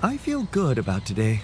I feel good about today.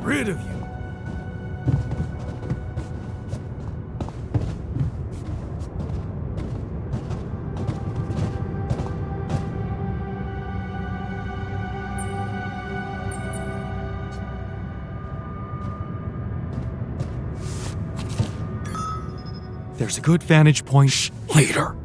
Rid of you. There's a good vantage point. Shh, later.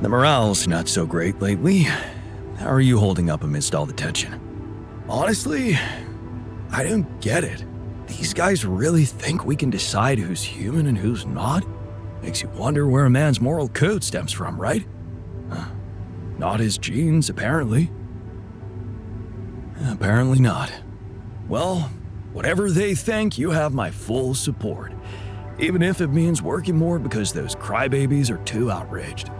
The morale's not so great lately. How are you holding up amidst all the tension? Honestly, I don't get it. These guys really think we can decide who's human and who's not? Makes you wonder where a man's moral code stems from, right? Not his genes, apparently. Apparently not. Well, whatever they think, you have my full support. Even if it means working more because those crybabies are too outraged.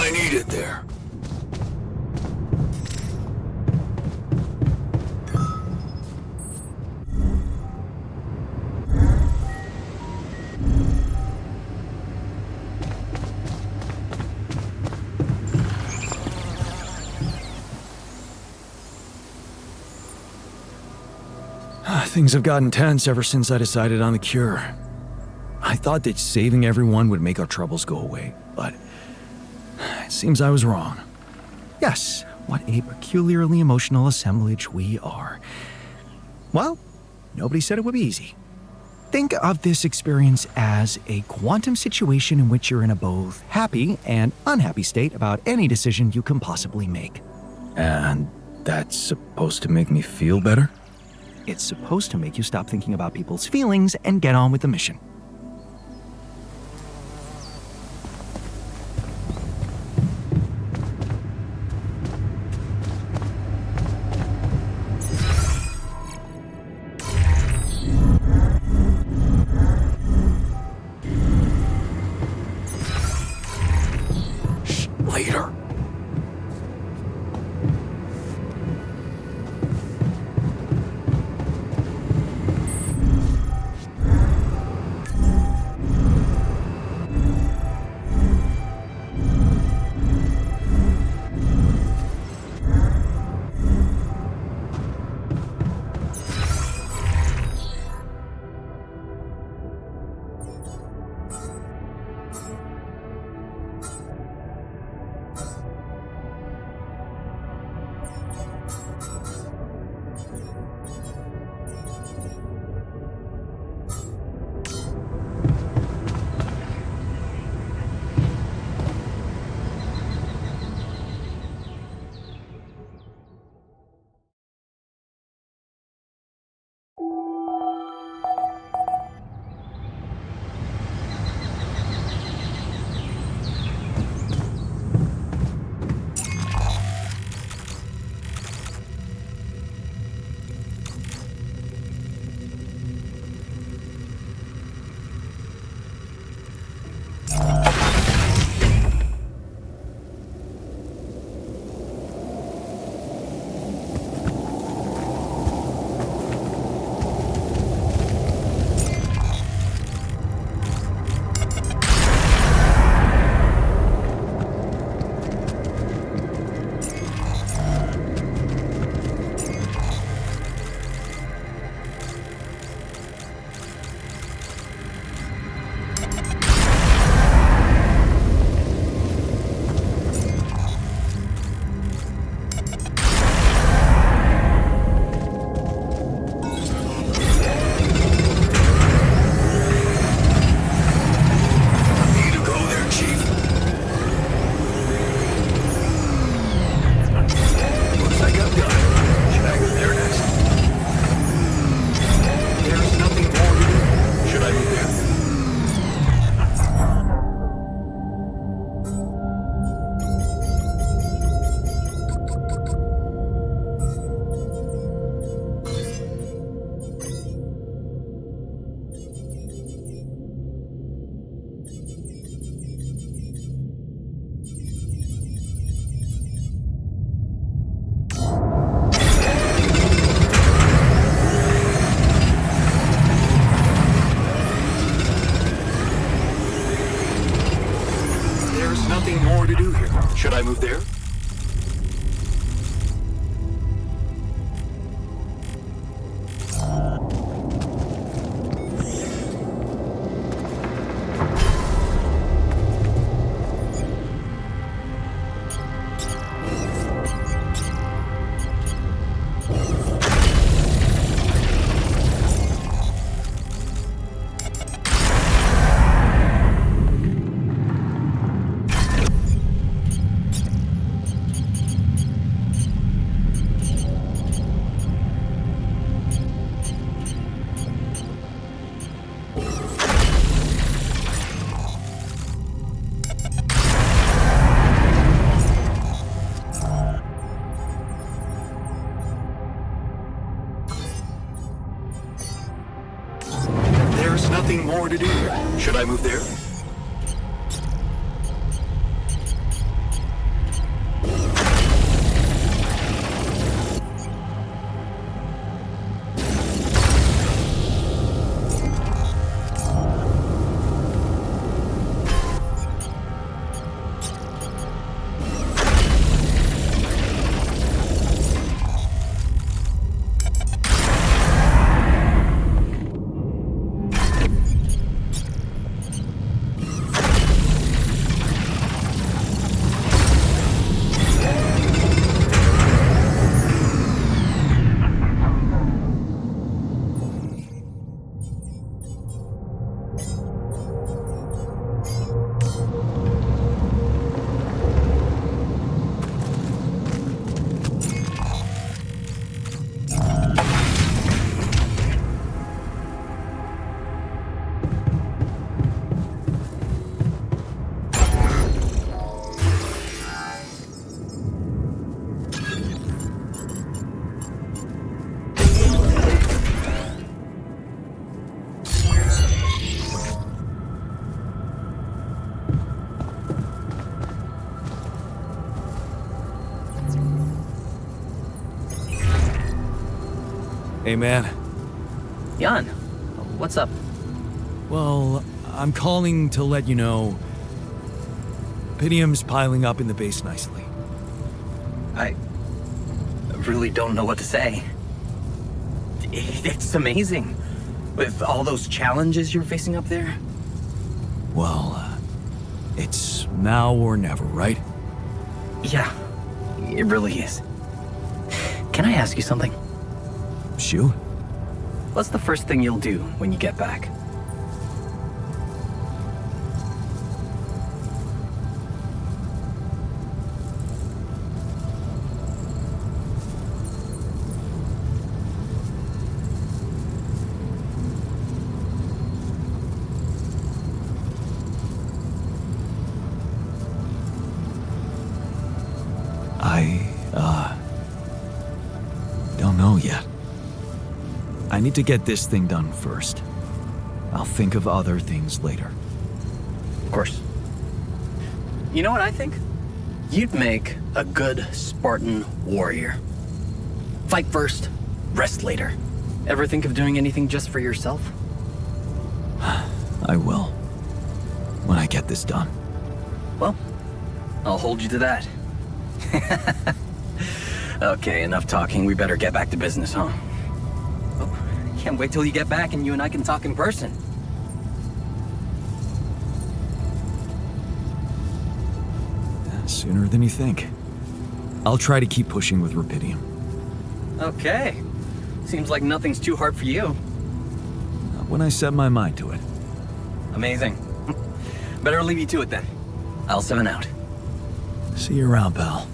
I need it there. Things have gotten tense ever since I decided on the cure. I thought that saving everyone would make our troubles go away, but seems I was wrong. Yes, what a peculiarly emotional assemblage we are. Well, nobody said it would be easy. Think of this experience as a quantum situation in which you're in a both happy and unhappy state about any decision you can possibly make. And that's supposed to make me feel better? It's supposed to make you stop thinking about people's feelings and get on with the mission. Later. Should I move there? There's nothing more to do here. Should I move there? Hey, man. Jan, what's up? Well, I'm calling to let you know Pydium's piling up in the base nicely. I really don't know what to say. It's amazing. With all those challenges you're facing up there. Well, it's now or never, right? Yeah, it really is. Can I ask you something? Shoot. What's the first thing you'll do when you get back? Don't know yet. I need to get this thing done first. I'll think of other things later. Of course. You know what I think? You'd make a good Spartan warrior. Fight first, rest later. Ever think of doing anything just for yourself? I will. When I get this done. Well, I'll hold you to that. Okay, enough talking. We better get back to business, huh? Oh, can't wait till you get back and you and I can talk in person. Sooner than you think. I'll try to keep pushing with Rapidium. Okay. Seems like nothing's too hard for you. When I set my mind to it. Amazing. Better leave you to it then. I'll 7 out. See you around, pal.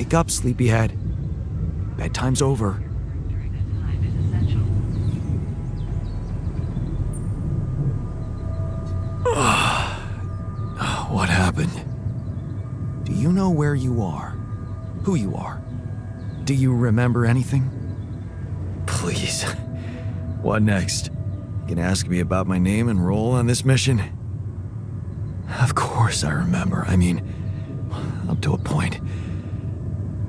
Wake up, sleepyhead. Bedtime's over. What happened? Do you know where you are? Who you are? Do you remember anything? Please. What next? You can ask me about my name and role on this mission? Of course I remember. I mean, up to a point.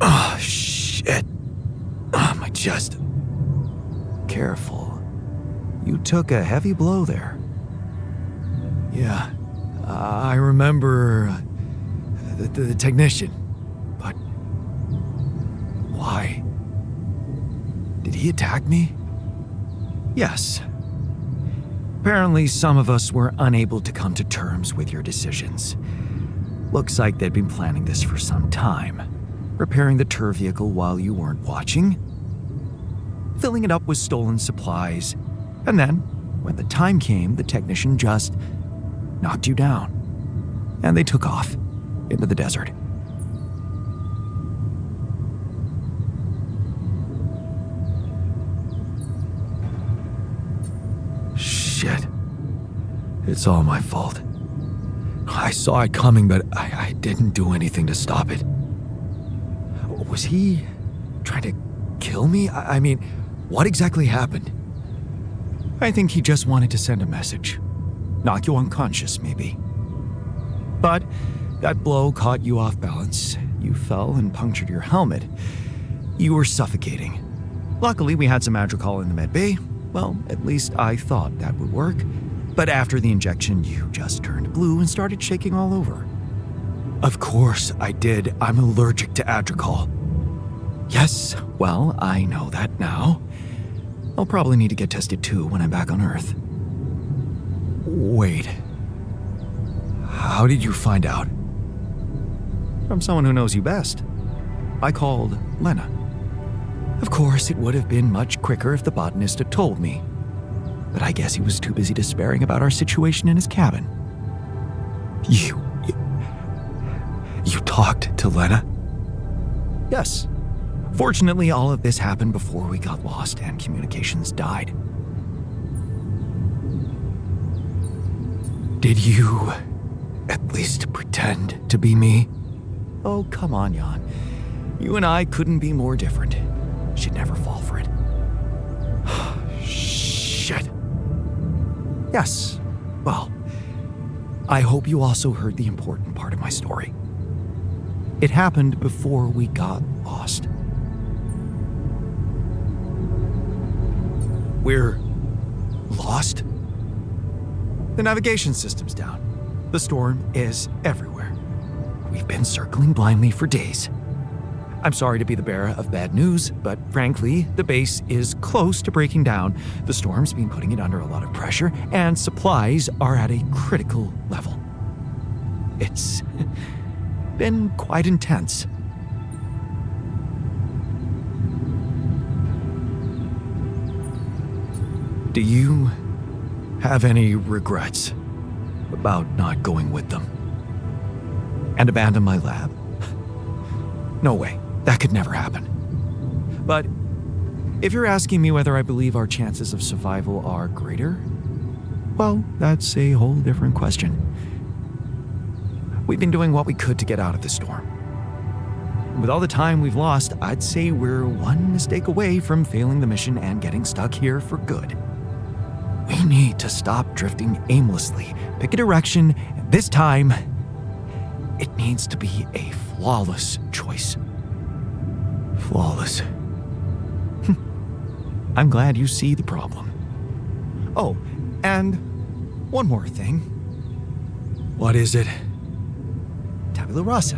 Oh, shit. Oh, my chest. Careful. You took a heavy blow there. Yeah, I remember the technician. But why? Did he attack me? Yes. Apparently, some of us were unable to come to terms with your decisions. Looks like they'd been planning this for some time. Repairing the tour vehicle while you weren't watching. Filling it up with stolen supplies. And then, when the time came, the technician just knocked you down. And they took off into the desert. Shit. It's all my fault. I saw it coming, but I didn't do anything to stop it. Was he trying to kill me? I mean, what exactly happened? I think he just wanted to send a message. Knock you unconscious, maybe. But that blow caught you off balance. You fell and punctured your helmet. You were suffocating. Luckily, we had some Madrigal in the med bay. Well, at least I thought that would work. But after the injection, you just turned blue and started shaking all over. Of course I did. I'm allergic to Adrical. Yes, well, I know that now. I'll probably need to get tested too when I'm back on Earth. Wait. How did you find out? From someone who knows you best. I called Lena. Of course, it would have been much quicker if the botanist had told me. But I guess he was too busy despairing about our situation in his cabin. You talked to Lena? Yes. Fortunately, all of this happened before we got lost and communications died. Did you at least pretend to be me? Oh, come on, Jan. You and I couldn't be more different. She'd never fall for it. Shit. Yes. Well, I hope you also heard the important part of my story. It happened before we got lost. We're lost? The navigation system's down. The storm is everywhere. We've been circling blindly for days. I'm sorry to be the bearer of bad news, but frankly, the base is close to breaking down. The storm's been putting it under a lot of pressure, and supplies are at a critical level. It's been quite intense. Do you have any regrets about not going with them? And abandon my lab? No way. That could never happen. But if you're asking me whether I believe our chances of survival are greater, well, that's a whole different question. We've been doing what we could to get out of the storm. With all the time we've lost, I'd say we're one mistake away from failing the mission and getting stuck here for good. We need to stop drifting aimlessly, pick a direction, and this time, it needs to be a flawless choice. Flawless. I'm glad you see the problem. Oh, and one more thing. What is it? Tabula rasa.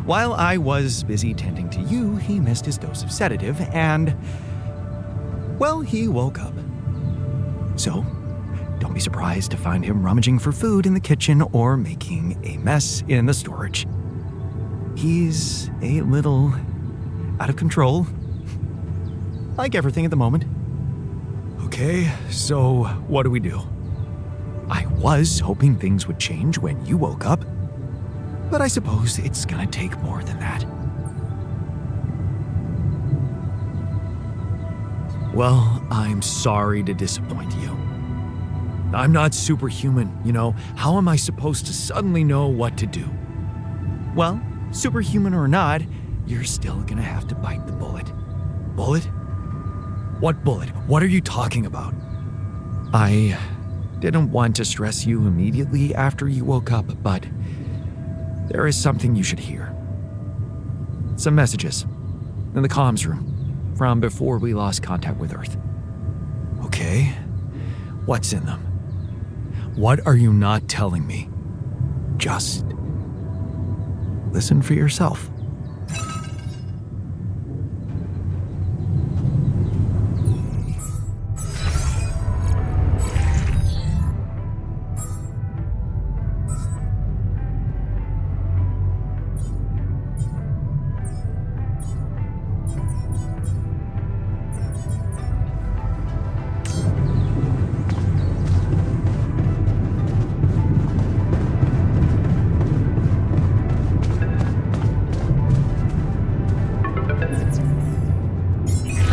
While I was busy tending to you, he missed his dose of sedative and, well, he woke up. So, don't be surprised to find him rummaging for food in the kitchen or making a mess in the storage. He's a little out of control. Like everything at the moment. Okay, so what do we do? I was hoping things would change when you woke up, but I suppose it's gonna take more than that. Well, I'm sorry to disappoint you. I'm not superhuman, you know. How am I supposed to suddenly know what to do? Well, superhuman or not, you're still gonna have to bite the bullet. Bullet? What bullet? What are you talking about? I didn't want to stress you immediately after you woke up, but there is something you should hear. Some messages in the comms room from before we lost contact with Earth. Okay. What's in them? What are you not telling me? Just listen for yourself.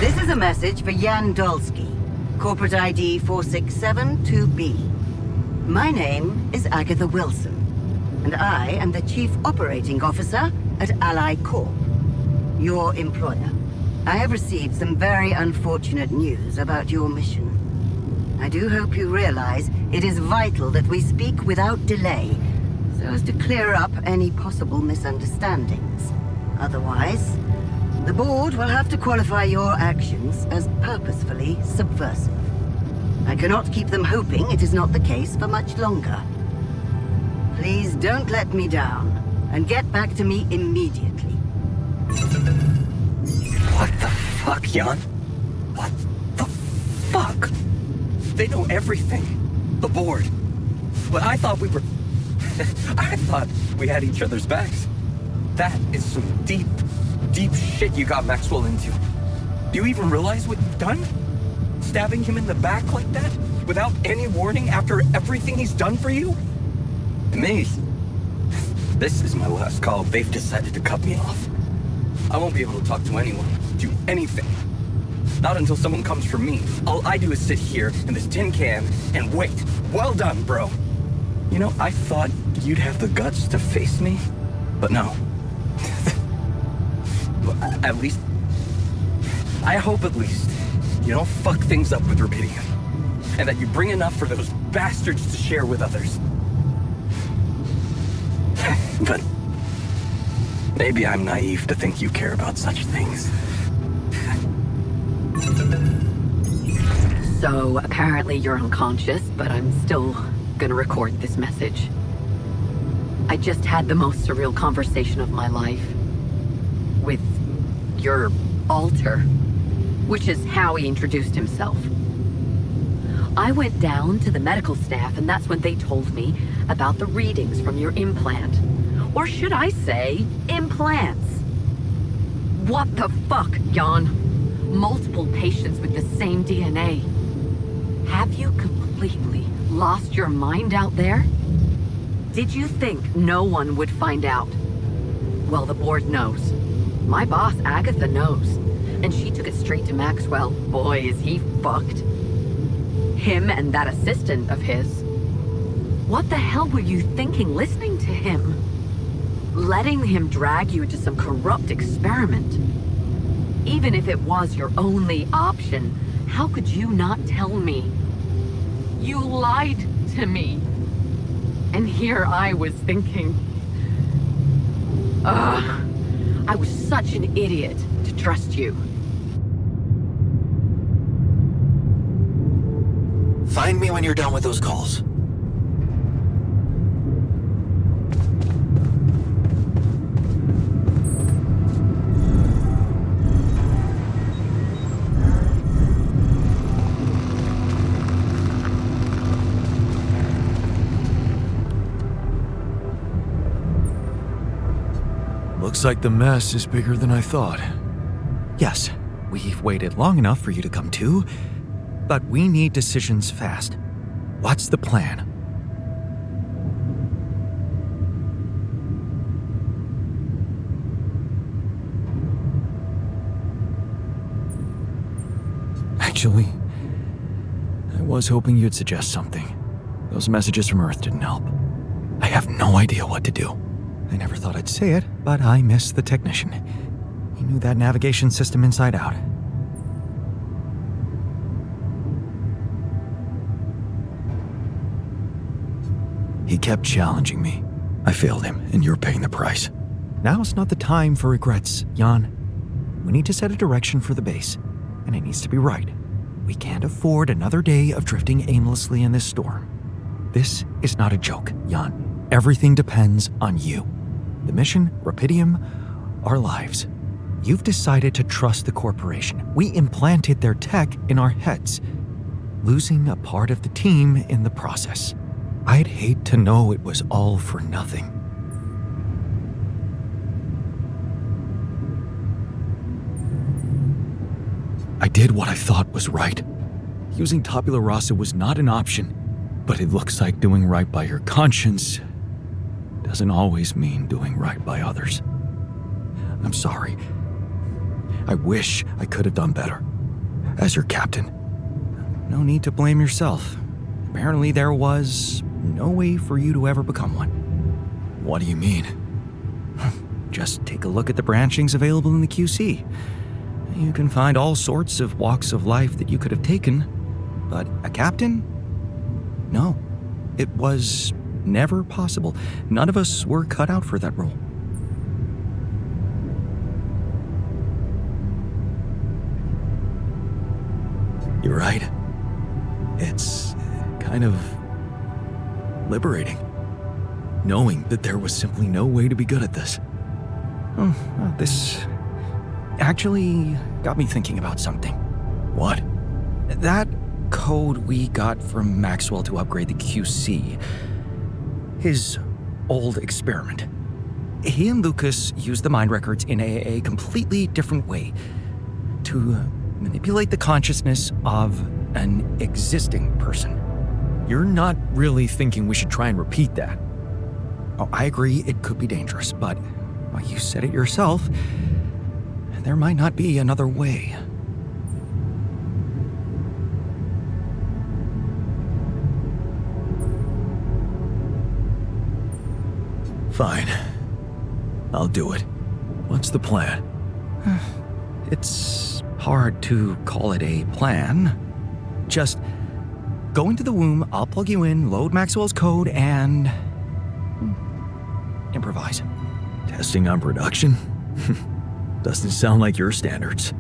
This is a message for Jan Dolsky, corporate ID 4672B. My name is Agatha Wilson, and I am the Chief Operating Officer at Ally Corp, your employer. I have received some very unfortunate news about your mission. I do hope you realize it is vital that we speak without delay, so as to clear up any possible misunderstandings. Otherwise, the board will have to qualify your actions as purposefully subversive. I cannot keep them hoping it is not the case for much longer. Please don't let me down, and get back to me immediately. What the fuck, Jan? What the fuck? They know everything. The board. But I thought we were... I thought we had each other's backs. That is some deep shit you got Maxwell into. Do you even realize what you've done? Stabbing him in the back like that? Without any warning after everything he's done for you? Me? This is my last call. They've decided to cut me off. I won't be able to talk to anyone, do anything. Not until someone comes for me. All I do is sit here in this tin can and wait. Well done, bro. You know, I thought you'd have the guts to face me, but no. At least, I hope at least, you don't fuck things up with Rubidium. And that you bring enough for those bastards to share with others. But maybe I'm naive to think you care about such things. So apparently you're unconscious, but I'm still gonna record this message. I just had the most surreal conversation of my life with your alter, which is how he introduced himself. I went down to the medical staff, and that's when they told me about the readings from your implant. Or should I say, implants? What the fuck, Jan? Multiple patients with the same DNA. Have you completely lost your mind out there? Did you think no one would find out? Well, the board knows. My boss, Agatha, knows. And she took it straight to Maxwell. Boy, is he fucked. Him and that assistant of his. What the hell were you thinking listening to him? Letting him drag you into some corrupt experiment. Even if it was your only option, how could you not tell me? You lied to me. And here I was thinking... I was such an idiot to trust you. Find me when you're done with those calls. Looks like the mess is bigger than I thought. Yes, we've waited long enough for you to come to, but we need decisions fast. What's the plan? Actually, I was hoping you'd suggest something. Those messages from Earth didn't help. I have no idea what to do. I never thought I'd say it, but I miss the technician. He knew that navigation system inside out. He kept challenging me. I failed him, and you're paying the price. Now's not the time for regrets, Jan. We need to set a direction for the base, and it needs to be right. We can't afford another day of drifting aimlessly in this storm. This is not a joke, Jan. Everything depends on you. The mission, Rapidium, our lives. You've decided to trust the corporation. We implanted their tech in our heads, losing a part of the team in the process. I'd hate to know it was all for nothing. I did what I thought was right. Using tabula rasa was not an option, but it looks like doing right by your conscience doesn't always mean doing right by others. I'm sorry. I wish I could have done better. As your captain. No need to blame yourself. Apparently there was no way for you to ever become one. What do you mean? Just take a look at the branchings available in the QC. You can find all sorts of walks of life that you could have taken, but a captain? No, it was never possible. None of us were cut out for that role. You're right. It's kind of liberating, knowing that there was simply no way to be good at this. Oh, well, this actually got me thinking about something. What? That code we got from Maxwell to upgrade the QC, his old experiment. He and Lucas used the mind records in a completely different way to manipulate the consciousness of an existing person. You're not really thinking we should try and repeat that. Oh, I agree it could be dangerous, but well, you said it yourself. There might not be another way. Fine. I'll do it. What's the plan? It's hard to call it a plan. Just go into the womb, I'll plug you in, load Maxwell's code, and improvise. Testing on production? Doesn't sound like your standards.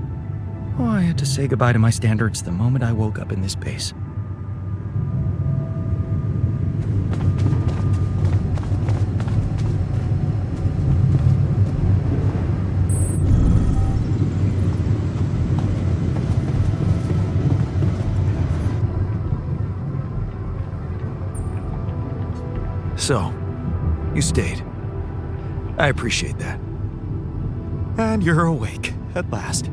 Oh, I had to say goodbye to my standards the moment I woke up in this base. So, you stayed. I appreciate that. And you're awake, at last.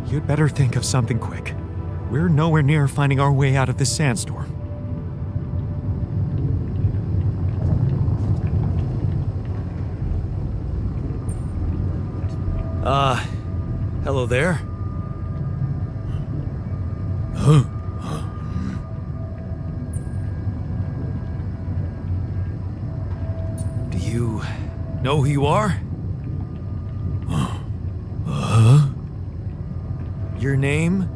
You'd better think of something quick. We're nowhere near finding our way out of this sandstorm. Hello there. Do you know who you are? Your name?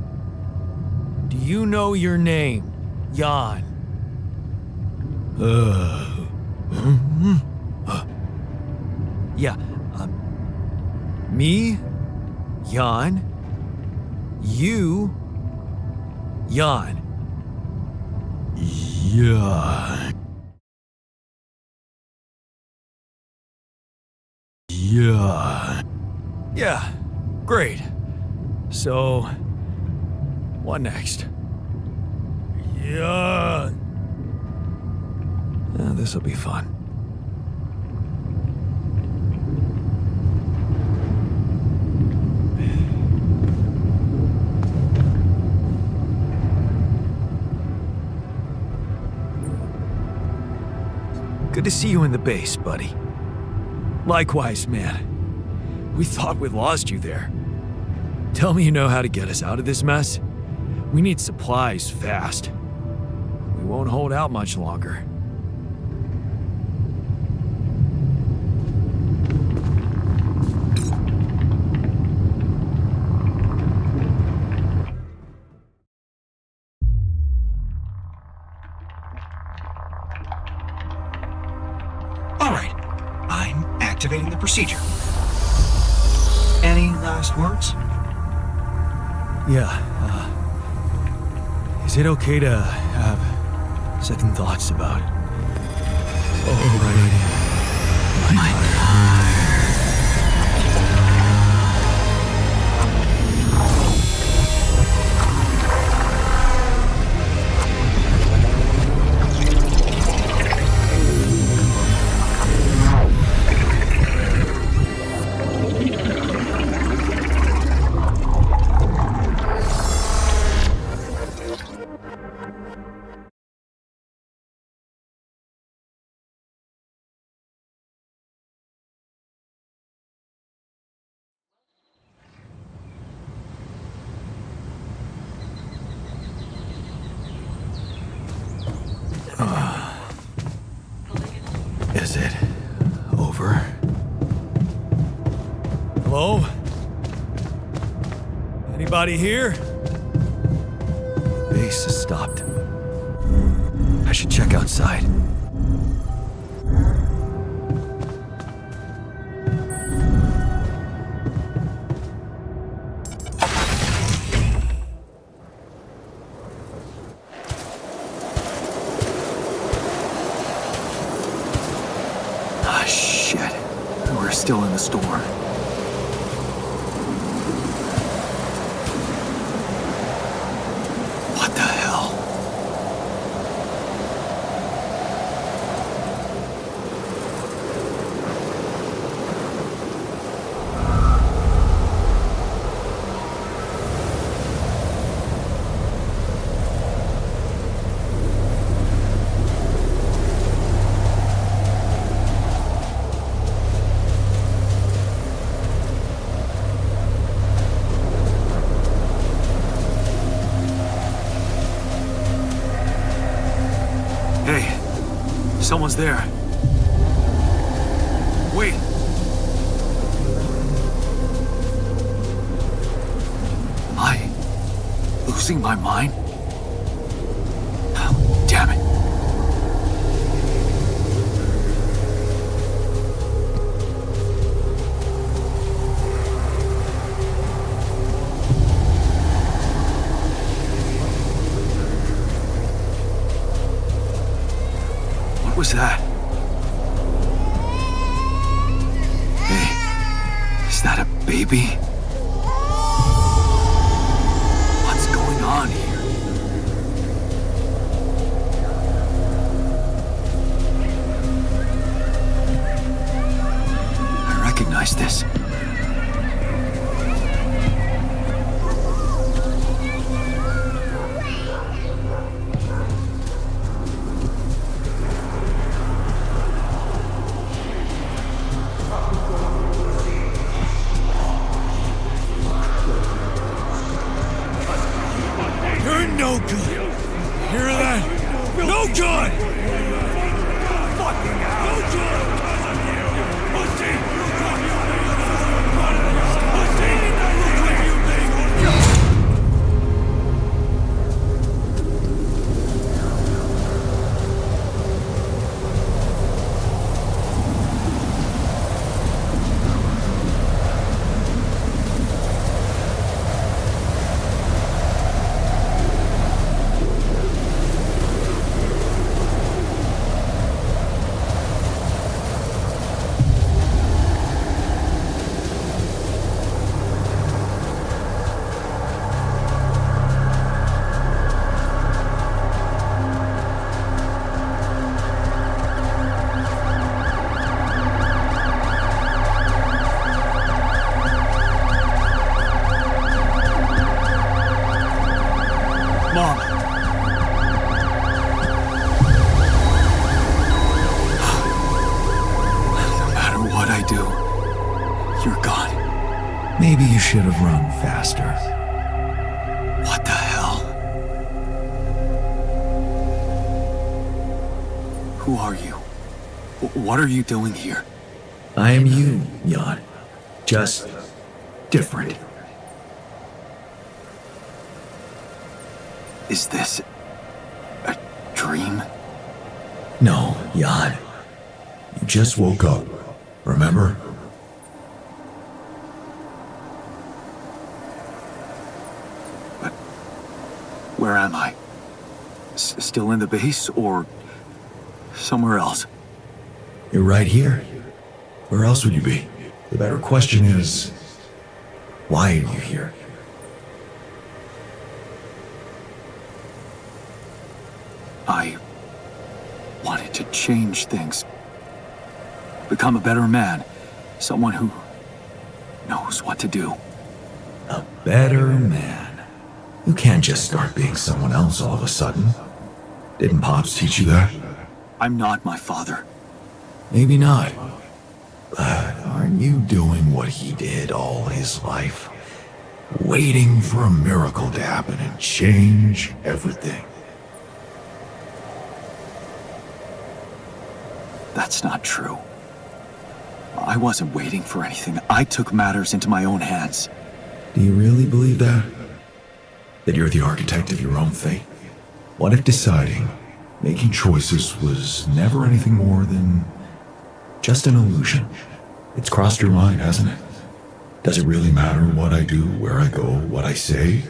Do you know your name, Jan? Yeah, me, Jan, you, Jan. Yeah. Yeah. Yeah, great. So, what next? Yeah. This'll be fun. Good to see you in the base, buddy. Likewise, man. We thought we'd lost you there. Tell me you know how to get us out of this mess, We need supplies fast. We won't hold out much longer. All right, I'm activating the procedure. Any last words? Yeah, is it okay to have second thoughts about overriding my Is it over? Hello? Anybody here? The base has stopped. I should check outside. Ah, shit. We're still in the storm. What the hell? Someone's there. Wait. Am I losing my mind? Oh, damn it. What was that? Hey, is that a baby? What's going on here? I recognize this. You're no good. Hear that? No good! Fucking out! No good! Mom. No matter what I do, you're gone. Maybe you should have run faster. What the hell? Who are you? What are you doing here? I am you, Jan. Just different. Is this a dream? No, Jan. You just woke up, remember? But where am I? Still in the base or somewhere else? You're right here. Where else would you be? The better question is, why are you here? I wanted to change things. Become a better man. Someone who knows what to do. A better man. You can't just start being someone else all of a sudden. Didn't Pops teach you that? I'm not my father. Maybe not. But aren't you doing what he did all his life? Waiting for a miracle to happen and change everything. That's not true. I wasn't waiting for anything. I took matters into my own hands. Do you really believe that? That you're the architect of your own fate? What if deciding, making choices was never anything more than just an illusion? It's crossed your mind, hasn't it? Does it really matter what I do, where I go, what I say?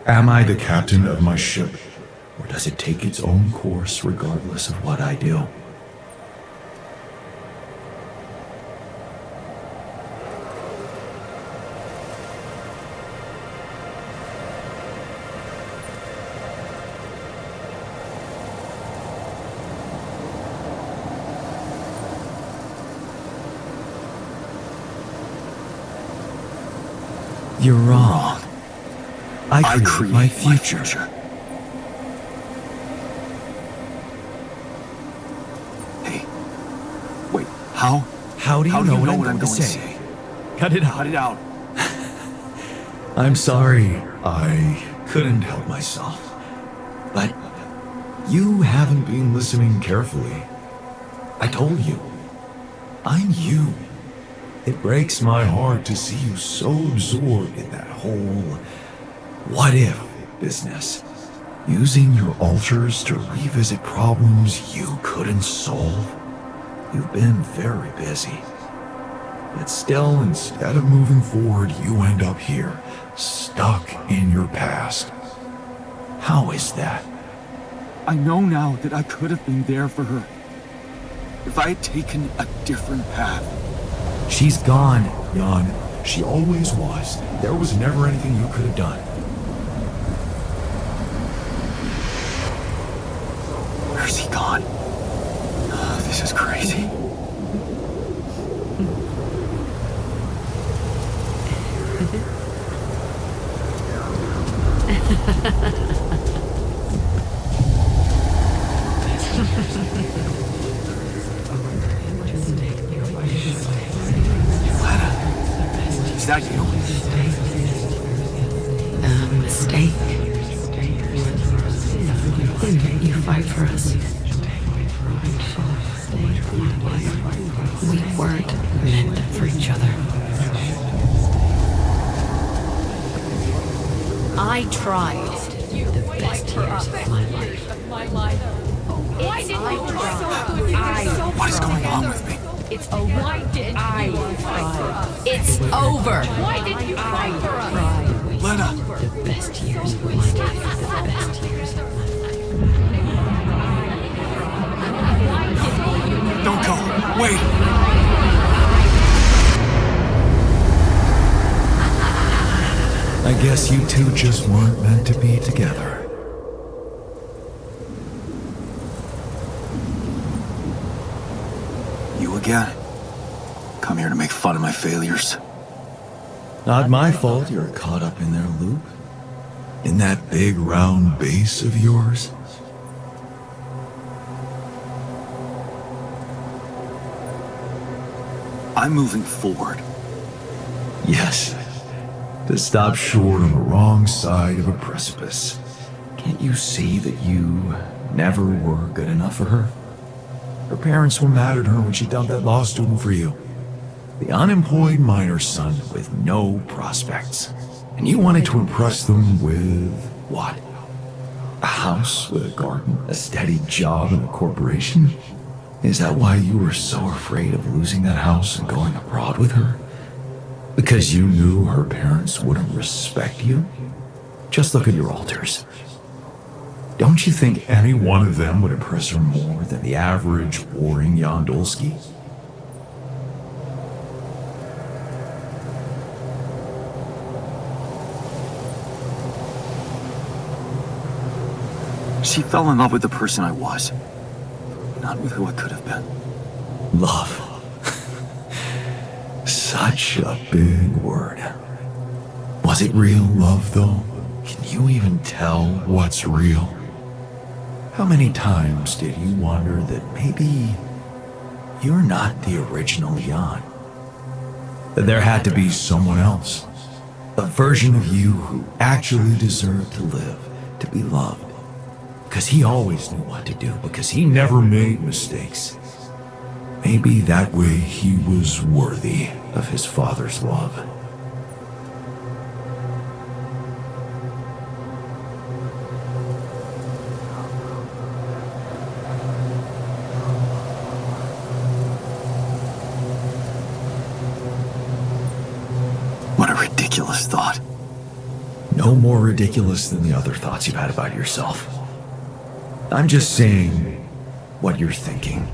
Am I the captain of my ship? Or does it take its own course regardless of what I do? You're wrong. I create my future. Hey, wait, how? How do you know what I'm going to to say? Cut it out. Cut it out. I'm sorry. I couldn't help myself. But you haven't been listening carefully. I told you. I'm you. It breaks my heart to see you so absorbed in that whole what if business. Using your altars to revisit problems you couldn't solve. You've been very busy. But still, instead of moving forward, you end up here, stuck in your past. How is that? I know now that I could have been there for her. If I had taken a different path. She's gone, Jan. She always was. There was never anything you could have done. Where's he gone? Oh, this is crazy. Is that you? A mistake. You fight for us. We weren't meant for each other. I tried the best years of my life. Why didn't you try so good? What is going on with me? It's over. Why didn't you fight for us? It's over. Why didn't you fight for us? Lena! The best years of my life. The best years of my life. Don't go! Wait! I guess you two just weren't meant to be together. You again? Come here to make fun of my failures. Not my fault you're caught up in their loop. In that big round base of yours. I'm moving forward. Yes. To stop short on the wrong side of a precipice. Can't you see that you never were good enough for her? Her parents were mad at her when she dumped that law student for you. The unemployed minor son with no prospects. And you wanted to impress them with what? A house with a garden, a steady job, and a corporation? Is that why you were so afraid of losing that house and going abroad with her? Because you knew her parents wouldn't respect you? Just look at your alters. Don't you think any one of them would impress her more than the average warring Yandolski? She fell in love with the person I was, not with who I could have been. Love. Such a big word. Was it real love, though? Can you even tell what's real? How many times did you wonder that maybe you're not the original Jan? That there had to be someone else, a version of you who actually deserved to live, to be loved. Because he always knew what to do, because he never made mistakes. Maybe that way he was worthy of his father's love. What a ridiculous thought. No more ridiculous than the other thoughts you've had about yourself. I'm just saying what you're thinking.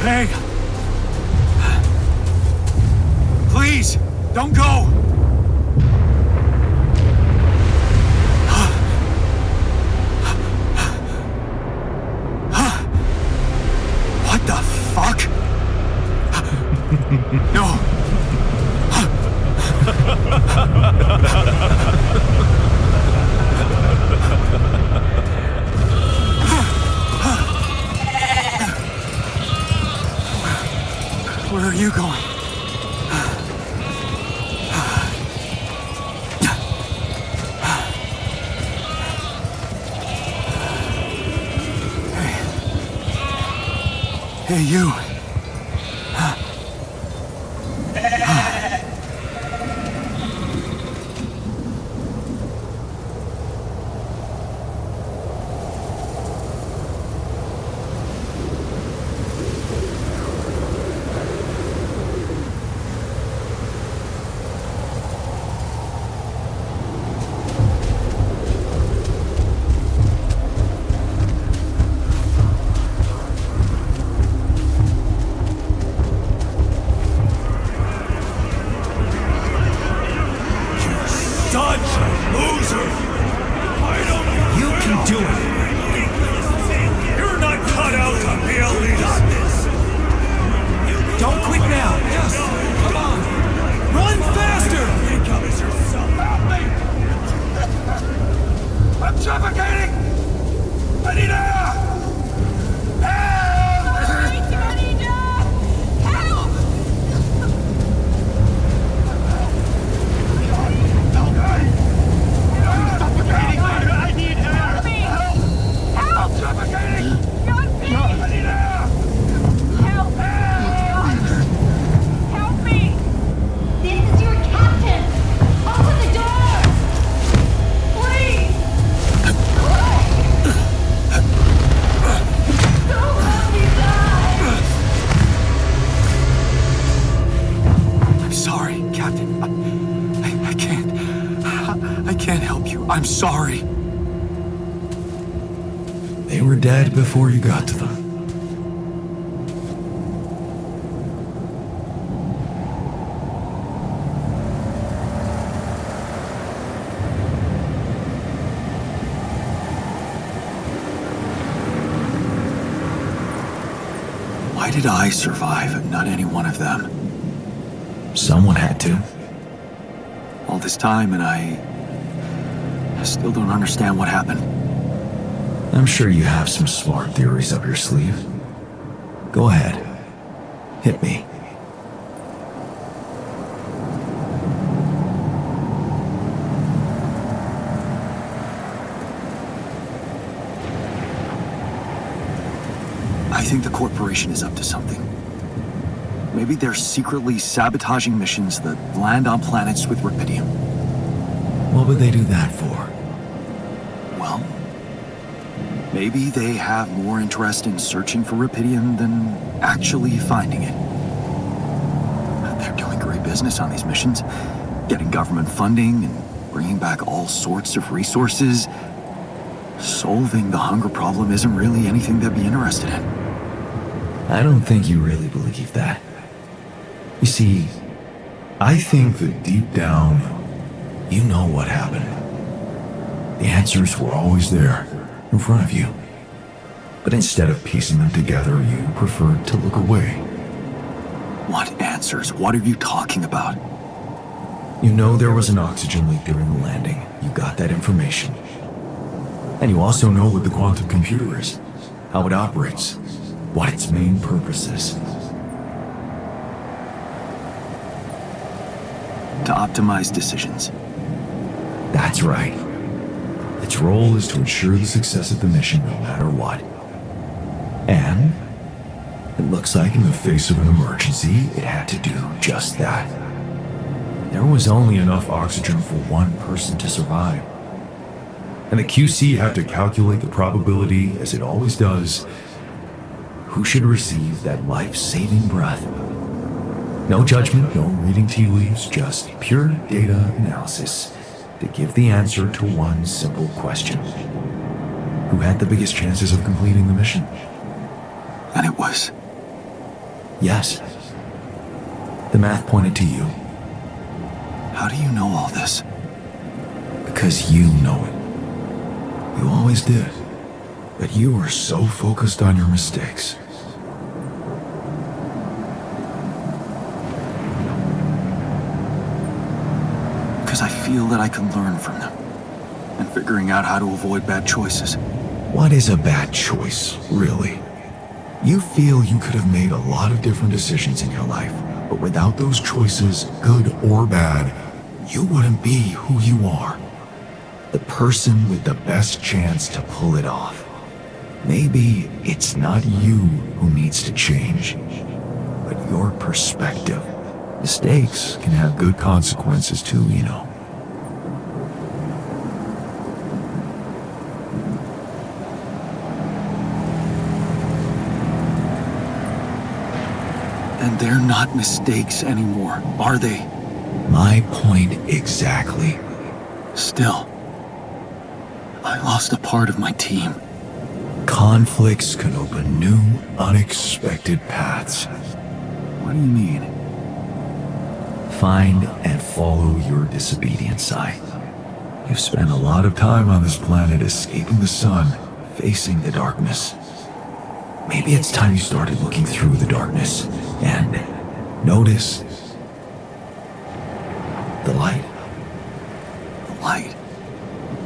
Hey! Please, don't go! What the fuck? No! Where are you going? Hey, you. I'm sorry. They were dead before you got to them. Why did I survive and not any one of them? Someone had to. All this time, and I still don't understand what happened. I'm sure you have some smart theories up your sleeve. Go ahead. Hit me. I think the corporation is up to something. Maybe they're secretly sabotaging missions that land on planets with rubidium. What would they do that for? Well, maybe they have more interest in searching for rubidium than actually finding it. They're doing great business on these missions, getting government funding and bringing back all sorts of resources. Solving the hunger problem isn't really anything they'd be interested in. I don't think you really believe that. You see, I think that deep down, you know what happened. The answers were always there, in front of you. But instead of piecing them together, you preferred to look away. What answers? What are you talking about? You know there was an oxygen leak during the landing. You got that information. And you also know what the quantum computer is, how it operates, what its main purpose is. To optimize decisions. That's right. Its role is to ensure the success of the mission no matter what. And it looks like in the face of an emergency, it had to do just that. There was only enough oxygen for one person to survive. And the QC had to calculate the probability, as it always does, who should receive that life-saving breath. No judgment, no reading tea leaves, just pure data analysis to give the answer to one simple question. Who had the biggest chances of completing the mission? And it was... Yes. The math pointed to you. How do you know all this? Because you know it. You always did. But you were so focused on your mistakes. Because I feel that I can learn from them. And figuring out how to avoid bad choices. What is a bad choice, really? You feel you could have made a lot of different decisions in your life, but without those choices, good or bad, you wouldn't be who you are. The person with the best chance to pull it off. Maybe it's not you who needs to change, but your perspective. Mistakes can have good consequences too, you know. And they're not mistakes anymore, are they? My point exactly. Still, I lost a part of my team. Conflicts can open new, unexpected paths. What do you mean? Find and follow your disobedient side. You've spent a lot of time on this planet escaping the sun, facing the darkness. Maybe it's time you started looking through the darkness and notice the light. The light?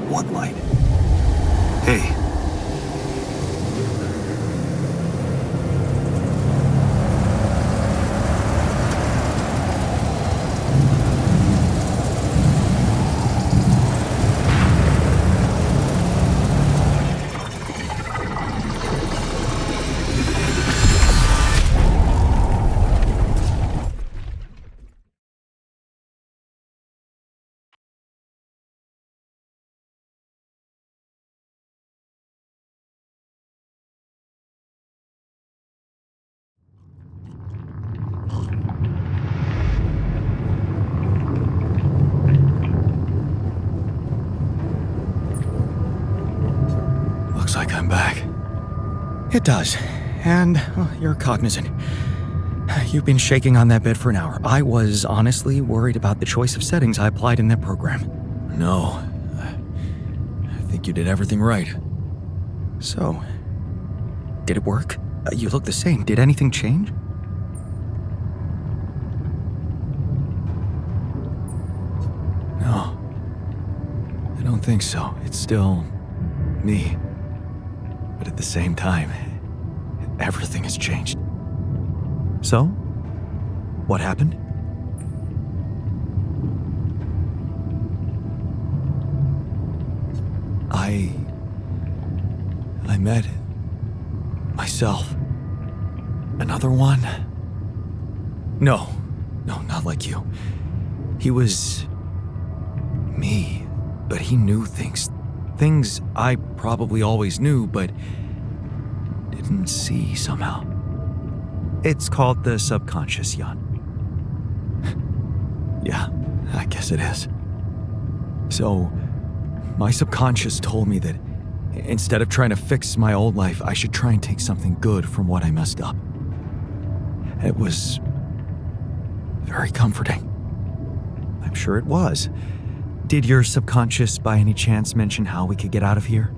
What light? Hey. Looks like I'm back. It does. And you're cognizant. You've been shaking on that bed for an hour. I was honestly worried about the choice of settings I applied in that program. No, I think you did everything right. So, did it work? You look the same. Did anything change? think so. It's still me. But at the same time, everything has changed. So, what happened? I met myself. Another one? No, not like you. He was me, but he knew things. Things I probably always knew, but didn't see somehow. It's called the subconscious, Jan. Yeah, I guess it is. So, my subconscious told me that instead of trying to fix my old life, I should try and take something good from what I messed up. It was very comforting. I'm sure it was. Did your subconscious by any chance mention how we could get out of here?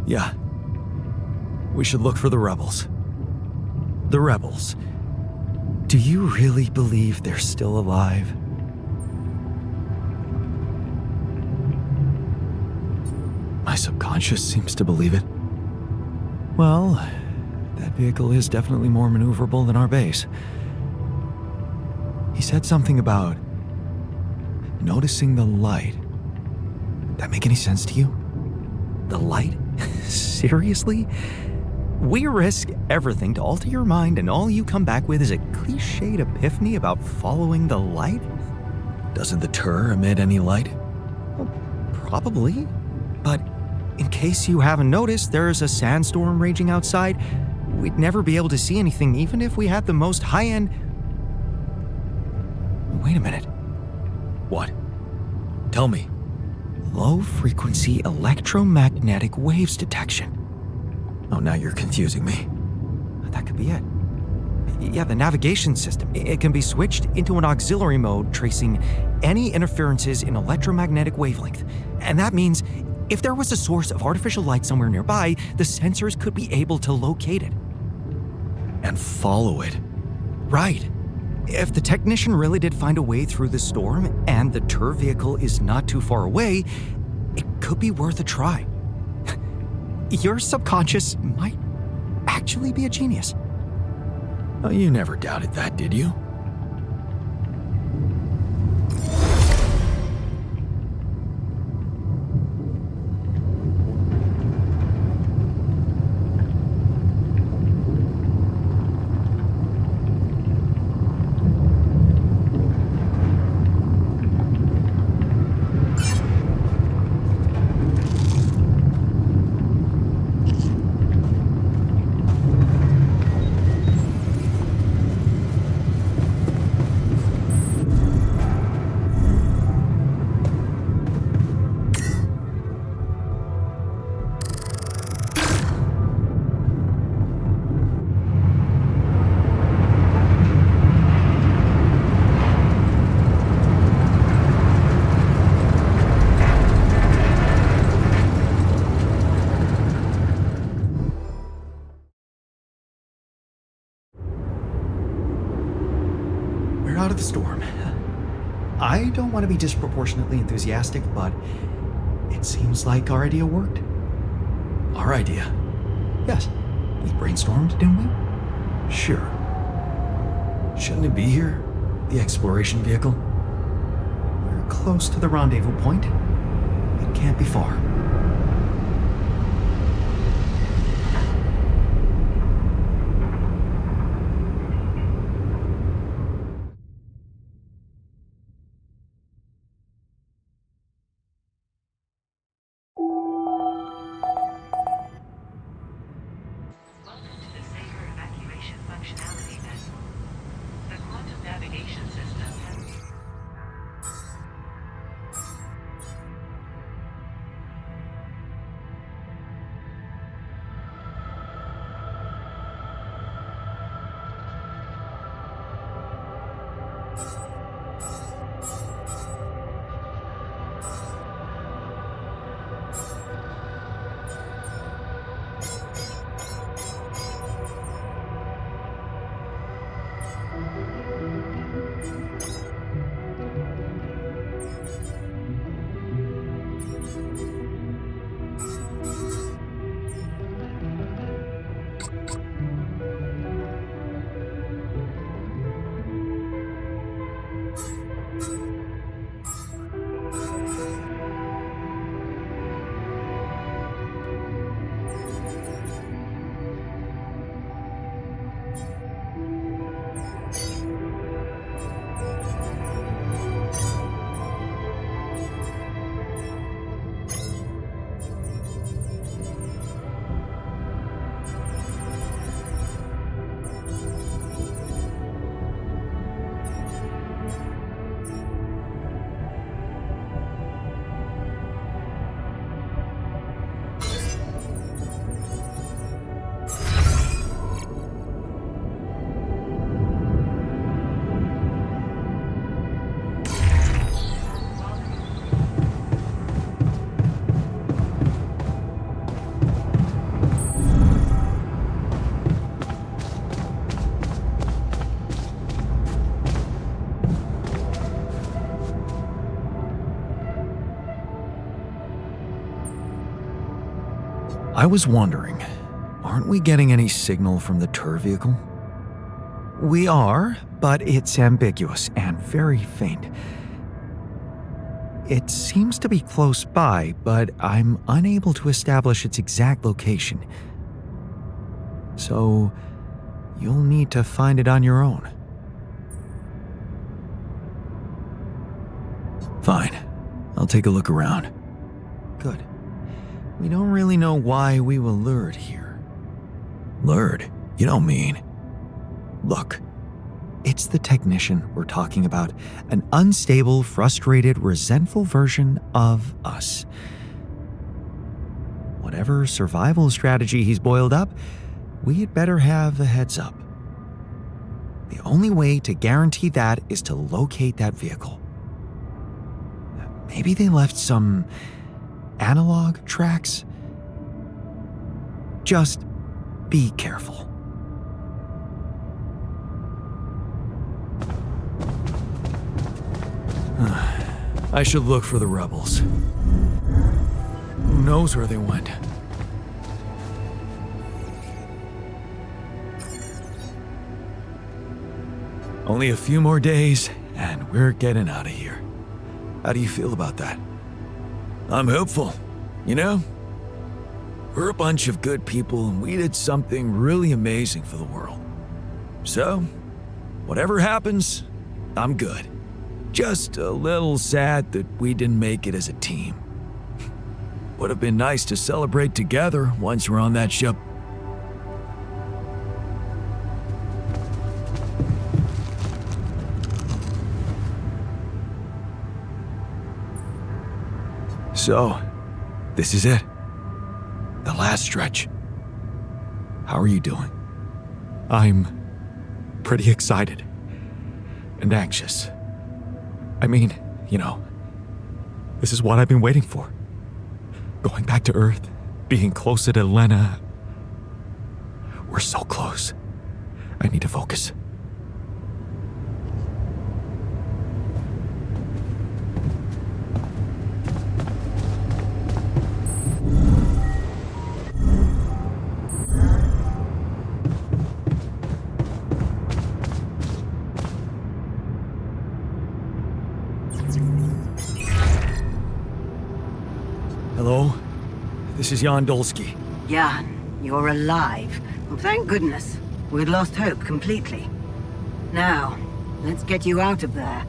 Yeah. We should look for the rebels. The rebels. Do you really believe they're still alive? My subconscious seems to believe it. Well, that vehicle is definitely more maneuverable than our base. He said something about noticing the light. That make any sense to you? The light? Seriously? We risk everything to alter your mind, and all you come back with is a cliched epiphany about following the light? Doesn't the Tur emit any light? Well, probably. But in case you haven't noticed, there's a sandstorm raging outside. We'd never be able to see anything, even if we had the most high-end... Wait a minute. What? Tell me. Low-frequency electromagnetic waves detection. Oh, now you're confusing me. That could be it. Yeah, the navigation system. It can be switched into an auxiliary mode, tracing any interferences in electromagnetic wavelength. And that means if there was a source of artificial light somewhere nearby, the sensors could be able to locate it. And follow it. Right. If the technician really did find a way through the storm, and the Tur vehicle is not too far away, it could be worth a try. Your subconscious might actually be a genius. Oh, you never doubted that, did you? Out of the storm. I don't want to be disproportionately enthusiastic, but it seems like our idea worked. Our idea? Yes. We brainstormed, didn't we? Sure. Shouldn't it be here? The exploration vehicle? We're close to the rendezvous point. It can't be far. I was wondering, aren't we getting any signal from the tour vehicle? We are, but it's ambiguous and very faint. It seems to be close by, but I'm unable to establish its exact location. So, you'll need to find it on your own. Fine. I'll take a look around. Good. We don't really know why we were lured here. Lured? You don't mean... Look, it's the technician we're talking about. An unstable, frustrated, resentful version of us. Whatever survival strategy he's boiled up, we had better have a heads up. The only way to guarantee that is to locate that vehicle. Maybe they left some analog tracks? Just be careful. I should look for the rebels. Who knows where they went? Only a few more days, and we're getting out of here. How do you feel about that? I'm hopeful. You know, we're a bunch of good people, and we did something really amazing for the world. So, whatever happens, I'm good. Just a little sad that we didn't make it as a team. Would have been nice to celebrate together once we're on that ship. So, this is it. The last stretch. How are you doing? I'm pretty excited and anxious. I mean, you know, this is what I've been waiting for. Going back to Earth, being closer to Lena. We're so close. I need to focus. Hello? This is Jan Dolsky. Jan, you're alive. Well, thank goodness. We'd lost hope completely. Now, let's get you out of there.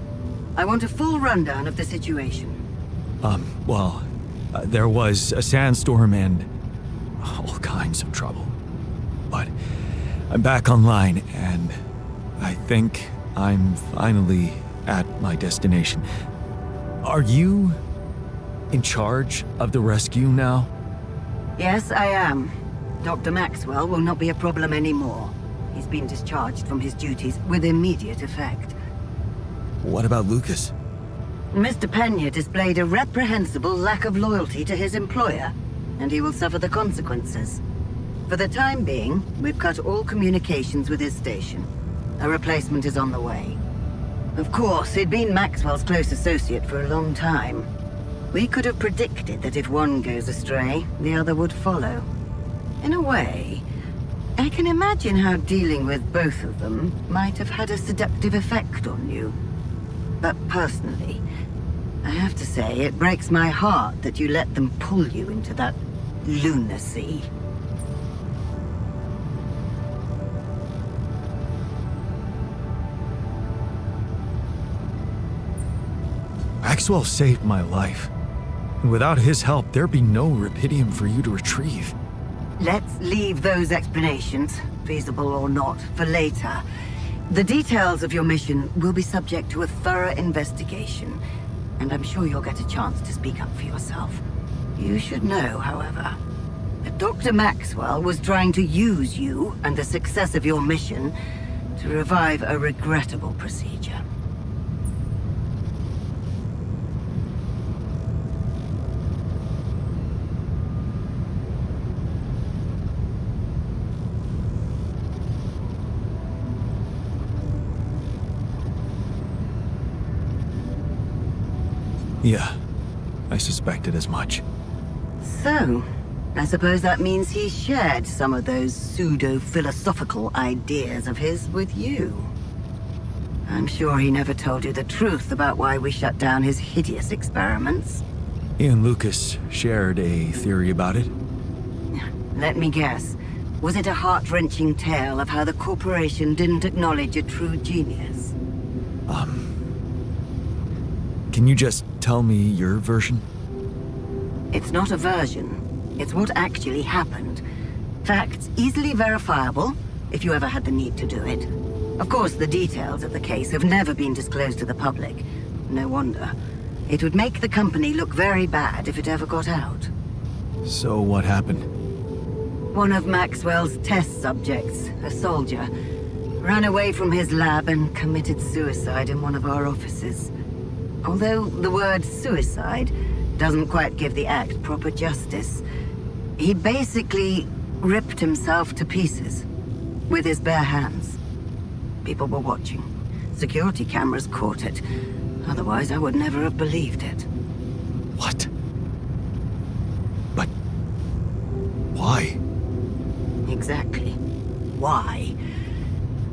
I want a full rundown of the situation. There was a sandstorm and all kinds of trouble. But I'm back online, and I think I'm finally at my destination. Are you in charge of the rescue now? Yes, I am. Dr. Maxwell will not be a problem anymore. He's been discharged from his duties with immediate effect. What about Lucas? Mr. Pena displayed a reprehensible lack of loyalty to his employer, and he will suffer the consequences. For the time being, we've cut all communications with his station. A replacement is on the way. Of course, he'd been Maxwell's close associate for a long time. We could have predicted that if one goes astray, the other would follow. In a way, I can imagine how dealing with both of them might have had a seductive effect on you. But personally, I have to say it breaks my heart that you let them pull you into that lunacy. Maxwell saved my life. And without his help, there'd be no Rapidium for you to retrieve. Let's leave those explanations, feasible or not, for later. The details of your mission will be subject to a thorough investigation, and I'm sure you'll get a chance to speak up for yourself. You should know, however, that Dr. Maxwell was trying to use you and the success of your mission to revive a regrettable procedure. Yeah, I suspected as much. So, I suppose that means he shared some of those pseudo-philosophical ideas of his with you. I'm sure he never told you the truth about why we shut down his hideous experiments. He and Lucas shared a theory about it. Let me guess. Was it a heart-wrenching tale of how the corporation didn't acknowledge a true genius? Can you just tell me your version? It's not a version. It's what actually happened. Facts easily verifiable, if you ever had the need to do it. Of course, the details of the case have never been disclosed to the public. No wonder. It would make the company look very bad if it ever got out. So what happened? One of Maxwell's test subjects, a soldier, ran away from his lab and committed suicide in one of our offices. Although the word suicide doesn't quite give the act proper justice, he basically ripped himself to pieces with his bare hands. People were watching. Security cameras caught it. Otherwise, I would never have believed it. What? But why? Exactly. Why?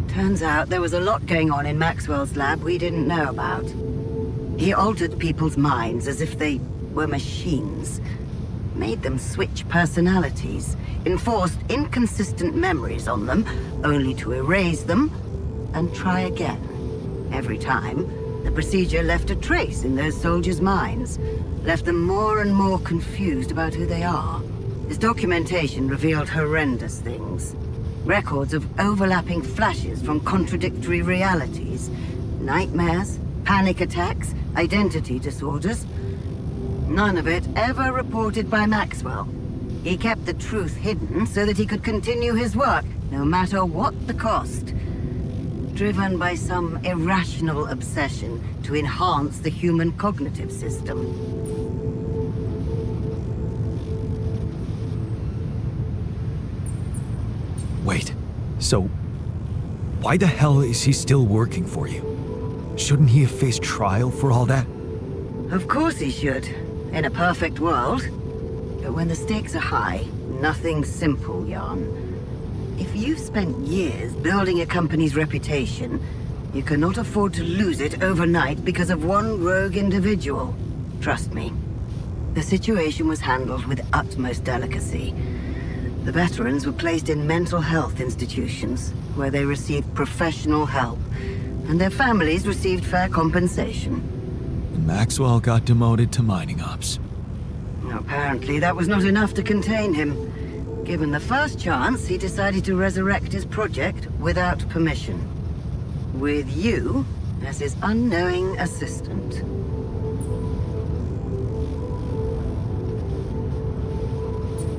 Turns out there was a lot going on in Maxwell's lab we didn't know about. He altered people's minds as if they were machines. Made them switch personalities, enforced inconsistent memories on them, only to erase them and try again. Every time, the procedure left a trace in those soldiers' minds, left them more and more confused about who they are. His documentation revealed horrendous things. Records of overlapping flashes from contradictory realities, nightmares, panic attacks, identity disorders. None of it ever reported by Maxwell. He kept the truth hidden so that he could continue his work, no matter what the cost. Driven by some irrational obsession to enhance the human cognitive system. Wait, so why the hell is he still working for you? Shouldn't he have faced trial for all that? Of course he should, in a perfect world. But when the stakes are high, nothing's simple, Jan. If you've spent years building a company's reputation, you cannot afford to lose it overnight because of one rogue individual. Trust me. The situation was handled with utmost delicacy. The veterans were placed in mental health institutions, where they received professional help, and their families received fair compensation. And Maxwell got demoted to mining ops. Apparently, that was not enough to contain him. Given the first chance, he decided to resurrect his project without permission. With you as his unknowing assistant.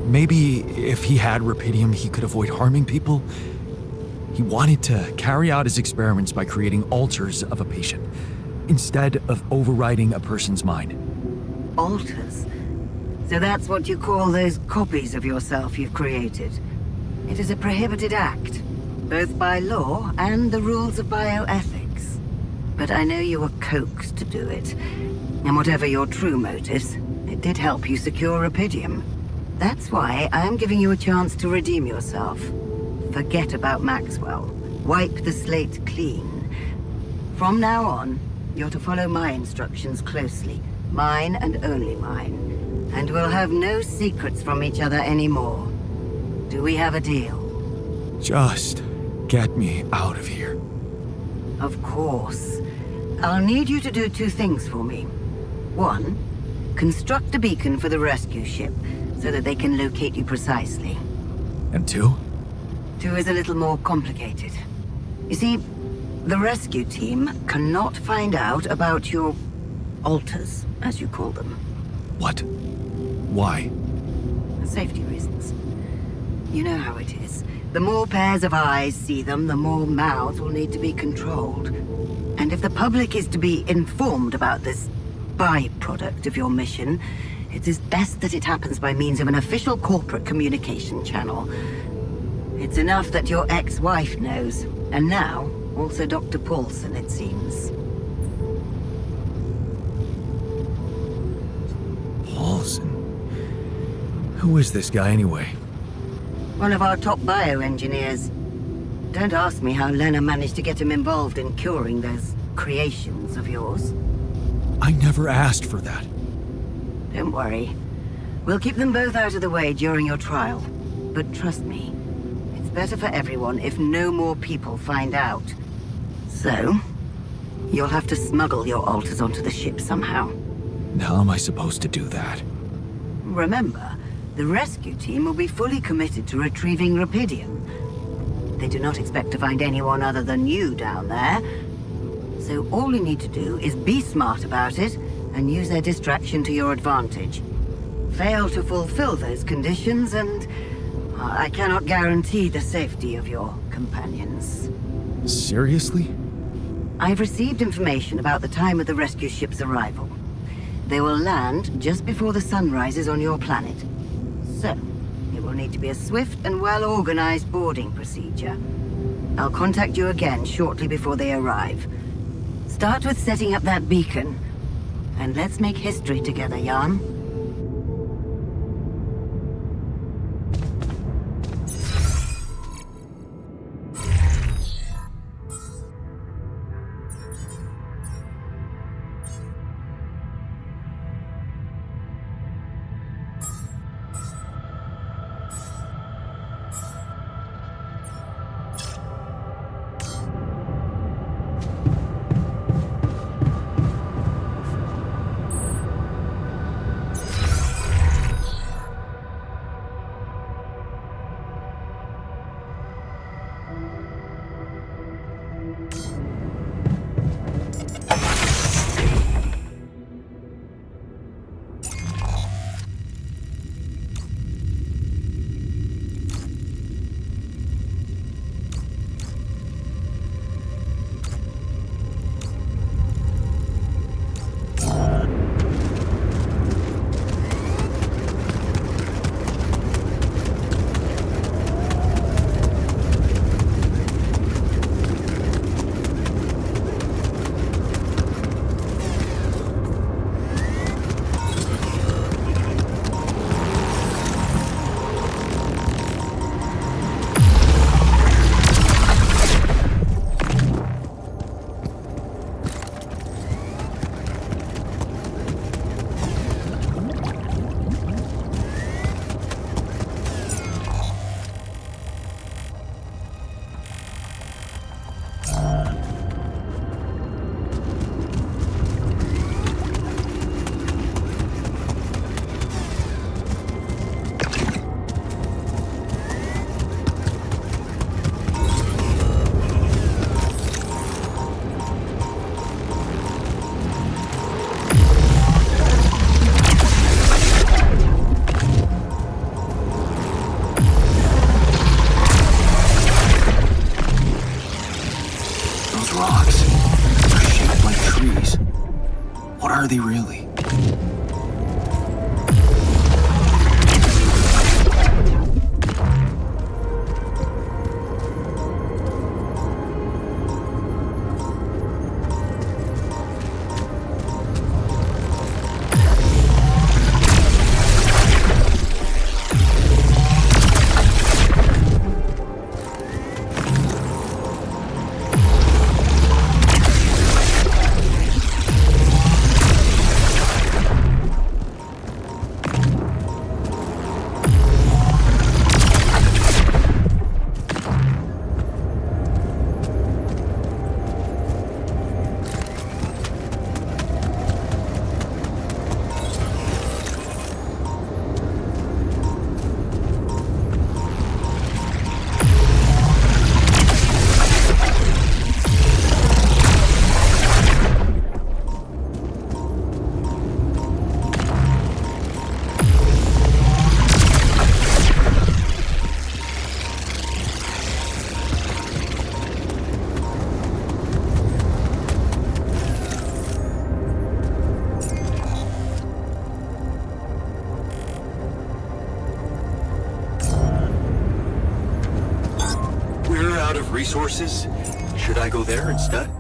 Maybe if he had Rapidium, he could avoid harming people. He wanted to carry out his experiments by creating alters of a patient, instead of overriding a person's mind. Alters? So that's what you call those copies of yourself you've created. It is a prohibited act, both by law and the rules of bioethics. But I know you were coaxed to do it. And whatever your true motives, it did help you secure Rapidium. That's why I am giving you a chance to redeem yourself. Forget about Maxwell. Wipe the slate clean. From now on, you're to follow my instructions closely. Mine and only mine. And we'll have no secrets from each other anymore. Do we have a deal? Just get me out of here. Of course. I'll need you to do two things for me. One, construct a beacon for the rescue ship, so that they can locate you precisely. And two? Two is a little more complicated. You see, the rescue team cannot find out about your alters, as you call them. What? Why? Safety reasons. You know how it is. The more pairs of eyes see them, the more mouths will need to be controlled. And if the public is to be informed about this byproduct of your mission, it is best that it happens by means of an official corporate communication channel. It's enough that your ex-wife knows, and now also Dr. Paulson, it seems. Paulson? Who is this guy anyway? One of our top bioengineers. Don't ask me how Lena managed to get him involved in curing those creations of yours. I never asked for that. Don't worry. We'll keep them both out of the way during your trial. But trust me, it's better for everyone if no more people find out. So, you'll have to smuggle your alters onto the ship somehow. How am I supposed to do that? Remember, the rescue team will be fully committed to retrieving Rapidian. They do not expect to find anyone other than you down there. So all you need to do is be smart about it and use their distraction to your advantage. Fail to fulfill those conditions and I cannot guarantee the safety of your companions. Seriously? I've received information about the time of the rescue ship's arrival. They will land just before the sun rises on your planet. So, it will need to be a swift and well-organized boarding procedure. I'll contact you again shortly before they arrive. Start with setting up that beacon, and let's make history together, Jan. Are they really? Resources? Should I go there instead?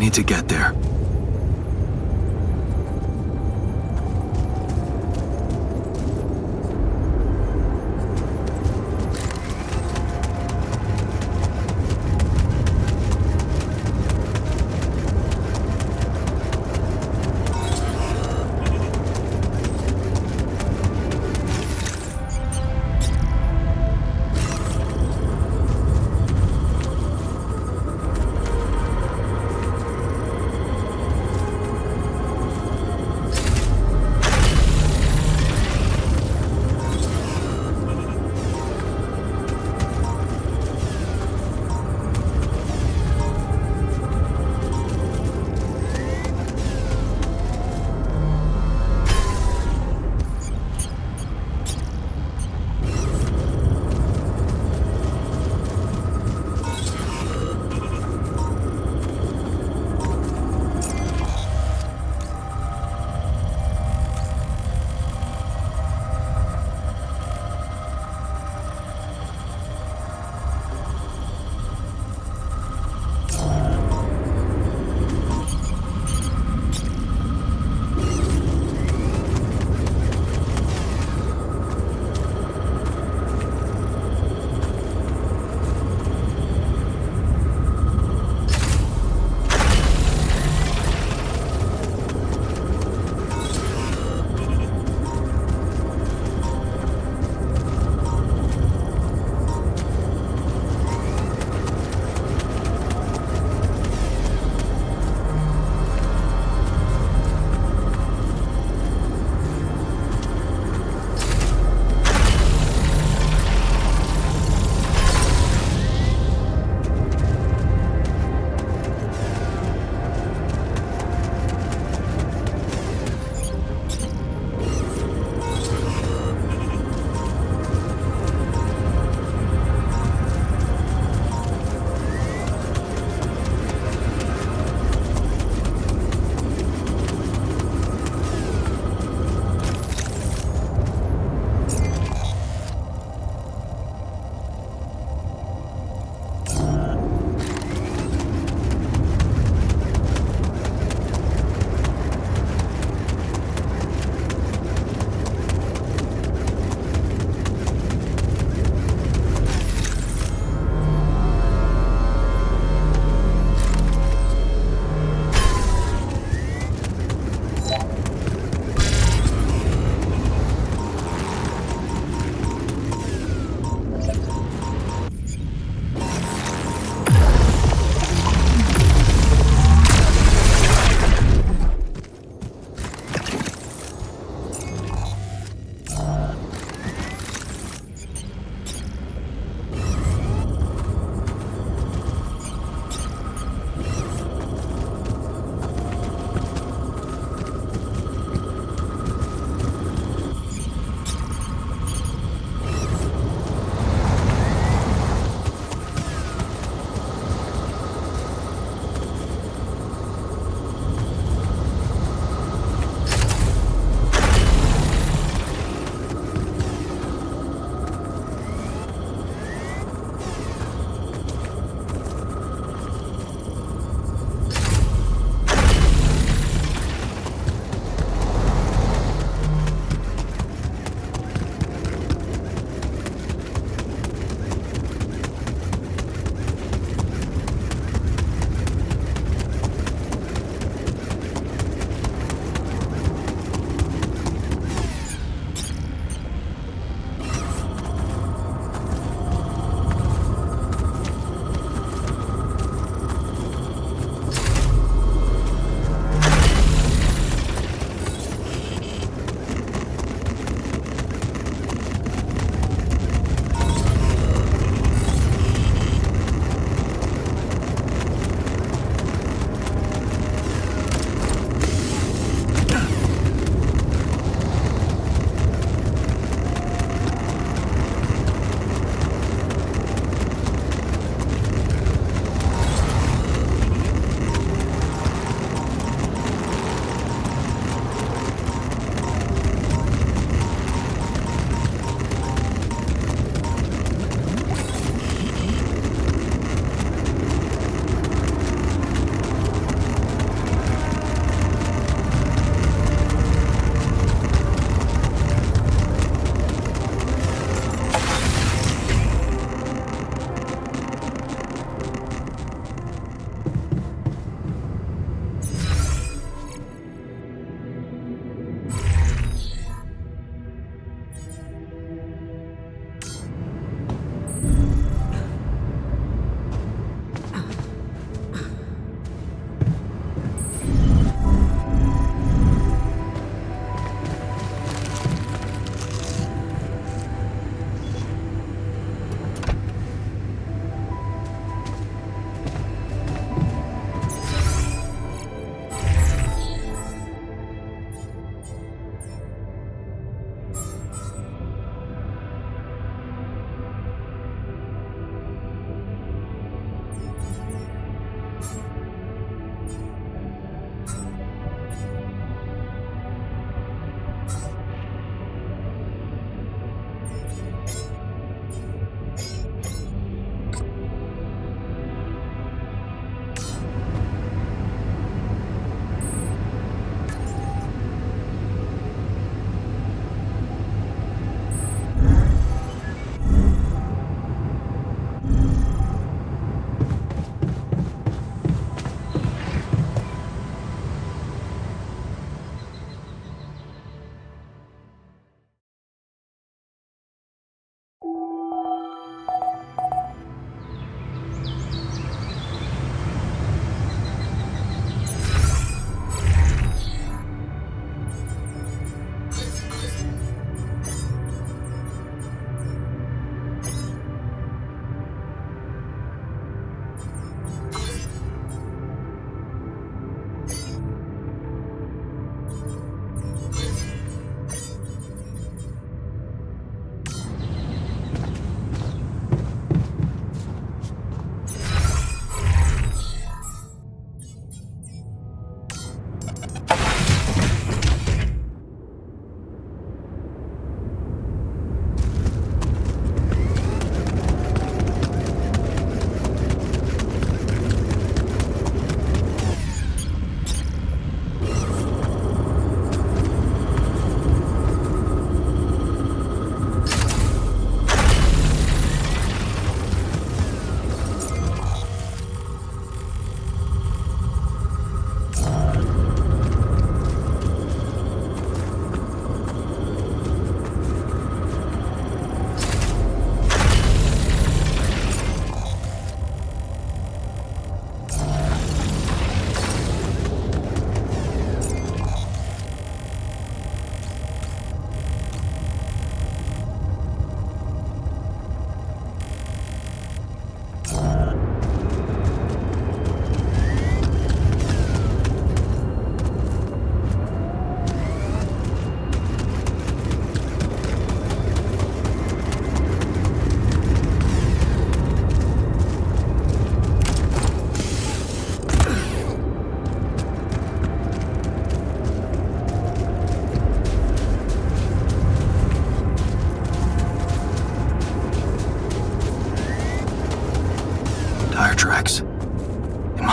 need to get there.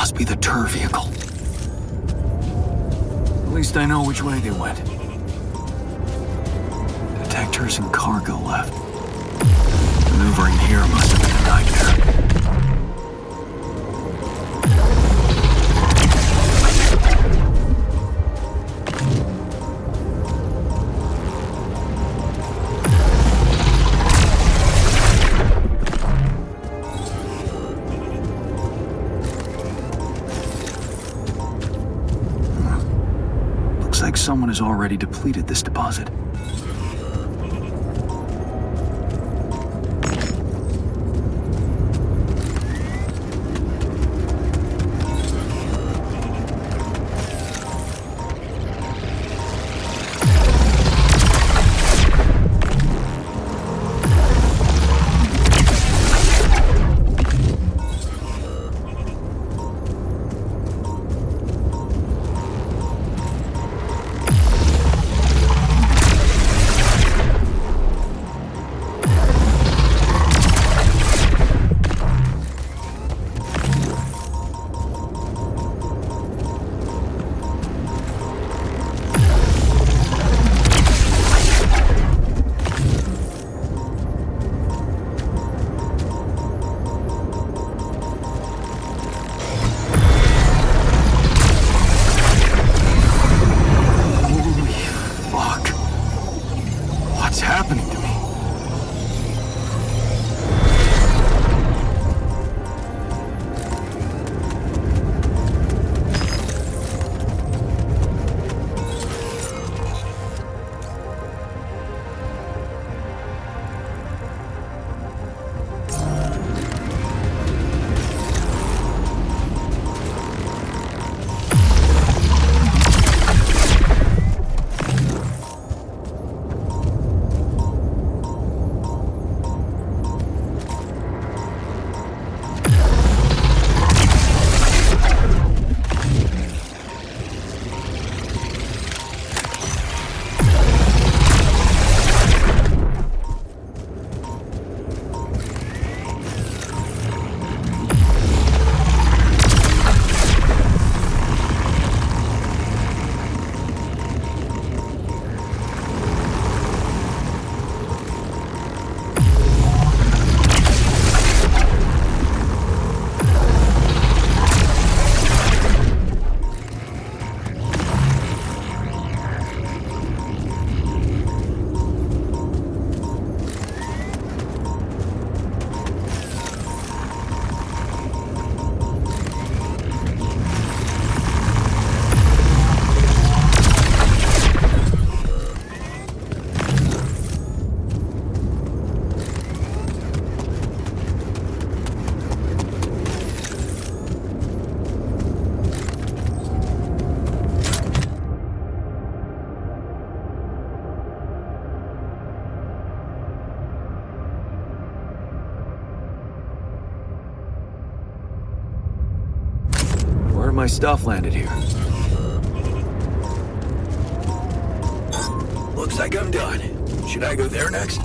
Must be the tour vehicle. At least I know which way they went. Detectors and cargo left. Maneuvering here must have been a nightmare. Looks like someone has already depleted this deposit. My stuff landed here. Looks like I'm done. Should I go there next?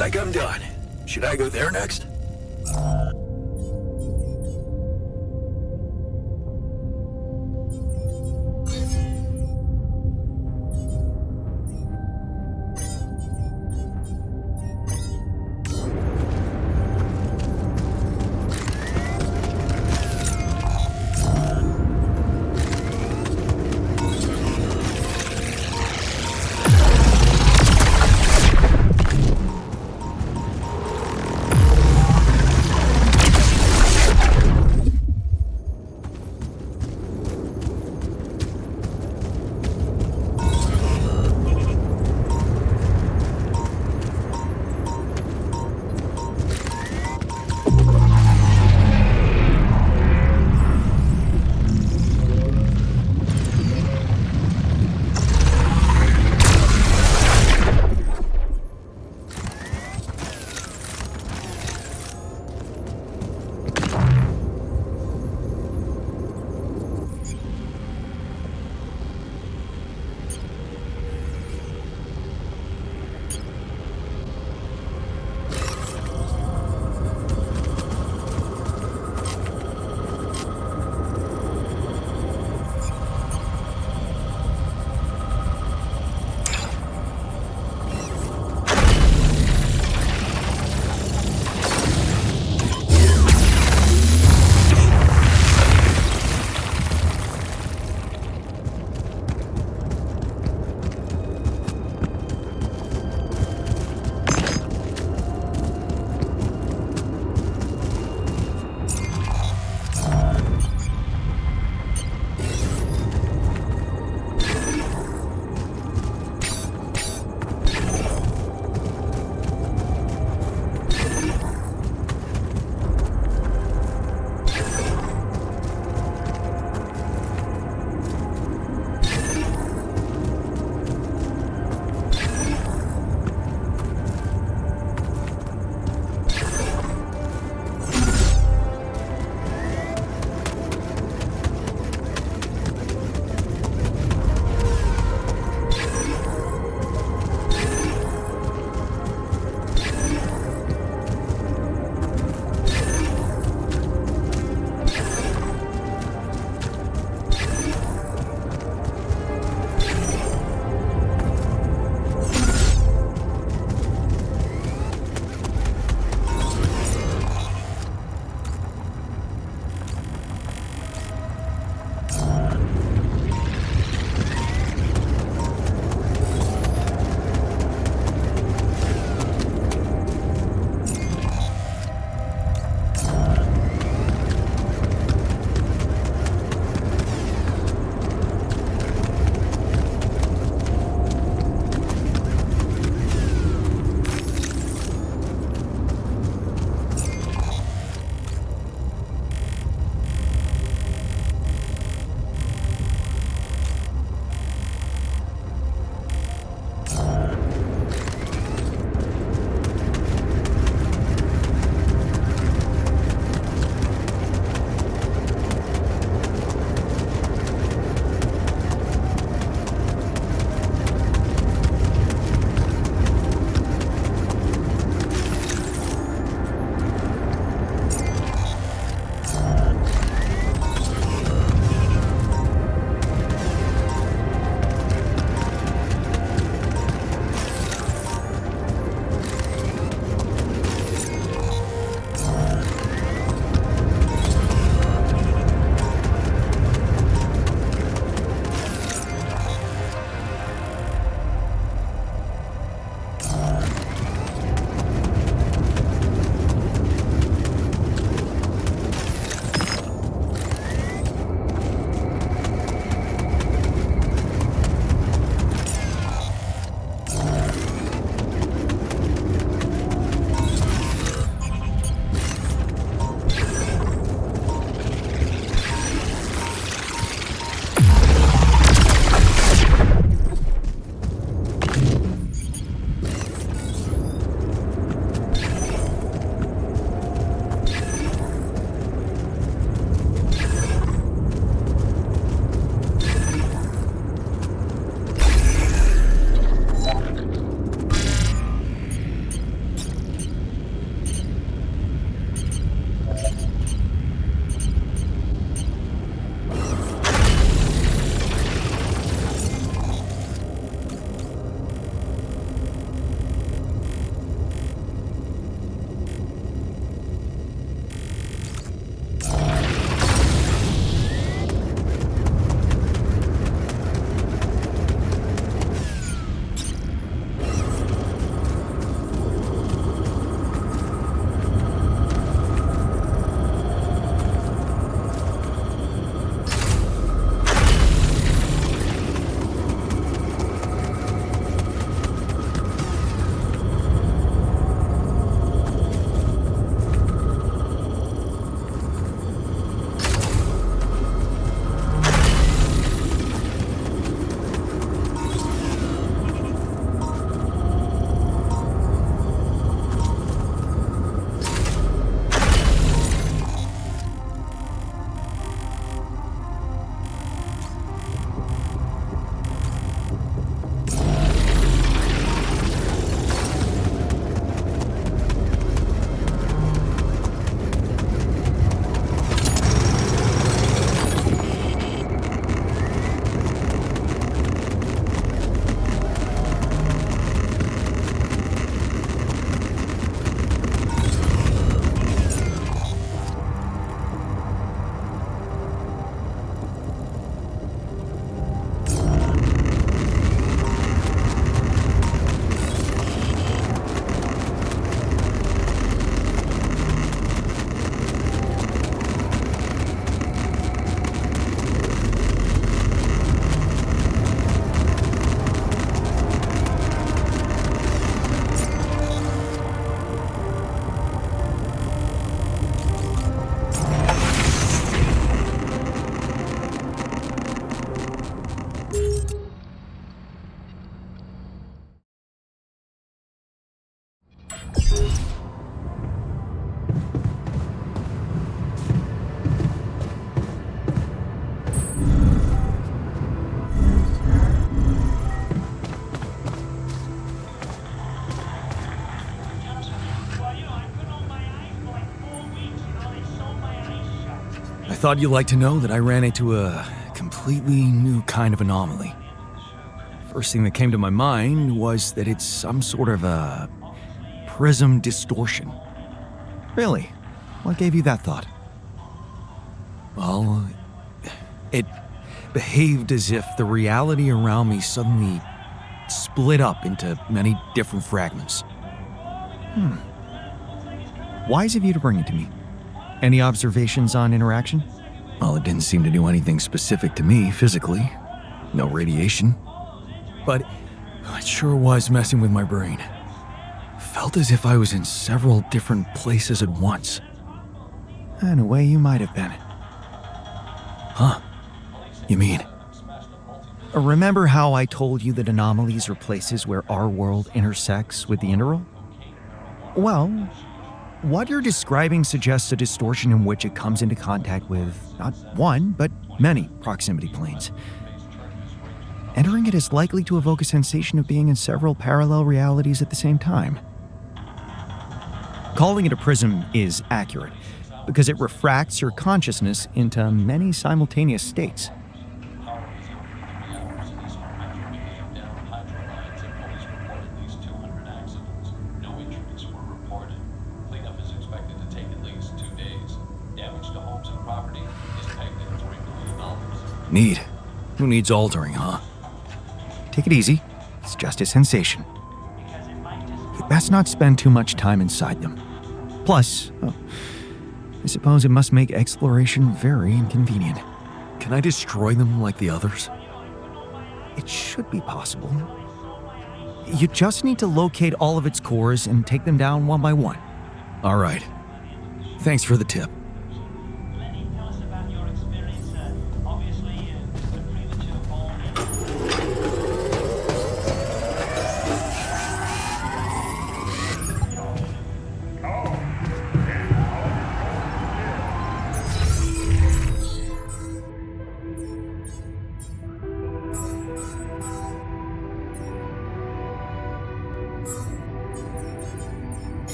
like I'm done. Should I go there next? thought you'd like to know that I ran into a completely new kind of anomaly. First thing that came to my mind was that it's some sort of a prism distortion. Really? What gave you that thought? Well, it behaved as if the reality around me suddenly split up into many different fragments. Wise of you to bring it to me. Any observations on interaction? Well, it didn't seem to do anything specific to me physically. No radiation. But it sure was messing with my brain. Felt as if I was in several different places at once. In a way, you might have been. Huh? You mean? Remember how I told you that anomalies are places where our world intersects with the interworld? Well, what you're describing suggests a distortion in which it comes into contact with not one, but many proximity planes. Entering it is likely to evoke a sensation of being in several parallel realities at the same time. Calling it a prism is accurate, because it refracts your consciousness into many simultaneous states. Neat. Who needs altering, huh? Take it easy. It's just a sensation. You best not spend too much time inside them. Plus, I suppose it must make exploration very inconvenient. Can I destroy them like the others? It should be possible. You just need to locate all of its cores and take them down one by one. All right. Thanks for the tip.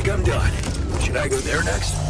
like I'm done. Should I go there next?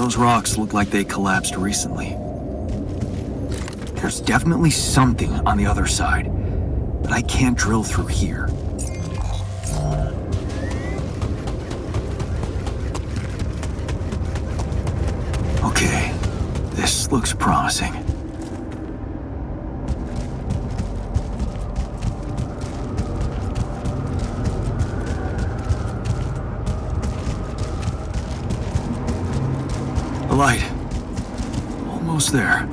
Those rocks look like they collapsed recently. There's definitely something on the other side, but I can't drill through here. Okay, this looks promising. A light. Almost there.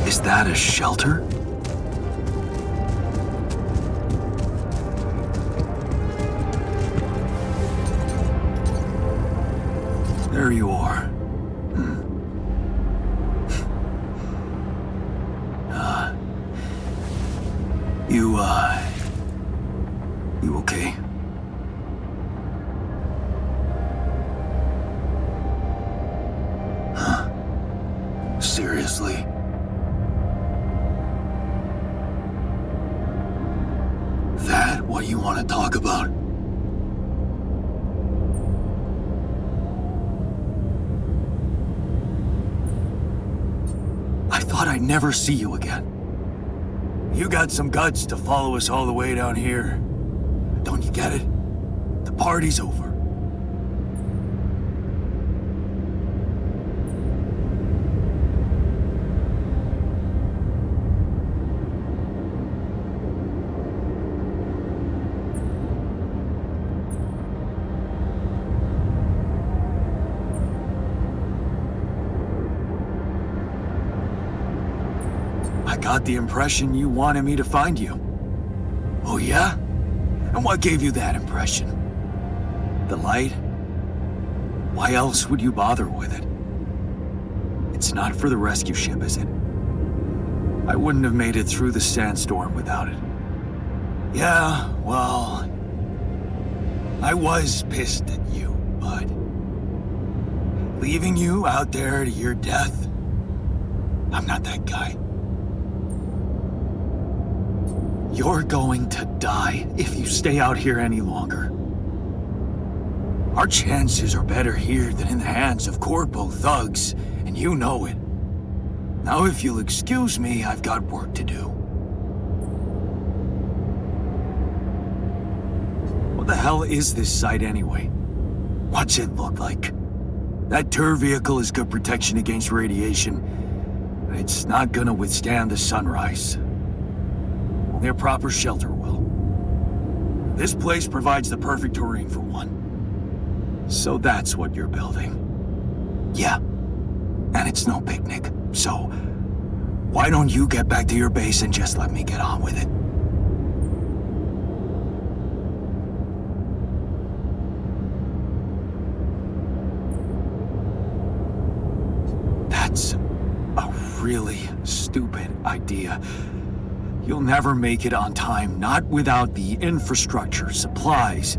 Is that a shelter? There you are. You okay? Huh. Seriously? That what you want to talk about? I thought I'd never see you again. You got some guts to follow us all the way down here. Don't you get it? The party's over. I got the impression you wanted me to find you. Oh yeah? And what gave you that impression? The light? Why else would you bother with it? It's not for the rescue ship, is it? I wouldn't have made it through the sandstorm without it. Yeah, well... I was pissed at you, but... leaving you out there to your death? I'm not that guy. You're going to die if you stay out here any longer. Our chances are better here than in the hands of corpo thugs, and you know it. Now if you'll excuse me, I've got work to do. What the hell is this site anyway? What's it look like? That tour vehicle is good protection against radiation, but it's not gonna withstand the sunrise. Only a proper shelter will. This place provides the perfect terrain for one. So that's what you're building. Yeah. And it's no picnic. So, why don't you get back to your base and just let me get on with it? That's a really stupid idea. You'll never make it on time, not without the infrastructure, supplies.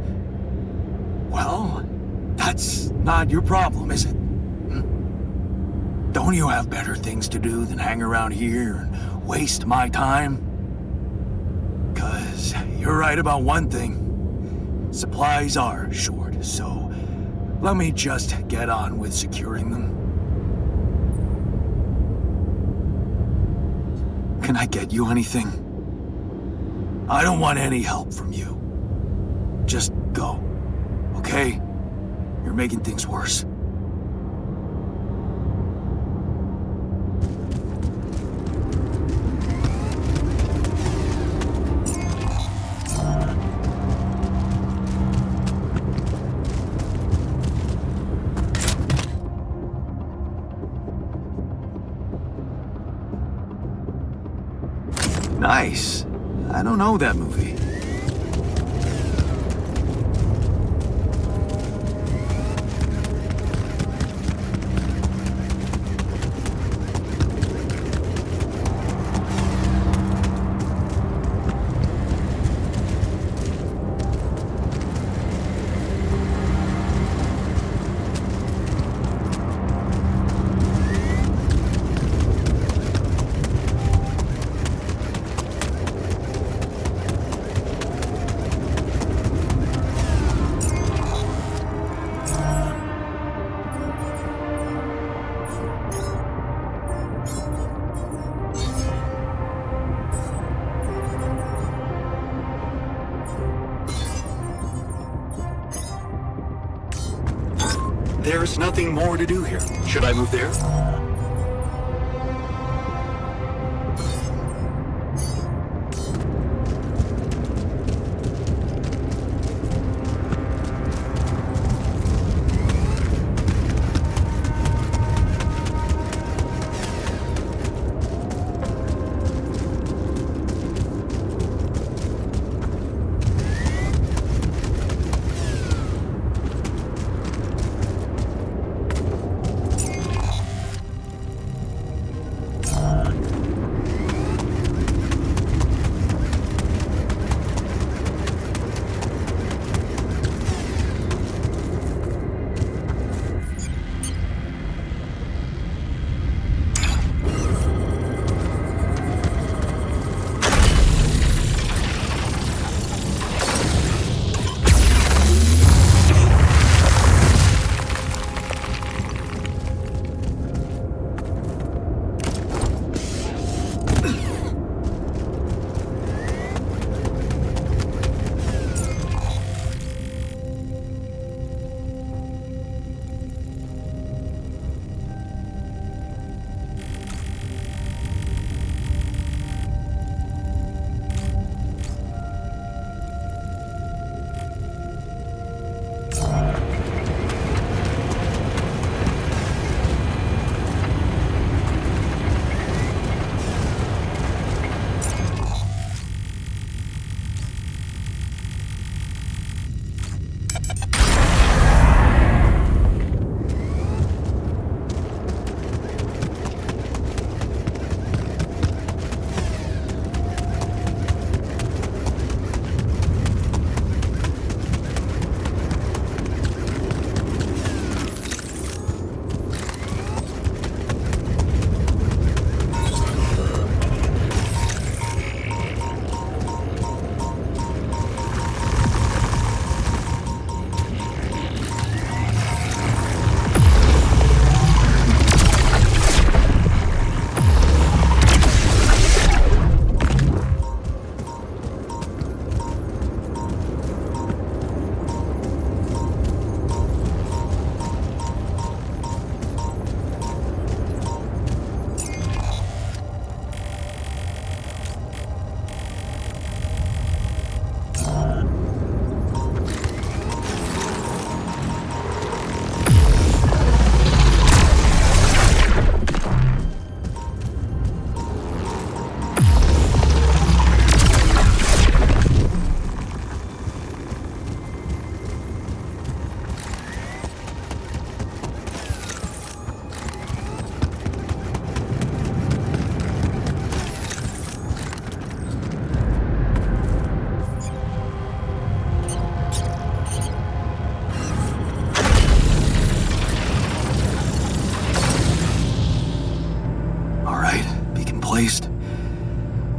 Well, that's not your problem, is it? Don't you have better things to do than hang around here and waste my time? 'Cause you're right about one thing. Supplies are short, so let me just get on with securing them. Can I get you anything? I don't want any help from you. Just go, okay? You're making things worse. Nice. I don't know that movie. There's nothing more to do here. Should I move there?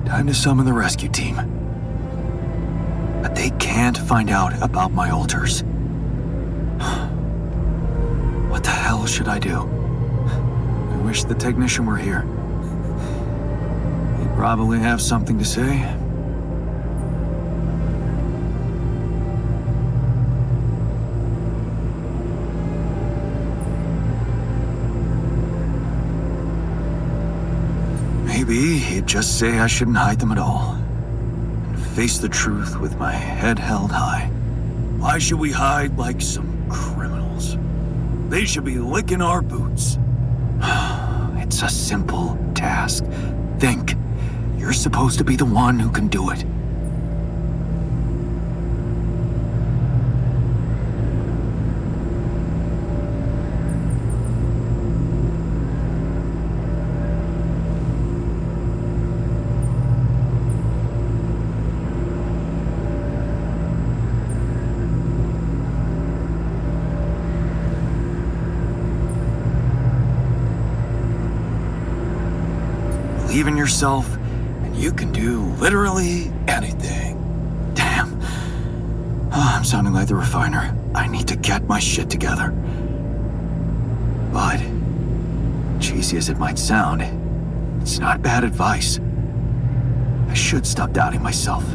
Time to summon the rescue team. But they can't find out about my altars. What the hell should I do? I wish the technician were here. He'd probably have something to say. Maybe he'd just say I shouldn't hide them at all. And face the truth with my head held high. Why should we hide like some criminals? They should be licking our boots. It's a simple task. Think. You're supposed to be the one who can do it. Believe in yourself, and you can do literally anything. Damn. I'm sounding like the refiner. I need to get my shit together. But, cheesy as it might sound, it's not bad advice. I should stop doubting myself.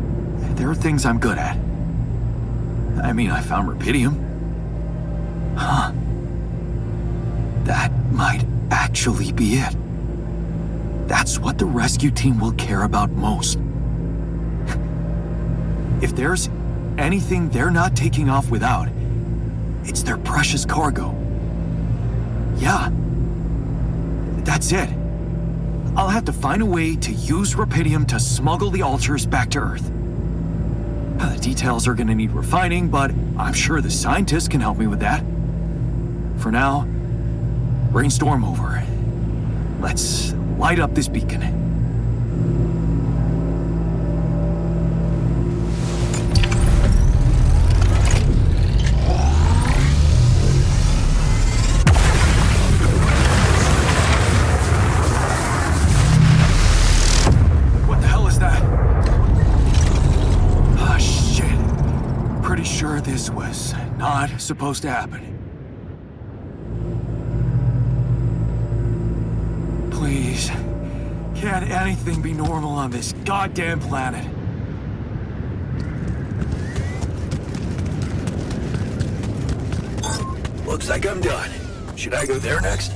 There are things I'm good at. I mean, I found rubidium. Huh. That might actually be it. That's what the rescue team will care about most. If there's anything they're not taking off without, it's their precious cargo. Yeah. That's it. I'll have to find a way to use rubidium to smuggle the altars back to Earth. The details are gonna need refining, but I'm sure the scientists can help me with that. For now, brainstorm over. Let's light up this beacon. What the hell is that? Ah, shit. Pretty sure this was not supposed to happen. Please, can't anything be normal on this goddamn planet? Looks like I'm done. Should I go there next?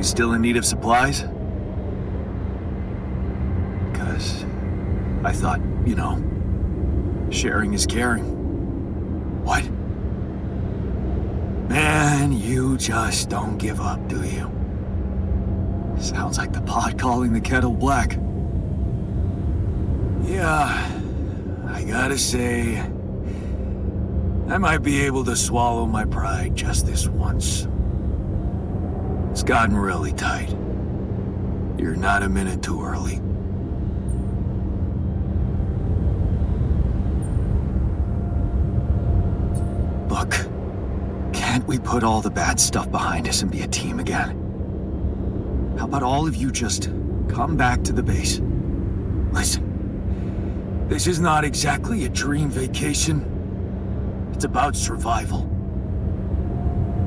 Still in need of supplies? thought, sharing is caring. What? Man, you just don't give up, do you? Sounds like the pot calling the kettle black. Yeah, I gotta say, I might be able to swallow my pride just this once. It's gotten really tight. You're not a minute too early. Look, can't we put all the bad stuff behind us and be a team again? How about all of you just come back to the base? Listen, this is not exactly a dream vacation. It's about survival.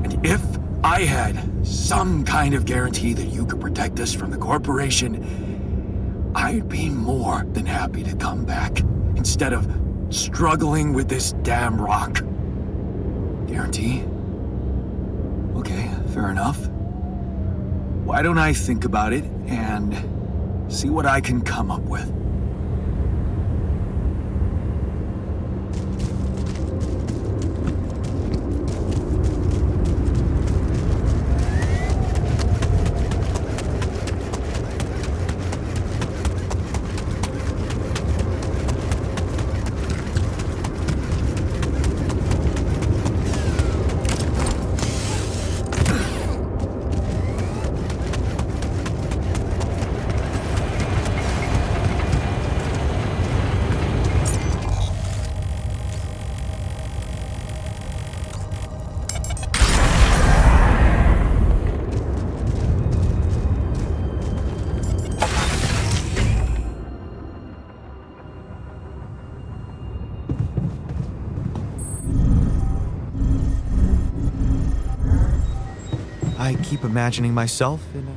And if I had some kind of guarantee that you could protect us from the corporation, I'd be more than happy to come back instead of struggling with this damn rock. Guarantee? Okay, fair enough. Why don't I think about it and see what I can come up with? I keep imagining myself in a...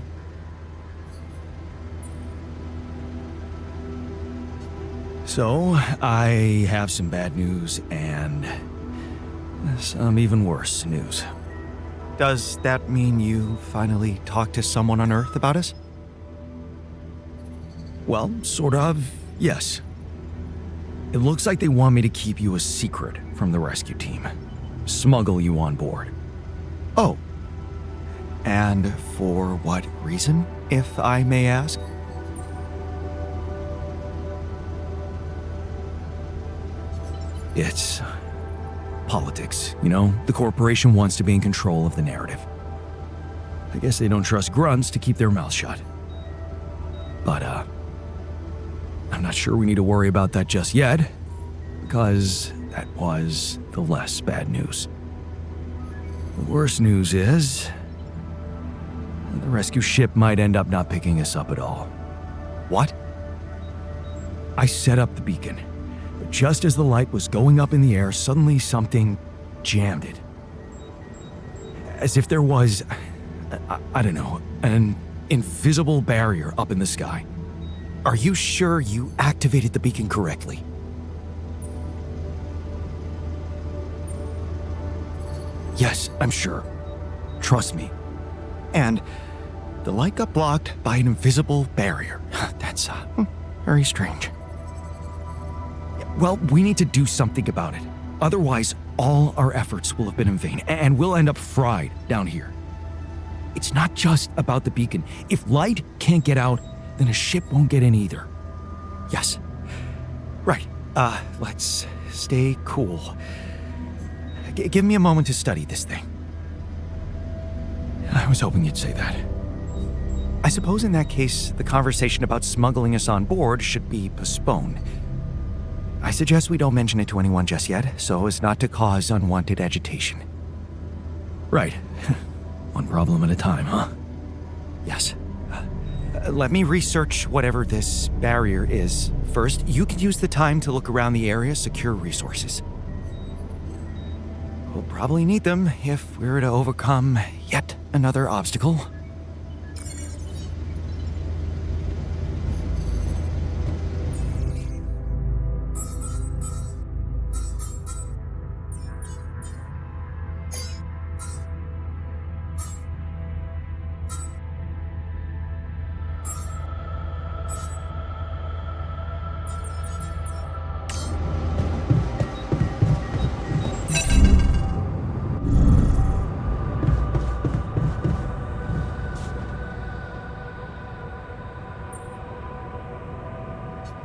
So, I have some bad news and some even worse news. Does that mean you finally talked to someone on Earth about us? Well, sort of, yes. It looks like they want me to keep you a secret from the rescue team. Smuggle you on board. Oh. And for what reason, if I may ask? It's politics, you know? The corporation wants to be in control of the narrative. I guess they don't trust grunts to keep their mouths shut. But, I'm not sure we need to worry about that just yet, because that was the less bad news. The worst news is the rescue ship might end up not picking us up at all. What? I set up the beacon, but just as the light was going up in the air, suddenly something jammed it. As if there was, I don't know, an invisible barrier up in the sky. Are you sure you activated the beacon correctly? Yes, I'm sure. Trust me. And the light got blocked by an invisible barrier. That's very strange. Well, we need to do something about it. Otherwise, all our efforts will have been in vain, and we'll end up fried down here. It's not just about the beacon. If light can't get out, then a ship won't get in either. Yes. Right. Let's stay cool. Give me a moment to study this thing. I was hoping you'd say that. I suppose in that case, the conversation about smuggling us on board should be postponed. I suggest we don't mention it to anyone just yet, so as not to cause unwanted agitation. Right. One problem at a time, huh? Yes. Let me research whatever this barrier is. First, you can use the time to look around the area, secure resources. We'll probably need them if we're to overcome yet another obstacle.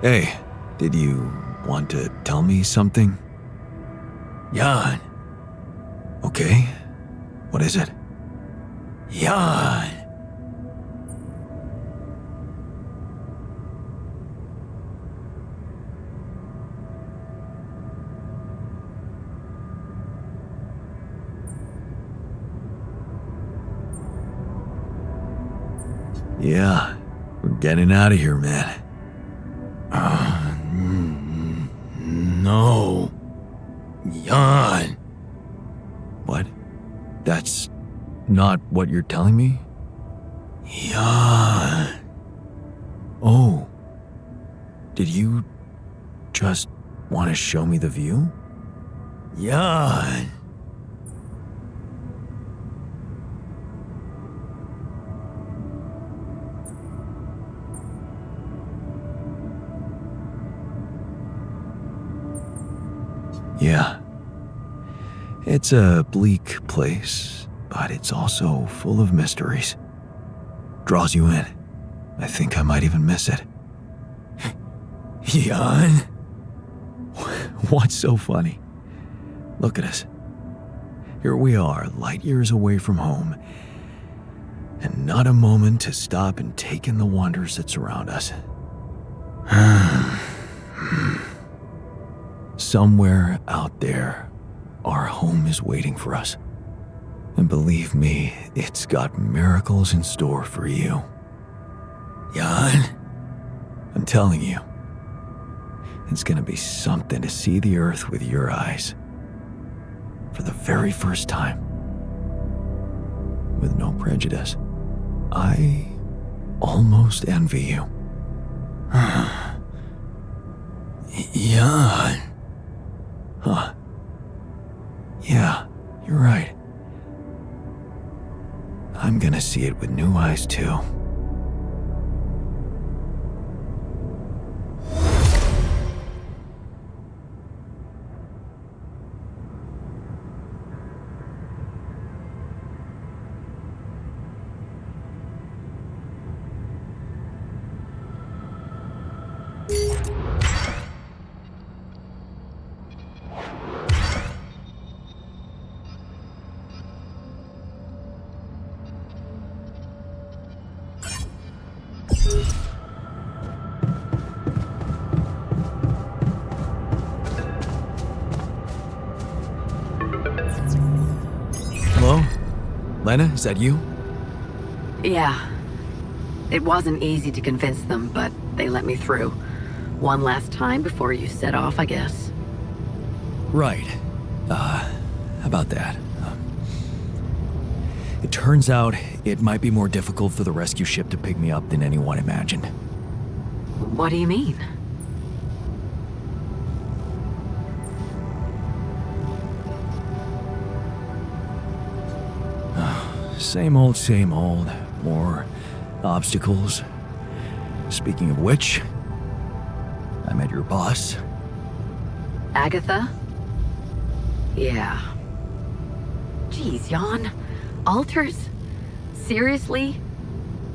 Hey, did you want to tell me something? Jan. Okay. What is it? Jan. Yeah, we're getting out of here, man. No. Jan. What? That's not what you're telling me? Jan. Oh. Did you just want to show me the view? Jan. Yeah. It's a bleak place, but it's also full of mysteries. Draws you in. I think I might even miss it. Jan? What's so funny? Look at us. Here we are, light years away from home, and not a moment to stop and take in the wonders that surround us. Somewhere out there, our home is waiting for us. And believe me, it's got miracles in store for you. Jan, I'm telling you, it's gonna be something to see the earth with your eyes. For the very first time. With no prejudice. I almost envy you. Jan. Huh. Yeah, you're right. I'm gonna see it with new eyes too. Hello? Lena, is that you? Yeah. It wasn't easy to convince them, but they let me through. One last time before you set off, I guess. Right. About that. It turns out it might be more difficult for the rescue ship to pick me up than anyone imagined. What do you mean? Same old, same old. More obstacles. Speaking of which, I met your boss. Agatha? Yeah. Geez, Jan. Alters? Seriously?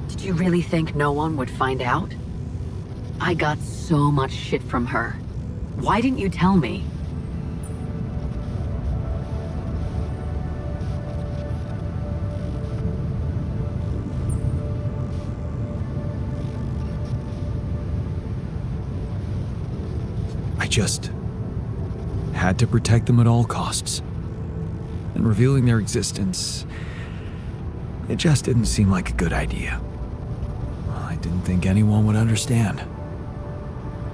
Did you really think no one would find out? I got so much shit from her. Why didn't you tell me? I just had to protect them at all costs. And revealing their existence, it just didn't seem like a good idea. I didn't think anyone would understand.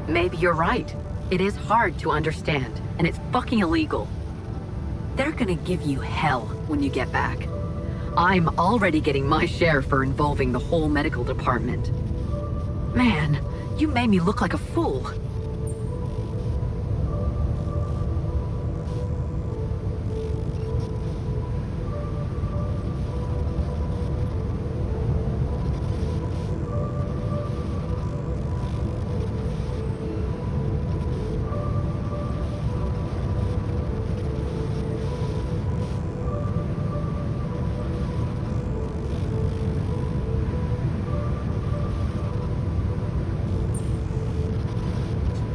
Maybe you're right. It is hard to understand, and it's fucking illegal. They're gonna give you hell when you get back. I'm already getting my share for involving the whole medical department. Man, you made me look like a fool.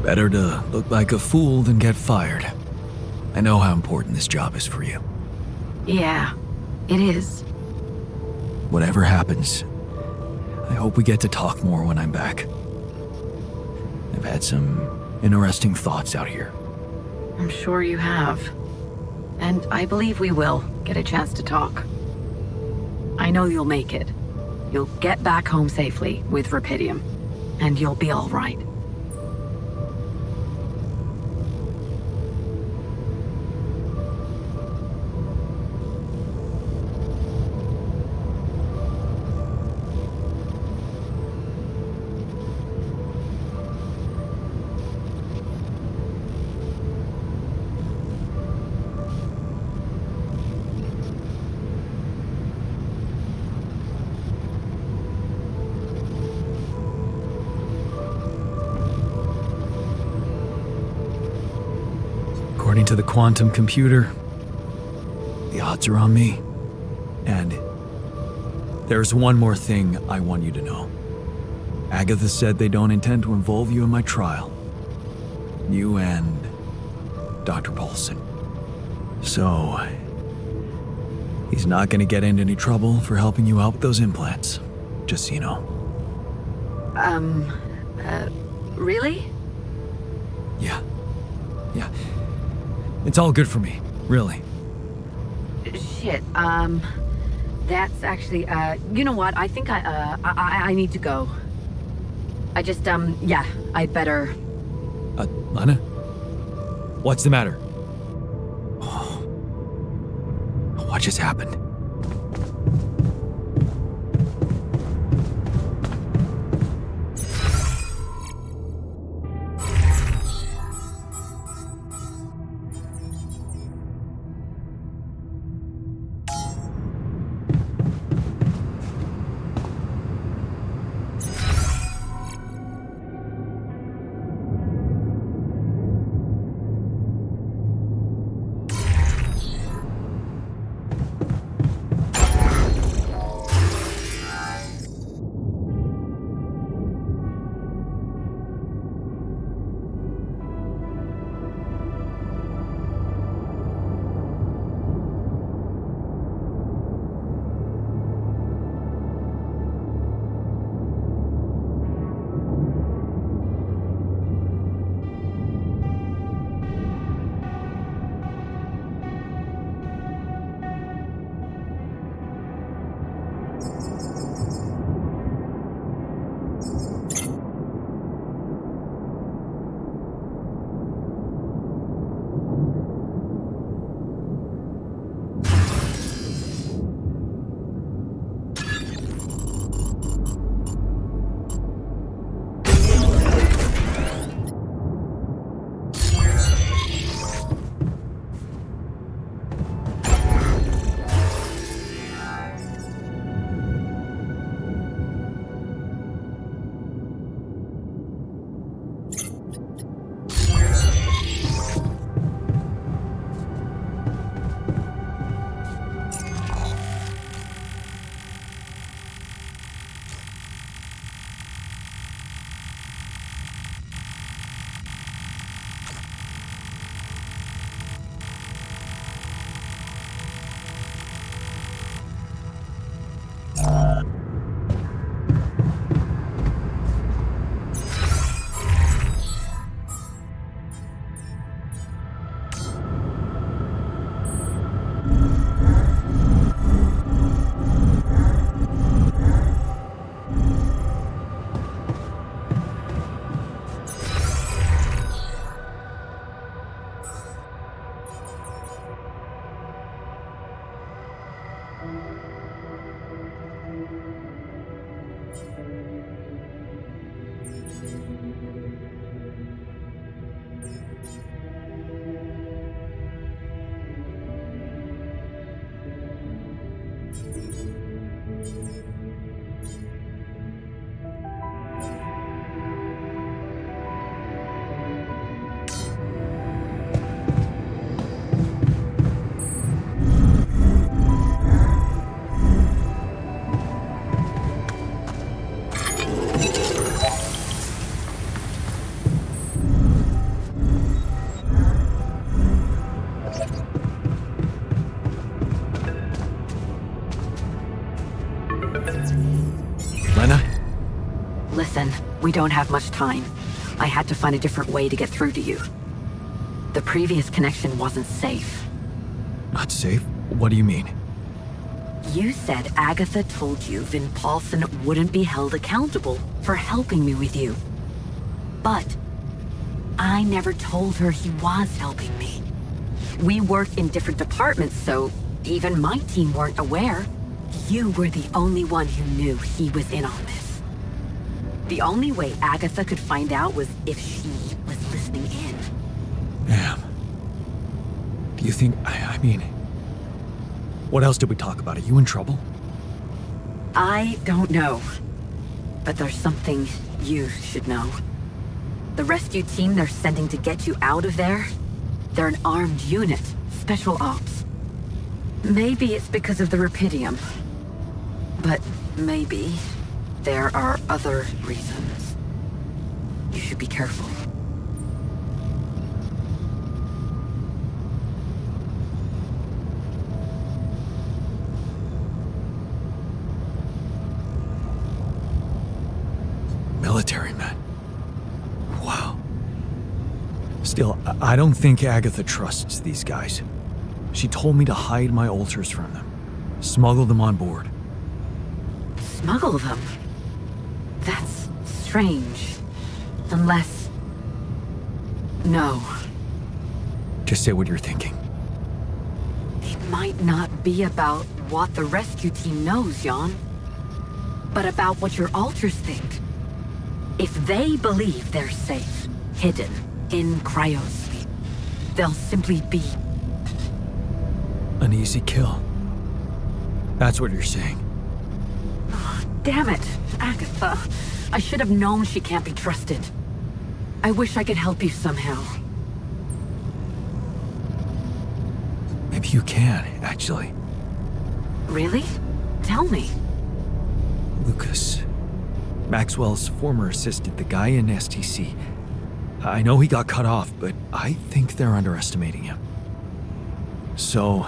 Better to look like a fool than get fired. I know how important this job is for you. Yeah, it is. Whatever happens, I hope we get to talk more when I'm back. I've had some interesting thoughts out here. I'm sure you have. And I believe we will get a chance to talk. I know you'll make it. You'll get back home safely with Rapidium. And you'll be all right. According to the quantum computer, the odds are on me. And there's one more thing I want you to know. Agatha said they don't intend to involve you in my trial. You and Dr. Paulson. So, he's not gonna get into any trouble for helping you out with those implants. Just so you know. Really? Yeah. It's all good for me, really. Shit, that's actually, you know what? I think I need to go. I just, yeah, I'd better... Lana? What's the matter? Oh. What just happened? We don't have much time. I had to find a different way to get through to you. The previous connection wasn't safe. Not safe? What do you mean? You said Agatha told you Vin Paulson wouldn't be held accountable for helping me with you. But I never told her he was helping me. We worked in different departments, so even my team weren't aware. You were the only one who knew he was in on this. The only way Agatha could find out was if she was listening in. Damn. Do you think... I mean... What else did we talk about? Are you in trouble? I don't know. But there's something you should know. The rescue team they're sending to get you out of there, they're an armed unit, special ops. Maybe it's because of the Rapidium. But maybe there are other reasons. You should be careful. Military men. Wow. Still, I don't think Agatha trusts these guys. She told me to hide my altars from them. Smuggle them on board. Smuggle them? That's strange. Unless... No. Just say what you're thinking. It might not be about what the rescue team knows, Jan. But about what your altars think. If they believe they're safe, hidden, in cryosleep, they'll simply be... An easy kill. That's what you're saying. Oh, damn it, Agatha. I should have known she can't be trusted. I wish I could help you somehow. Maybe you can, actually. Really? Tell me. Lucas. Maxwell's former assistant, the guy in STC. I know he got cut off, but I think they're underestimating him. So,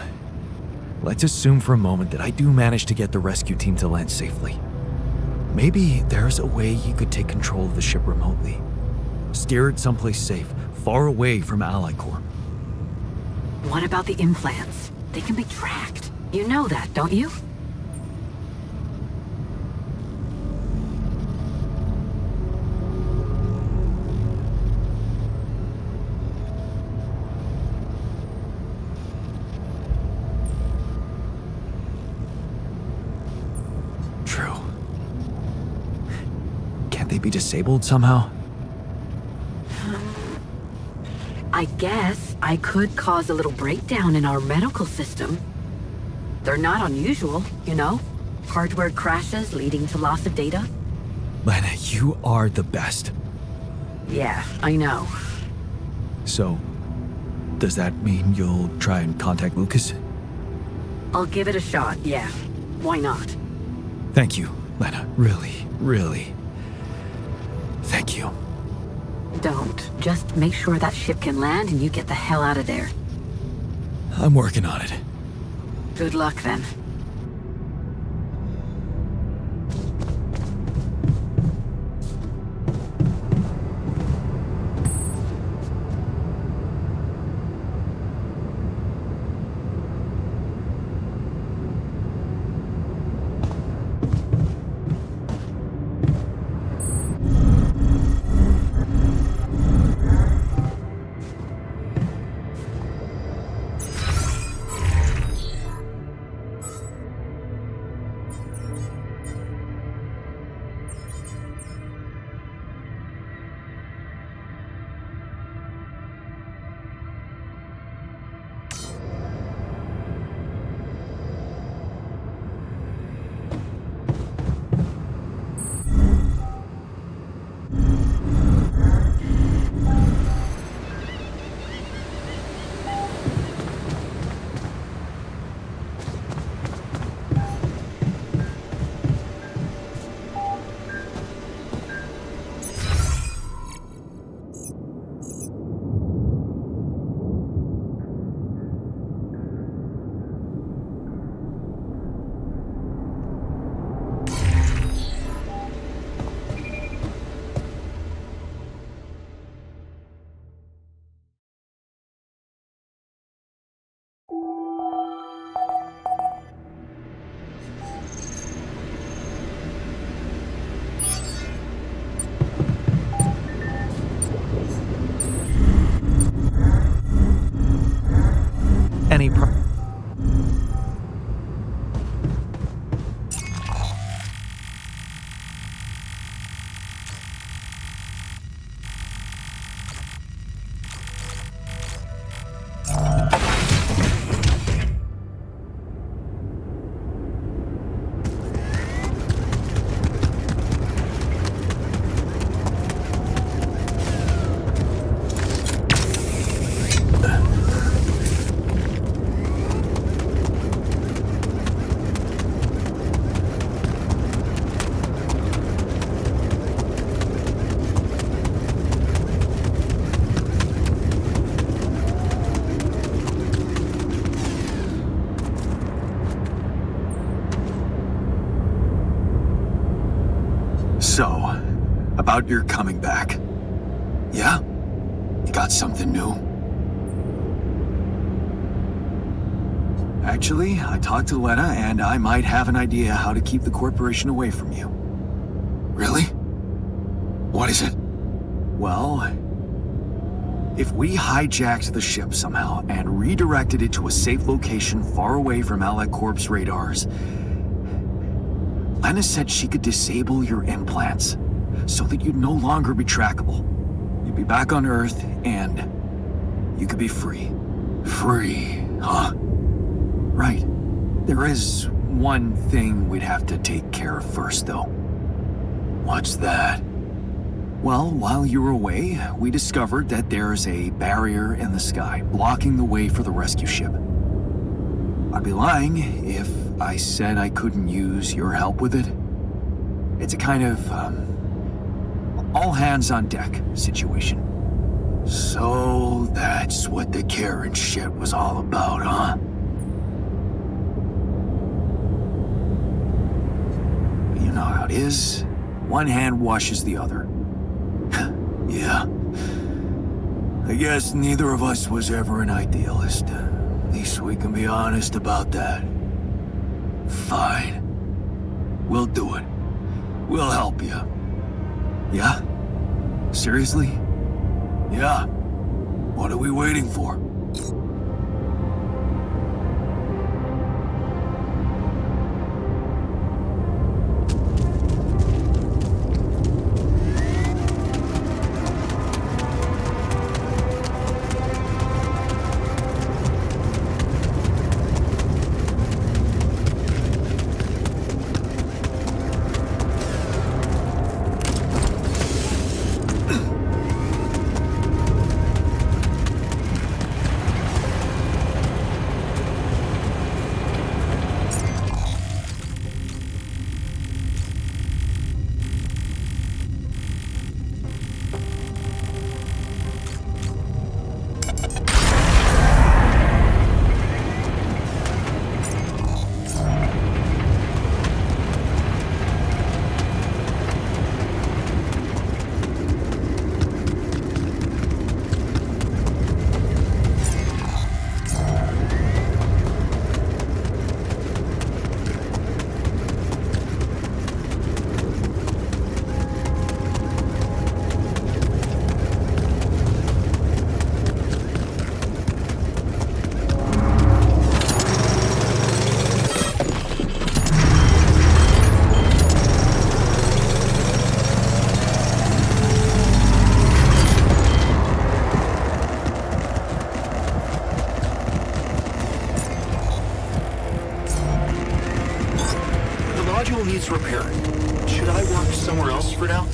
let's assume for a moment that I do manage to get the rescue team to land safely. Maybe there's a way you could take control of the ship remotely. Steer it someplace safe, far away from Ally Corp. What about the implants? They can be tracked. You know that, don't you? True. Can't they be disabled somehow? I guess I could cause a little breakdown in our medical system. They're not unusual, you know? Hardware crashes leading to loss of data. Lena, you are the best. Yeah, I know. So, does that mean you'll try and contact Lucas? I'll give it a shot, yeah. Why not? Thank you, Lena. Really, really. Thank you. Don't. Just make sure that ship can land and you get the hell out of there. I'm working on it. Good luck, then. about your coming back. Yeah? You got something new? Actually, I talked to Lena, and I might have an idea how to keep the corporation away from you. Really? What is it? Well, if we hijacked the ship somehow and redirected it to a safe location far away from Allied Corp's radars, Lena said she could disable your implants so that you'd no longer be trackable. You'd be back on Earth and you could be free. Free, huh? Right. There is one thing we'd have to take care of first, though. What's that? Well, while you were away, we discovered that there's a barrier in the sky blocking the way for the rescue ship. I'd be lying if I said I couldn't use your help with it. It's a kind of, all hands on deck situation. So that's what the Karen shit was all about, huh? You know how it is. One hand washes the other. Yeah. I guess neither of us was ever an idealist. At least we can be honest about that. Fine. We'll do it. We'll help you. Yeah? Seriously? Yeah. What are we waiting for? Needs repairing. Should I work somewhere else for now?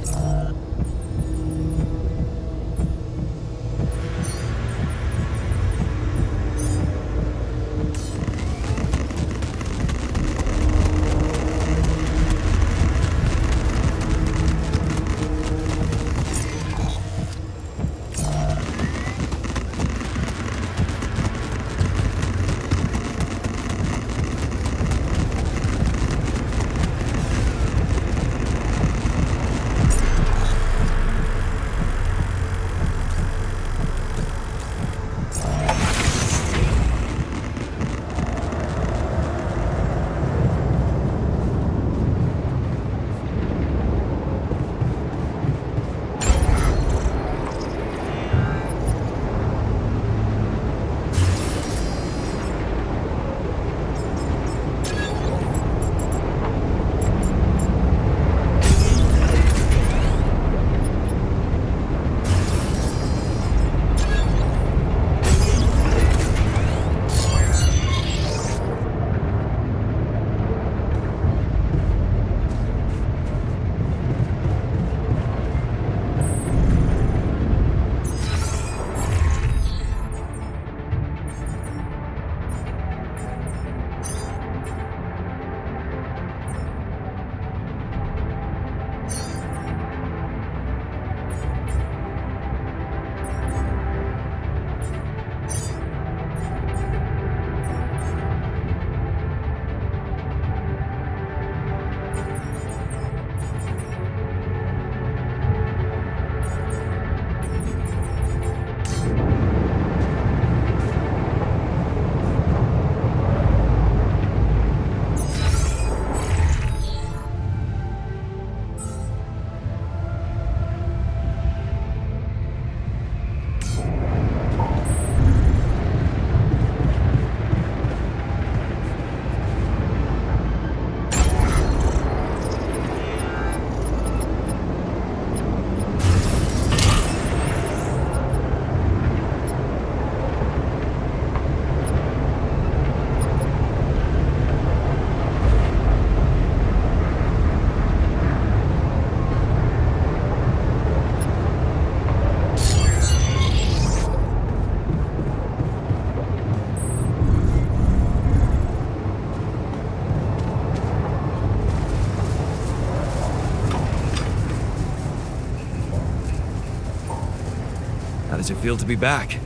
does it feel to be back?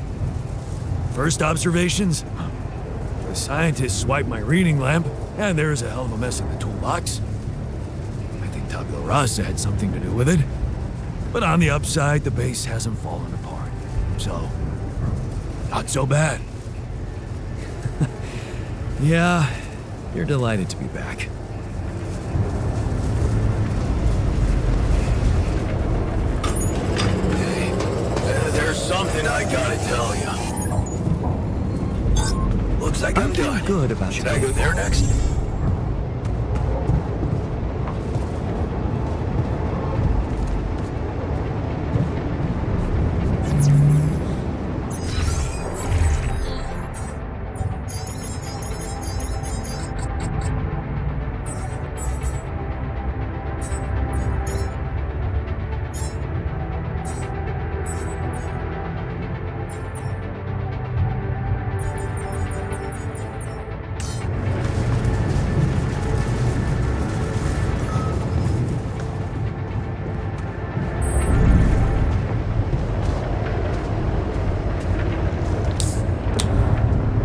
First observations? The scientists swiped my reading lamp, and there's a hell of a mess in the toolbox. I think tabula rasa had something to do with it. But on the upside, the base hasn't fallen apart. So, not so bad. Yeah, you're delighted to be back. Hey, there's something I gotta tell you. Looks like I'm feeling done. good about Should it. I go there next?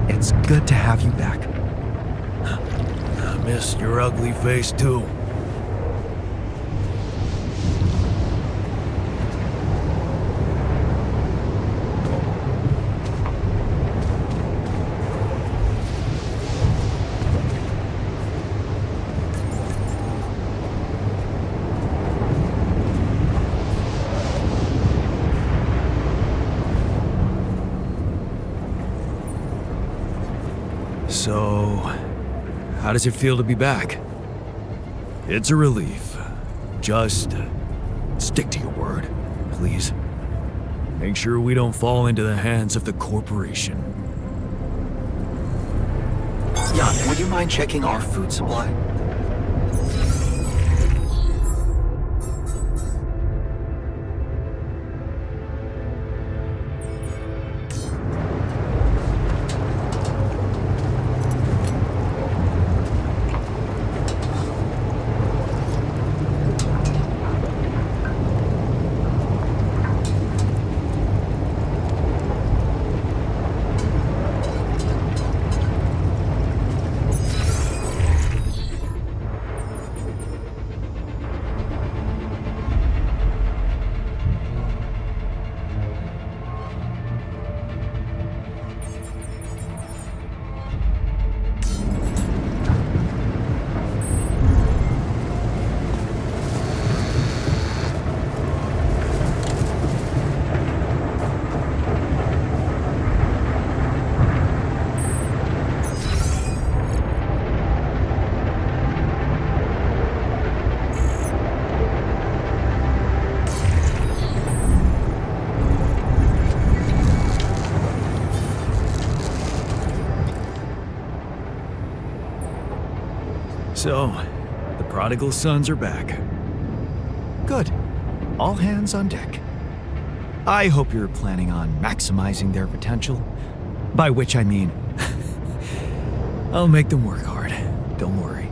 It's good to have you back. I miss your ugly face, too. So, how does it feel to be back? It's a relief. Just stick to your word, please. Make sure we don't fall into the hands of the corporation. Jan, would you mind checking our food supply? So, the prodigal sons are back. Good. All hands on deck. I hope you're planning on maximizing their potential. By which I mean, I'll make them work hard. Don't worry.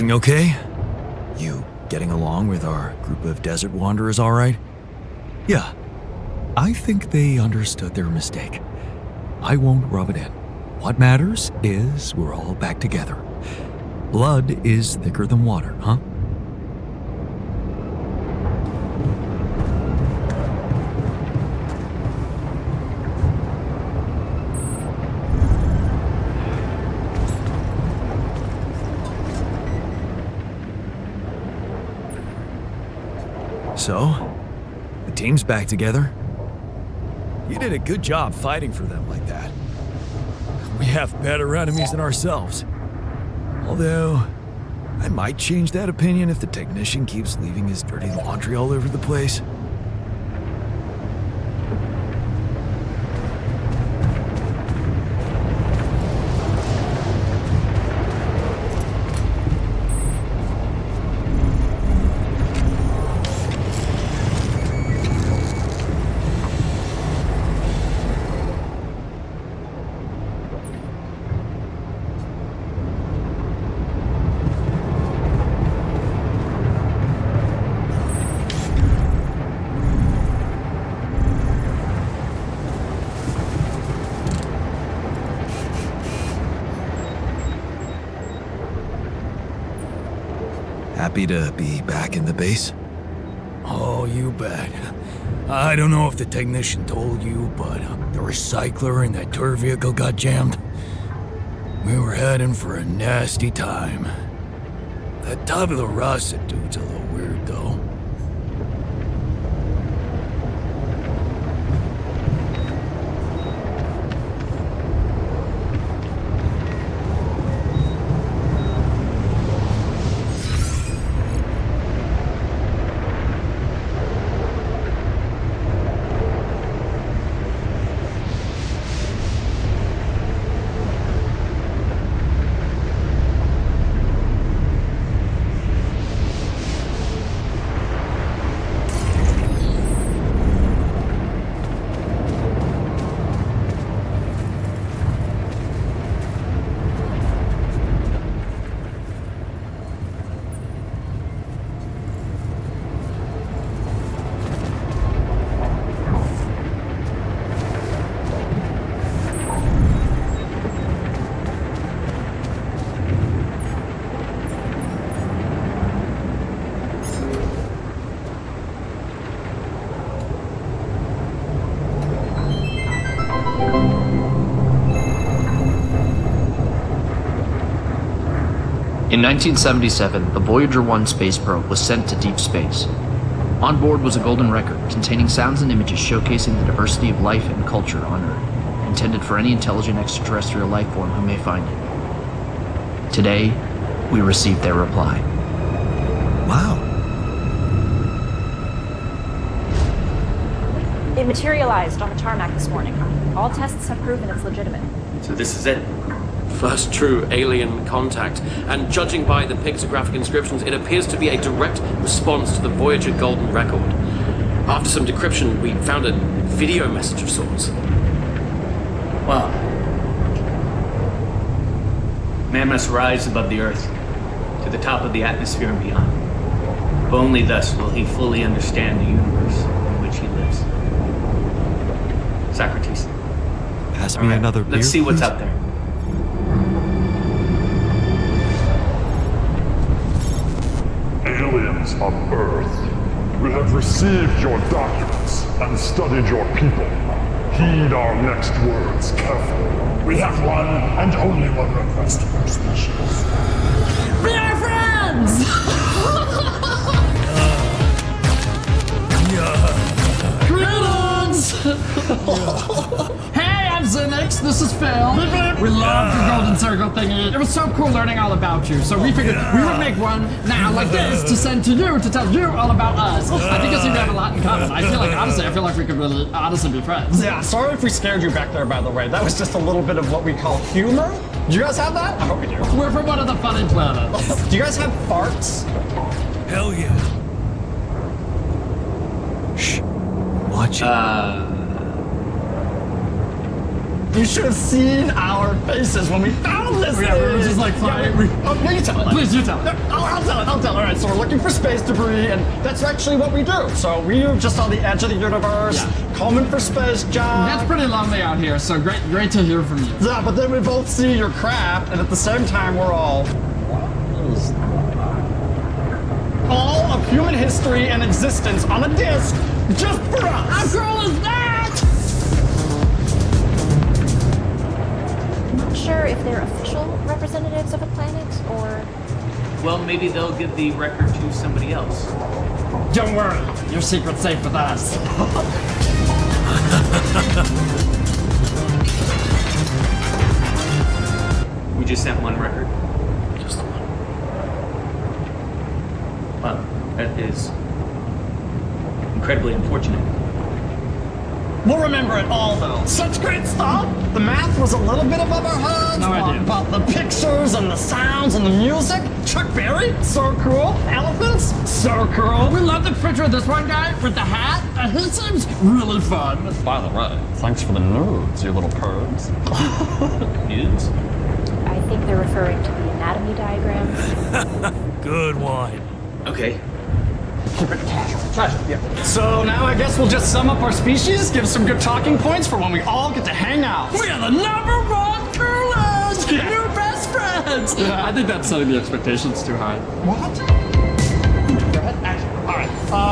Everything okay? You getting along with our group of desert wanderers all right? Yeah, I think they understood their mistake. I won't rub it in. What matters is we're all back together. Blood is thicker than water, huh? So, the team's back together. You did a good job fighting for them like that. We have better enemies than ourselves. Although, I might change that opinion if the technician keeps leaving his dirty laundry all over the place. Happy to be back in the base? Oh, you bet. I don't know if the technician told you, but the recycler in that tour vehicle got jammed. We were heading for a nasty time. That Tabula Rasa dude's a little weird, though. In 1977, the Voyager 1 space probe was sent to deep space. On board was a golden record containing sounds and images showcasing the diversity of life and culture on Earth, intended for any intelligent extraterrestrial life form who may find it. Today, we received their reply. Wow. It materialized on the tarmac this morning. All tests have proven it's legitimate. So this is it. First true alien contact, and judging by the pictographic inscriptions, it appears to be a direct response to the Voyager Golden Record. After some decryption, we found a video message of sorts. Well, man must rise above the Earth, to the top of the atmosphere and beyond. For only thus will he fully understand the universe in which he lives. Socrates. Pass me another beer, let's see what's please. out there. Aliens of Earth, we have received your documents and studied your people. Heed our next words carefully. We have one and only one request from our species. We are friends! Greetings! Hey, I'm Zinix. This is Phil. We love the Golden Circle thingy. It was so cool learning all about you. So we figured we would make one now like this to send to you to tell you all about us. I think we have a lot in common. I feel like we could really honestly be friends. Yeah, sorry if we scared you back there, by the way. That was just a little bit of what we call humor. Do you guys have that? I hope we do. We're from one of the funny planets. Do you guys have farts? Hell yeah. Shh. Watch it. You should have seen our faces when we found this thing. We were just like fine. No, you tell it. Please, you tell it. I'll tell it. All right, so we're looking for space debris, and that's actually what we do. So we're just on the edge of the universe, combing for space junk. It's pretty lonely out here, so great to hear from you. Yeah, but then we both see your crap, and at the same time we're all of human history and existence on a disc just for us. How cool is that? I'm not sure if they're official representatives of a planet or... Well, maybe they'll give the record to somebody else. Don't worry, your secret's safe with us. We just sent one record. Just the one. Well, that is incredibly unfortunate. We'll remember it all, though. Such great stuff! The math was a little bit above our heads. No idea. But the pictures and the sounds and the music. Chuck Berry, so cool. Elephants, so cool. We love the picture of this one guy with the hat, and he seems really fun. By the way, thanks for the nudes, you little pervs. Nudes? I think they're referring to the anatomy diagrams. Good one. Okay. Keep it casual. Yeah. So now I guess we'll just sum up our species, give some good talking points for when we all get to hang out. We are the #1 coolest! Yeah. New best friends! Yeah, I think that's setting the expectations too high. What? Go ahead. Action. All right.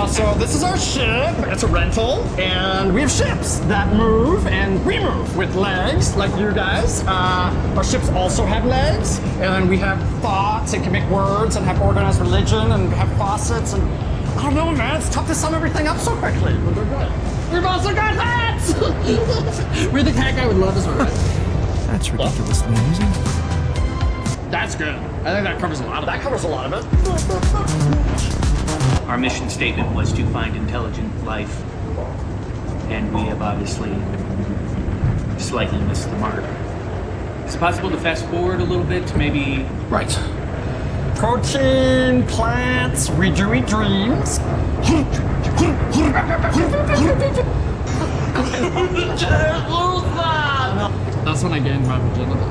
So this is our ship. It's a rental, and we have ships that move and we move with legs, like you guys. Our ships also have legs, and we have thoughts and can make words and have organized religion and have faucets and I don't know, man. It's tough to sum everything up so quickly, but they're good. We've also got hats! We think Hat Guy would love us, right? That's ridiculously amusing. That's good. I think that covers a lot of it. That covers a lot of it. Our mission statement was to find intelligent life, and we have obviously slightly missed the mark. Is it possible to fast forward a little bit to maybe... Right. Protein, plants, we do eat dreams. That's when I gained my virginity.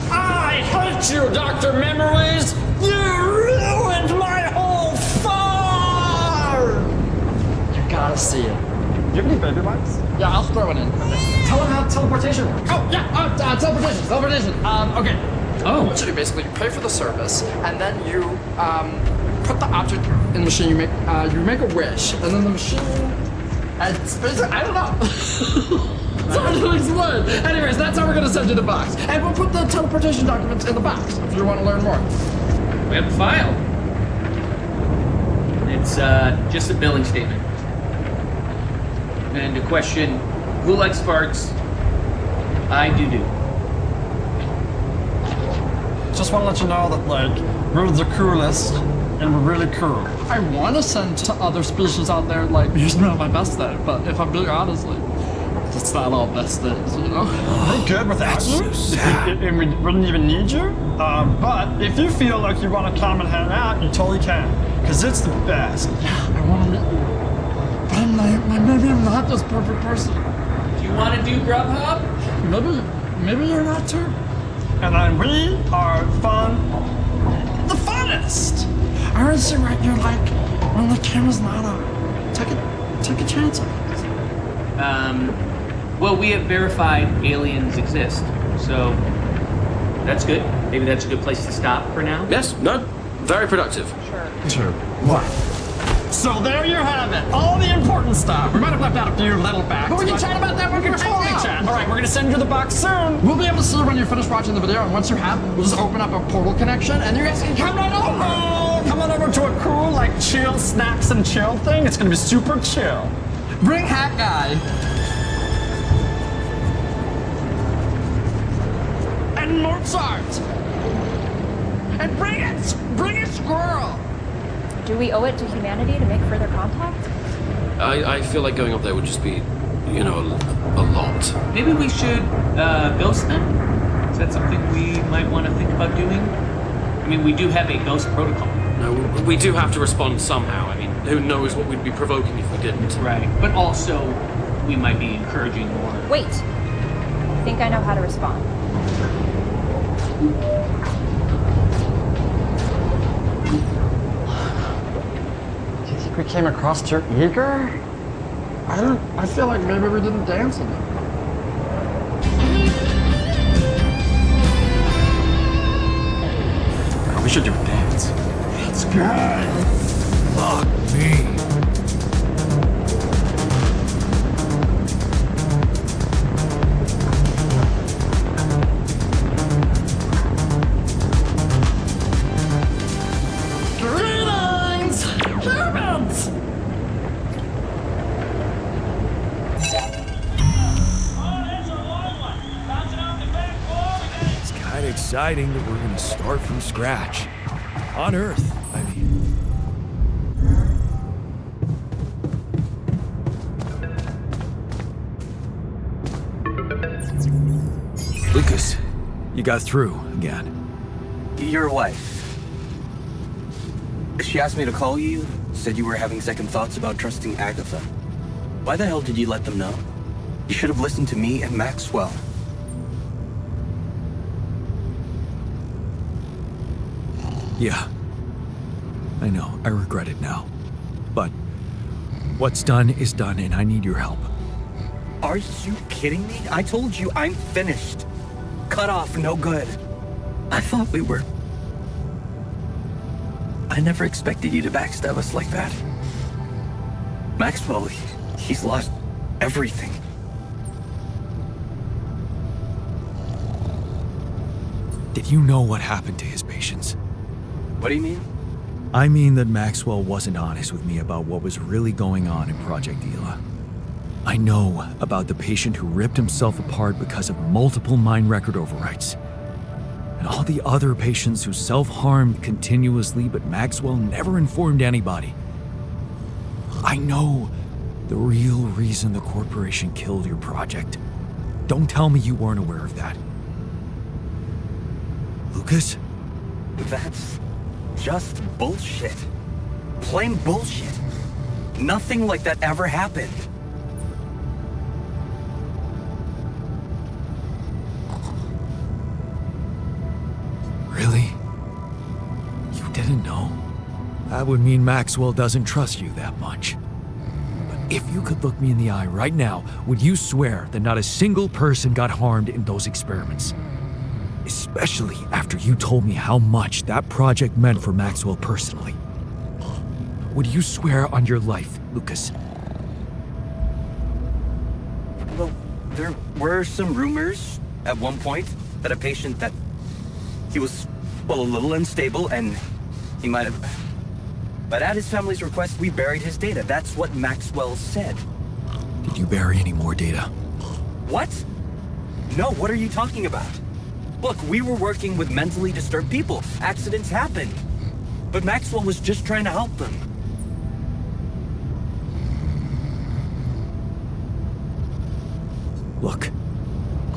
I hate you, Dr. Memories! You ruined my whole farm! You gotta see it. Do you have any baby wipes? Yeah, I'll throw it in. Tell them how teleportation works. Oh, yeah, teleportation. Okay. Oh. What you do basically, you pay for the service, and then you put the object in the machine. You make a wish, and then the machine. It's basically, I don't know. It's hard to explain. Anyways, that's how we're gonna send you the box, and we'll put the teleportation documents in the box if you want to learn more. We have the file. It's just a billing statement. And a question, who likes farts? I do. Just want to let you know that, like, we're the coolest, and we're really cool. I want to send to other species out there, like, here's not my best day, but if I'm being honest, like, it's not all best days, you know? We're good without you, and we wouldn't even need you. But if you feel like you want to come and hang out, you totally can, because it's the best. Yeah, I want to meet you. But maybe I'm not this perfect person. Do you want to do Grubhub? Maybe you're not too. And then we are fun, the funnest. I already see right you're like, when the camera's not on. Take a chance on it. Well, we have verified aliens exist, so that's good. Maybe that's a good place to stop for now. Yes, no, very productive. Sure. What? So there you have it, all the important stuff. We might have left out a few little facts. But we can chat about that when we can totally chat. All right, we're gonna send you the box soon. We'll be able to see when you finish watching the video, and once you have, we'll just open up a portal connection, and you guys can come on over. Come on over to a cool, like, chill snacks and chill thing. It's gonna be super chill. Bring Hat Guy. And Mozart. And bring it squirrel. Do we owe it to humanity to make further contact? I feel like going up there would just be, you know, a lot. Maybe we should ghost them? Is that something we might want to think about doing? I mean, we do have a ghost protocol. No, we do have to respond somehow. I mean, who knows what we'd be provoking if we didn't. Right, but also we might be encouraging more. Wait. think I know how to respond. Do you think we came across too eager? I feel like maybe we didn't dance enough. We should do a dance. Let's go. Fuck me. Greetings, humans! It's kind of exciting that we're gonna start from scratch. On Earth, I mean. Lucas, you got through again. Your wife. She asked me to call you, said you were having second thoughts about trusting Agatha. Why the hell did you let them know? You should have listened to me and Maxwell. Yeah. I know, I regret it now. But what's done is done, and I need your help. Are you kidding me? I told you I'm finished. Cut off, no good. I thought we were... I never expected you to backstab us like that. Maxwell, he's lost everything. Did you know what happened to his patients? What do you mean? I mean that Maxwell wasn't honest with me about what was really going on in Project Ela. I know about the patient who ripped himself apart because of multiple mind record overwrites. And all the other patients who self-harmed continuously, but Maxwell never informed anybody. I know the real reason the corporation killed your project. Don't tell me you weren't aware of that. Lucas? That's just bullshit. Plain bullshit. Nothing like that ever happened. Really? You didn't know? That would mean Maxwell doesn't trust you that much. But if you could look me in the eye right now, would you swear that not a single person got harmed in those experiments? Especially after you told me how much that project meant for Maxwell personally. Would you swear on your life, Lucas? Well, there were some rumors at one point that a patient that he was, well, a little unstable and he might have... But at his family's request, we buried his data. That's what Maxwell said. Did you bury any more data? What? No, what are you talking about? Look, we were working with mentally disturbed people. Accidents happen. But Maxwell was just trying to help them. Look,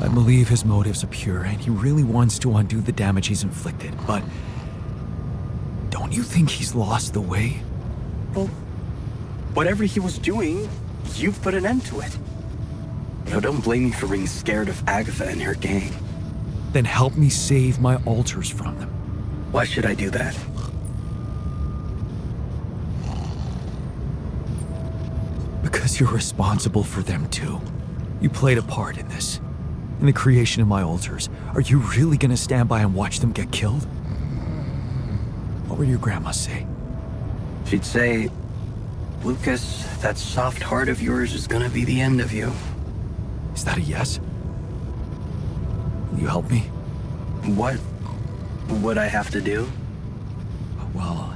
I believe his motives are pure and he really wants to undo the damage he's inflicted, but don't you think he's lost the way? Well, whatever he was doing, you've put an end to it. You know, don't blame me for being scared of Agatha and her gang. Then help me save my altars from them. Why should I do that? Because you're responsible for them too. You played a part in this. In the creation of my altars. Are you really gonna stand by and watch them get killed? What would your grandma say? She'd say, Lucas, that soft heart of yours is gonna be the end of you. Is that a yes? Will you help me? What would I have to do? Well,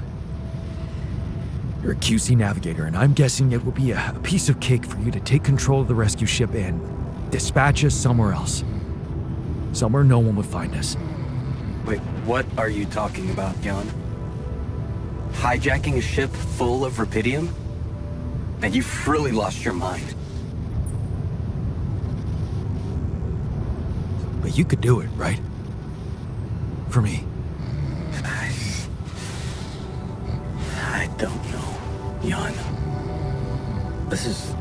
you're a QC navigator, and I'm guessing it will be a piece of cake for you to take control of the rescue ship and dispatch us somewhere else. Somewhere no one would find us. Wait, what are you talking about, Jan? Hijacking a ship full of rupidium? And you've really lost your mind. But you could do it, right? For me. I don't know, Jan. This is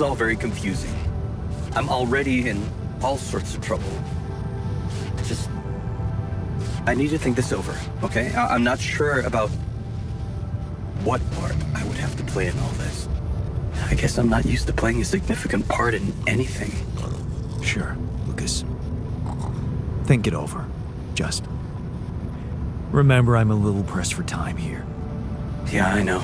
all very confusing. I'm already in all sorts of trouble. I need to think this over, okay? I'm not sure about what part I would have to play in all this. I guess I'm not used to playing a significant part in anything. Sure, Lucas. Think it over. Just remember, I'm a little pressed for time here. Yeah, I know.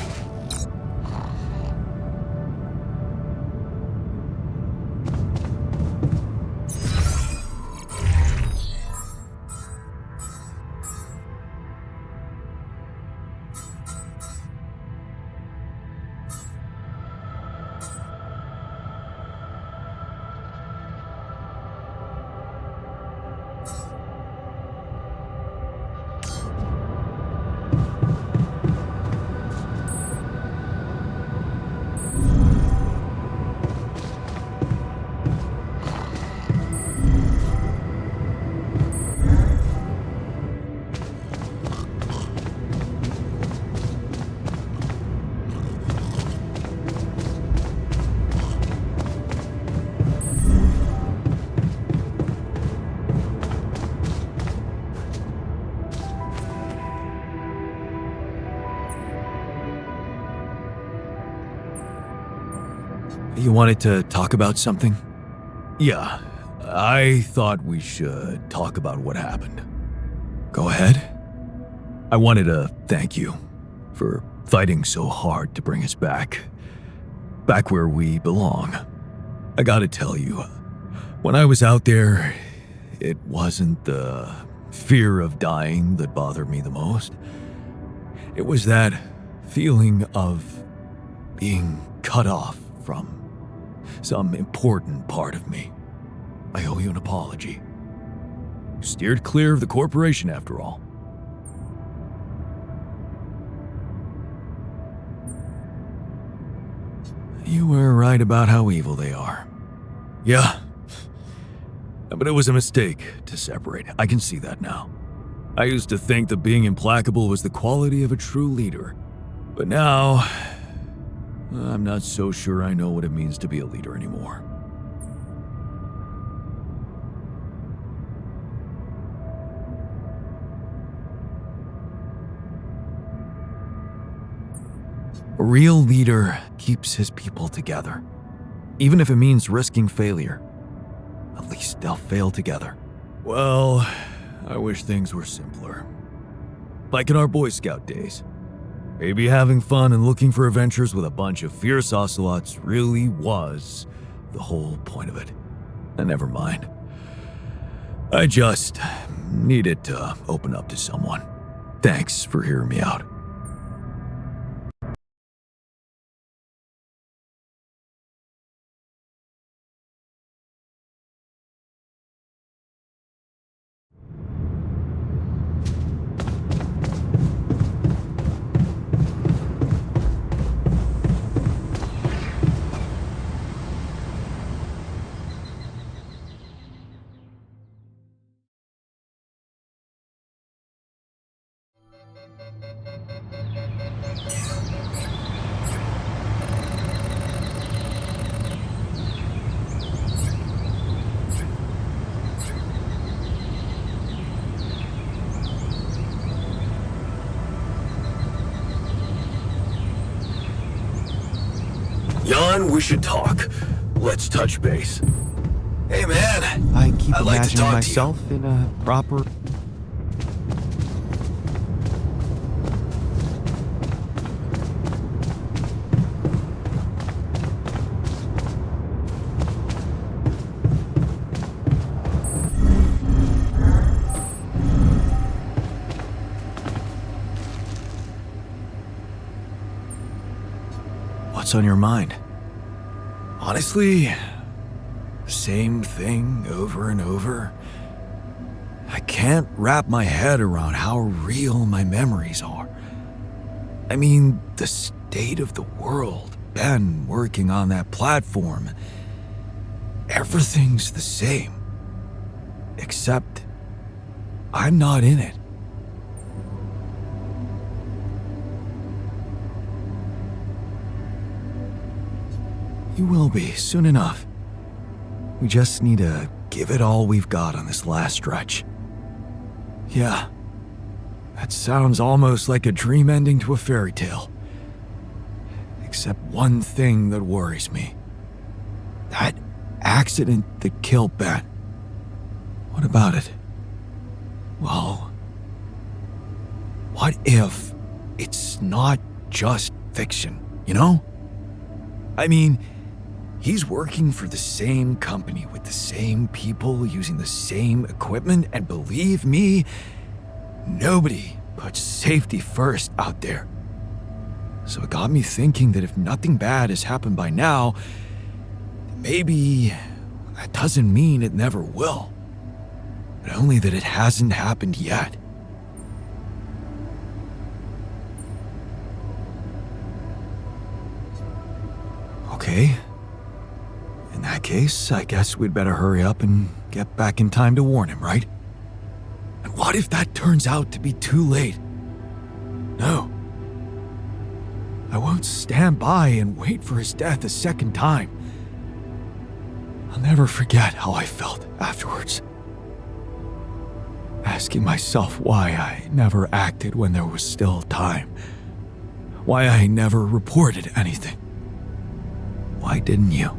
You wanted to talk about something? Yeah, I thought we should talk about what happened. Go ahead. I wanted to thank you for fighting so hard to bring us back where we belong. I gotta tell you, when I was out there, it wasn't the fear of dying that bothered me the most. It was that feeling of being cut off from some important part of me. I owe you an apology. Steered clear of the corporation after all. You were right about how evil they are. Yeah. But it was a mistake to separate. I can see that now. I used to think that being implacable was the quality of a true leader. But now, I'm not so sure I know what it means to be a leader anymore. A real leader keeps his people together, even if it means risking failure. At least they'll fail together. Well, I wish things were simpler. Like in our Boy Scout days. Maybe having fun and looking for adventures with a bunch of fierce ocelots really was the whole point of it. And never mind. I just needed to open up to someone. Thanks for hearing me out. Jan, we should talk. Let's touch base. Hey man, I keep I'd like to imagining talk myself in a proper... What's on your mind? Honestly, same thing over and over. I can't wrap my head around how real my memories are. I mean, the state of the world, Ben working on that platform. Everything's the same. Except, I'm not in it. You will be, soon enough. We just need to give it all we've got on this last stretch. Yeah. That sounds almost like a dream ending to a fairy tale. Except one thing that worries me. That accident that killed Ben. What about it? Well, what if it's not just fiction, you know? I mean, he's working for the same company with the same people using the same equipment, and believe me, nobody puts safety first out there. So it got me thinking that if nothing bad has happened by now, maybe that doesn't mean it never will. But only that it hasn't happened yet. Okay. In that case, I guess we'd better hurry up and get back in time to warn him, right? And what if that turns out to be too late? No. I won't stand by and wait for his death a second time. I'll never forget how I felt afterwards. Asking myself why I never acted when there was still time. Why I never reported anything. Why didn't you?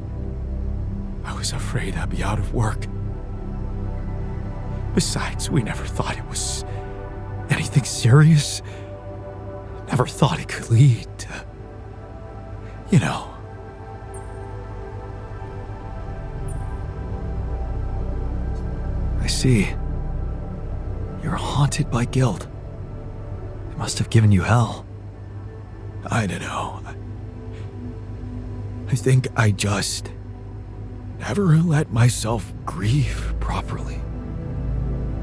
I was afraid I'd be out of work. Besides, we never thought it was anything serious. Never thought it could lead to, you know. I see. You're haunted by guilt. It must have given you hell. I don't know. I think I just never let myself grieve properly.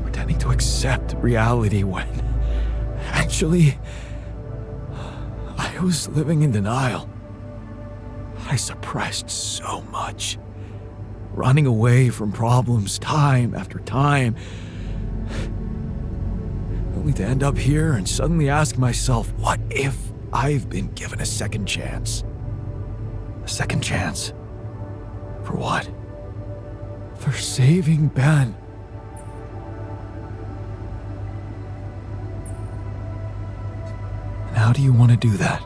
Pretending to accept reality when actually I was living in denial. I suppressed so much. Running away from problems time after time. Only to end up here and suddenly ask myself, what if I've been given a second chance? A second chance? For what? For saving Ben. And how do you want to do that?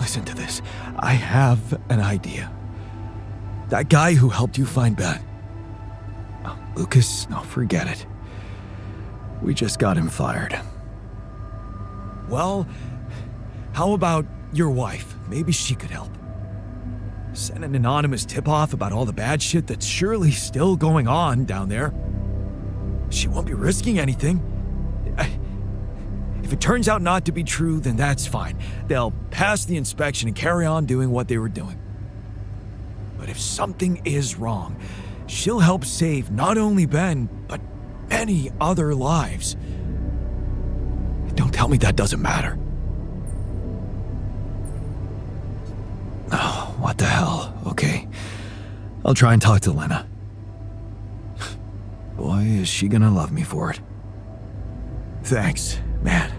Listen to this. I have an idea. That guy who helped you find Ben. Oh, Lucas, no, forget it. We just got him fired. Well, how about your wife? Maybe she could help. Send an anonymous tip-off about all the bad shit that's surely still going on down there. She won't be risking anything. If it turns out not to be true, then that's fine. They'll pass the inspection and carry on doing what they were doing. But if something is wrong, she'll help save not only Ben, but many other lives. Don't tell me that doesn't matter. Oh, what the hell? Okay. I'll try and talk to Lena. Boy, is she gonna love me for it. Thanks, man.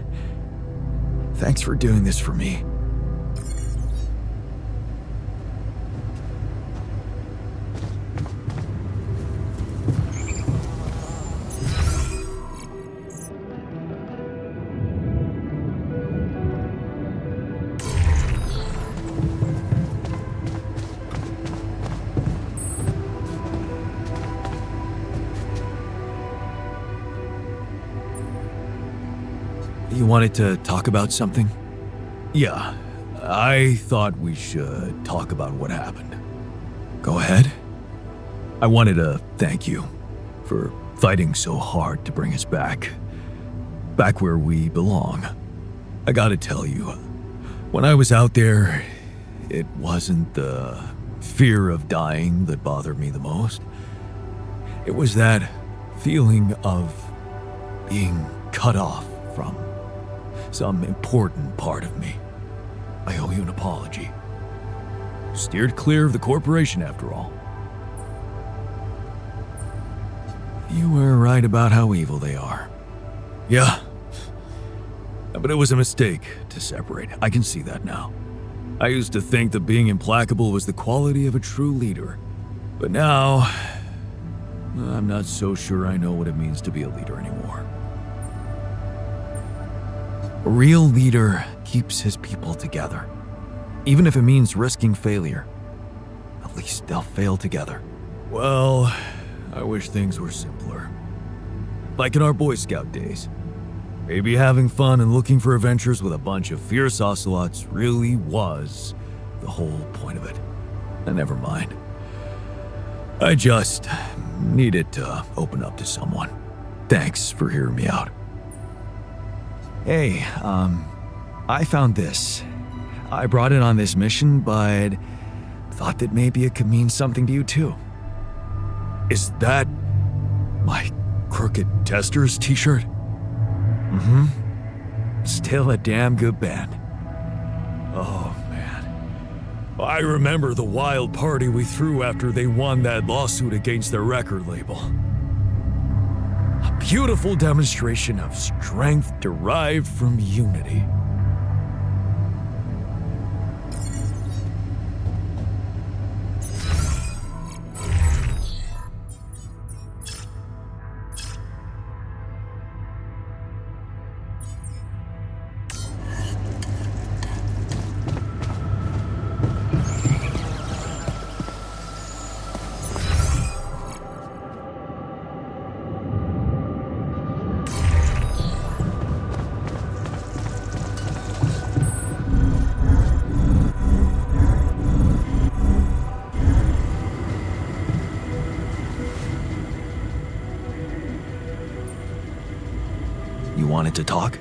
Thanks for doing this for me. You wanted to talk about something? Yeah, I thought we should talk about what happened. Go ahead. I wanted to thank you for fighting so hard to bring us back. Back where we belong. I gotta tell you, when I was out there, it wasn't the fear of dying that bothered me the most. It was that feeling of being cut off from some important part of me. I owe you an apology. Steered clear of the corporation after all. You were right about how evil they are. Yeah. But it was a mistake to separate. I can see that now. I used to think that being implacable was the quality of a true leader. But now, I'm not so sure I know what it means to be a leader anymore. A real leader keeps his people together, even if it means risking failure. At least they'll fail together. Well, I wish things were simpler. Like in our Boy Scout days. Maybe having fun and looking for adventures with a bunch of fierce ocelots really was the whole point of it. And never mind. I just needed to open up to someone. Thanks for hearing me out. Hey, I found this. I brought it on this mission, but thought that maybe it could mean something to you too. Is that my Crooked Testers t-shirt? Mm-hmm. Still a damn good band. Oh, man. I remember the wild party we threw after they won that lawsuit against their record label. A beautiful demonstration of strength derived from unity. Wanted to talk?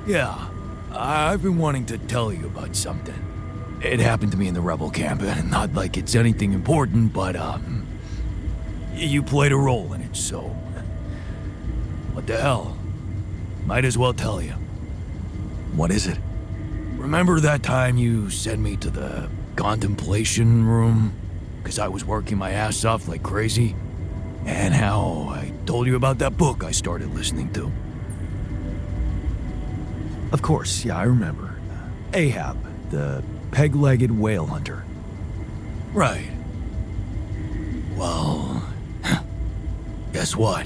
Yeah, I've been wanting to tell you about something. It happened to me in the rebel camp, and not like it's anything important, but, you played a role in it, so... What the hell? Might as well tell you. What is it? Remember that time you sent me to the contemplation room? Because I was working my ass off like crazy? And how I told you about that book I started listening to? Of course, yeah, I remember. Ahab, the peg-legged whale hunter. Right. Well, guess what?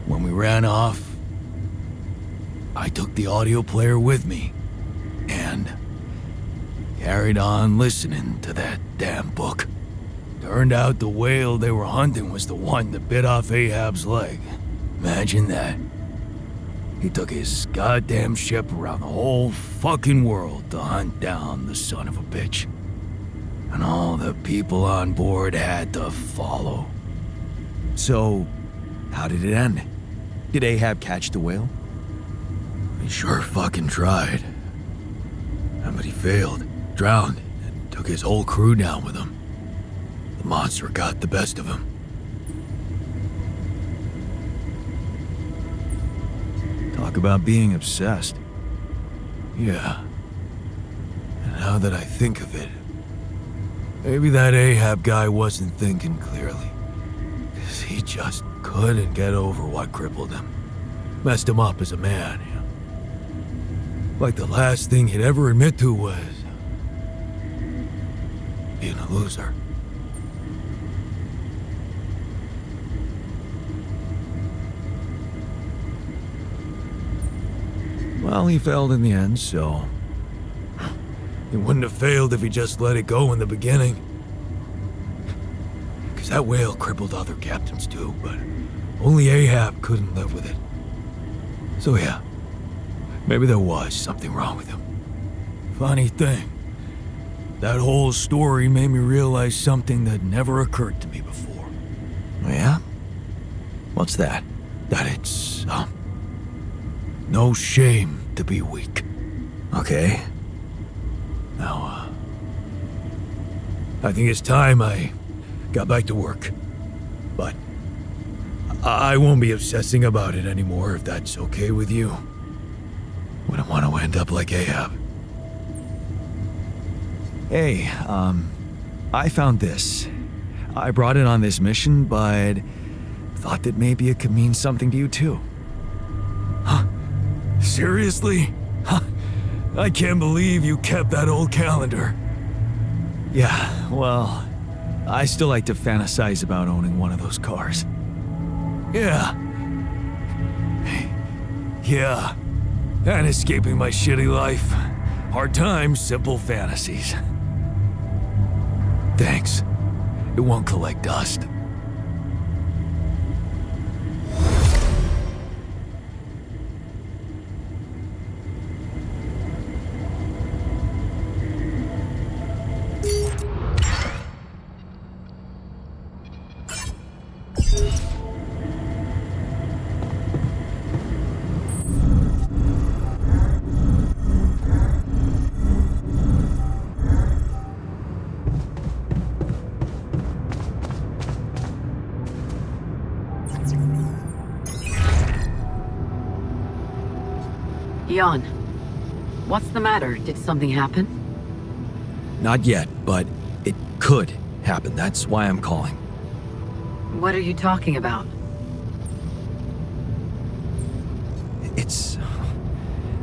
When we ran off, I took the audio player with me and carried on listening to that damn book. Turned out the whale they were hunting was the one that bit off Ahab's leg. Imagine that. He took his goddamn ship around the whole fucking world to hunt down the son of a bitch. And all the people on board had to follow. So, how did it end? Did Ahab catch the whale? He sure fucking tried. But he failed, drowned, and took his whole crew down with him. The monster got the best of him. Talk about being obsessed. Yeah. And now that I think of it, maybe that Ahab guy wasn't thinking clearly. 'Cause he just couldn't get over what crippled him. Messed him up as a man, you know. Like the last thing he'd ever admit to was being a loser. Well, he failed in the end, so... He wouldn't have failed if he just let it go in the beginning. Because that whale crippled other captains too, but only Ahab couldn't live with it. So yeah, maybe there was something wrong with him. Funny thing, that whole story made me realize something that never occurred to me before. Oh yeah? What's that? That it's, no shame to be weak. Okay. Now, I think it's time I got back to work. But I won't be obsessing about it anymore if that's okay with you. Wouldn't want to end up like Ahab. Hey, I found this. I brought it on this mission, but thought that maybe it could mean something to you too. Huh? Seriously? Huh? I can't believe you kept that old calendar. Yeah, well, I still like to fantasize about owning one of those cars. Yeah. Yeah. And escaping my shitty life. Hard times, simple fantasies. Thanks. It won't collect dust. Jan, what's the matter? Did something happen? Not yet, but it could happen. That's why I'm calling. What are you talking about? It's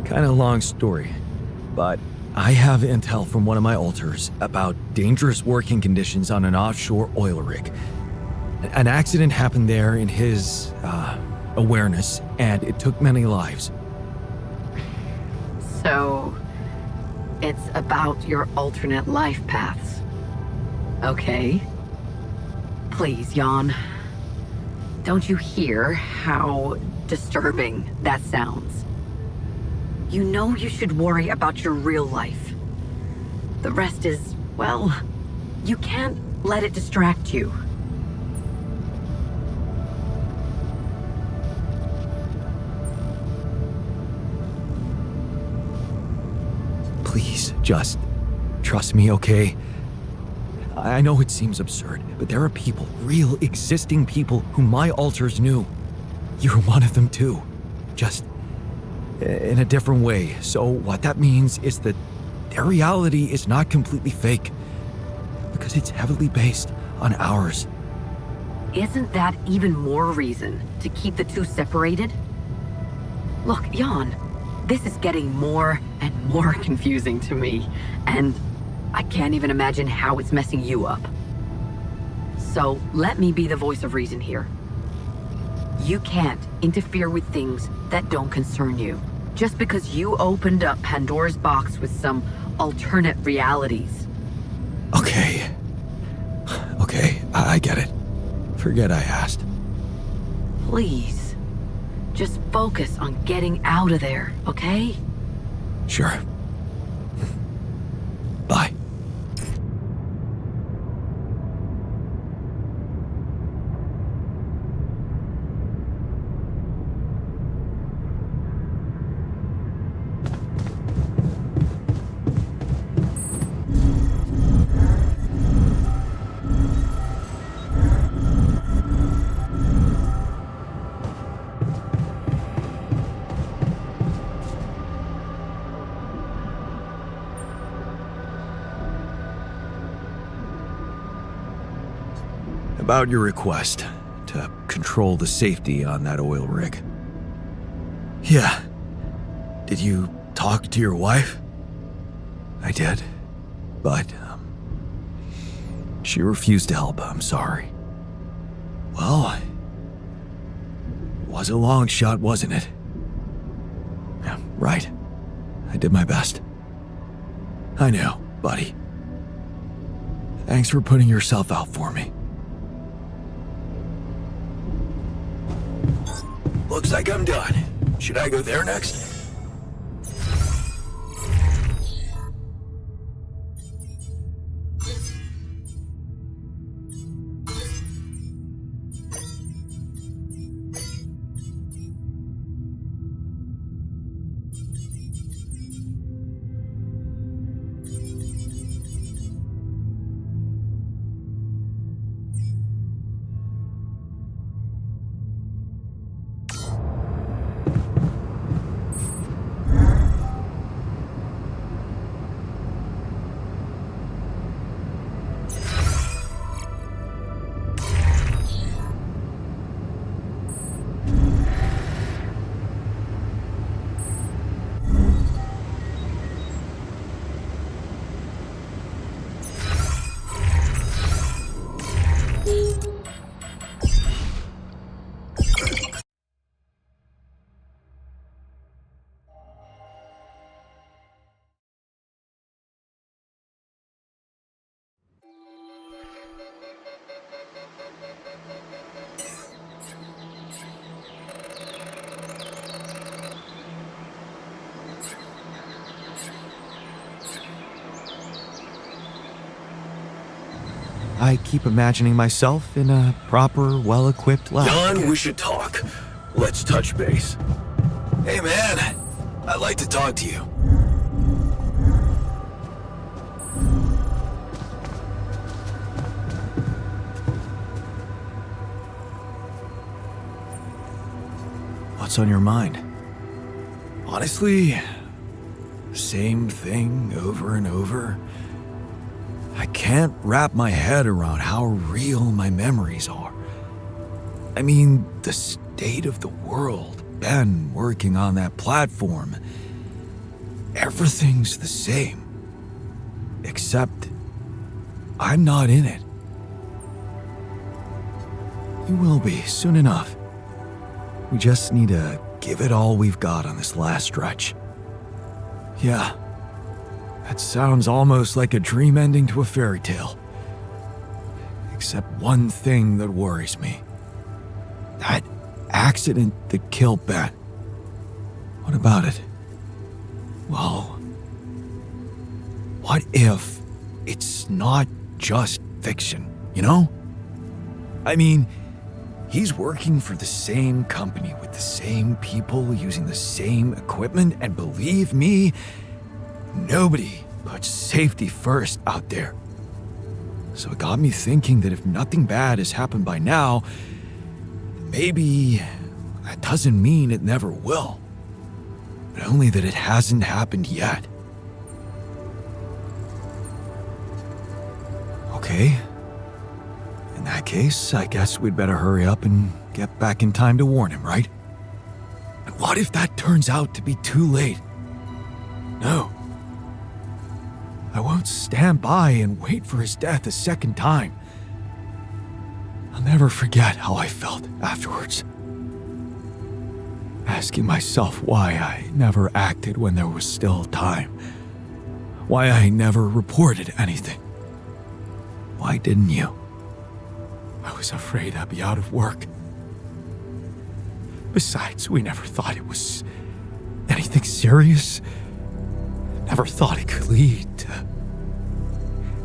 kind of a long story, but I have intel from one of my alters about dangerous working conditions on an offshore oil rig. An accident happened there in his awareness, and it took many lives. So, it's about your alternate life paths. Okay. Please, Jan. Don't you hear how disturbing that sounds? You know you should worry about your real life. The rest is, well, you can't let it distract you. Please, just trust me, okay? I know it seems absurd, but there are people, real existing people, who my alters knew. You're one of them too. Just in a different way. So what that means is that their reality is not completely fake, because it's heavily based on ours. Isn't that even more reason to keep the two separated? Look, Jan, this is getting more and more confusing to me, and I can't even imagine how it's messing you up. So let me be the voice of reason here. You can't interfere with things that don't concern you, just because you opened up Pandora's box with some alternate realities. Okay, I get it. Forget I asked. Please, just focus on getting out of there, okay? Sure. Bye. About your request to control the safety on that oil rig. Yeah. Did you talk to your wife? I did, but she refused to help. I'm sorry. Well, it was a long shot, wasn't it? Yeah, right. I did my best. I know, buddy. Thanks for putting yourself out for me. Looks like I'm done. Should I go there next? I keep imagining myself in a proper, well-equipped lab. Jan, we should talk. Let's touch base. Hey man, I'd like to talk to you. What's on your mind? Honestly, same thing over and over. I can't wrap my head around how real my memories are. I mean, the state of the world, Ben working on that platform. Everything's the same. Except, I'm not in it. You will be, soon enough. We just need to give it all we've got on this last stretch. Yeah, that sounds almost like a dream ending to a fairy tale. Except one thing that worries me. That accident that killed Ben. What about it? Well, what if it's not just fiction, you know? I mean, he's working for the same company with the same people using the same equipment, and believe me, nobody puts safety first out there. So it got me thinking that if nothing bad has happened by now, maybe that doesn't mean it never will, but only that it hasn't happened yet. Okay. In that case, I guess we'd better hurry up and get back in time to warn him, right? And what if that turns out to be too late? No. I won't stand by and wait for his death a second time. I'll never forget how I felt afterwards. Asking myself why I never acted when there was still time. Why I never reported anything. Why didn't you? I was afraid I'd be out of work. Besides, we never thought it was anything serious. Never thought it could lead to,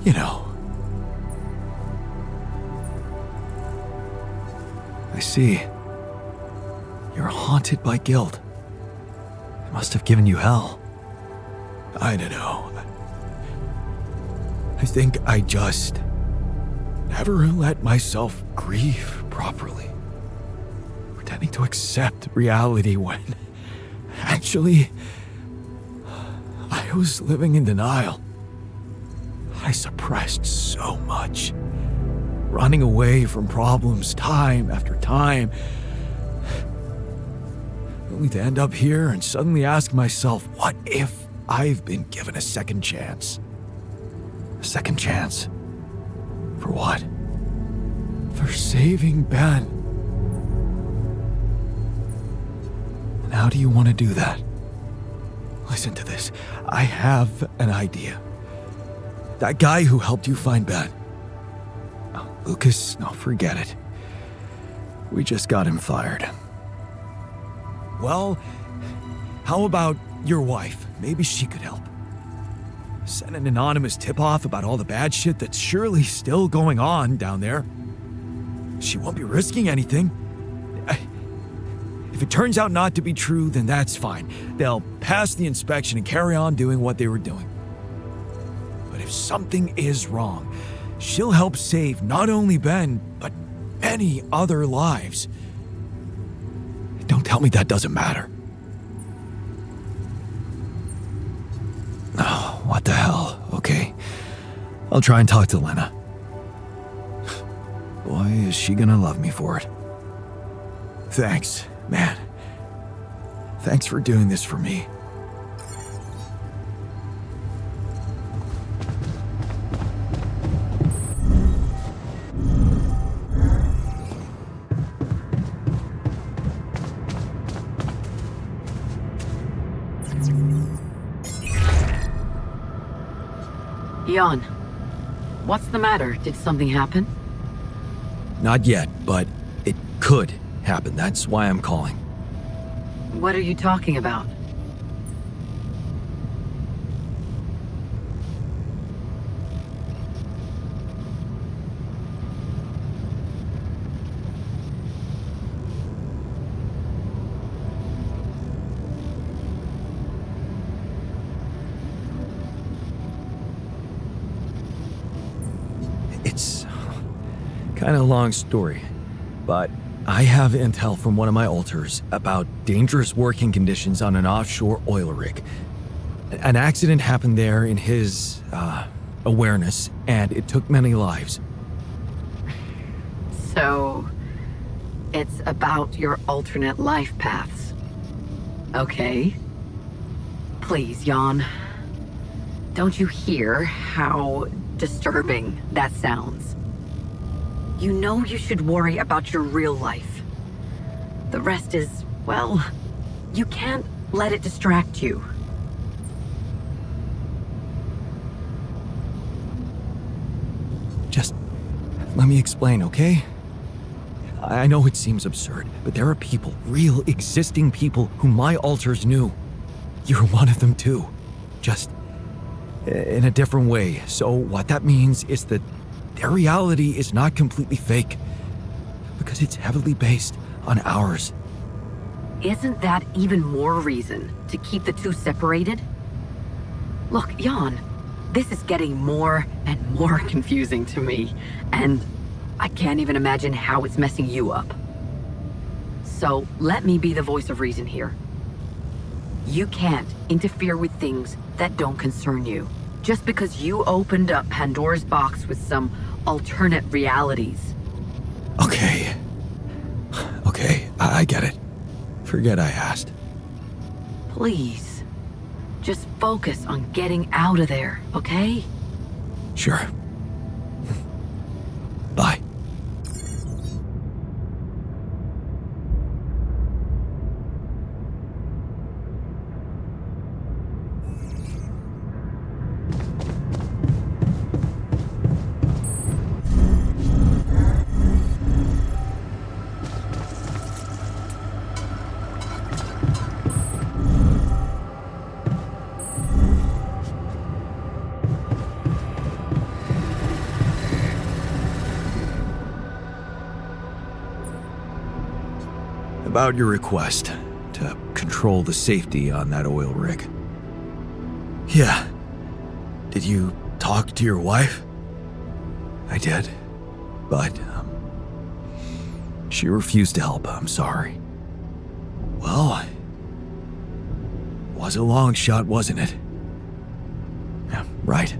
you know. I see. You're haunted by guilt. It must have given you hell. I don't know. I think I just never let myself grieve properly. Pretending to accept reality when actually I was living in denial. I suppressed so much, running away from problems time after time, only to end up here and suddenly ask myself, what if I've been given a second chance? A second chance? For what? For saving Ben. And how do you want to do that? Listen to this. I have an idea. That guy who helped you find Ben. Oh, Lucas, no, forget it. We just got him fired. Well, how about your wife? Maybe she could help. Send an anonymous tip-off about all the bad shit that's surely still going on down there. She won't be risking anything. If it turns out not to be true, then that's fine. They'll pass the inspection and carry on doing what they were doing. But if something is wrong, she'll help save not only Ben, but many other lives. Don't tell me that doesn't matter. Oh, what the hell? Okay. I'll try and talk to Lena. Boy, is she gonna love me for it. Thanks, man. Thanks for doing this for me. Jan, what's the matter? Did something happen? Not yet, but it could happen. That's why I'm calling. What are you talking about? Kind of long story, but I have intel from one of my alters about dangerous working conditions on an offshore oil rig. An accident happened there in his, awareness, and it took many lives. So, it's about your alternate life paths. Okay. Please, Jan. Don't you hear how disturbing that sounds? You know you should worry about your real life. The rest is, well, you can't let it distract you. Just let me explain, okay? I know it seems absurd, but there are people, real existing people, who my alters knew. You're one of them too. Just in a different way. So what that means is that their reality is not completely fake, because it's heavily based on ours. Isn't that even more reason to keep the two separated? Look, Jan, this is getting more and more confusing to me, and I can't even imagine how it's messing you up. So let me be the voice of reason here. You can't interfere with things that don't concern you, just because you opened up Pandora's box with some alternate realities. Okay, I get it. Forget I asked. Please, just focus on getting out of there, okay? Sure. Bye. About your request to control the safety on that oil rig. Yeah. Did you talk to your wife? I did, but she refused to help. I'm sorry. Well, was a long shot, wasn't it? Yeah, right.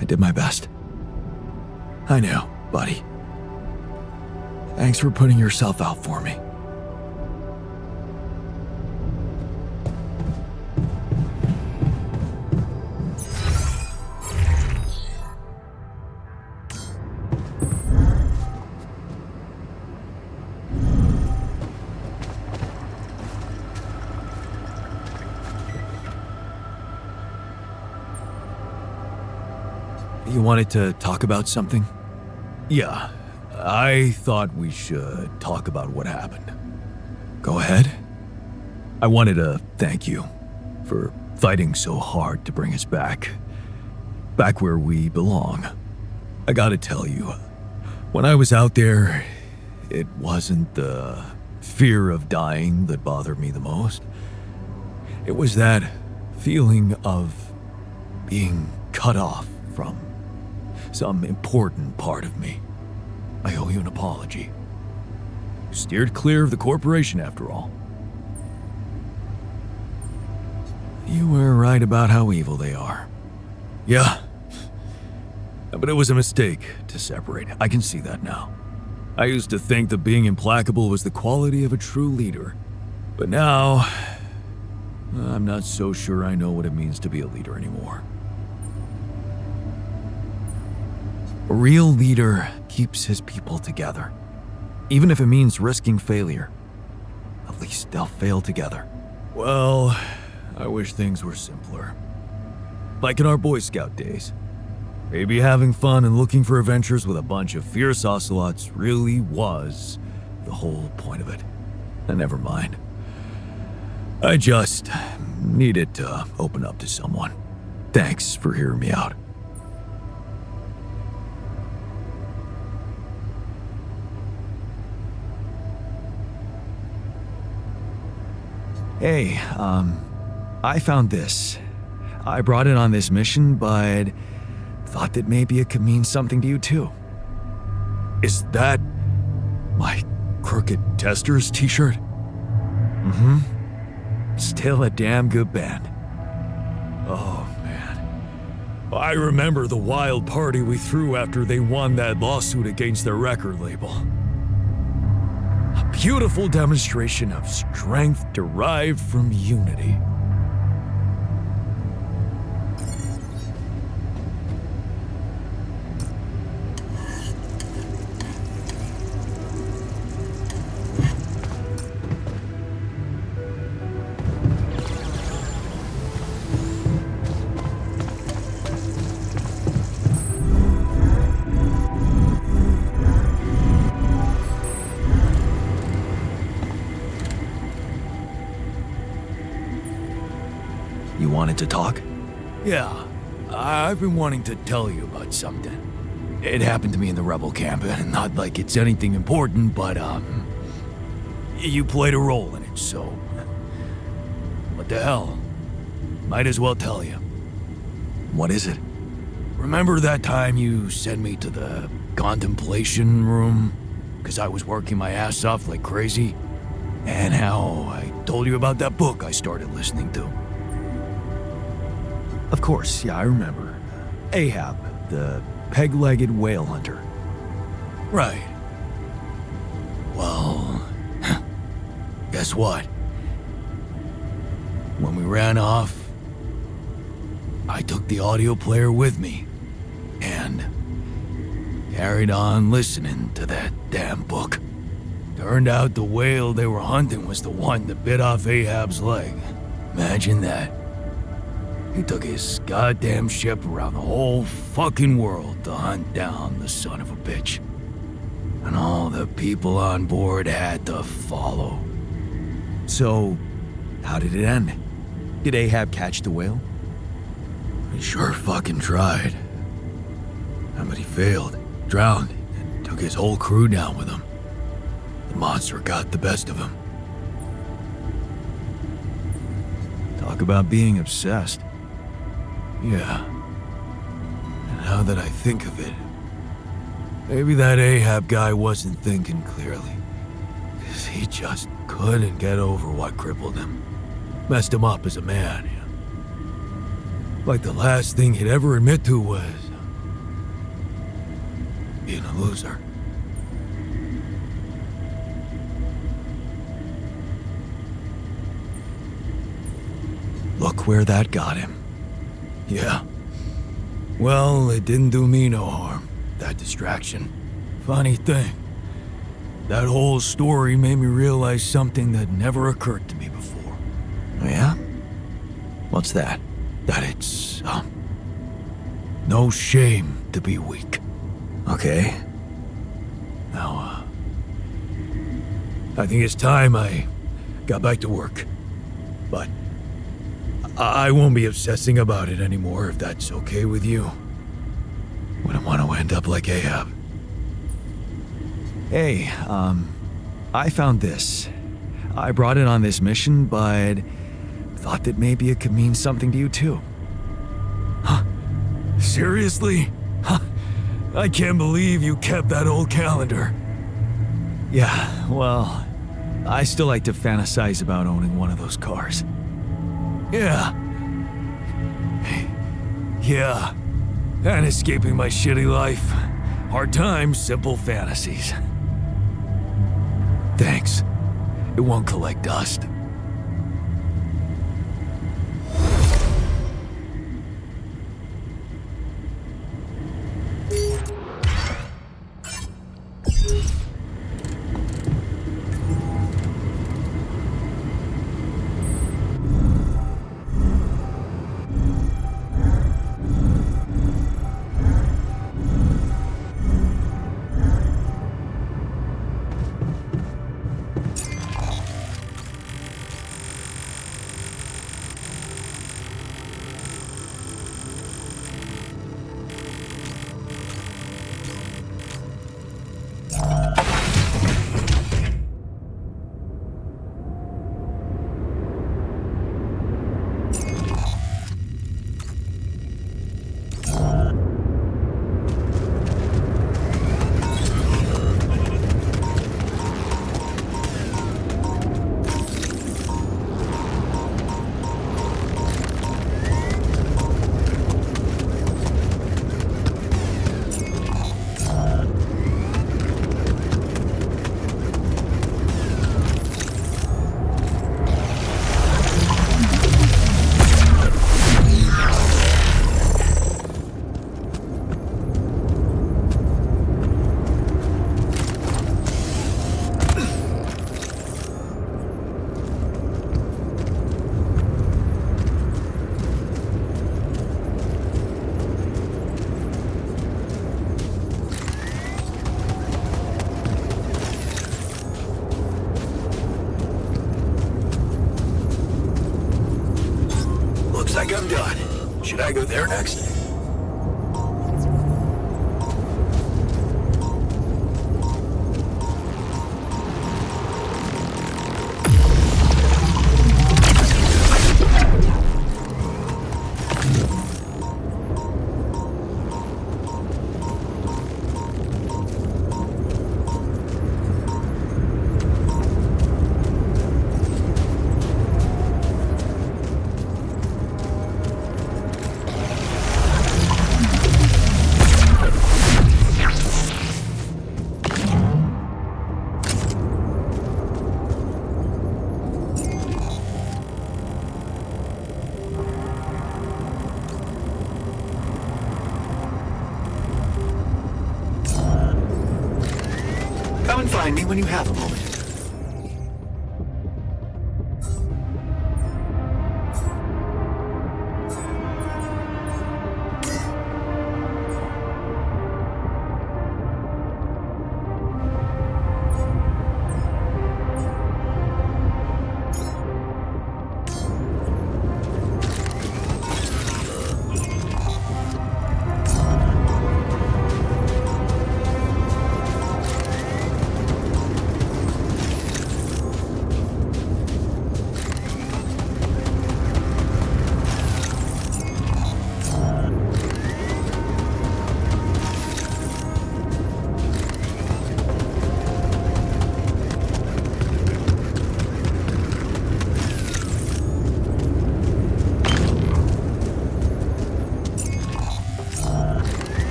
I did my best. I know, buddy. Thanks for putting yourself out for me. You wanted to talk about something? Yeah, I thought we should talk about what happened. Go ahead. I wanted to thank you for fighting so hard to bring us back where we belong. I gotta tell you, when I was out there, it wasn't the fear of dying that bothered me the most. It was that feeling of being cut off from some important part of me. I owe you an apology. You steered clear of the corporation after all. You were right about how evil they are. Yeah, but it was a mistake to separate. I can see that now. I used to think that being implacable was the quality of a true leader. But now, I'm not so sure I know what it means to be a leader anymore. A real leader keeps his people together, even if it means risking failure. At least they'll fail together. Well, I wish things were simpler. Like in our Boy Scout days. Maybe having fun and looking for adventures with a bunch of fierce ocelots really was the whole point of it. And never mind. I just needed to open up to someone. Thanks for hearing me out. Hey, I found this. I brought it on this mission, but thought that maybe it could mean something to you too. Is that my Crooked Testers t-shirt? Mm-hmm. Still a damn good band. Oh, man. I remember the wild party we threw after they won that lawsuit against their record label. A beautiful demonstration of strength derived from unity. You wanted to talk? Yeah, I've been wanting to tell you about something. It happened to me in the rebel camp, and not like it's anything important, but, you played a role in it, so... What the hell? Might as well tell you. What is it? Remember that time you sent me to the contemplation room? Because I was working my ass off like crazy? And how I told you about that book I started listening to? Of course, yeah, I remember. Ahab, the peg-legged whale hunter. Right. Well, guess what? When we ran off, I took the audio player with me and carried on listening to that damn book. Turned out the whale they were hunting was the one that bit off Ahab's leg. Imagine that. He took his goddamn ship around the whole fucking world to hunt down the son of a bitch. And all the people on board had to follow. So, how did it end? Did Ahab catch the whale? He sure fucking tried. But he failed, drowned, and took his whole crew down with him. The monster got the best of him. Talk about being obsessed. Yeah. And now that I think of it, maybe that Ahab guy wasn't thinking clearly. 'Cause he just couldn't get over what crippled him. Messed him up as a man. Like the last thing he'd ever admit to was being a loser. Look where that got him. Yeah. Well, it didn't do me no harm, that distraction. Funny thing, that whole story made me realize something that never occurred to me before. Oh, yeah? What's that? That it's, no shame to be weak. Okay. Now, I think it's time I got back to work. But I won't be obsessing about it anymore if that's okay with you. Wouldn't want to end up like Ahab. Hey, I found this. I brought it on this mission, but thought that maybe it could mean something to you too. Huh? Seriously? Huh? I can't believe you kept that old calendar. Yeah, well, I still like to fantasize about owning one of those cars. Yeah. Yeah. And escaping my shitty life. Hard times, simple fantasies. Thanks. It won't collect dust. done. Should I go there next? Come and find me when you have a moment.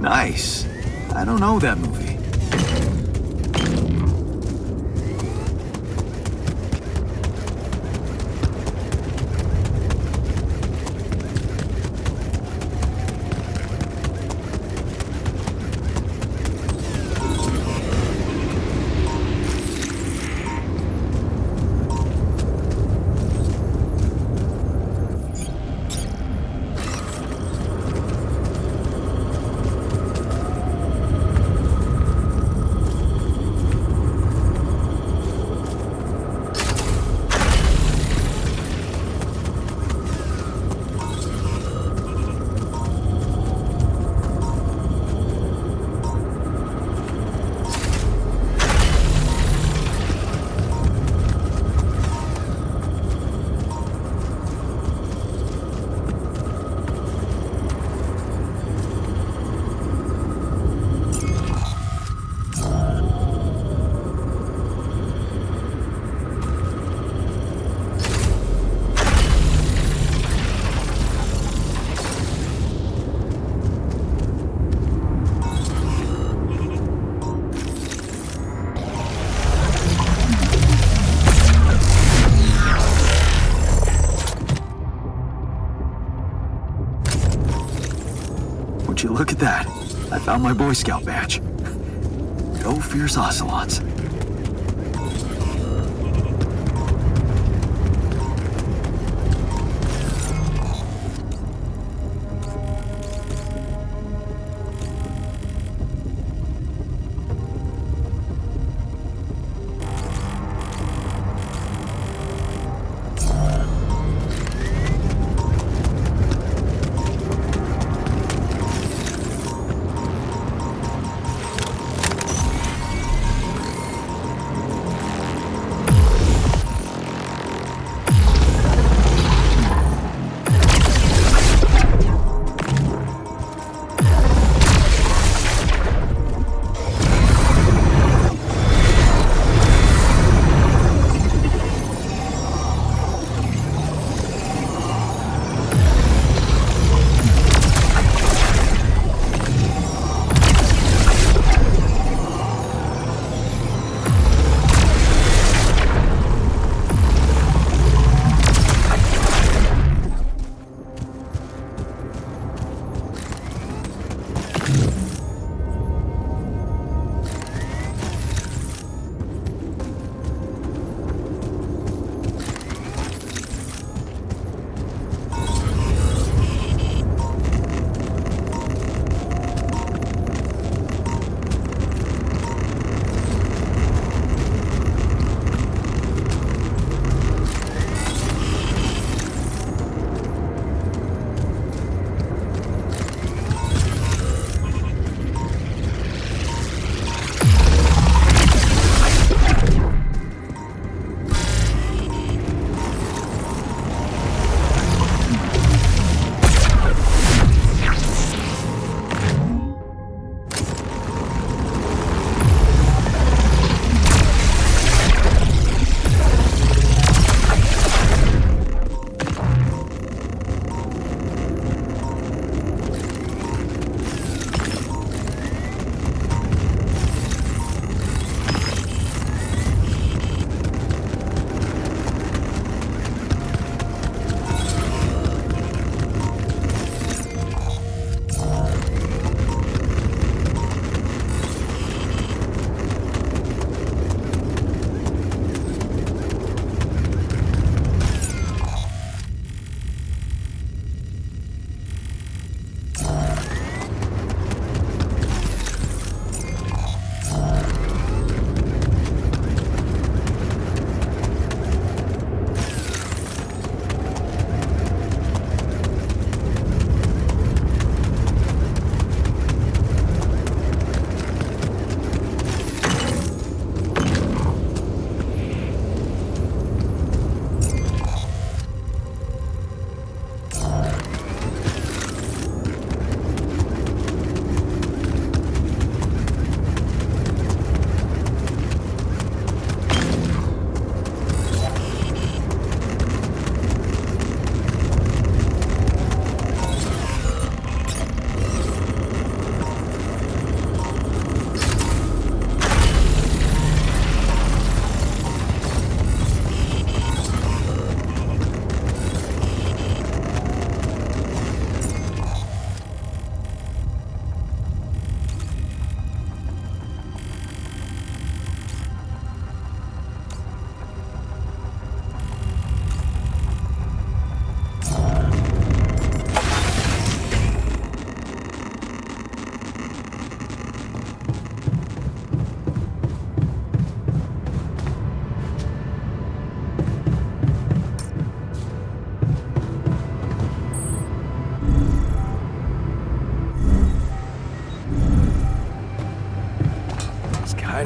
Nice. I don't know that movie. Would you look at that? I found my Boy Scout badge. Go fierce ocelots.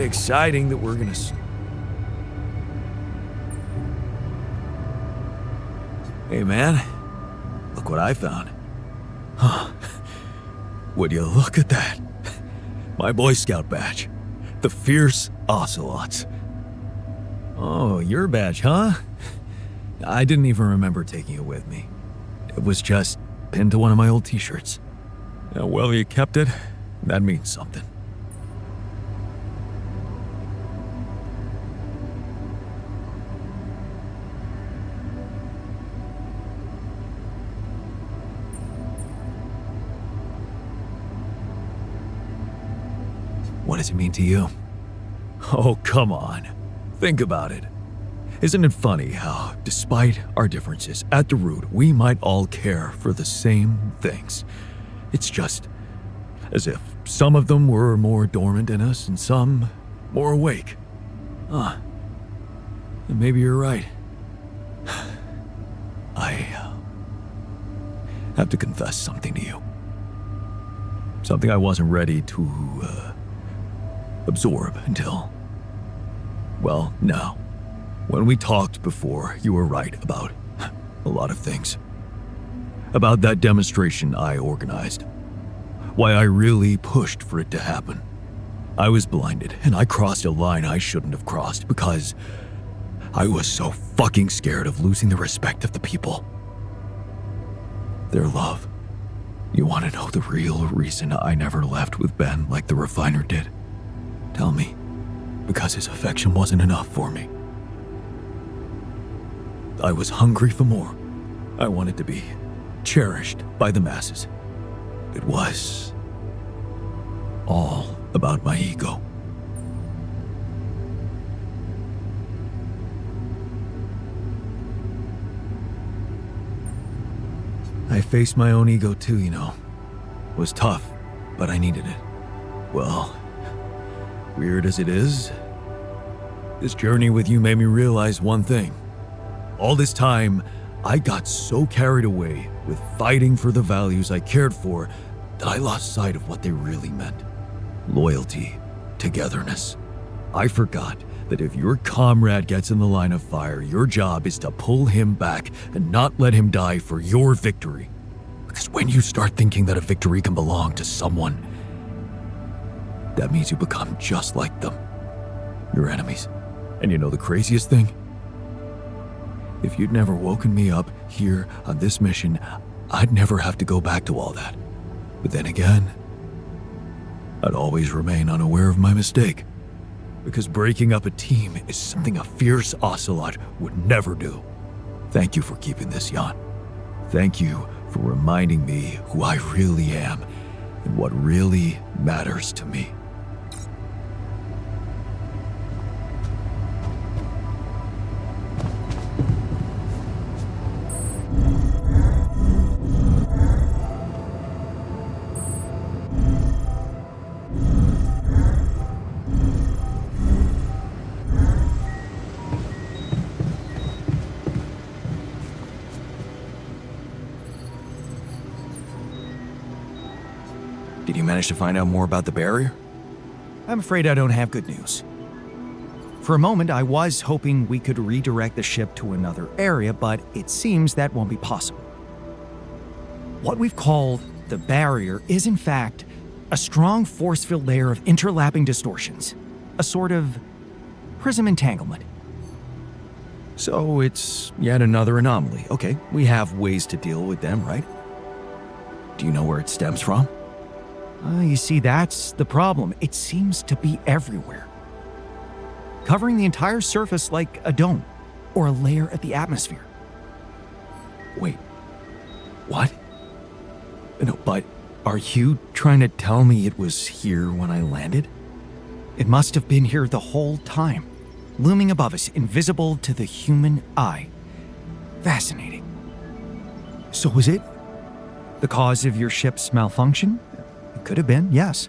that exciting that we're gonna... Hey, man. Look what I found. Huh. Would you look at that? My Boy Scout badge. The Fierce Ocelots. Oh, your badge, huh? I didn't even remember taking it with me. It was just pinned to one of my old t-shirts. Yeah, well, you kept it. That means something. What does it mean to you? Oh, come on. Think about it. Isn't it funny how, despite our differences, at the root, we might all care for the same things? It's just as if some of them were more dormant in us and some more awake. And maybe you're right. I have to confess something to you. Something I wasn't ready to absorb until, well, now. When we talked before, you were right about a lot of things. About that demonstration I organized. Why I really pushed for it to happen. I was blinded, and I crossed a line I shouldn't have crossed because I was so fucking scared of losing the respect of the people. Their love. You want to know the real reason I never left with Ben like the refiner did? Tell me. Because his affection wasn't enough for me. I was hungry for more. I wanted to be cherished by the masses. It was all about my ego. I faced my own ego too, you know. It was tough, but I needed it. Well, weird as it is, this journey with you made me realize one thing. All this time, I got so carried away with fighting for the values I cared for that I lost sight of what they really meant. Loyalty, togetherness. I forgot that if your comrade gets in the line of fire, your job is to pull him back and not let him die for your victory. Because when you start thinking that a victory can belong to someone, that means you become just like them. Your enemies. And you know the craziest thing? If you'd never woken me up here on this mission, I'd never have to go back to all that. But then again, I'd always remain unaware of my mistake. Because breaking up a team is something a fierce ocelot would never do. Thank you for keeping this, Jan. Thank you for reminding me who I really am and what really matters to me. Did you manage to find out more about the barrier? I'm afraid I don't have good news. For a moment, I was hoping we could redirect the ship to another area, but it seems that won't be possible. What we've called the barrier is, in fact, a strong force-filled layer of interlapping distortions, a sort of prism entanglement. So it's yet another anomaly. Okay, we have ways to deal with them, right? Do you know where it stems from? You see, that's the problem. It seems to be everywhere. Covering the entire surface like a dome, or a layer of the atmosphere. Wait, what? No, but are you trying to tell me it was here when I landed? It must have been here the whole time, looming above us, invisible to the human eye. Fascinating. So was it the cause of your ship's malfunction? It could have been, yes.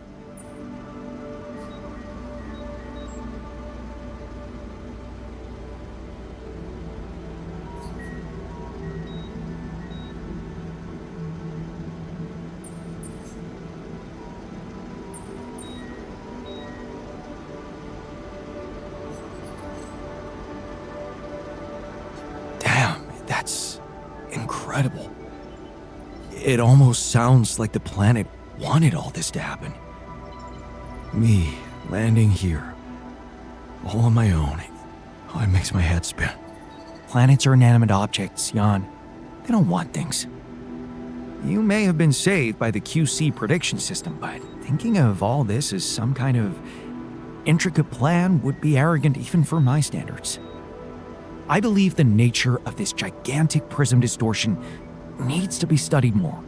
It almost sounds like the planet wanted all this to happen. Me landing here, all on my own. Oh, it makes my head spin. Planets are inanimate objects, Jan. They don't want things. You may have been saved by the QC prediction system, but thinking of all this as some kind of intricate plan would be arrogant even for my standards. I believe the nature of this gigantic prism distortion needs to be studied more.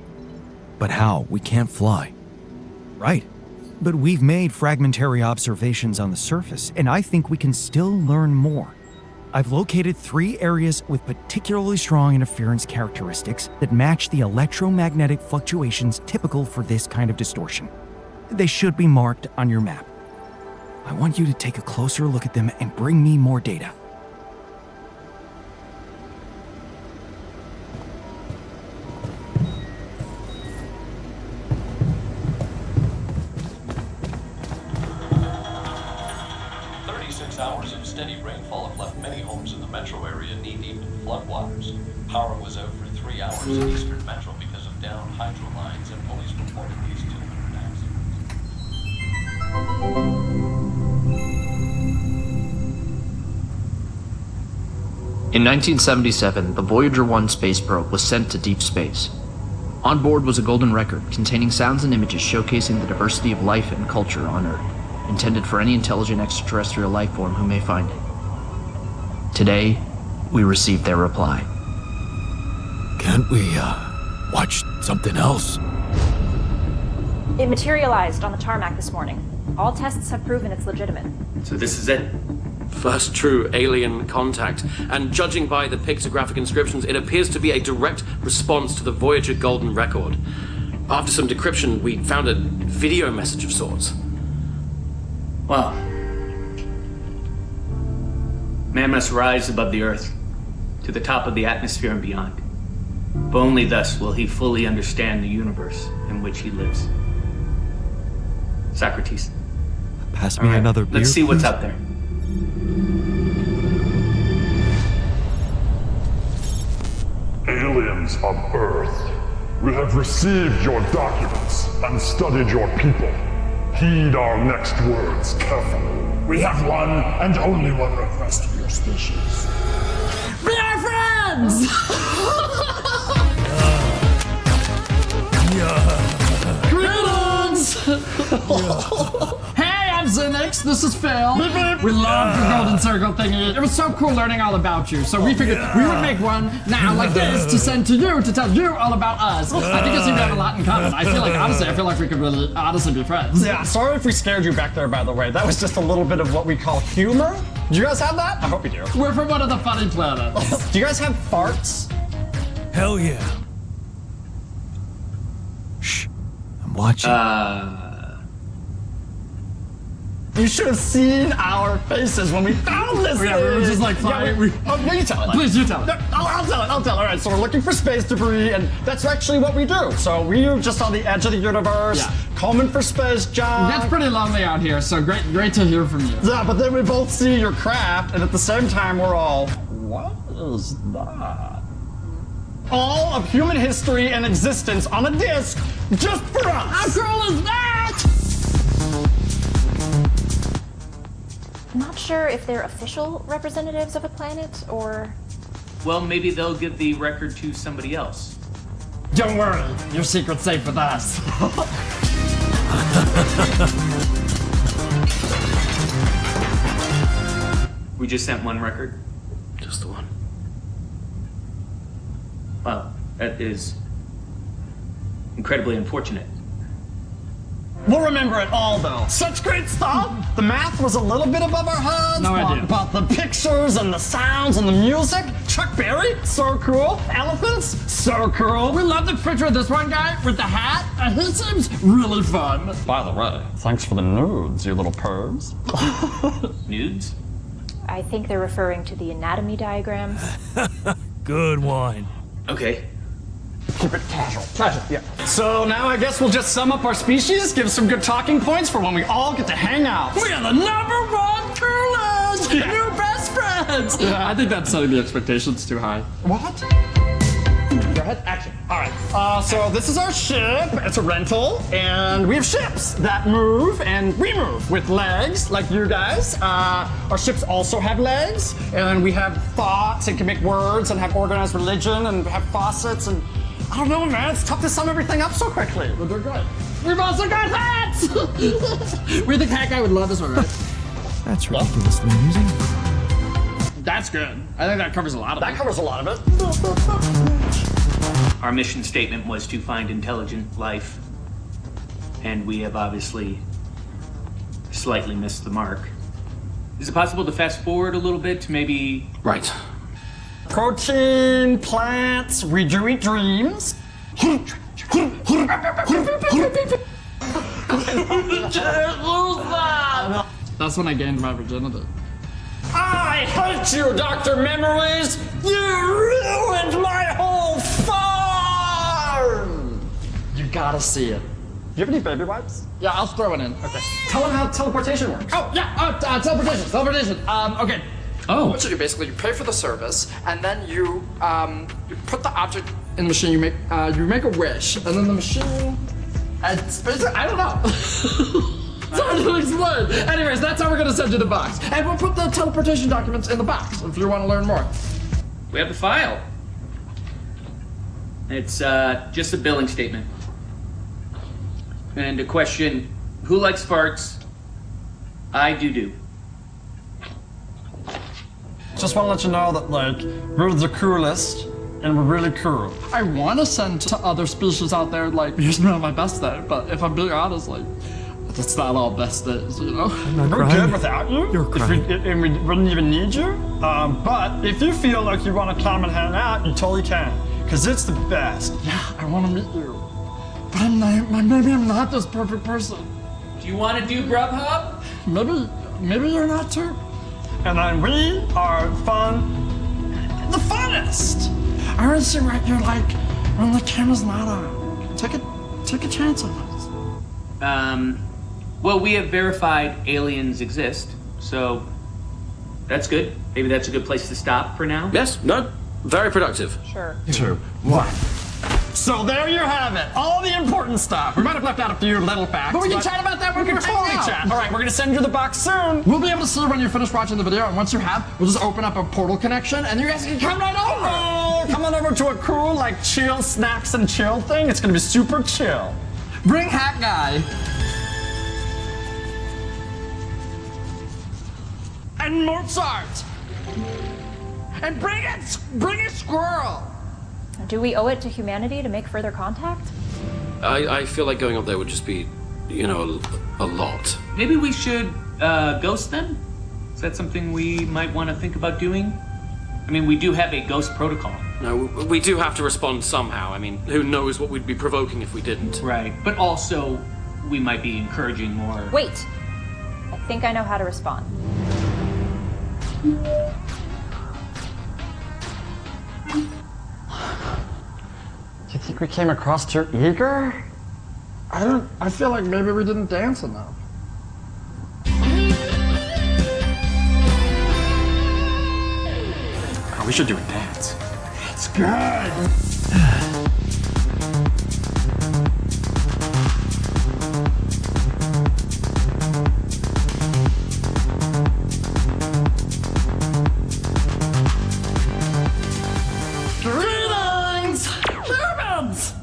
But how? We can't fly. Right. But we've made fragmentary observations on the surface, and I think we can still learn more. I've located 3 areas with particularly strong interference characteristics that match the electromagnetic fluctuations typical for this kind of distortion. They should be marked on your map. I want you to take a closer look at them and bring me more data. Hours of steady rainfall have left many homes in the metro area knee-deep in floodwaters. Power was out for 3 hours in eastern metro because of downed hydro lines, and police reported at least 200 accidents. In 1977, the Voyager 1 space probe was sent to deep space. On board was a golden record containing sounds and images showcasing the diversity of life and culture on Earth, intended for any intelligent extraterrestrial life form who may find it. Today, we received their reply. Can't we, watch something else? It materialized on the tarmac this morning. All tests have proven it's legitimate. So this is it. First true alien contact. And judging by the pictographic inscriptions, it appears to be a direct response to the Voyager Golden Record. After some decryption, we found a video message of sorts. Well, man must rise above the Earth, to the top of the atmosphere and beyond. But only thus will he fully understand the universe in which he lives. Socrates. Pass me another beer, let's see what's please. out there. Aliens of Earth, we have received your documents and studied your people. Heed our next words carefully. We have one and only one request for your species. We are friends! Greetings! Hey, I'm Zinix. This is Phil. We love the Golden Circle thingy. It was so cool learning all about you, so we figured we would make one now like this to send to you to tell you all about us. I think we have a lot in common. I feel like we could really honestly be friends. Yeah, sorry if we scared you back there, by the way. That was just a little bit of what we call humor. Do you guys have that? I hope you do. We're from one of the funny planets. Do you guys have farts? Hell yeah. Shh. I'm watching. You should have seen our faces when we found this Yeah, we were just like, fine. Oh, no, you tell it. Please, you tell it. No, I'll tell it. All right, so we're looking for space debris, and that's actually what we do. So we're just on the edge of the universe, combing for space junk. It's pretty lonely out here, so great to hear from you. Yeah, but then we both see your craft, and at the same time, we're all, what is that? All of human history and existence on a disc, just for us. How cool is that? I'm not sure if they're official representatives of a planet, or... Well, maybe they'll give the record to somebody else. Don't worry, your secret's safe with us. We just sent one record. Just the one. Well, that is incredibly unfortunate. We'll remember it all, though. Such great stuff! The math was a little bit above our heads. No idea. But the pictures and the sounds and the music. Chuck Berry, so cool. Elephants, so cool. We love the picture of this one guy with the hat, and he seems really fun. By the way, thanks for the nudes, you little pervs. Nudes? I think they're referring to the anatomy diagrams. Good one. Okay. Keep it casual. Casual, yeah. So now I guess we'll just sum up our species, give some good talking points for when we all get to hang out. We are the #1 coolest new best friends. I think that's setting the expectations too high. What? Go ahead. ahead, action. All right, so this is our ship. It's a rental, and we have ships that move and we move with legs, like you guys. Our ships also have legs, and we have thoughts and can make words and have organized religion and have faucets and I don't know, man. It's tough to sum everything up so quickly, but they're good. We've also got hats! We think Hat Guy would love this one, right? That's ridiculously amusing. That's good. I think that covers a lot of it. That covers a lot of it. Our mission statement was to find intelligent life, and we have obviously slightly missed the mark. Is it possible to fast forward a little bit to maybe... Right. Protein, plants, we do eat dreams. That's when I gained my virginity. I hate you, Dr. Memories! You ruined my whole farm! You gotta see it. Do you have any baby wipes? Yeah, I'll throw it in. Okay. Tell them how teleportation works. Oh, yeah, teleportation. Okay. Oh. What you do, basically, you pay for the service, and then you put the object in the machine, you make a wish, and then the machine, it's basically, I don't know. It's hard to explain. Anyways, that's how we're gonna send you the box. And we'll put the teleportation documents in the box if you want to learn more. We have the file. It's just a billing statement. And a question, who likes farts? I do. Just want to let you know that, like, we're the coolest, and we're really cool. I want to send to other species out there, like, here's one of my best days, but if I'm being honest, like, it's not all best days, you know? We're good without you. You're crying. And we wouldn't even need you. But if you feel like you want to come and hang out, you totally can. Because it's the best. Yeah, I want to meet you. But maybe I'm not this perfect person. Do you want to do Grubhub? Maybe you're not too. And then we are fun, the funnest. I want to see what you're like when the camera's not on. Take a chance on us. Well, we have verified aliens exist, so that's good. Maybe that's a good place to stop for now. Yes, no, very productive. Sure. 2, 1. So there you have it, all the important stuff. We might have left out a few little facts. But we can chat about that when we can totally chat. All right, we're gonna send you the box soon. We'll be able to see when you finish watching the video, and once you have, we'll just open up a portal connection, and you guys can come right over. Oh, come on over to a cool, like, chill snacks and chill thing. It's gonna be super chill. Bring Hat Guy. And Mozart. And bring a squirrel. Do we owe it to humanity to make further contact? I feel like going up there would just be, you know, a lot. Maybe we should ghost them? Is that something we might want to think about doing? I mean, we do have a ghost protocol. No, we do have to respond somehow. I mean, who knows what we'd be provoking if we didn't. Right, but also, we might be encouraging more... Wait! I think I know how to respond. Do you think we came across too eager? I feel like maybe we didn't dance enough. Oh, we should do a dance. It's good. Greetings, humans!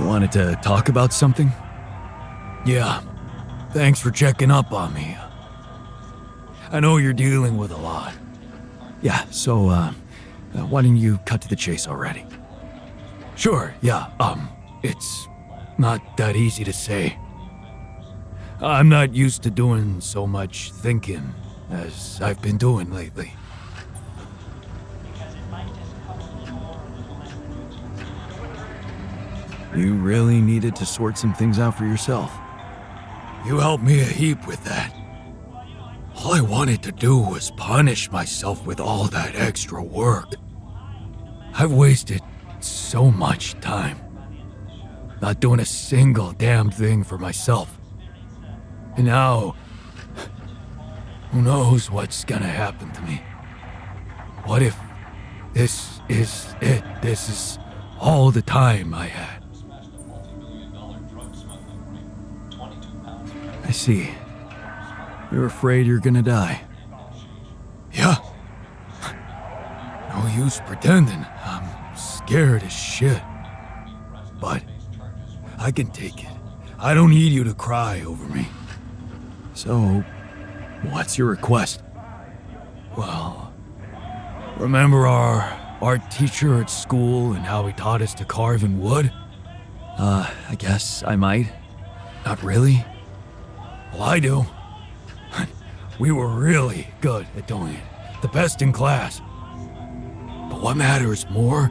Wanted to talk about something? Yeah. Thanks for checking up on me. I know you're dealing with a lot. Yeah, so, why don't you cut to the chase already? Sure, yeah, it's not that easy to say. I'm not used to doing so much thinking as I've been doing lately. You really needed to sort some things out for yourself. You helped me a heap with that. All I wanted to do was punish myself with all that extra work. I've wasted so much time. Not doing a single damn thing for myself. And now, who knows what's gonna happen to me? What if this is it? This is all the time I had. I see. You're afraid you're gonna die. Yeah. No use pretending. I'm scared as shit. But I can take it. I don't need you to cry over me. So, what's your request? Well, remember our art teacher at school and how he taught us to carve in wood? I guess I might. Not really. Well, I do. We were really good at doing it. The best in class. But what matters more,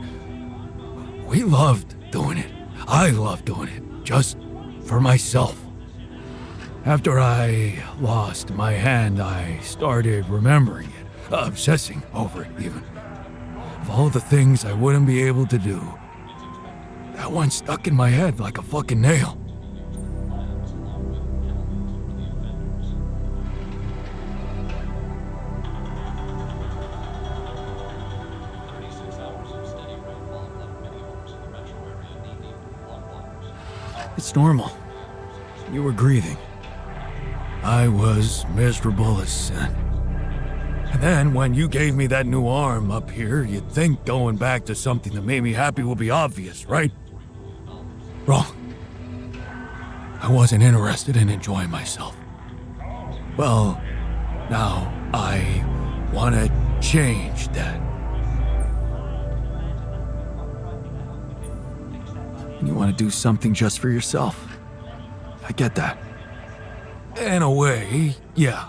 we loved doing it. I loved doing it, just for myself. After I lost my hand, I started remembering it, obsessing over it even. Of all the things I wouldn't be able to do, that one stuck in my head like a fucking nail. It's normal. You were grieving. I was miserable as sin. And then when you gave me that new arm up here, you'd think going back to something that made me happy would be obvious, right? Wrong. I wasn't interested in enjoying myself. Well, now I want to change that. You want to do something just for yourself. I get that. In a way, yeah.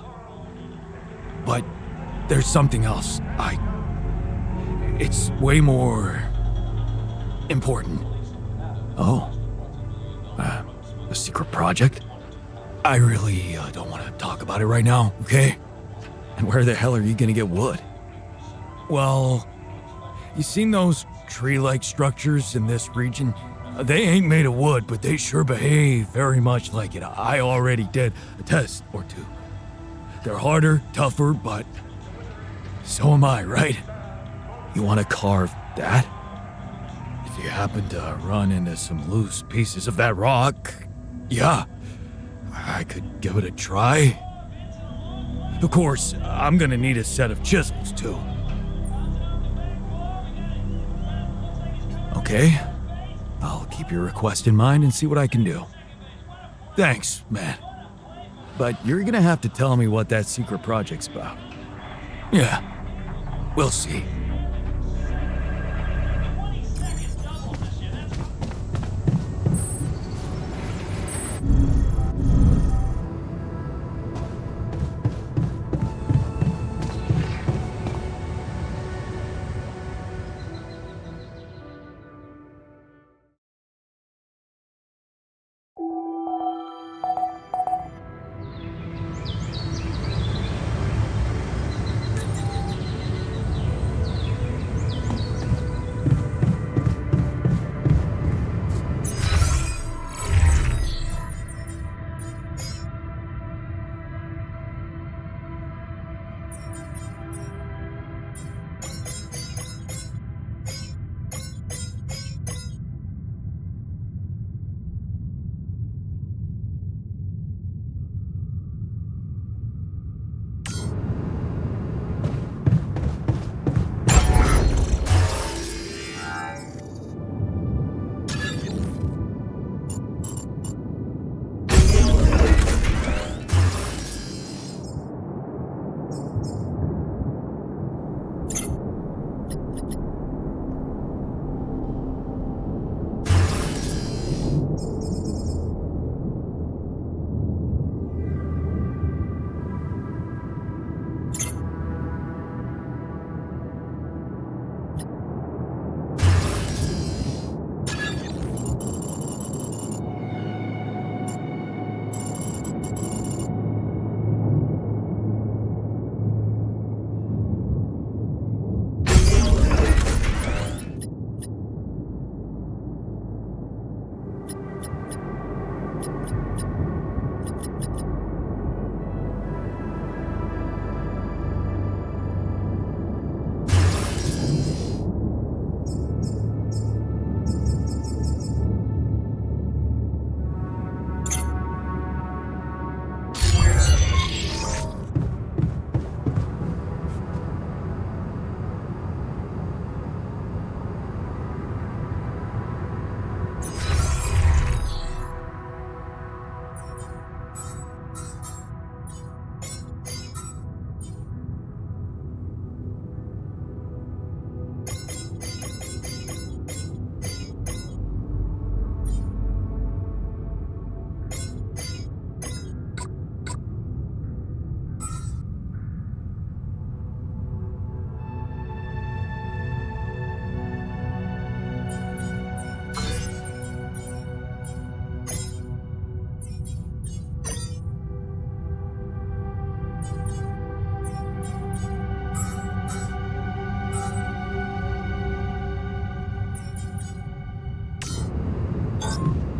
But there's something else. It's way more important. Oh. A secret project? I really don't want to talk about it right now, okay? And where the hell are you gonna get wood? Well, you seen those tree-like structures in this region? They ain't made of wood, but they sure behave very much like it. I already did a test or two. They're harder, tougher, but so am I, right? You want to carve that? If you happen to run into some loose pieces of that rock, yeah, I could give it a try. Of course, I'm gonna need a set of chisels, too. Okay. I'll keep your request in mind and see what I can do. Thanks, man. But you're gonna have to tell me what that secret project's about. Yeah, we'll see.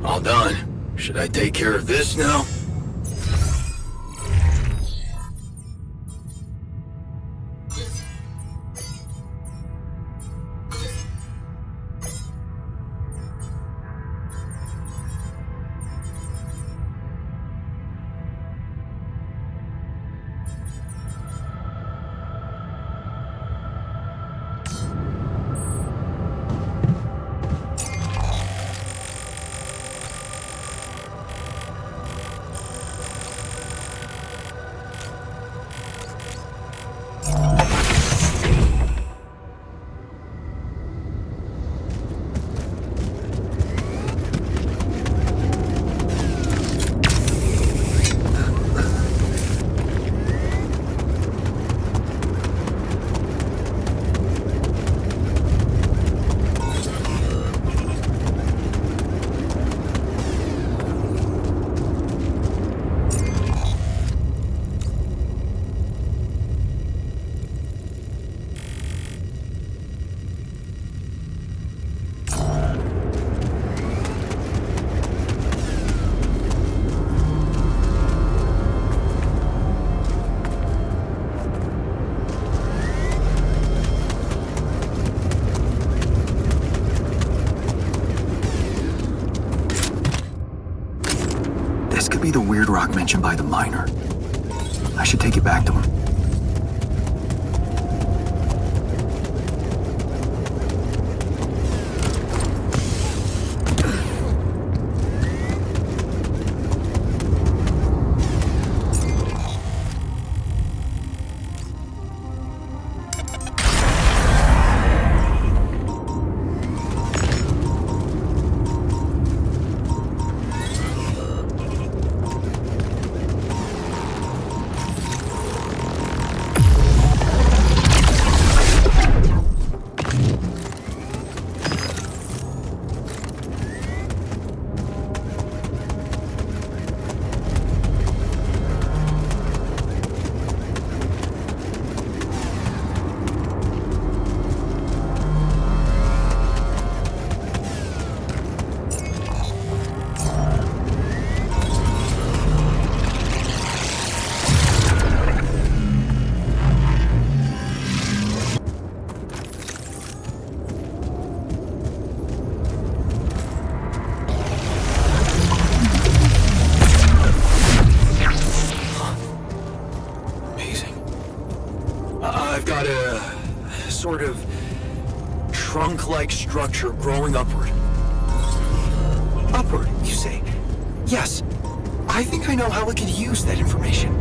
All done. Should I take care of this now? This could be the weird rock mentioned by the miner. I should take it back to him. I've got a sort of trunk-like structure growing upward. Upward, you say? Yes. I think I know how we could use that information.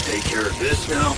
Take care of this now.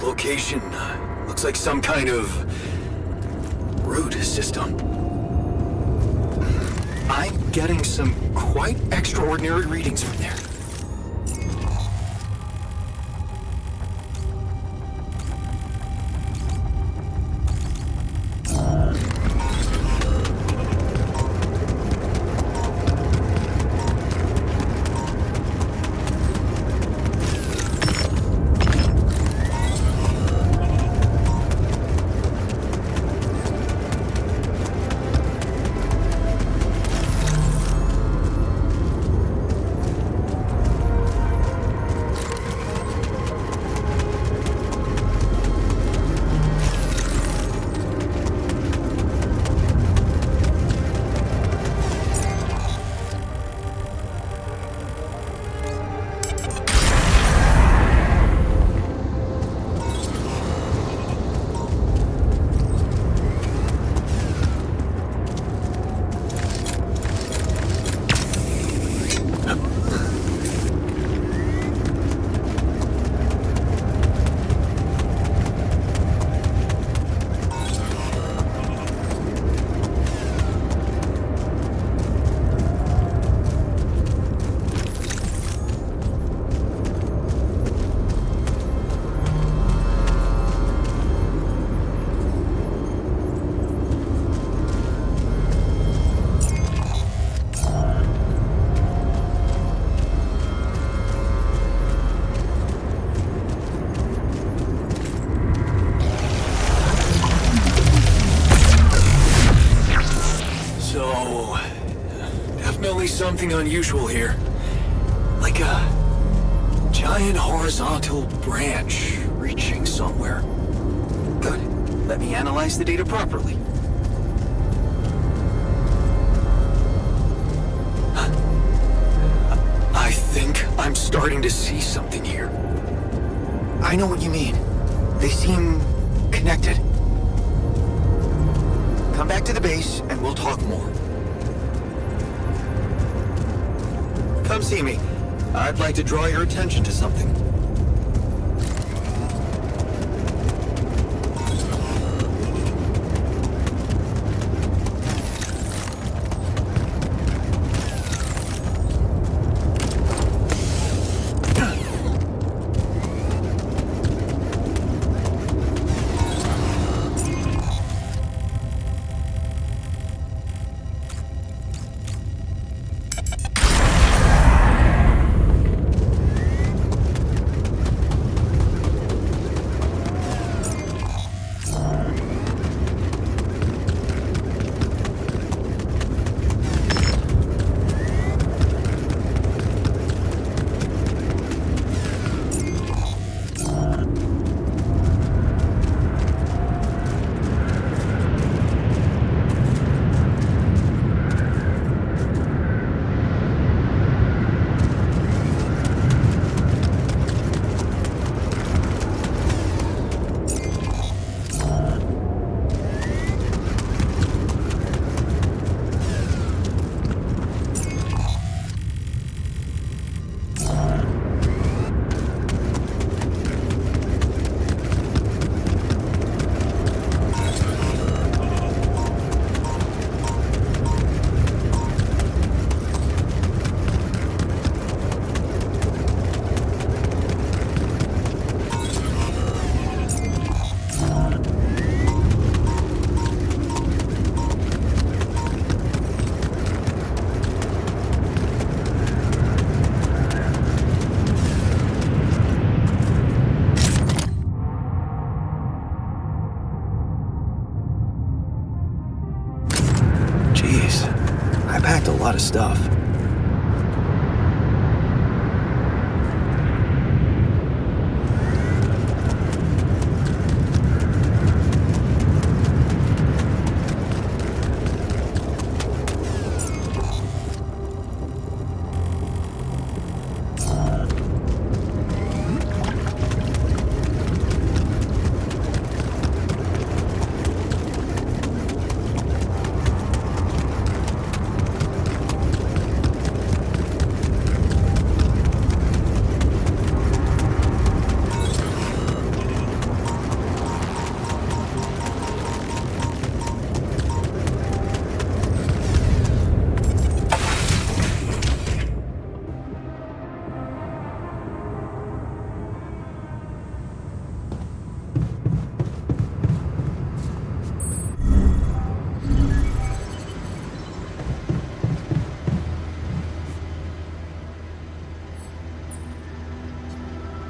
Location looks like some kind of root system. I'm getting some quite extraordinary readings from there. Something unusual here. Like a giant horizontal branch reaching somewhere. Good. Let me analyze the data properly. I think I'm starting to see something here. I know what you mean. They seem connected. Come back to the base and we'll talk more. Come see me. I'd like to draw your attention to something.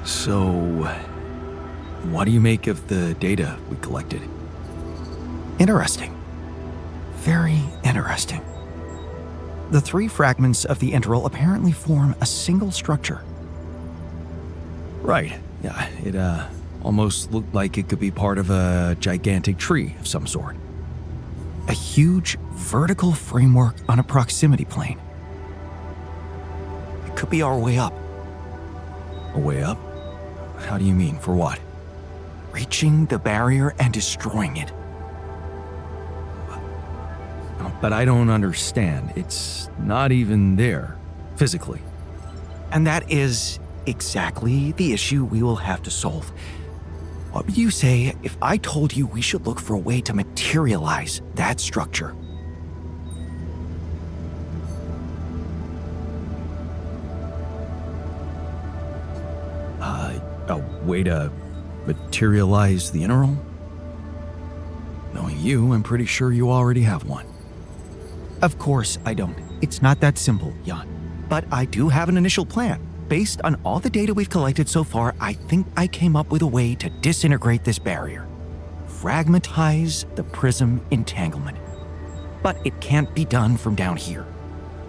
So, what do you make of the data we collected? Interesting. Very interesting. The 3 fragments of the interval apparently form a single structure. Right. Yeah, it almost looked like it could be part of a gigantic tree of some sort. A huge vertical framework on a proximity plane. It could be our way up. A way up? How do you mean? For what? Reaching the barrier and destroying it. But I don't understand. It's not even there, physically. And that is exactly the issue we will have to solve. What would you say if I told you we should look for a way to materialize that structure? A way to materialize the interval? Knowing you, I'm pretty sure you already have one. Of course I don't. It's not that simple, Jan. But I do have an initial plan. Based on all the data we've collected so far, I think I came up with a way to disintegrate this barrier. Fragmentize the prism entanglement. But it can't be done from down here.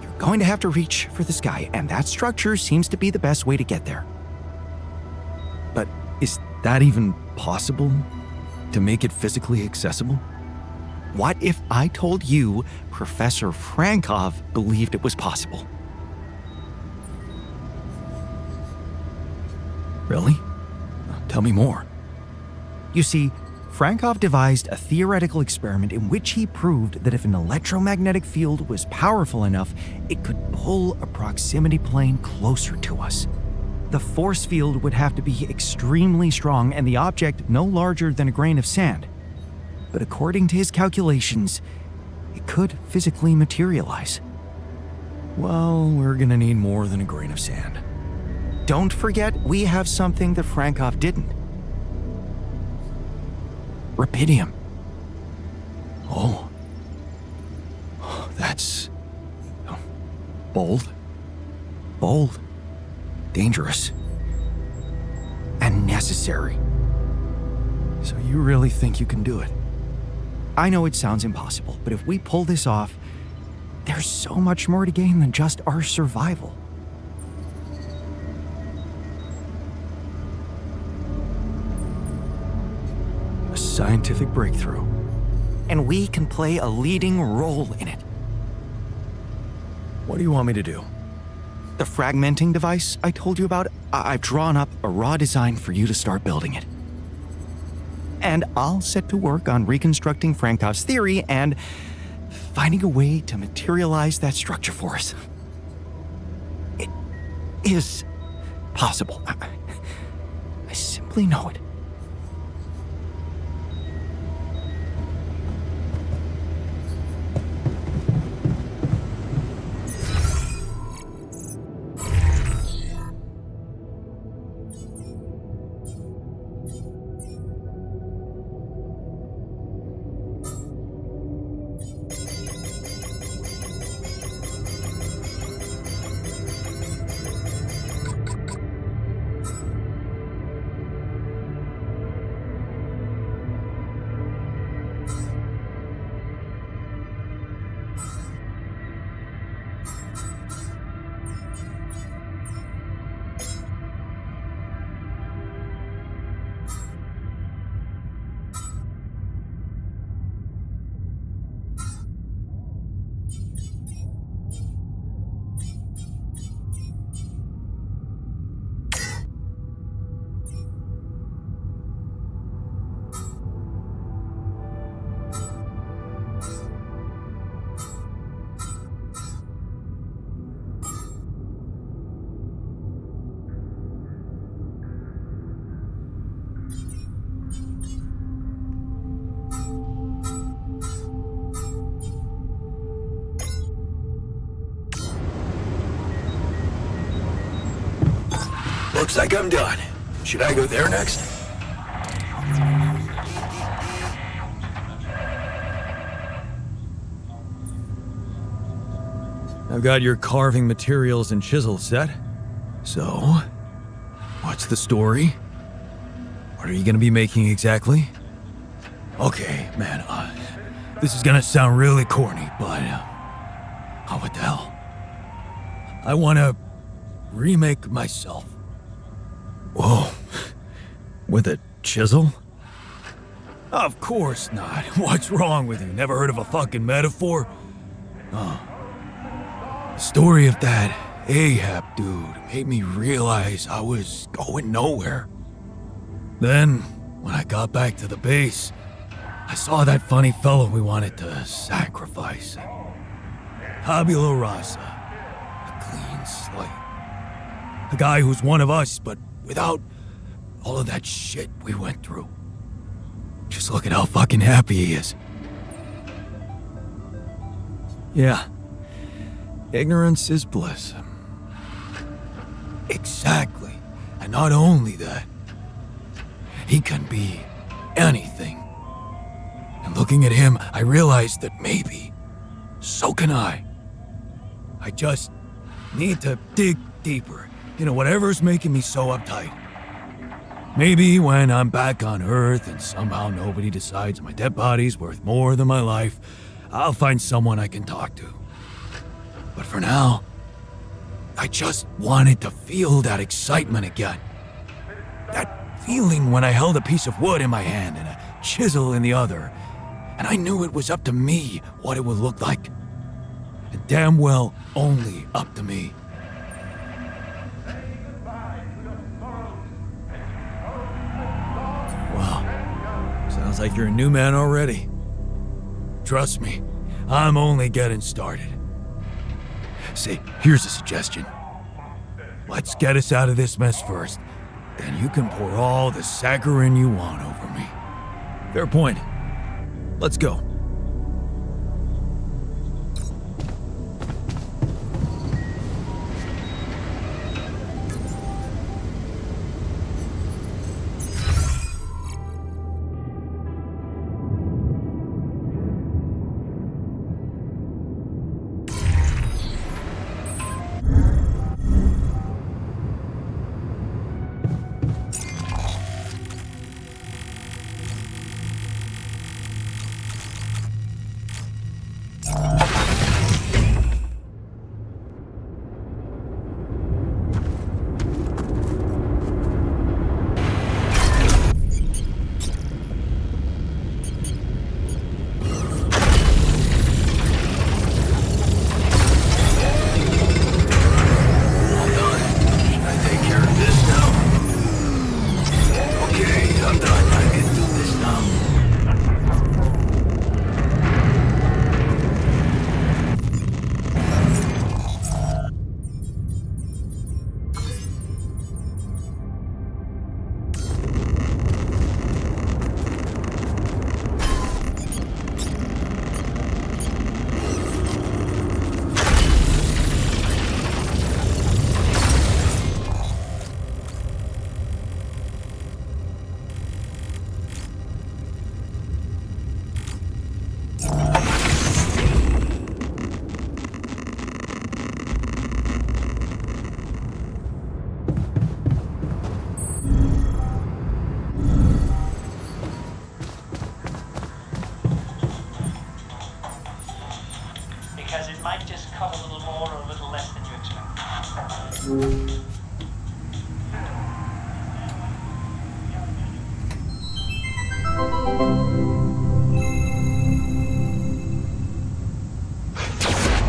You're going to have to reach for the sky, and that structure seems to be the best way to get there. But is that even possible? To make it physically accessible? What if I told you Professor Frankov believed it was possible? Really? Tell me more. You see, Frankov devised a theoretical experiment in which he proved that if an electromagnetic field was powerful enough, it could pull a proximity plane closer to us. The force field would have to be extremely strong and the object no larger than a grain of sand. But according to his calculations, it could physically materialize. Well, we're gonna need more than a grain of sand. Don't forget, we have something that Frankov didn't. Rubidium. Oh. That's... bold. Bold. Dangerous. And necessary. So you really think you can do it? I know it sounds impossible, but if we pull this off, there's so much more to gain than just our survival. A scientific breakthrough. And we can play a leading role in it. What do you want me to do? The fragmenting device I told you about, I've drawn up a raw design for you to start building it. And I'll set to work on reconstructing Frankov's theory and finding a way to materialize that structure for us. It is possible. I simply know it. Looks like I'm done. Should I go there next? I've got your carving materials and chisel set. So, What's the story? What are you gonna be making exactly? Okay, man, this is gonna sound really corny, but, oh, what the hell? I wanna remake myself. Whoa, with a chisel? Of course not. What's wrong with you? Never heard of a fucking metaphor? Oh. The story of that Ahab dude made me realize I was going nowhere. Then, when I got back to the base, I saw that funny fellow we wanted to sacrifice. Tabula Rasa, a clean slate. A guy who's one of us, but without all of that shit we went through. Just look at how fucking happy he is. Yeah. Ignorance is bliss. Exactly. And not only that, he can be anything. And looking at him, I realized that maybe so can I. I just need to dig deeper into whatever's making me so uptight. Maybe when I'm back on Earth and somehow nobody decides my dead body's worth more than my life, I'll find someone I can talk to. But for now, I just wanted to feel that excitement again. That feeling when I held a piece of wood in my hand and a chisel in the other, and I knew it was up to me what it would look like. And damn well only up to me. Sounds like you're a new man already. Trust me, I'm only getting started. See, here's a suggestion. Let's get us out of this mess first, then you can pour all the saccharin you want over me. Fair point. Let's go.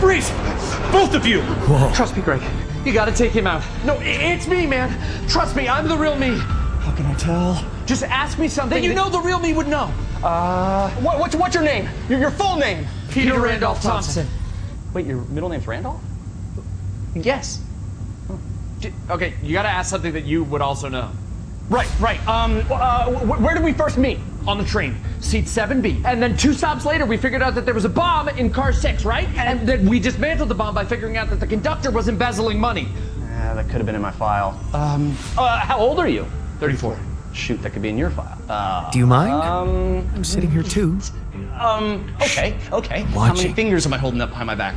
Freeze! Both of you! Whoa. Trust me, Greg. You gotta take him out. No, it's me, man. Trust me, I'm the real me. How can I tell? Just ask me something that you know the real me would know. What's your name? Your full name? Peter Randolph Thompson. Wait, your middle name's Randolph? Yes. Okay, you gotta ask something that you would also know. Right. Where did we first meet? On the train, seat 7B. And then 2 stops later, we figured out that there was a bomb in car 6, right? And then we dismantled the bomb by figuring out that the conductor was embezzling money. Yeah, that could have been in my file. How old are you? 34. Shoot, that could be in your file. Do you mind? I'm sitting here too. Okay. How many fingers am I holding up behind my back?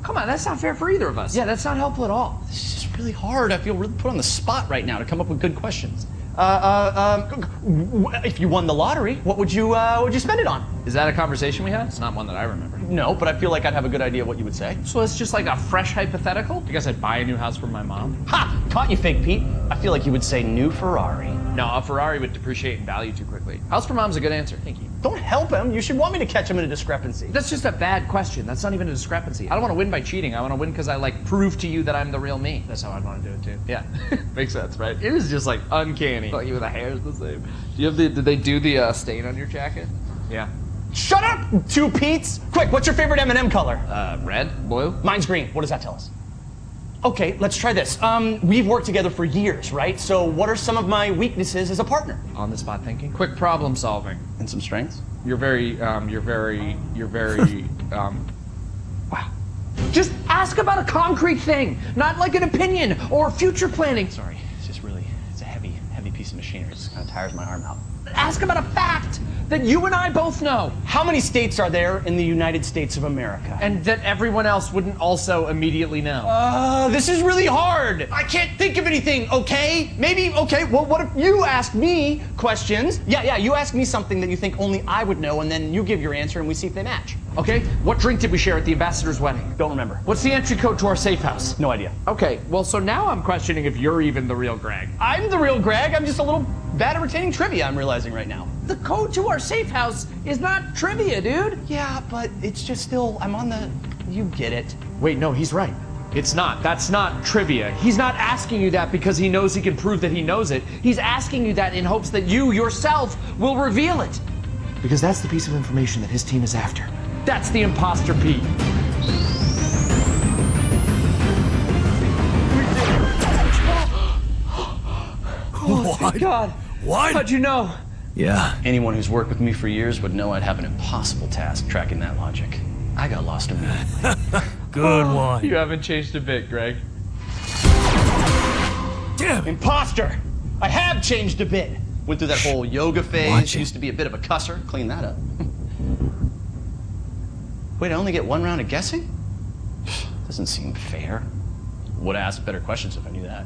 Come on, that's not fair for either of us. Yeah, that's not helpful at all. This is just really hard. I feel really put on the spot right now to come up with good questions. If you won the lottery, what would you spend it on? Is that a conversation we had? It's not one that I remember. No, but I feel like I'd have a good idea what you would say. So it's just like a fresh hypothetical? I guess I'd buy a new house for my mom. Ha! Caught you, Fake Pete. I feel like you would say new Ferrari. No, a Ferrari would depreciate in value too quickly. House for mom's a good answer. Thank you. Don't help him. You should want me to catch him in a discrepancy. That's just a bad question. That's not even a discrepancy. I don't want to win by cheating. I want to win because I like prove to you that I'm the real me. That's how I'd want to do it too. Yeah, makes sense, right? It is just like uncanny. Like even the hair's the same. Did they do the stain on your jacket? Yeah. Shut up, two Pete's. Quick, what's your favorite M&M color? Red, blue. Mine's green. What does that tell us? Okay, let's try this. We've worked together for years, right? So what are some of my weaknesses as a partner? On the spot thinking. Quick problem solving. And some strengths? You're very, wow. Just ask about a concrete thing, not like an opinion or future planning. Sorry, it's a heavy piece of machinery. It just kind of tires my arm out. Ask about a fact that you and I both know. How many states are there in the United States of America? And that everyone else wouldn't also immediately know. This is really hard. I can't think of anything, okay? Okay, well, what if you ask me questions? Yeah, you ask me something that you think only I would know, and then you give your answer, and we see if they match. Okay, what drink did we share at the ambassador's wedding? Don't remember. What's the entry code to our safe house? No idea. Okay, well, so now I'm questioning if you're even the real Greg. I'm the real Greg. I'm just a little bad at retaining trivia, I'm realizing right now. The code to our safe house is not trivia, dude. Yeah, but it's just still, you get it. Wait, no, he's right. It's not. That's not trivia. He's not asking you that because he knows he can prove that he knows it. He's asking you that in hopes that you yourself will reveal it. Because that's the piece of information that his team is after. That's the imposter Pete. Oh, thank God. What? How'd you know? Yeah. Anyone who's worked with me for years would know I'd have an impossible task tracking that logic. I got lost immediately. Good one. You haven't changed a bit, Greg. Damn. Imposter! I have changed a bit. Went through that whole yoga phase. Used to be a bit of a cusser. Clean that up. Wait, I only get one round of guessing? Doesn't seem fair. Would have asked better questions if I knew that.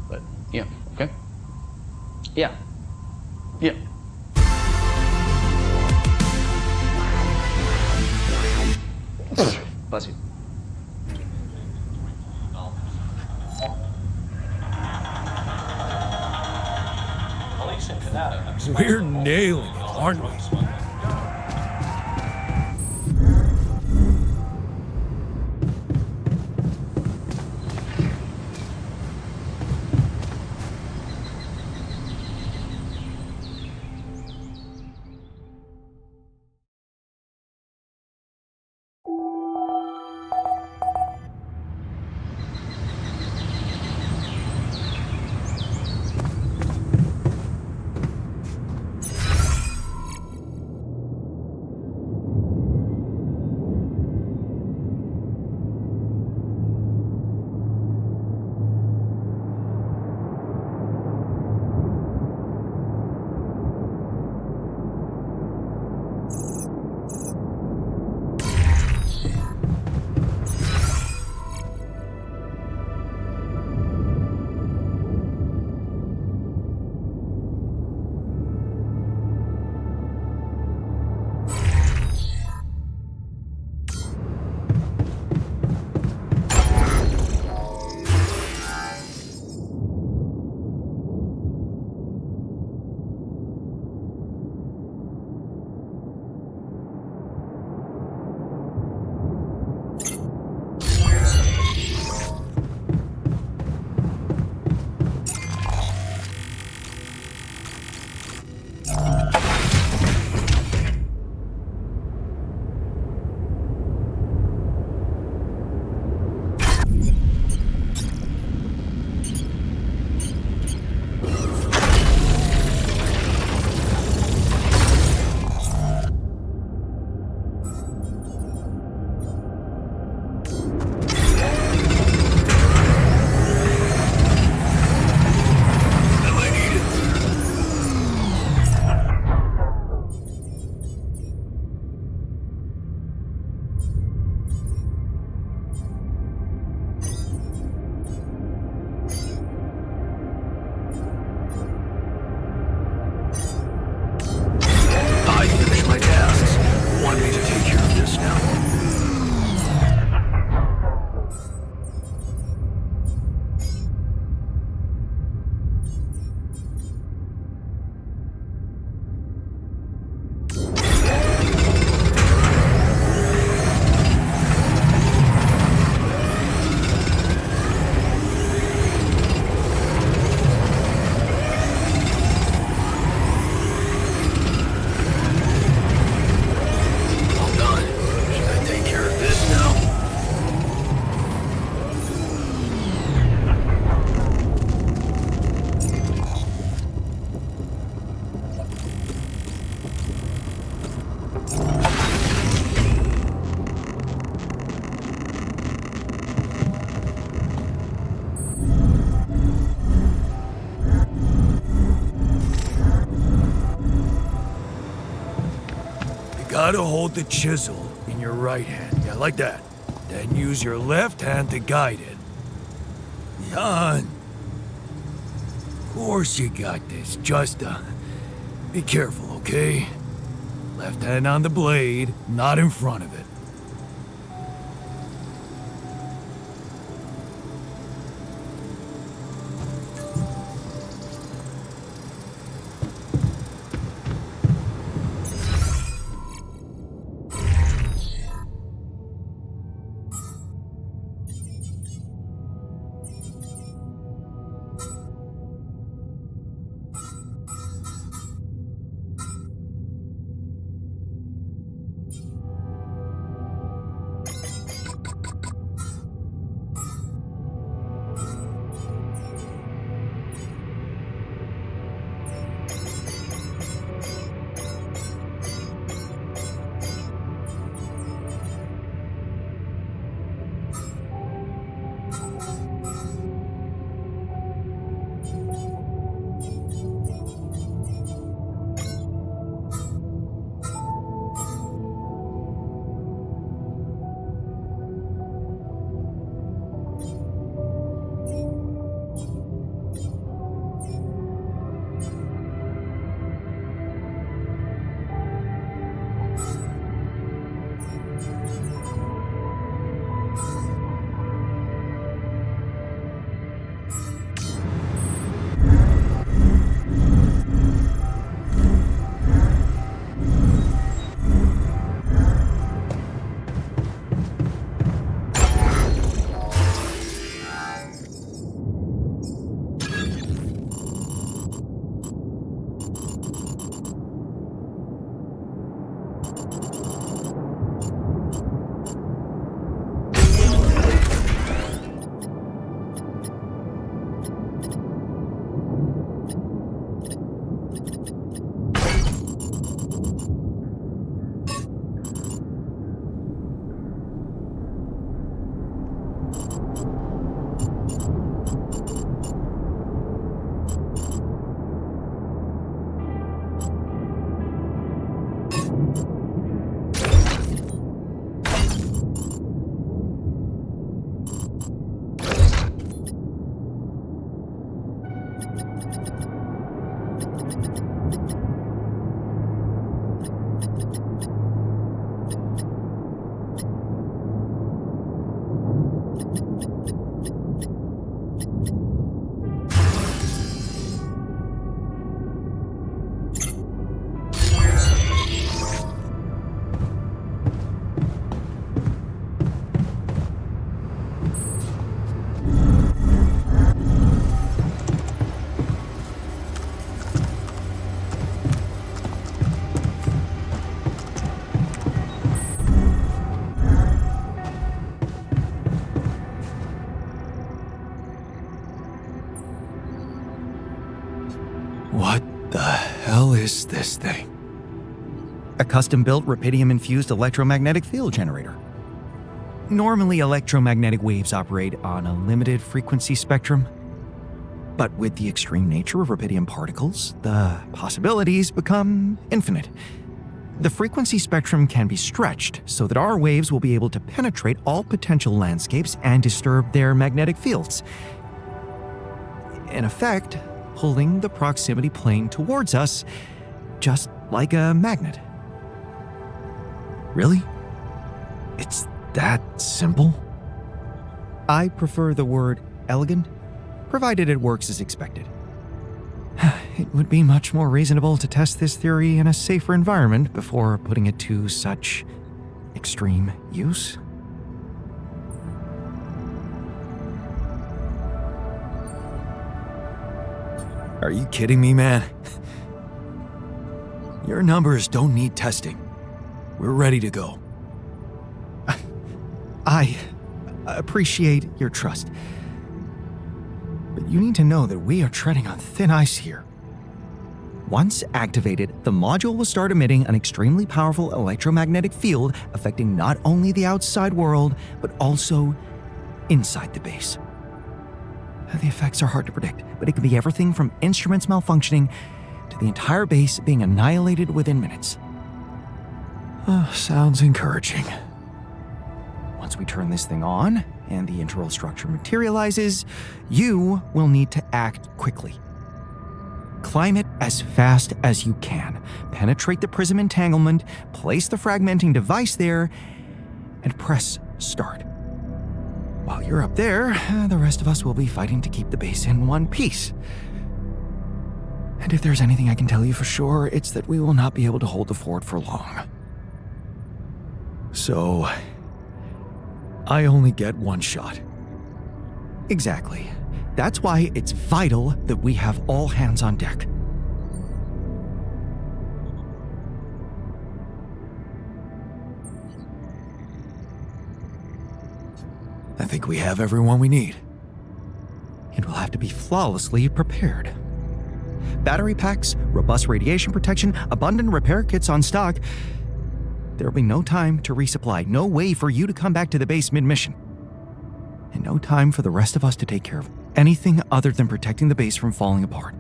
But, yeah, okay. Yeah. Yeah. Bless you. Police in Canada have We're nailing it, aren't we? gotta hold the chisel in your right hand. Yeah, like that. Then use your left hand to guide it. Jan. Of course you got this. Just, be careful, okay? Left hand on the blade, not in front of it. What the hell is this thing? A custom-built rubidium-infused electromagnetic field generator. Normally, electromagnetic waves operate on a limited frequency spectrum. But with the extreme nature of rubidium particles, the possibilities become infinite. The frequency spectrum can be stretched so that our waves will be able to penetrate all potential landscapes and disturb their magnetic fields. In effect, pulling the proximity plane towards us, just like a magnet. Really? It's that simple? I prefer the word elegant, provided it works as expected. It would be much more reasonable to test this theory in a safer environment before putting it to such extreme use. Are you kidding me, man? Your numbers don't need testing. We're ready to go. I appreciate your trust. But you need to know that we are treading on thin ice here. Once activated, the module will start emitting an extremely powerful electromagnetic field affecting not only the outside world, but also inside the base. The effects are hard to predict, but it can be everything from instruments malfunctioning to the entire base being annihilated within minutes. Sounds encouraging. Once we turn this thing on and the internal structure materializes, you will need to act quickly. Climb it as fast as you can. Penetrate the prism entanglement, place the fragmenting device there, and press start. While you're up there, the rest of us will be fighting to keep the base in one piece. And if there's anything I can tell you for sure, it's that we will not be able to hold the fort for long. So, I only get one shot. Exactly. That's why it's vital that we have all hands on deck. I think we have everyone we need. It will have to be flawlessly prepared. Battery packs, robust radiation protection, abundant repair kits on stock. There will be no time to resupply, no way for you to come back to the base mid-mission. And no time for the rest of us to take care of anything other than protecting the base from falling apart.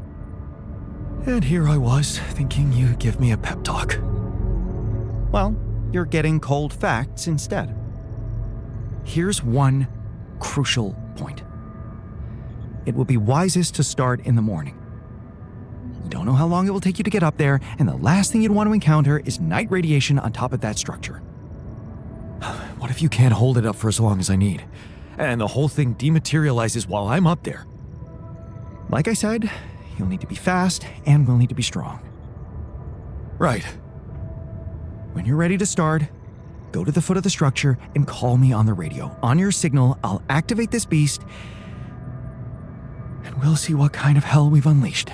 And here I was, thinking you'd give me a pep talk. Well, you're getting cold facts instead. Here's one crucial point. It will be wisest to start in the morning. You don't know how long it will take you to get up there, and the last thing you'd want to encounter is night radiation on top of that structure. What if you can't hold it up for as long as I need, and the whole thing dematerializes while I'm up there? Like I said, you'll need to be fast, and we'll need to be strong. Right. When you're ready to start, go to the foot of the structure and call me on the radio. On your signal, I'll activate this beast, and we'll see what kind of hell we've unleashed.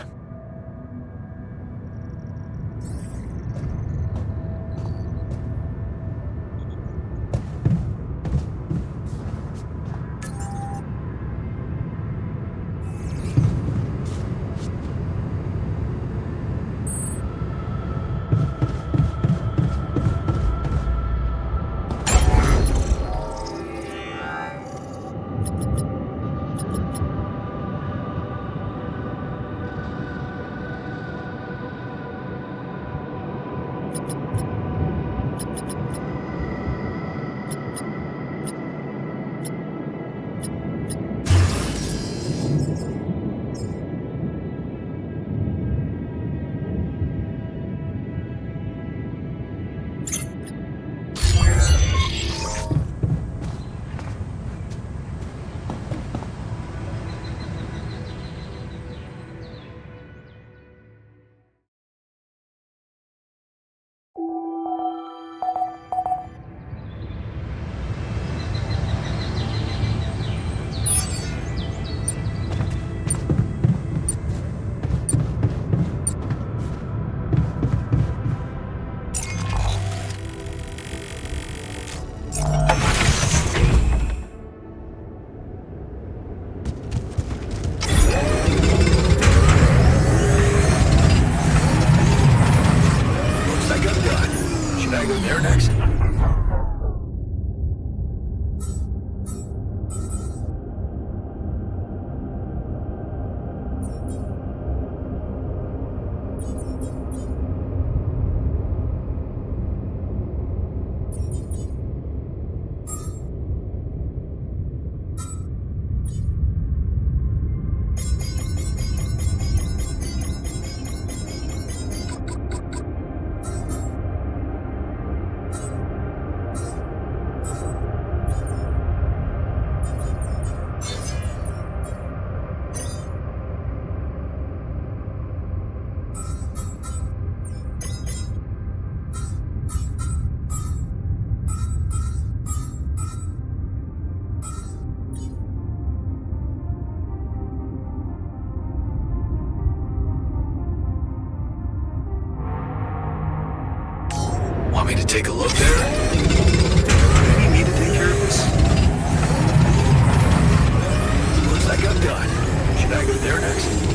Want me to take a look there? You need me to take care of this? Looks like I'm done. Should I go there next?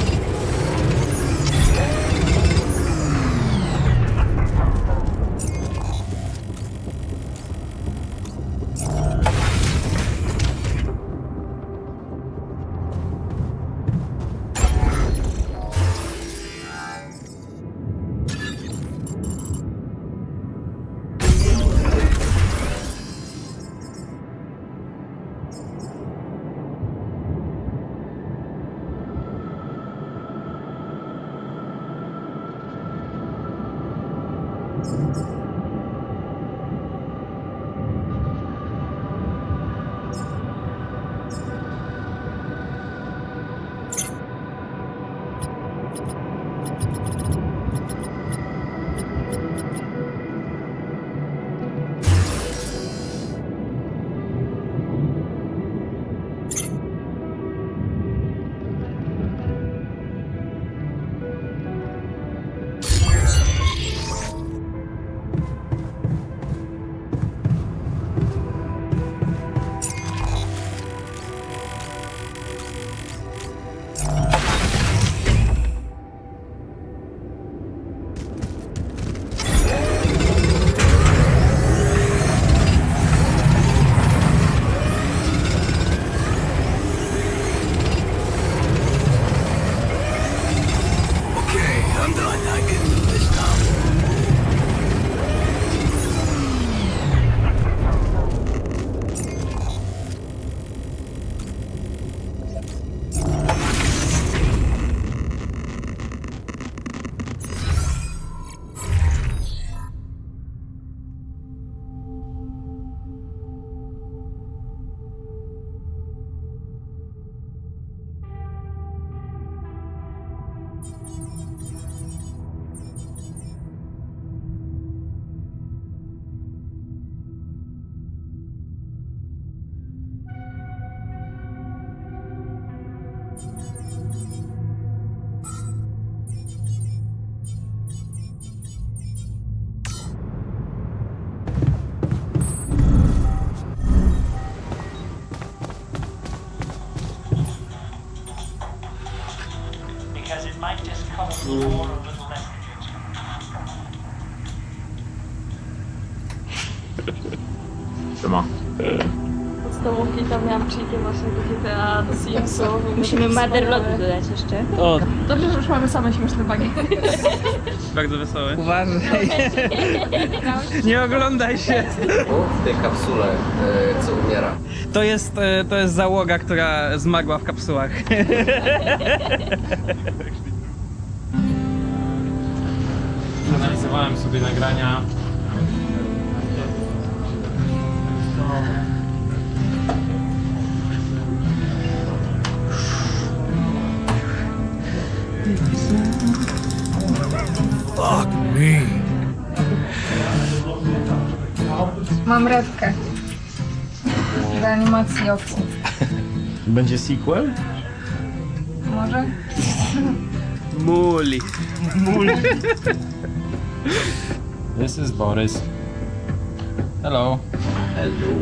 Because it might just cover the floor a little less. Siema. Podstawówki tam miałam cheaty właśnie do GTA, do Simsów. Musimy Motherlotu dodać jeszcze. O. Dobrze, że już mamy same śmieszne bagi. Bardzo wesoły. Uważaj. Nie oglądaj się. W tej kapsule, co umiera. To jest załoga, która zmagła w kapsułach. Analizowałem sobie nagrania. Fuck me. Mam rewkę. Reanimacji owcy. Będzie sequel? Może? Muli. This is Boris. Hello. Hello.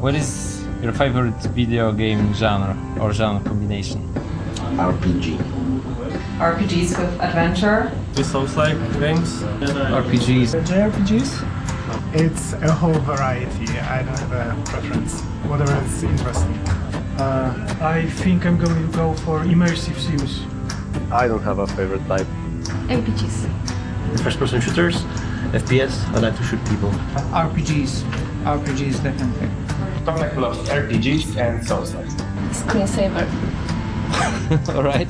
What is your favorite video game genre or genre combination? RPG. RPGs with adventure. The Souls-like games? RPGs. JRPGs? It's a whole variety. I don't have a preference. Whatever is interesting. I think I'm going to go for immersive sims. I don't have a favorite type. RPGs. First-person shooters, FPS. I like to shoot people. RPGs. RPGs, definitely. Tomek loves RPGs and Souls-like. Screensaver. All right.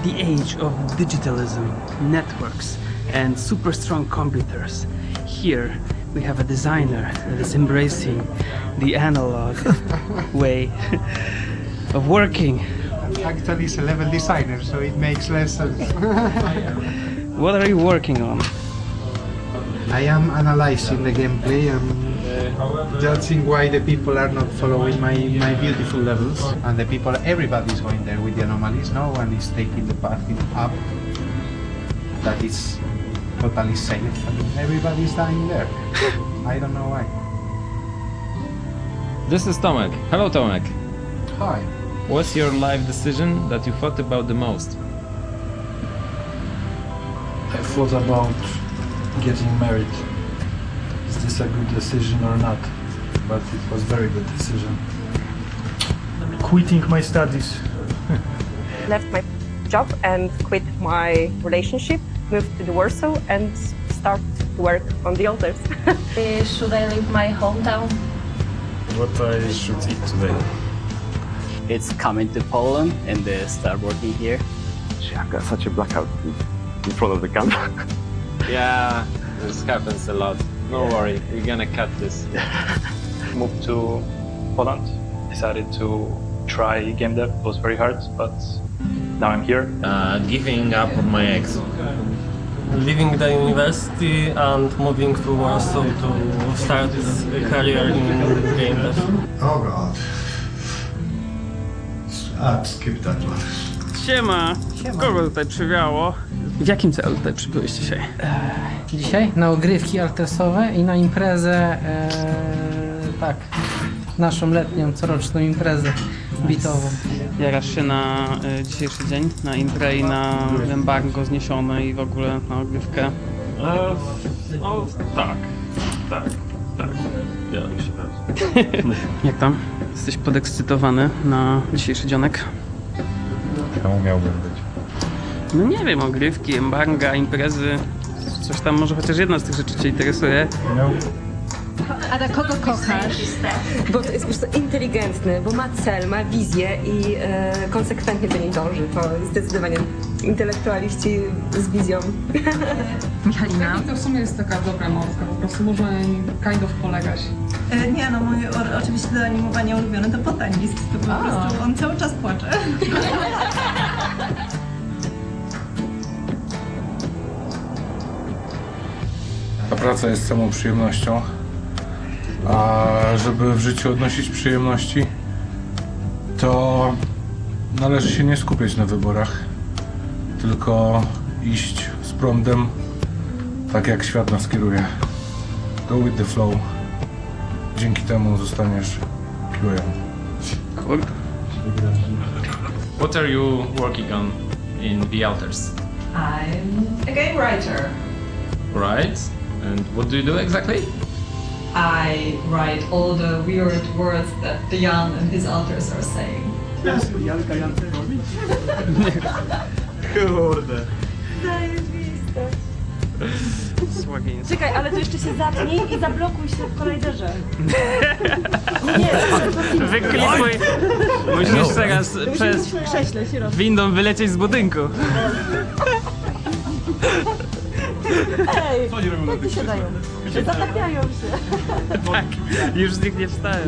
The age of digitalism, networks, and super strong computers. Here we have a designer that is embracing the analog way of working. Actually, he's a level designer, so it makes less sense. What are you working on? I am analyzing the gameplay and judging why the people are not following my beautiful levels, and the people, everybody is going there with the anomalies. No one is taking the path up that is totally safe, and everybody is dying there. I don't know why. This is Tomek. Hello, Tomek. Hi. What's your life decision that you thought about the most? I thought about getting married. Is this a good decision or not? But it was a very good decision. Quitting my studies. Left my job and quit my relationship, moved to Warsaw and start to work on the altars. Should I leave my hometown? What I should eat today? It's coming to Poland and start working here. I've got such a blackout in front of the camera. Yeah, this happens a lot. No worry, we're gonna cut this. Moved to Poland, decided to try game dev. It was very hard, but now I'm here. Giving up on my ex. Leaving the university and moving to Warsaw to start a career in game dev. Oh god. Skip that one. Siema! Kogo tutaj przywiało? W jakim celu tutaj przybyłeś dzisiaj? Dzisiaj na ogrywki artesowe i na imprezę, tak, naszą letnią, coroczną imprezę bitową. Jarasz się na dzisiejszy dzień, na imprę i na embargo zniesione i w ogóle na ogrywkę? No tak. Ja się bardzo. Jak tam? Jesteś podekscytowany na dzisiejszy dzionek? Czemu miałbym być? No nie wiem, ogrywki, embarga, imprezy, coś tam, może chociaż jedna z tych rzeczy cię interesuje. Ada, kogo kochasz? Bo to jest po prostu inteligentny, bo ma cel, ma wizję i konsekwentnie do niej dąży. To jest zdecydowanie intelektualiści z wizją. Michalina? To w sumie jest taka dobra mątka, po prostu można kind of polegać. Nie no, moje oczywiście do animowania ulubione to botanist, to po prostu on cały czas płacze. Ta praca jest samą przyjemnością, a żeby w życiu odnosić przyjemności, to należy się nie skupiać na wyborach, tylko iść z prądem, tak jak świat nas kieruje. Go with the flow. Dzięki temu zostaniesz QA. What are you working on in The Alters? I'm a game writer. Right? And what do you do exactly? I write all the weird words that Jan and his alters are saying. Kurde. Zajebiste. Słagiński. Czekaj, ale to jeszcze się zatnij i zablokuj się w kolajderze. Wyklipuj. Musisz teraz przez w krześle się robi. windą wylecieć z budynku. Ej, jak ci się dają? Zatapiają się. Tak, już z nich nie wstają.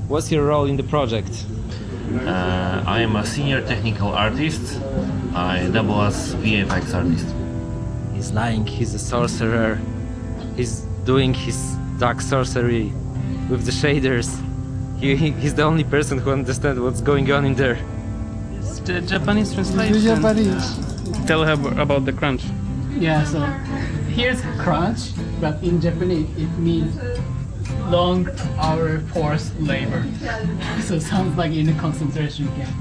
What's your role in the project? I am a senior technical artist. I double as VFX artist. He's lying, he's a sorcerer. He's doing his dark sorcery with the shaders. He's the only person who understands what's going on in there. It's the Japanese translation. Japanese. Tell her about the crunch. Yeah, so here's crunch, but in Japanese it means long hour forced labor. So it sounds like in a concentration camp.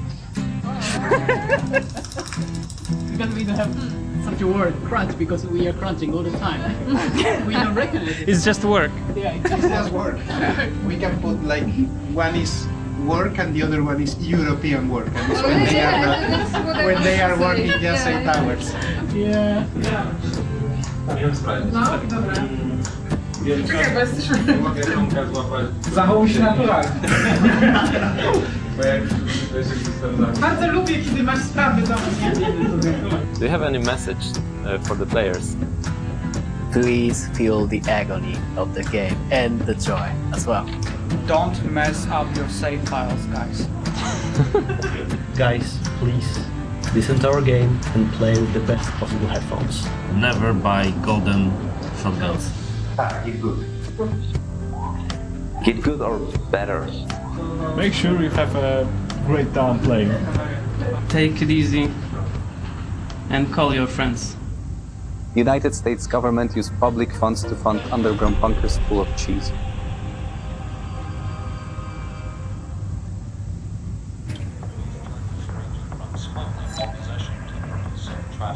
Because we don't have such a word, crunch, because we are crunching all the time. We don't recognize it. It's just work. Yeah, It's just work. We can put like one is work and the other one is European work, and it's when they are not, when they are working just 8 hours. Yeah. No, dobra. Czekaj, bo jesteśmy... Zachowuj się naturalnie. Bardzo lubię, kiedy masz sprawy do mnie. Do you have any message for the players? Please feel the agony of the game and the joy as well. Don't mess up your save files, guys. Guys, please listen to our game and play with the best possible headphones. Never buy golden shotguns. Get good. Get good or better. Make sure you have a great time playing. Take it easy and call your friends. United States government used public funds to fund underground bunkers full of cheese.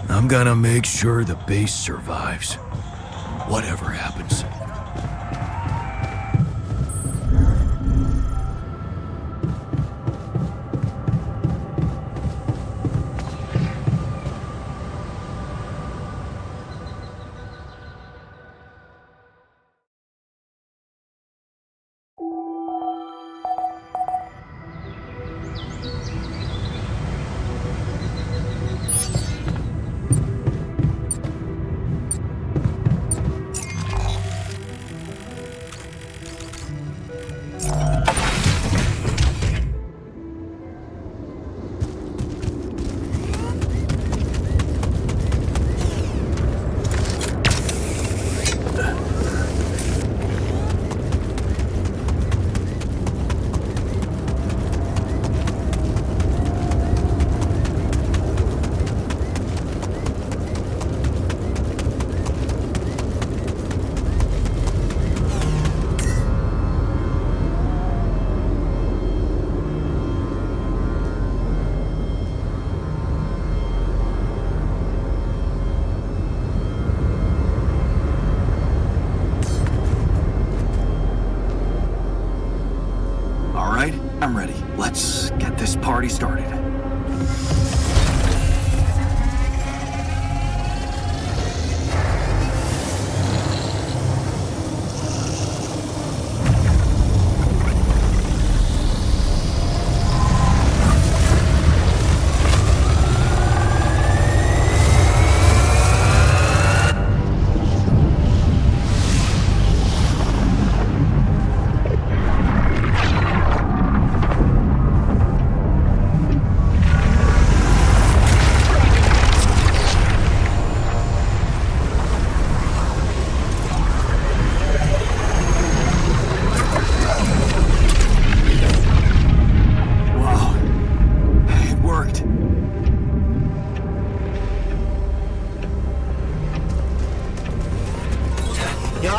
I'm gonna make sure the base survives. Whatever happens.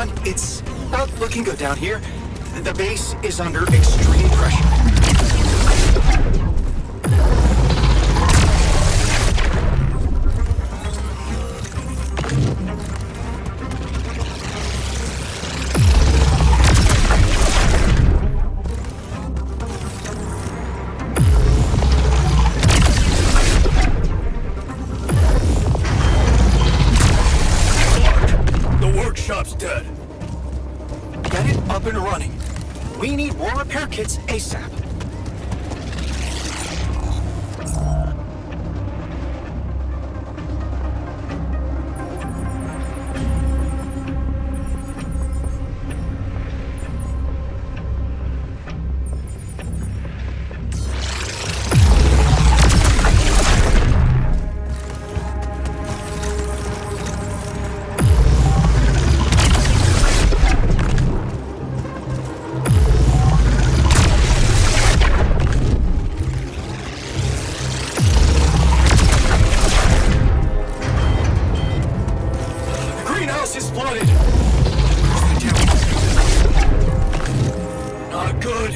on. It's not looking good down here. The base is under extreme pressure. Dead. Get it up and running. We need more repair kits ASAP. Is flooded. Not good.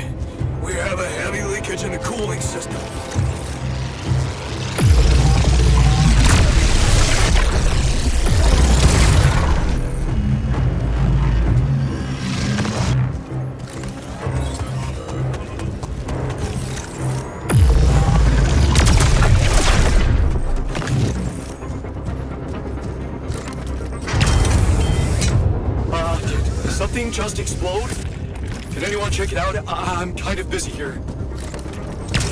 We have a heavy leakage in the cooling system. Something just explode? Can anyone check it out? I'm kind of busy here.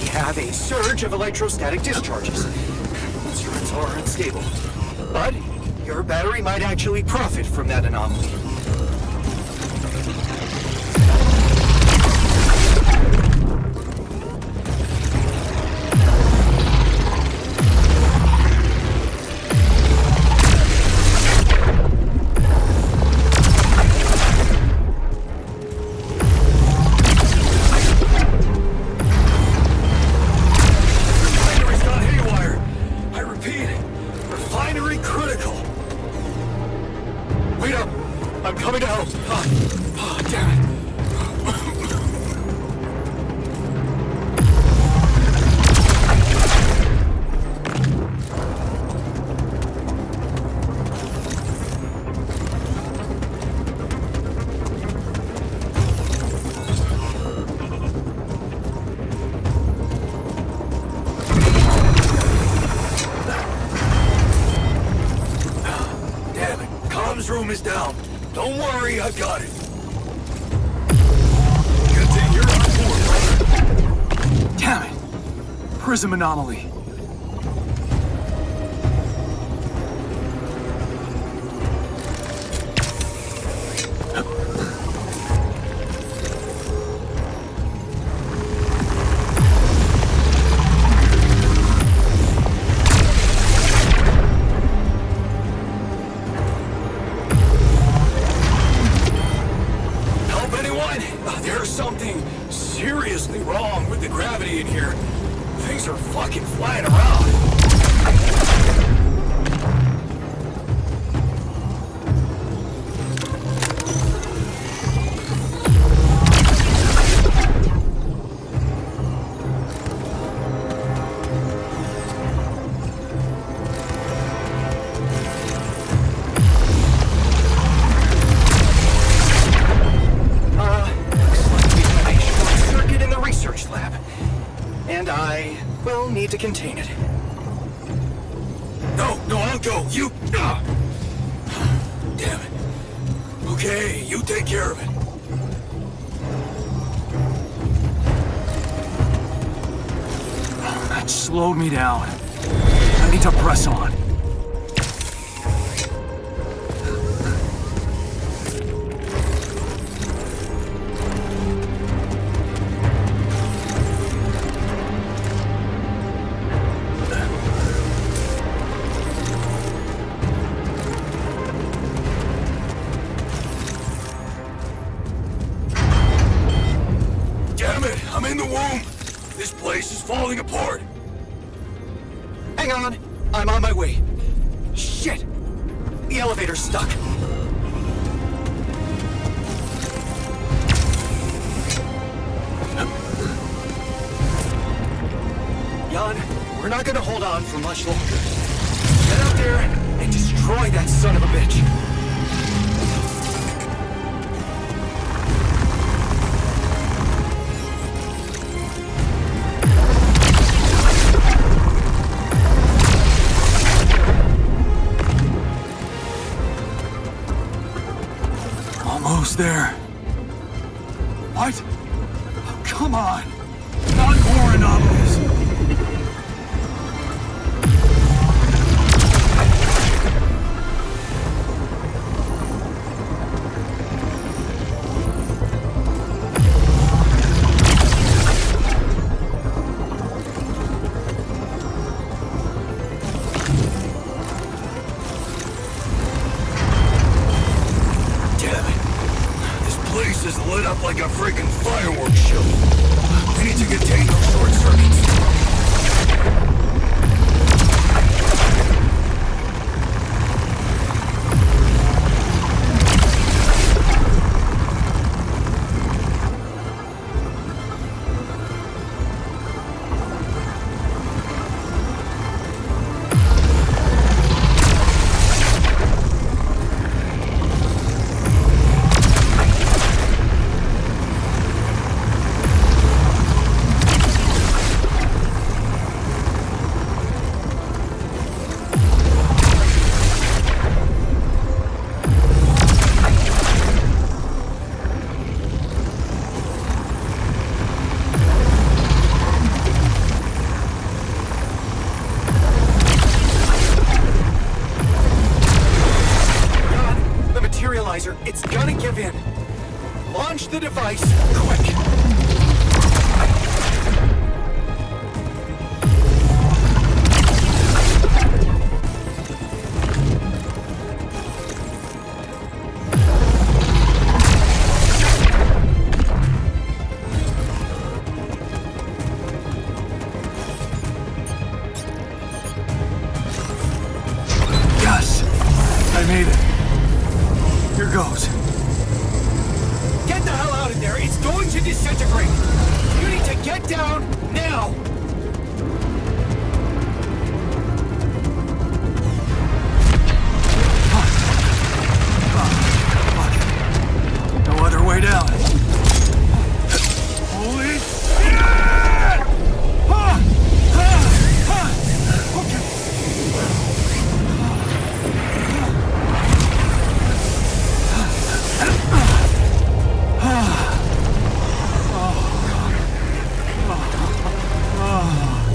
We have a surge of electrostatic discharges. Instruments are unstable. But your battery might actually profit from that anomaly. I'm coming to help. Oh, damn it. Damn it. Comms room is down. Don't worry, I've got it. Good thing you're on board, brother. Damn it. Prism anomaly. There's something seriously wrong with the gravity in here. Things are fucking flying around. And I will need to contain it. No, I'll go. You... Damn it. Okay, you take care of it. That slowed me down. I need to press on. I'm in the womb! This place is falling apart! Hang on! I'm on my way. Shit! The elevator's stuck. We're not gonna hold on for much longer. Get out there and destroy that son of a bitch. Almost there. What? Oh, come on. Not more anomalies. Is lit up like a freaking fireworks show. We need to contain those short circuits. It's gonna give in. Launch the device, quick. Yes, I made it. Here goes. Get the hell out of there! It's going to disintegrate! You need to get down now! No other way down. Holy shit!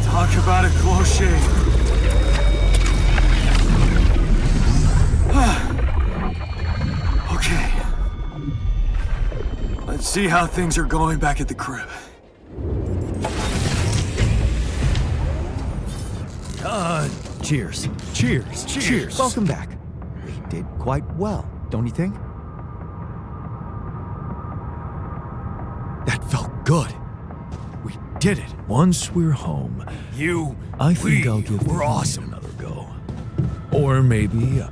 Talk about a close shave. Okay. Let's see how things are going back at the crib. Cheers. Cheers. Cheers. Welcome back. We did quite well, don't you think? That felt good. We did it. Once we're home, I think I'll give we're the awesome. another go. Or maybe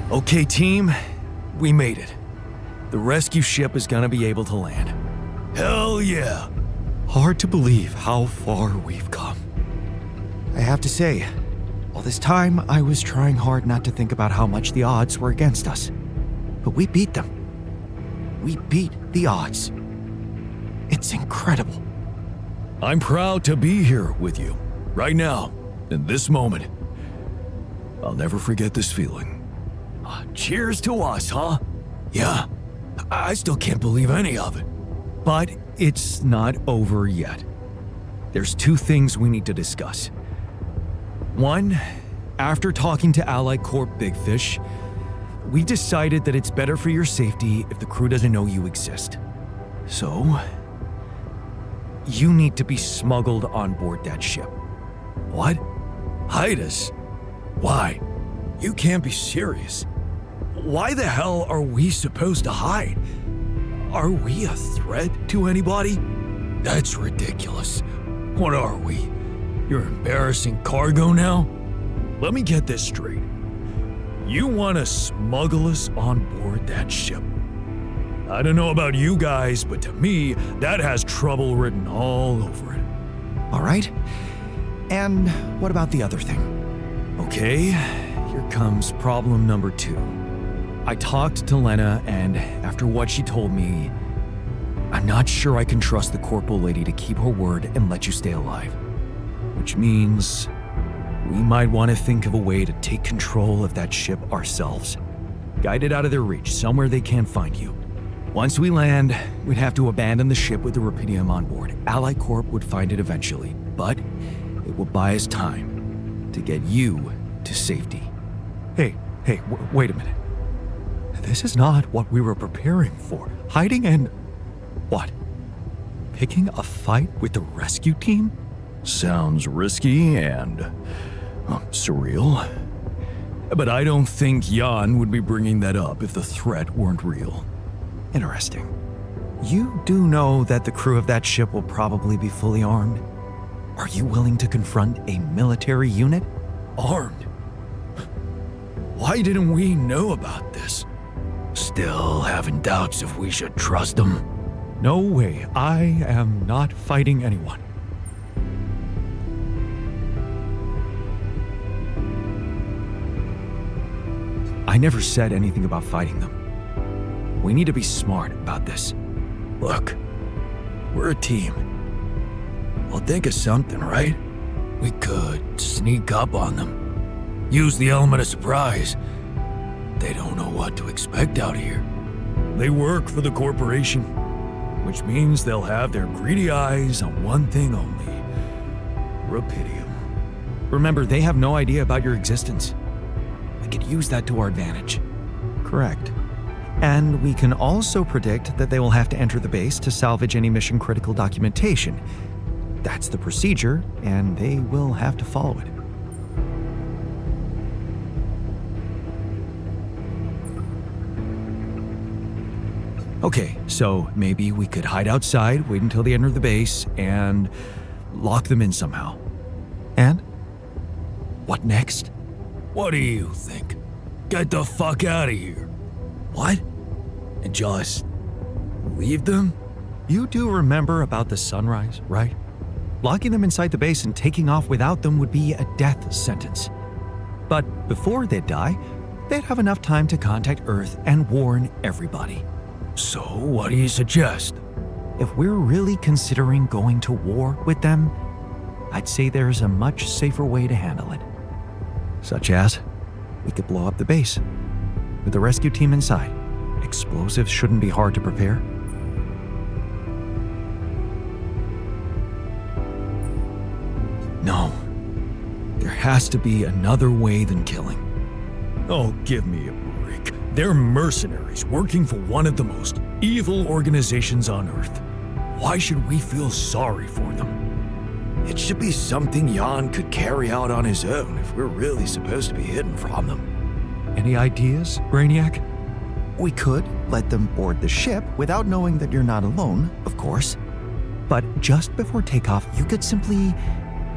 Okay, team, we made it. The rescue ship is gonna be able to land. Hell yeah! Hard to believe how far we've come. I have to say, all this time I was trying hard not to think about how much the odds were against us. But we beat them. We beat the odds. It's incredible. I'm proud to be here with you, right now, in this moment. I'll never forget this feeling. Cheers to us, huh? Yeah, I still can't believe any of it. But it's not over yet. There's two things we need to discuss. One, after talking to Allied Corp Big Fish, we decided that it's better for your safety if the crew doesn't know you exist. So, you need to be smuggled on board that ship. What? Hide us? Why? You can't be serious. Why the hell are we supposed to hide? Are we a threat to anybody? That's ridiculous. What are we? You're embarrassing cargo now? Let me get this straight. You want to smuggle us on board that ship? I don't know about you guys, but to me, that has trouble written all over it. All right. And what about the other thing? Okay, here comes problem number 2. I talked to Lena, and after what she told me, I'm not sure I can trust the corporal lady to keep her word and let you stay alive. Which means we might want to think of a way to take control of that ship ourselves. Guide it out of their reach, somewhere they can't find you. Once we land, we'd have to abandon the ship with the Rupidium on board. Allied Corp would find it eventually, but it will buy us time to get you to safety. Hey, wait a minute. This is not what we were preparing for. Hiding and... what? Picking a fight with the rescue team? Sounds risky and... surreal. But I don't think Jan would be bringing that up if the threat weren't real. Interesting. You do know that the crew of that ship will probably be fully armed? Are you willing to confront a military unit? Armed? Why didn't we know about this? Still having doubts if we should trust them. No way. I am not fighting anyone. I never said anything about fighting them. We need to be smart about this. Look, we're a team. We'll think of something, right? We could sneak up on them. Use the element of surprise. They don't know what to expect out here. They work for the corporation, which means they'll have their greedy eyes on one thing only. Rupidium. Remember, they have no idea about your existence. We could use that to our advantage. Correct. And we can also predict that they will have to enter the base to salvage any mission-critical documentation. That's the procedure, and they will have to follow it. Okay, so maybe we could hide outside, wait until they enter the base, and lock them in somehow. And? What next? What do you think? Get the fuck out of here. What? And just leave them? You do remember about the sunrise, right? Locking them inside the base and taking off without them would be a death sentence. But before they'd die, they'd have enough time to contact Earth and warn everybody. So what do you suggest? If we're really considering going to war with them, I'd say there's a much safer way to handle it. Such as, we could blow up the base with the rescue team inside. Explosives shouldn't be hard to prepare. No. There has to be another way than killing. Oh, give me a break. They're mercenaries working for one of the most evil organizations on Earth. Why should we feel sorry for them? It should be something Jan could carry out on his own if we're really supposed to be hidden from them. Any ideas, Brainiac? We could let them board the ship without knowing that you're not alone, of course. But just before takeoff, you could simply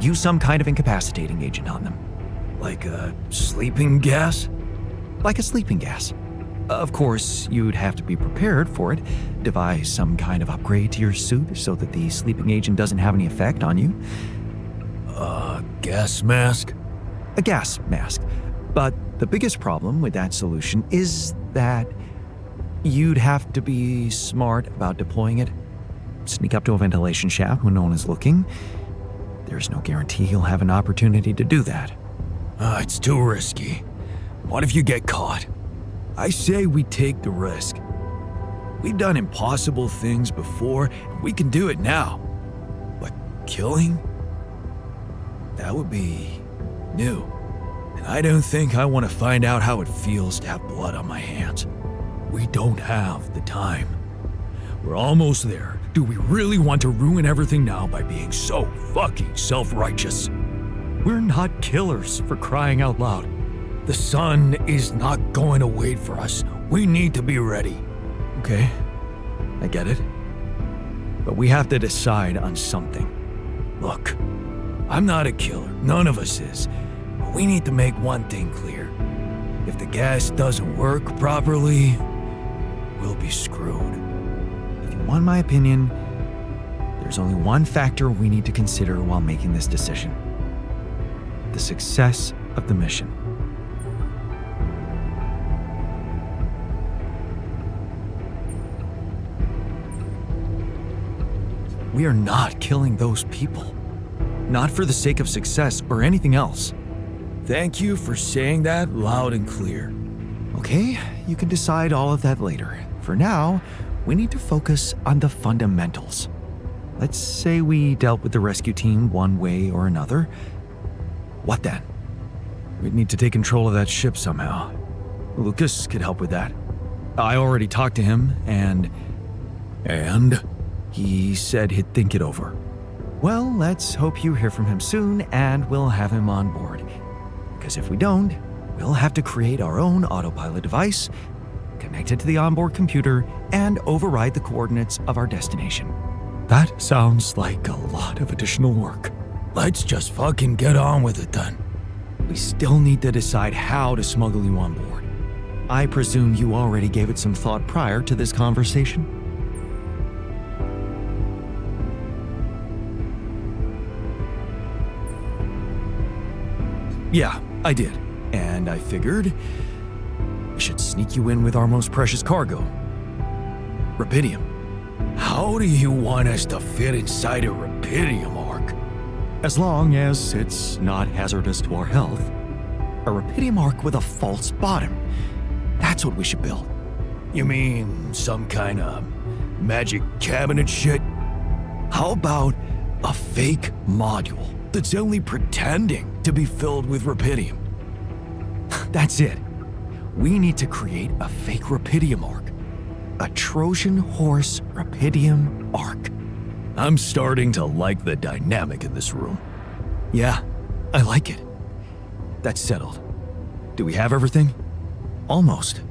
use some kind of incapacitating agent on them. Like a sleeping gas? like a sleeping gas. Of course, you'd have to be prepared for it, devise some kind of upgrade to your suit so that the sleeping agent doesn't have any effect on you. Gas mask? A gas mask. But the biggest problem with that solution is that you'd have to be smart about deploying it. Sneak up to a ventilation shaft when no one is looking. There's no guarantee you'll have an opportunity to do that. It's too risky. What if you get caught? I say we take the risk. We've done impossible things before, and we can do it now. But killing? That would be new. And I don't think I want to find out how it feels to have blood on my hands. We don't have the time. We're almost there. Do we really want to ruin everything now by being so fucking self-righteous? We're not killers, for crying out loud. The sun is not going to wait for us. We need to be ready. Okay, I get it. But we have to decide on something. Look, I'm not a killer. None of us is. But we need to make one thing clear. If the gas doesn't work properly, we'll be screwed. If you want my opinion, there's only one factor we need to consider while making this decision. The success of the mission. We are not killing those people. Not for the sake of success or anything else. Thank you for saying that loud and clear. Okay, you can decide all of that later. For now, we need to focus on the fundamentals. Let's say we dealt with the rescue team one way or another. What then? We'd need to take control of that ship somehow. Lucas could help with that. I already talked to him, and he said he'd think it over. Well, let's hope you hear from him soon, and we'll have him on board. Because if we don't, we'll have to create our own autopilot device, connect it to the onboard computer, and override the coordinates of our destination. That sounds like a lot of additional work. Let's just fucking get on with it then. We still need to decide how to smuggle you on board. I presume you already gave it some thought prior to this conversation? Yeah, I did. And I figured we should sneak you in with our most precious cargo. Rubidium. How do you want us to fit inside a rubidium arc? As long as it's not hazardous to our health. A rubidium arc with a false bottom. That's what we should build. You mean some kind of magic cabinet shit? How about a fake module that's only pretending to be filled with rubidium? That's it. We need to create a fake rubidium arc. A Trojan horse rubidium arc. I'm starting to like the dynamic in this room. Yeah, I like it. That's settled. Do we have everything? Almost.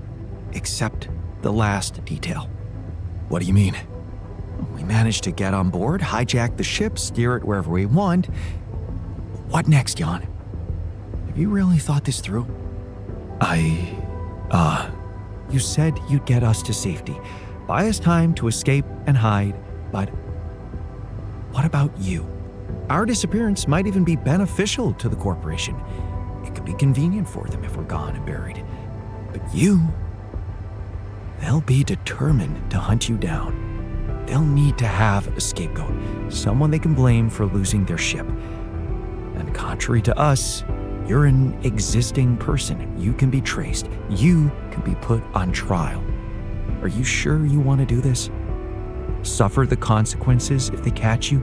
Except the last detail. What do you mean? We managed to get on board, hijack the ship, steer it wherever we want. What next, Jan? Have you really thought this through? You said you'd get us to safety, buy us time to escape and hide, but what about you? Our disappearance might even be beneficial to the corporation. It could be convenient for them if we're gone and buried. But you, they'll be determined to hunt you down. They'll need to have a scapegoat, someone they can blame for losing their ship. And contrary to us, you're an existing person. You can be traced. You can be put on trial. Are you sure you want to do this? Suffer the consequences if they catch you?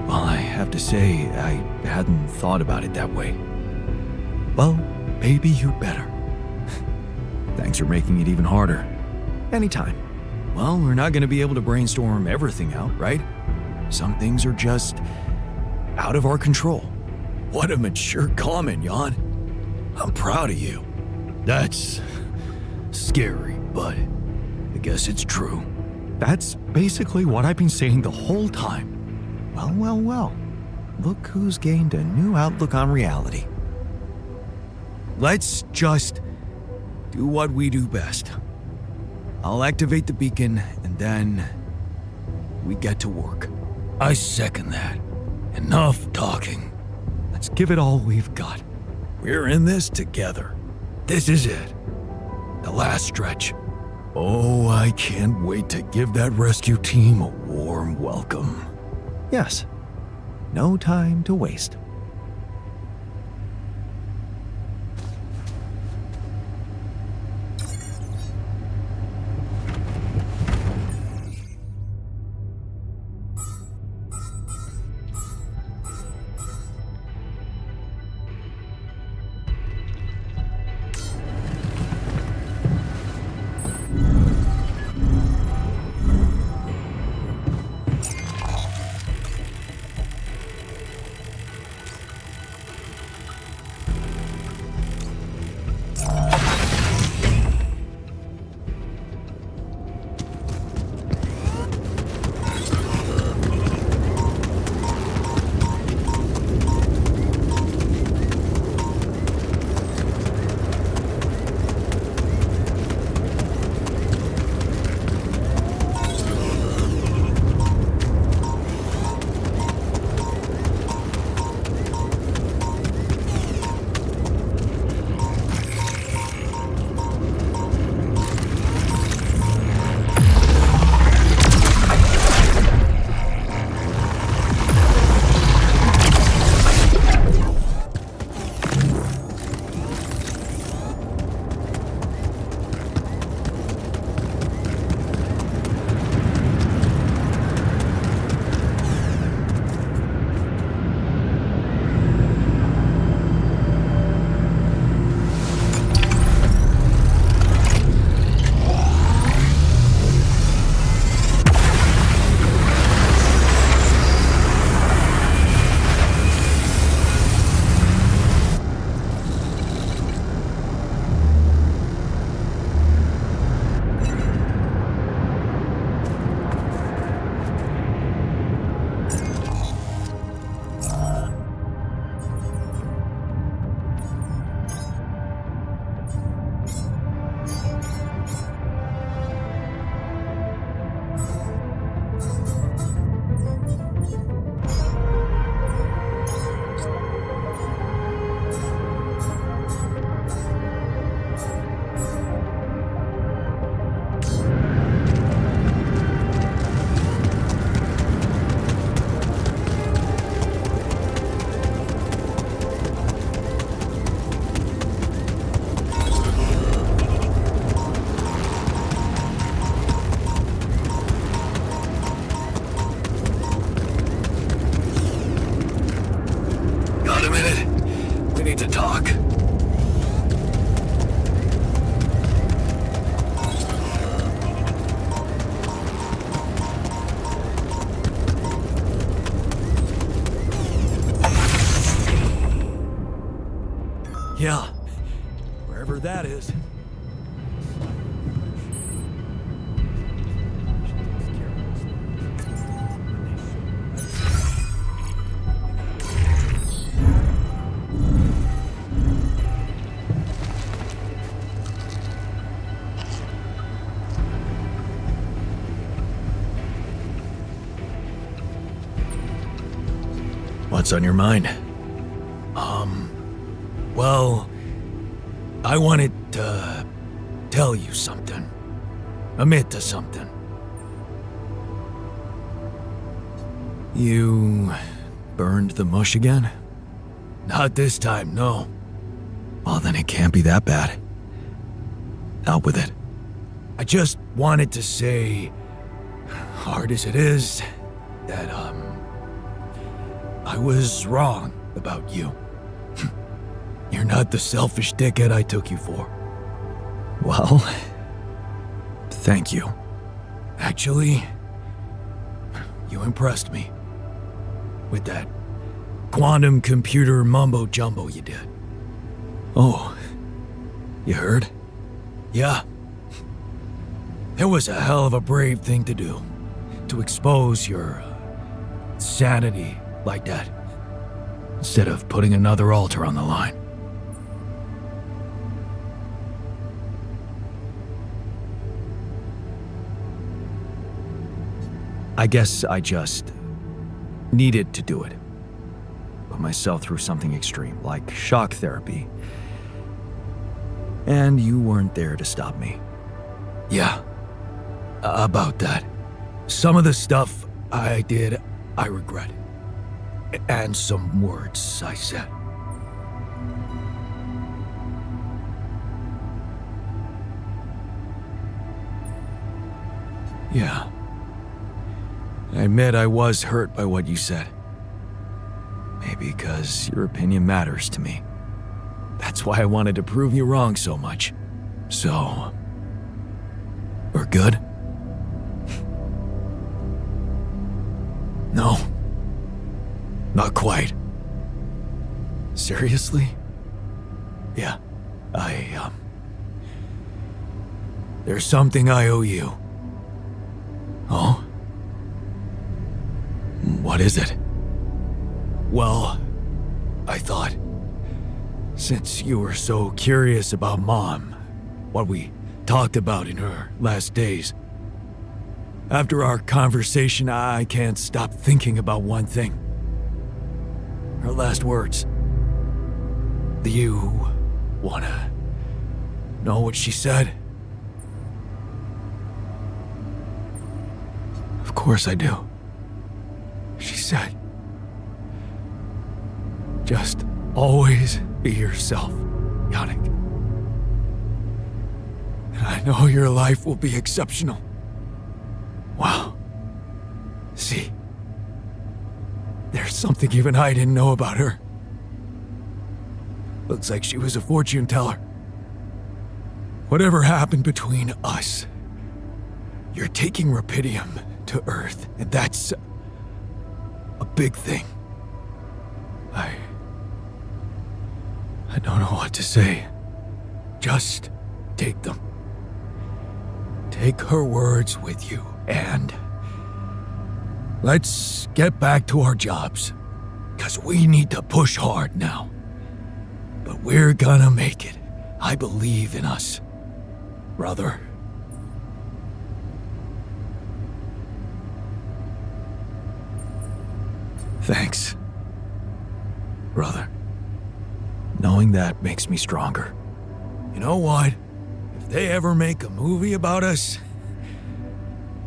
Well, I have to say, I hadn't thought about it that way. Well, maybe you'd better. Thanks for making it even harder. Anytime. Well, we're not going to be able to brainstorm everything out, right? Some things are just out of our control. What a mature comment, Jan. I'm proud of you. That's scary, but I guess it's true. That's basically what I've been saying the whole time. Well. look who's gained a new outlook on reality. Let's just do what we do best. I'll activate the beacon, and then we get to work. I second that. Enough talking. Let's give it all we've got. We're in this together. This is it. The last stretch. Oh, I can't wait to give that rescue team a warm welcome. Yes. No time to waste. Yeah, wherever that is. What's on your mind? Well, I wanted to tell you something. Admit to something. You burned the mush again? Not this time, no. Well, then it can't be that bad. Out with it. I just wanted to say, hard as it is, that, I was wrong about you. You're not the selfish dickhead I took you for. Well, thank you. Actually, you impressed me. With that quantum computer mumbo-jumbo you did. Oh, you heard? Yeah. It was a hell of a brave thing to do. To expose your sanity like that. instead of putting another altar on the line. I guess I just needed to do it. Put myself through something extreme, like shock therapy. And you weren't there to stop me. Yeah, about that. Some of the stuff I did, I regret. And some words I said. Yeah. I admit I was hurt by what you said. Maybe because your opinion matters to me. That's why I wanted to prove you wrong so much. So, we're good? No. Not quite. Seriously? Yeah, there's something I owe you. Oh? What is it? Well, I thought, since you were so curious about Mom, what we talked about in her last days, after our conversation, I can't stop thinking about one thing. Her last words. Do you wanna know what she said? Of course I do. She said, just always be yourself, Yannick. And I know your life will be exceptional. Wow. See, there's something even I didn't know about her. Looks like she was a fortune teller. Whatever happened between us, you're taking Rapidium to Earth, and that's a big thing. I don't know what to say. Just take them. Take her words with you, and let's get back to our jobs, 'cause we need to push hard now. But we're gonna make it. I believe in us, brother. Thanks, brother. Knowing that makes me stronger. You know what? If they ever make a movie about us,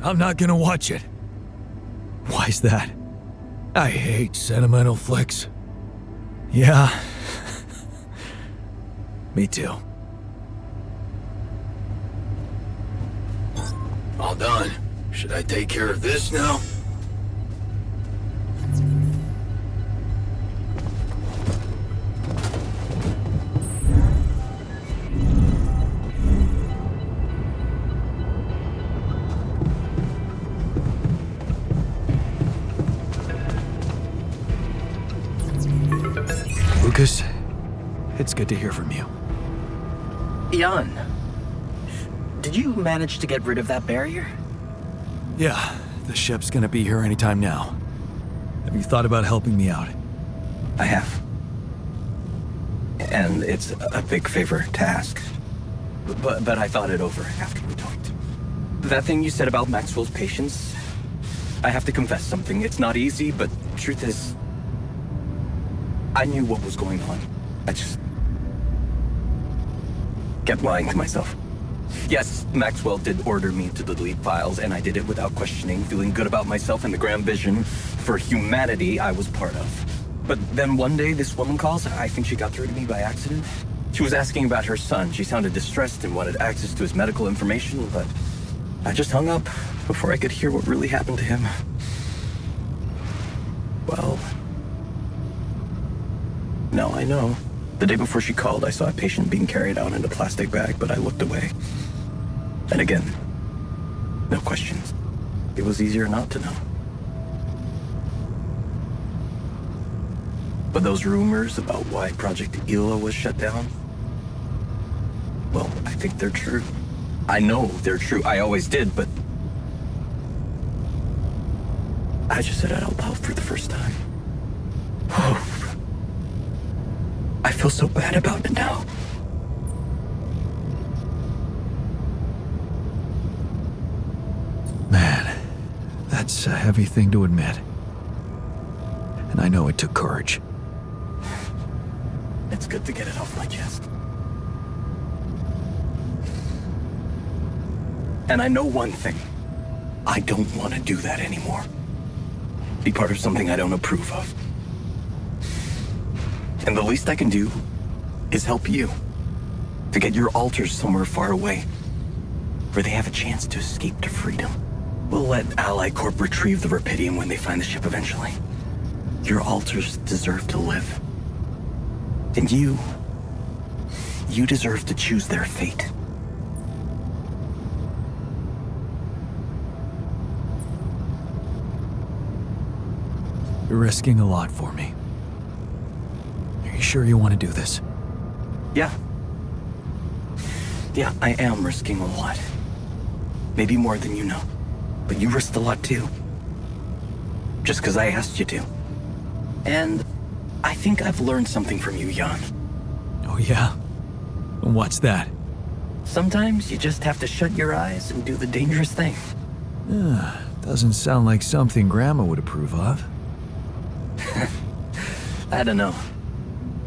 I'm not gonna watch it. Why's that? I hate sentimental flicks. Yeah. Me too. All done. Should I take care of this now? Lucas, it's good to hear from you. Jan, did you manage to get rid of that barrier? Yeah, the ship's gonna be here anytime now. Have you thought about helping me out? I have. And it's a big favor to ask. But I thought it over after we talked. That thing you said about Maxwell's patience, I have to confess something. It's not easy, but truth is, I knew what was going on. I just kept lying to myself. Yes, Maxwell did order me to delete files, and I did it without questioning, feeling good about myself and the grand vision for humanity I was part of. But then one day, this woman calls. I think she got through to me by accident. She was asking about her son. She sounded distressed and wanted access to his medical information, but I just hung up before I could hear what really happened to him. Well, now I know. The day before she called, I saw a patient being carried out in a plastic bag, but I looked away. And again, no questions. It was easier not to know. But those rumors about why Project Ela was shut down, well, I think they're true. I know they're true. I always did, but I just said it out loud for the first time. I feel so bad about it now. Man, that's a heavy thing to admit. And I know it took courage. It's good to get it off my chest. And I know one thing. I don't want to do that anymore. Be part of something I don't approve of. And the least I can do is help you to get your alters somewhere far away, where they have a chance to escape to freedom. We'll let Ally Corp retrieve the Rapidium when they find the ship eventually. Your alters deserve to live. And you deserve to choose their fate. You're risking a lot for me. Are you sure you want to do this? Yeah. Yeah, I am risking a lot. Maybe more than you know. But you risked a lot too. Just because I asked you to. And I think I've learned something from you, Jan. Oh yeah? What's that? Sometimes you just have to shut your eyes and do the dangerous thing. Doesn't sound like something Grandma would approve of. I don't know.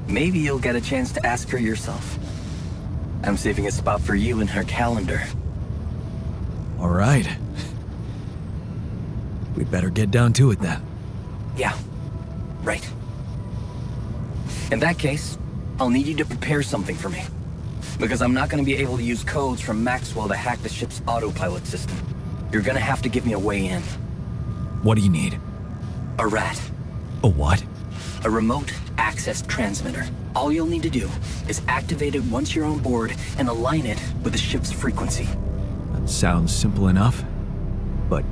Maybe you'll get a chance to ask her yourself. I'm saving a spot for you in her calendar. All right. We'd better get down to it then. Yeah, right. In that case, I'll need you to prepare something for me. Because I'm not going to be able to use codes from Maxwell to hack the ship's autopilot system. You're going to have to give me a way in. What do you need? A rat. A what? A remote access transmitter. All you'll need to do is activate it once you're on board and align it with the ship's frequency. That sounds simple enough. But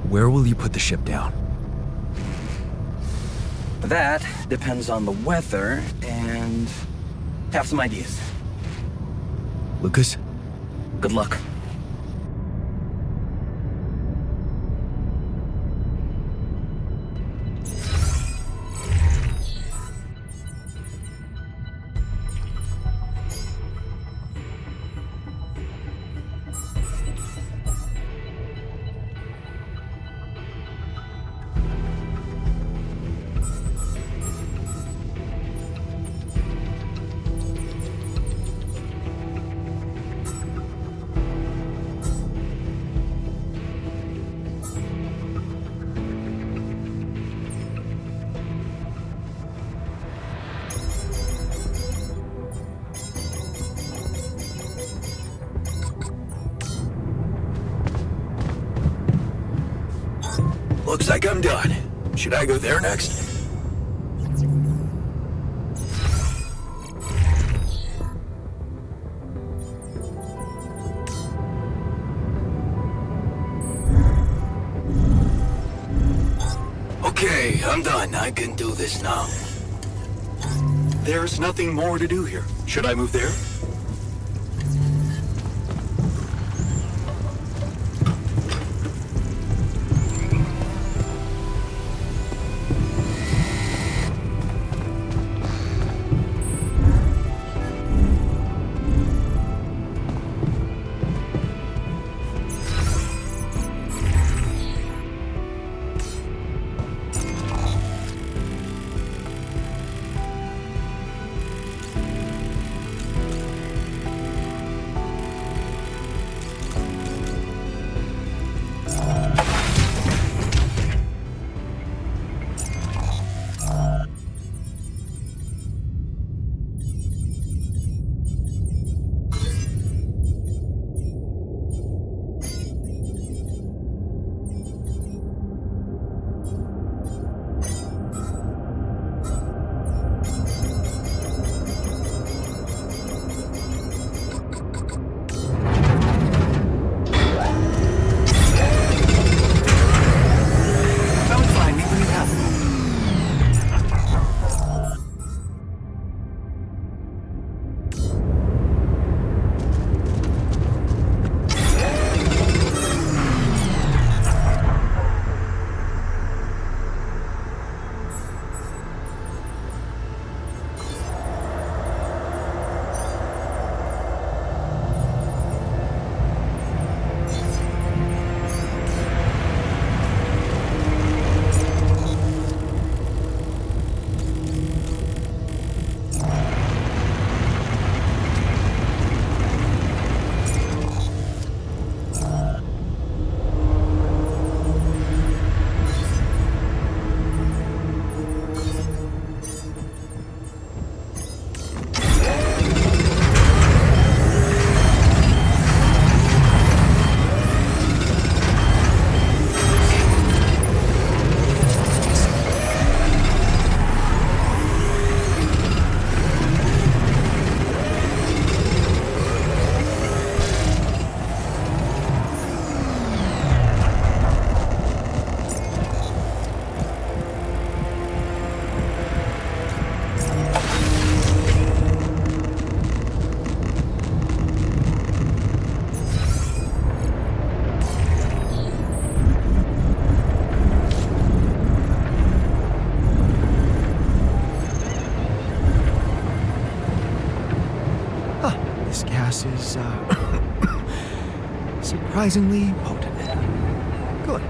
where will you put the ship down? That depends on the weather and have some ideas. Lucas? Good luck. Looks like I'm done. Should I go there next? Okay, I'm done. I can do this now. There's nothing more to do here. Should I move there? This gas is, surprisingly potent. Good.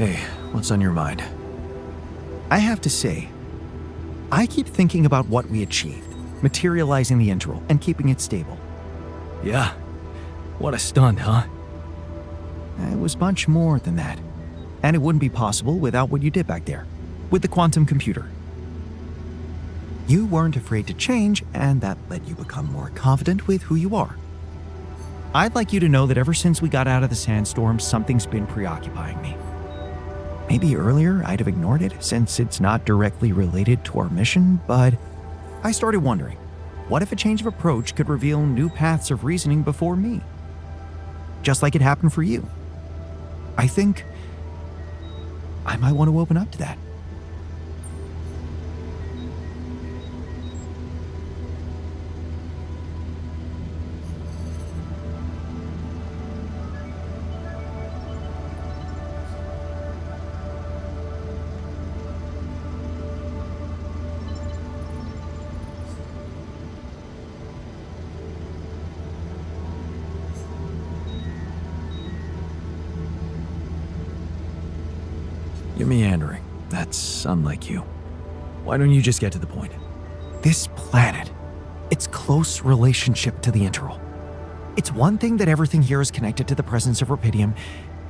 Hey, what's on your mind? I have to say, I keep thinking about what we achieved, materializing the integral and keeping it stable. Yeah. What a stunt, huh? It was much more than that. And it wouldn't be possible without what you did back there, with the quantum computer. You weren't afraid to change, and that let you become more confident with who you are. I'd like you to know that ever since we got out of the sandstorm, something's been preoccupying me. Maybe earlier I'd have ignored it, since it's not directly related to our mission, but I started wondering, what if a change of approach could reveal new paths of reasoning before me? Just like it happened for you. I think I might want to open up to that. You're meandering. That's unlike you. Why don't you just get to the point? This planet, its close relationship to the integral. It's one thing that everything here is connected to the presence of rubidium,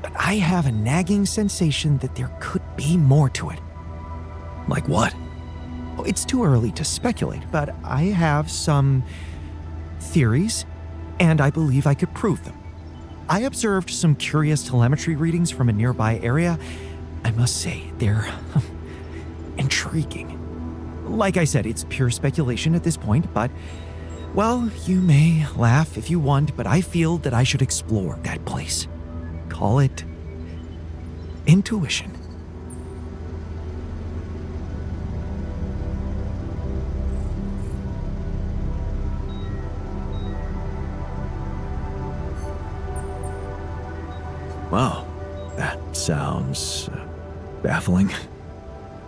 but I have a nagging sensation that there could be more to it. Like what? It's too early to speculate, but I have some theories, and I believe I could prove them. I observed some curious telemetry readings from a nearby area. I must say, they're intriguing. Like I said, it's pure speculation at this point, but, well, you may laugh if you want, but I feel that I should explore that place. Call it intuition. Wow, that sounds baffling.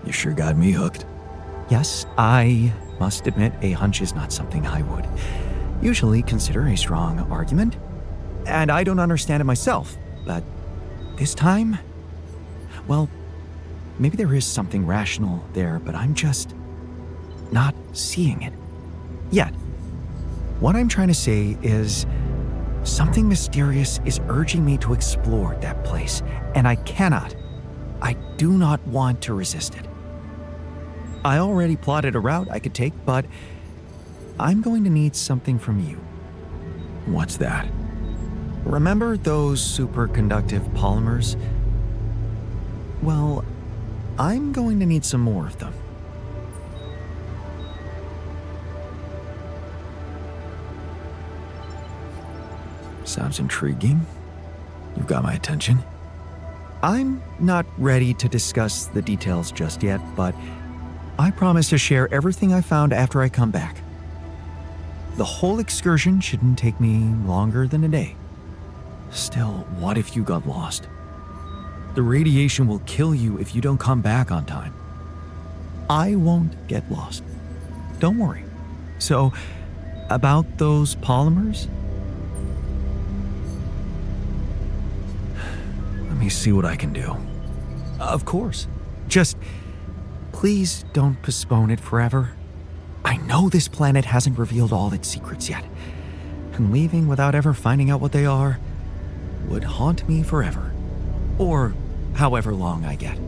You sure got me hooked. Yes, I must admit a hunch is not something I would usually consider a strong argument. And I don't understand it myself, but this time, well, maybe there is something rational there, but I'm just not seeing it yet. What I'm trying to say is something mysterious is urging me to explore that place, and I do not want to resist it. I already plotted a route I could take, but I'm going to need something from you. What's that? Remember those superconductive polymers? Well, I'm going to need some more of them. Sounds intriguing. You've got my attention. I'm not ready to discuss the details just yet, but I promise to share everything I found after I come back. The whole excursion shouldn't take me longer than a day. Still, what if you got lost? The radiation will kill you if you don't come back on time. I won't get lost. Don't worry. So, about those polymers? Let me see what I can do. Of course. Just please don't postpone it forever. I know this planet hasn't revealed all its secrets yet, and leaving without ever finding out what they are would haunt me forever, or however long I get.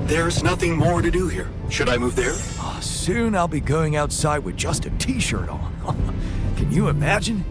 There's nothing more to do here. Should I move there? Soon I'll be going outside with just a t-shirt on. Can you imagine?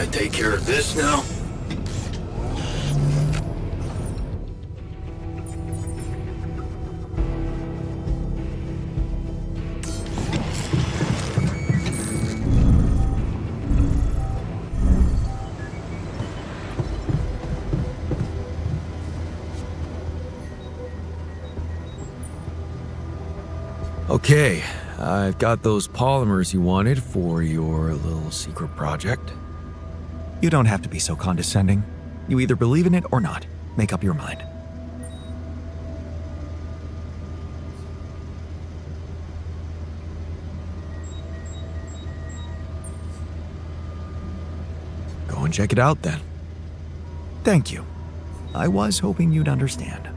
I take care of this now? Okay, I've got those polymers you wanted for your little secret project. You don't have to be so condescending. You either believe in it or not. Make up your mind. Go and check it out then. Thank you. I was hoping you'd understand.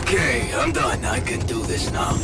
Okay, I'm done. I can do this now.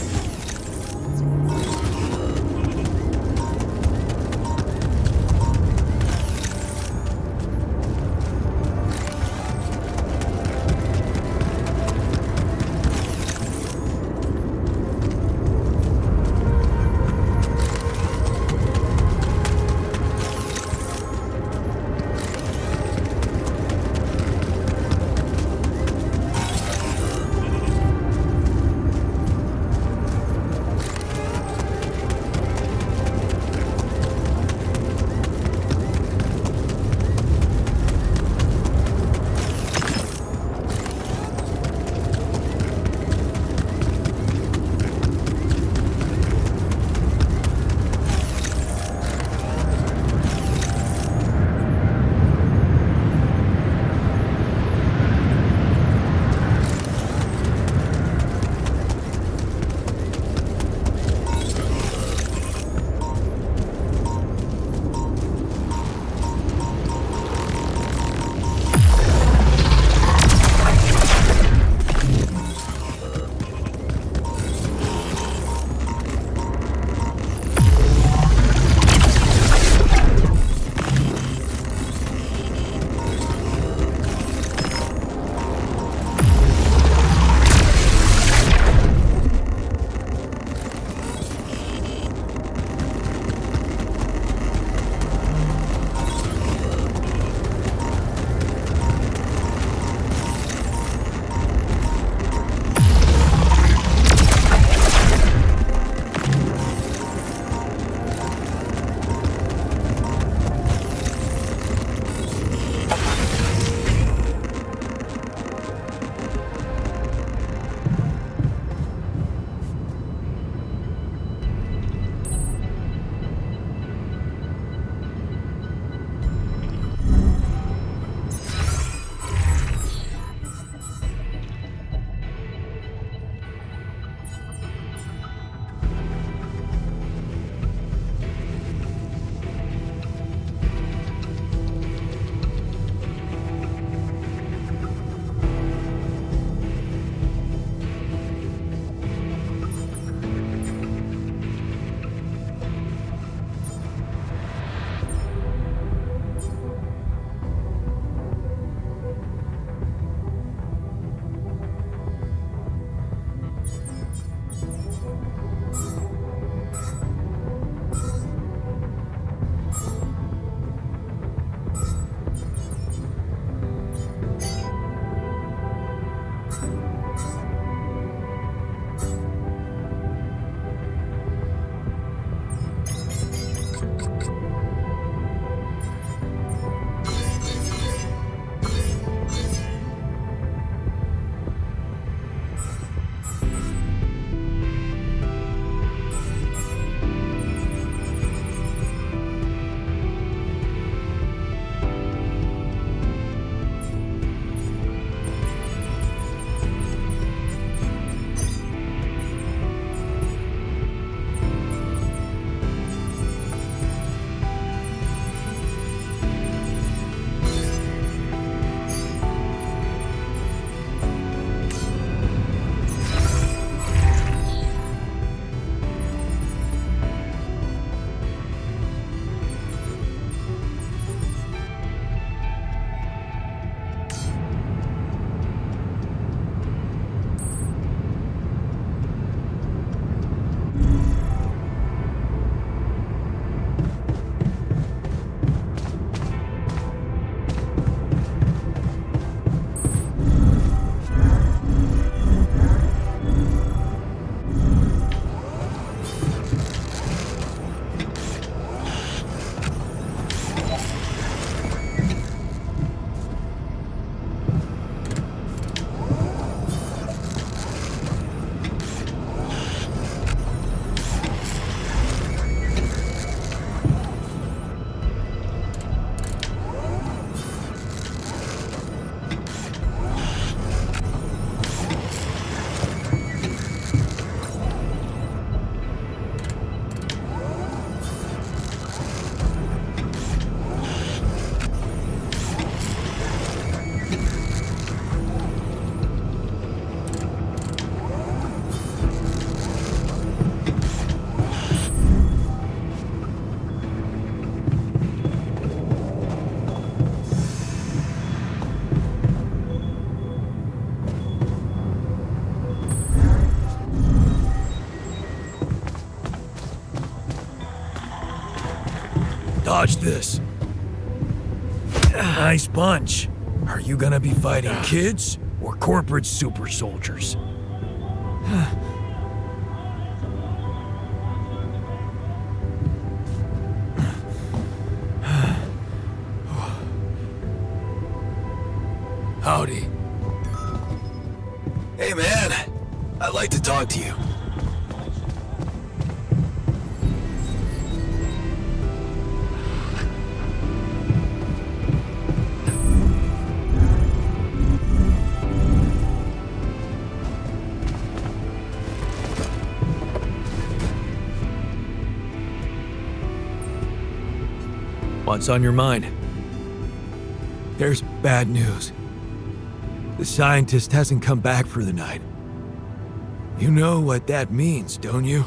Dodge this. Nice punch. Are you gonna be fighting kids or corporate super soldiers? Howdy. Hey man, I'd like to talk to you. What's on your mind? There's bad news. The scientist hasn't come back for the night. You know what that means, don't you?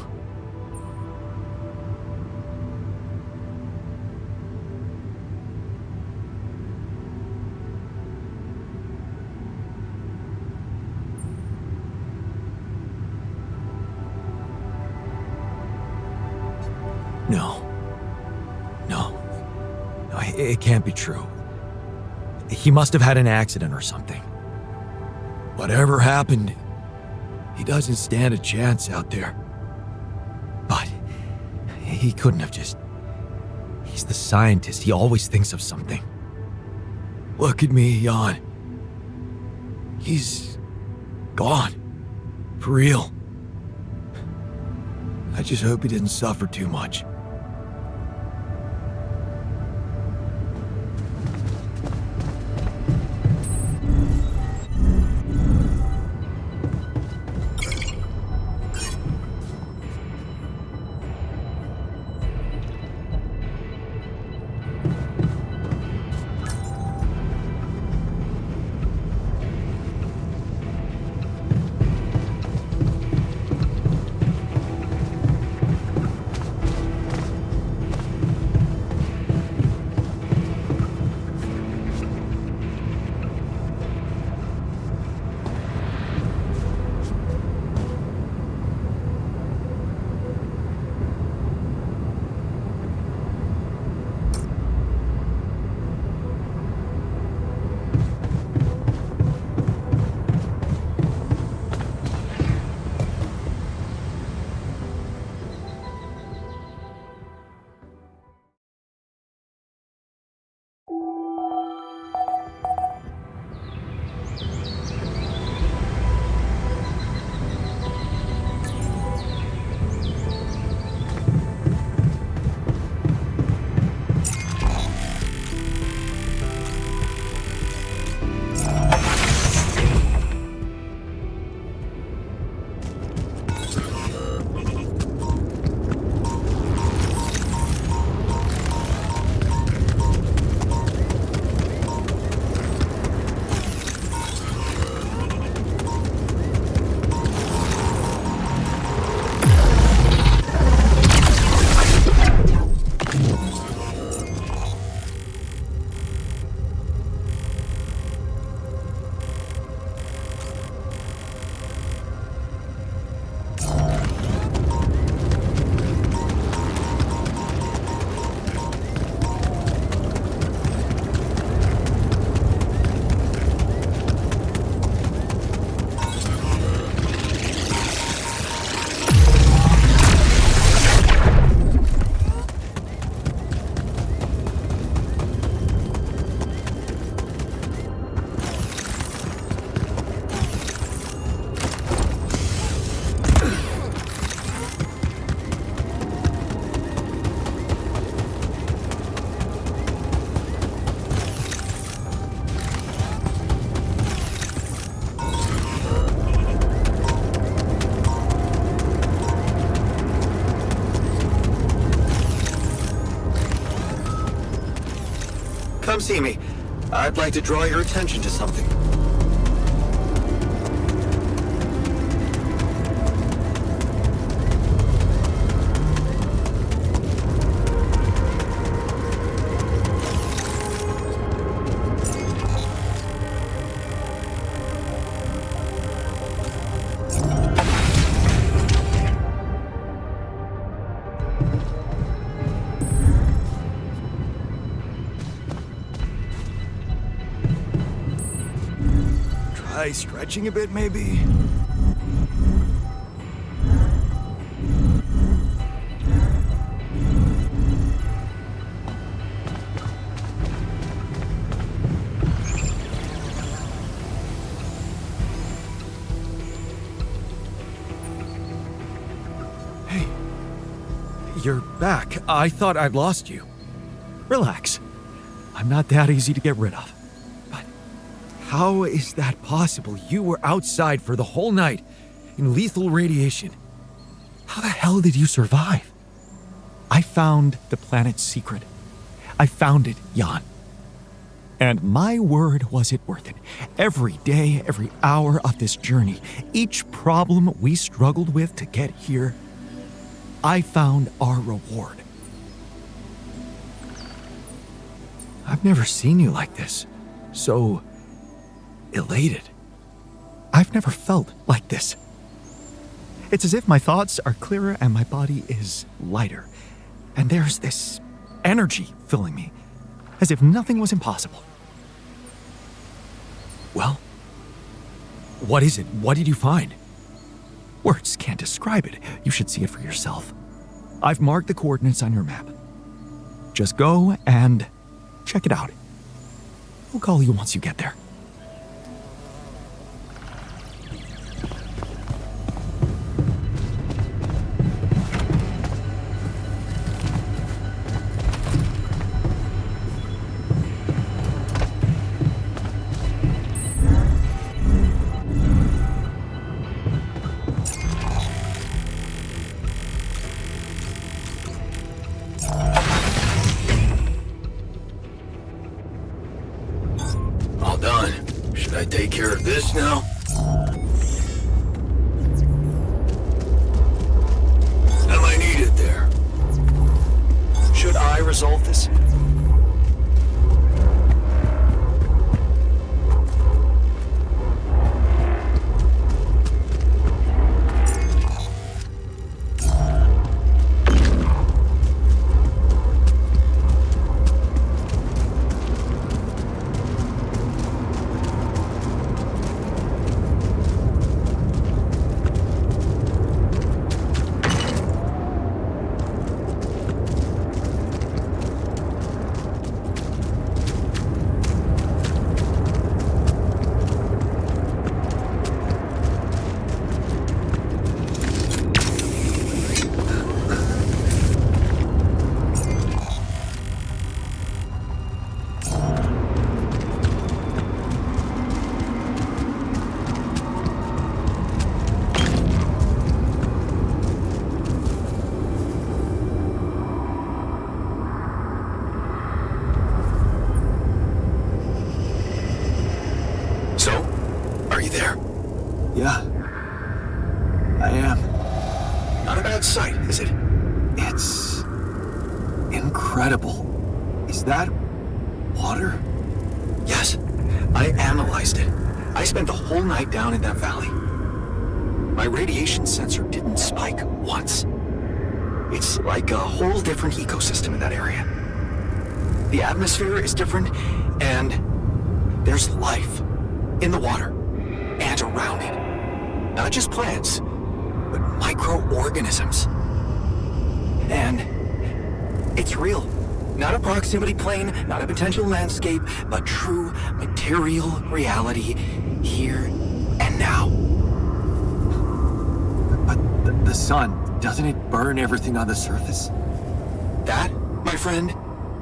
No. It can't be true. He must have had an accident or something. Whatever happened, he doesn't stand a chance out there. But he couldn't have just... He's the scientist. He always thinks of something. Look at me, Jan. He's gone. For real. I just hope he didn't suffer too much. Come see me. I'd like to draw your attention to something. Try stretching a bit, maybe? Hey, you're back. I thought I'd lost you. Relax. I'm not that easy to get rid of. But how is that possible? You were outside for the whole night in lethal radiation. How the hell did you survive? I found the planet's secret. I found it, Jan. And my word, was it worth it. Every day, every hour of this journey, each problem we struggled with to get here, I found our reward. I've never seen you like this. So elated. I've never felt like this. It's as if my thoughts are clearer and my body is lighter. And there's this energy filling me, as if nothing was impossible. Well, what is it? What did you find? Words can't describe it. You should see it for yourself. I've marked the coordinates on your map. Just go and check it out. I'll call you once you get there. All done. Should I take care of this now? Am I needed there? Should I resolve this? Yeah, I am. Not a bad sight, is it? It's incredible. Is that water? Yes, I analyzed it. I spent the whole night down in that valley. My radiation sensor didn't spike once. It's like a whole different ecosystem in that area. The atmosphere is different, and there's life in the water and around it. Not just plants, but microorganisms. And it's real. Not a proximity plane, not a potential landscape, but true material reality here and now. But the sun, doesn't it burn everything on the surface? That, my friend,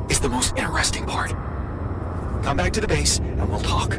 is the most interesting part. Come back to the base and we'll talk.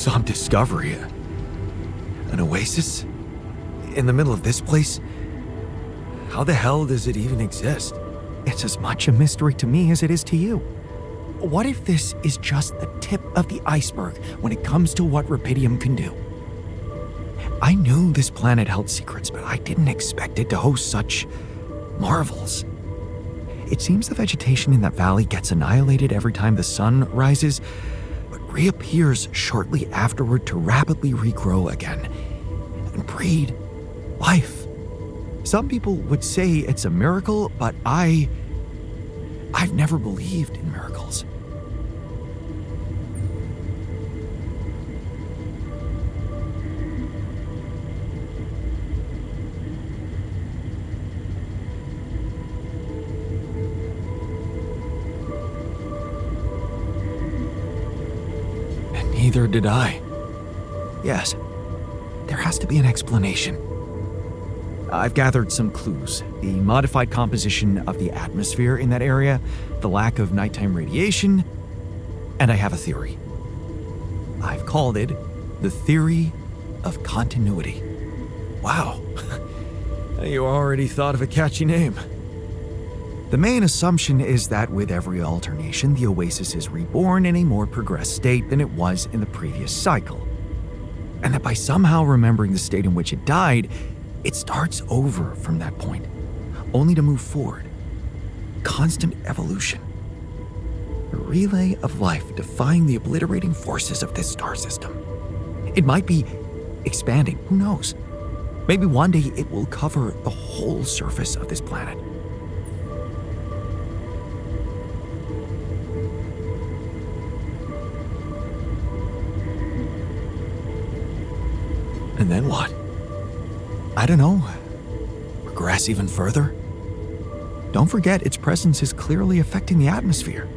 some discovery. An oasis? In the middle of this place? How the hell does it even exist? It's as much a mystery to me as it is to you. What if this is just the tip of the iceberg when it comes to what Rapidium can do? I knew this planet held secrets, but I didn't expect it to host such marvels. It seems the vegetation in that valley gets annihilated every time the sun rises, but reappears shortly afterward to rapidly regrow again and breed life. Some people would say it's a miracle, but I've never believed in miracles. And neither did I. Yes, there has to be an explanation. I've gathered some clues. The modified composition of the atmosphere in that area, the lack of nighttime radiation, and I have a theory. I've called it the theory of continuity. Wow. You already thought of a catchy name. The main assumption is that with every alternation, the oasis is reborn in a more progressed state than it was in the previous cycle. And that by somehow remembering the state in which it died, it starts over from that point, only to move forward. Constant evolution. A relay of life defying the obliterating forces of this star system. It might be expanding, who knows? Maybe one day it will cover the whole surface of this planet. And then what? I don't know. Progress even further? Don't forget its presence is clearly affecting the atmosphere.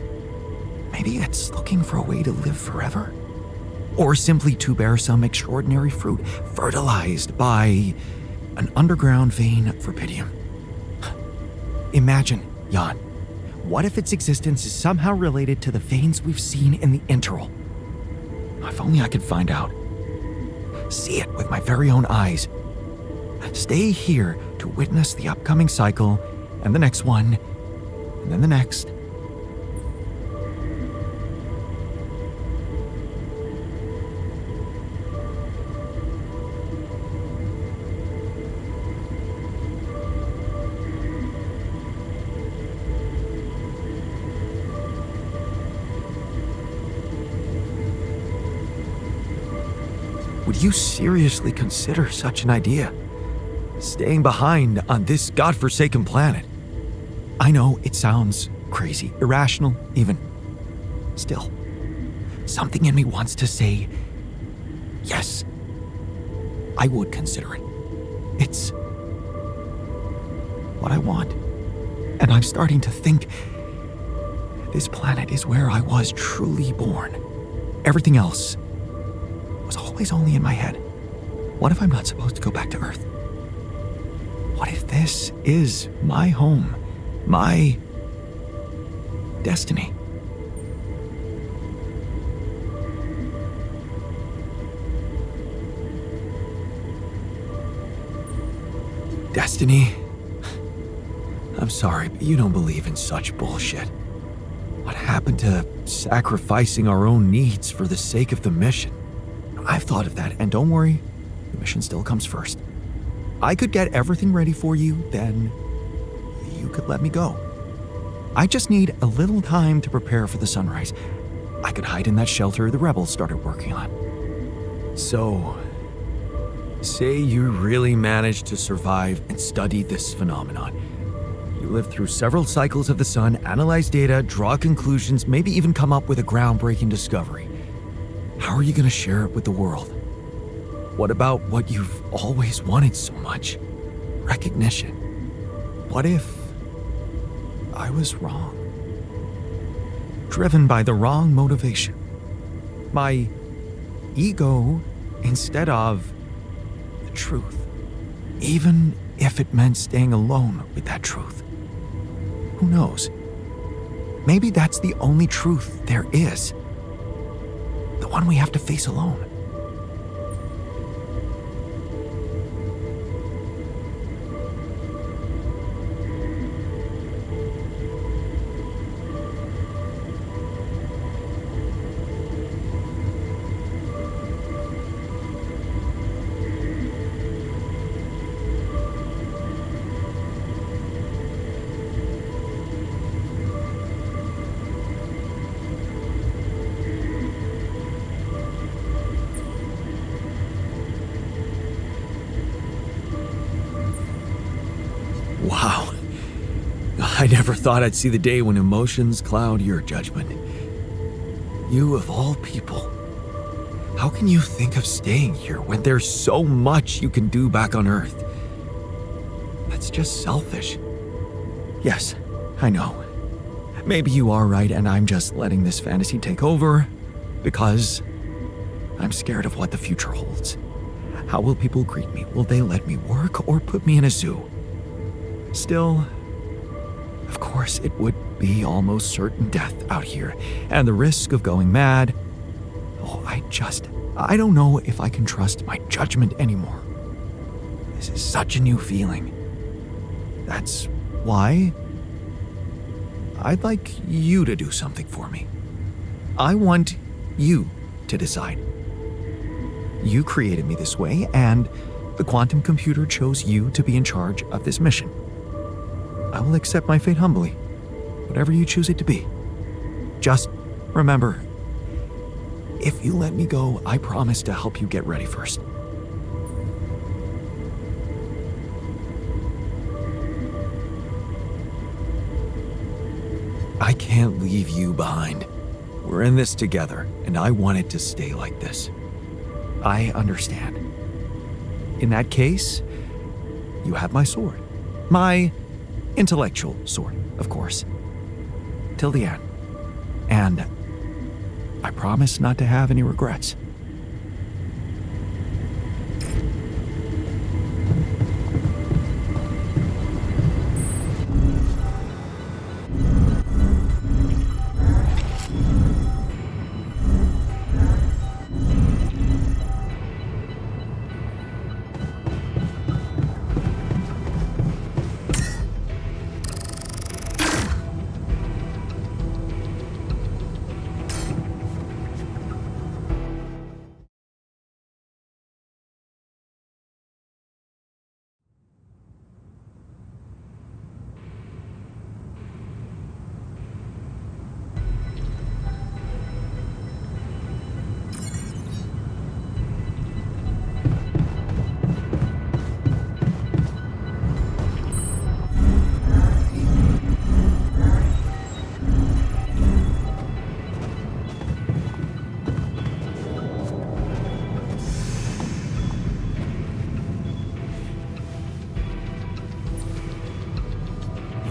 Maybe it's looking for a way to live forever? Or simply to bear some extraordinary fruit, fertilized by an underground vein of Rapidium. Imagine, Jan, what if its existence is somehow related to the veins we've seen in the interval? If only I could find out. See it with my very own eyes. Stay here to witness the upcoming cycle, and the next one, and then the next. Would you seriously consider such an idea? Staying behind on this godforsaken planet? I know it sounds crazy, irrational even. Still, something in me wants to say, yes, I would consider it. It's what I want. And I'm starting to think this planet is where I was truly born. Everything else was always only in my head. What if I'm not supposed to go back to Earth? What if this is my home, my destiny? Destiny? I'm sorry, but you don't believe in such bullshit. What happened to sacrificing our own needs for the sake of the mission? I've thought of that, and don't worry, the mission still comes first. I could get everything ready for you, then you could let me go. I just need a little time to prepare for the sunrise. I could hide in that shelter the rebels started working on. So, say you really managed to survive and study this phenomenon. You lived through several cycles of the sun, analyze data, draw conclusions, maybe even come up with a groundbreaking discovery. How are you going to share it with the world? What about what you've always wanted so much? Recognition. What if I was wrong? Driven by the wrong motivation. My ego instead of the truth. Even if it meant staying alone with that truth. Who knows? Maybe that's the only truth there is. The one we have to face alone. never thought I'd see the day when emotions cloud your judgment. You of all people. How can you think of staying here when there's so much you can do back on Earth? That's just selfish. Yes, I know. Maybe you are right and I'm just letting this fantasy take over because I'm scared of what the future holds. How will people greet me? Will they let me work or put me in a zoo? Still, of course, it would be almost certain death out here, and the risk of going mad. Oh, I don't know if I can trust my judgment anymore. This is such a new feeling. That's why I'd like you to do something for me. I want you to decide. You created me this way, and the quantum computer chose you to be in charge of this mission. I will accept my fate humbly, whatever you choose it to be. Just remember, if you let me go, I promise to help you get ready first. I can't leave you behind. We're in this together, and I want it to stay like this. I understand. In that case, you have my sword. My intellectual sword, of course. Till the end. And I promise not to have any regrets.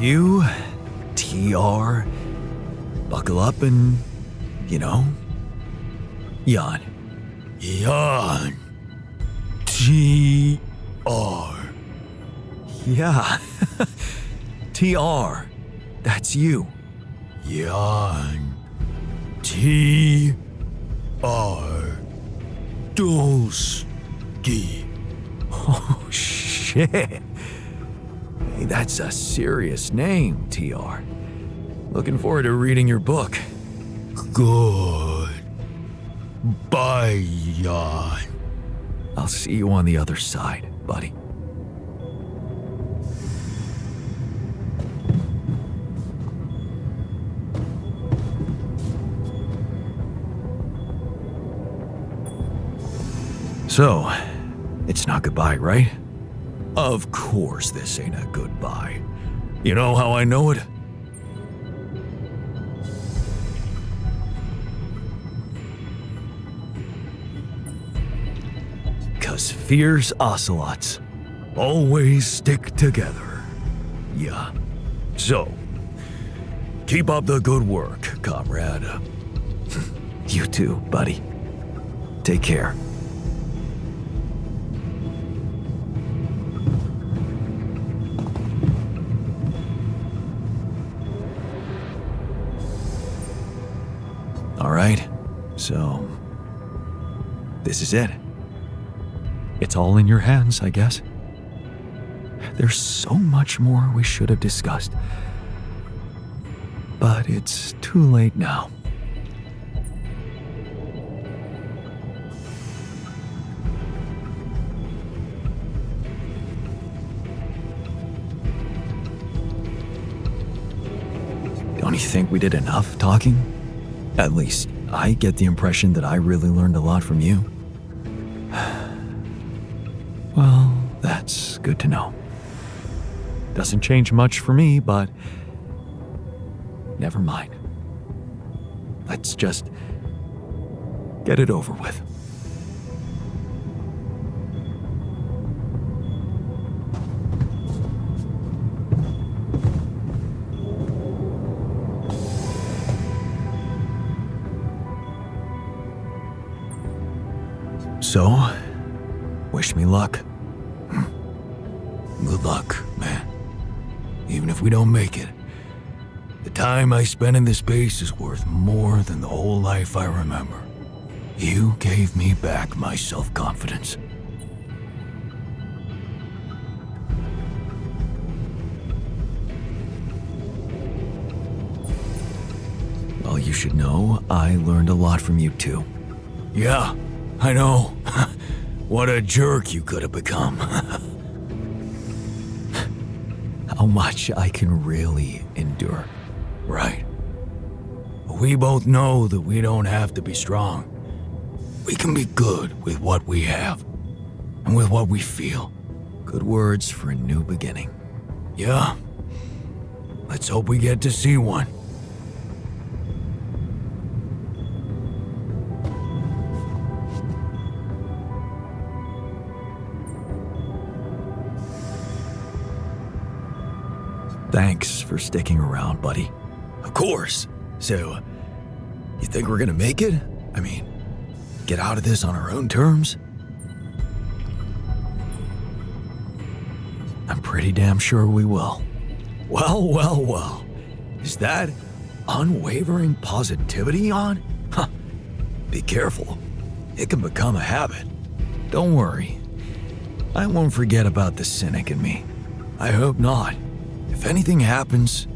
You, TR, buckle up and, yawn. Yawn. TR. Yeah. TR. That's you. Yawn. TR. Dolsky. Oh, shit. Hey, that's a serious name, TR. Looking forward to reading your book. Good. Bye, Yawn. I'll see you on the other side, buddy. So, it's not goodbye, right? Of course this ain't a goodbye. You know how I know it? Cause fierce ocelots always stick together. Yeah. So, keep up the good work, comrade. You too, buddy. Take care. All right, so this is it. It's all in your hands, I guess. There's so much more we should have discussed, but it's too late now. Don't you think we did enough talking? At least, I get the impression that I really learned a lot from you. Well, that's good to know. Doesn't change much for me, but never mind. Let's just get it over with. So, wish me luck. Good luck, man. Even if we don't make it, the time I spent in this space is worth more than the whole life I remember. You gave me back my self-confidence. Well, you should know, I learned a lot from you too. Yeah, I know. What a jerk you could have become. How much I can really endure, right? We both know that we don't have to be strong. We can be good with what we have, and with what we feel. Good words for a new beginning. Yeah, let's hope we get to see one. Thanks for sticking around, buddy. Of course. So, you think we're gonna make it? I mean, get out of this on our own terms? I'm pretty damn sure we will. Well. Is that unwavering positivity on? Huh. Be careful. It can become a habit. Don't worry. I won't forget about the cynic in me. I hope not. If anything happens,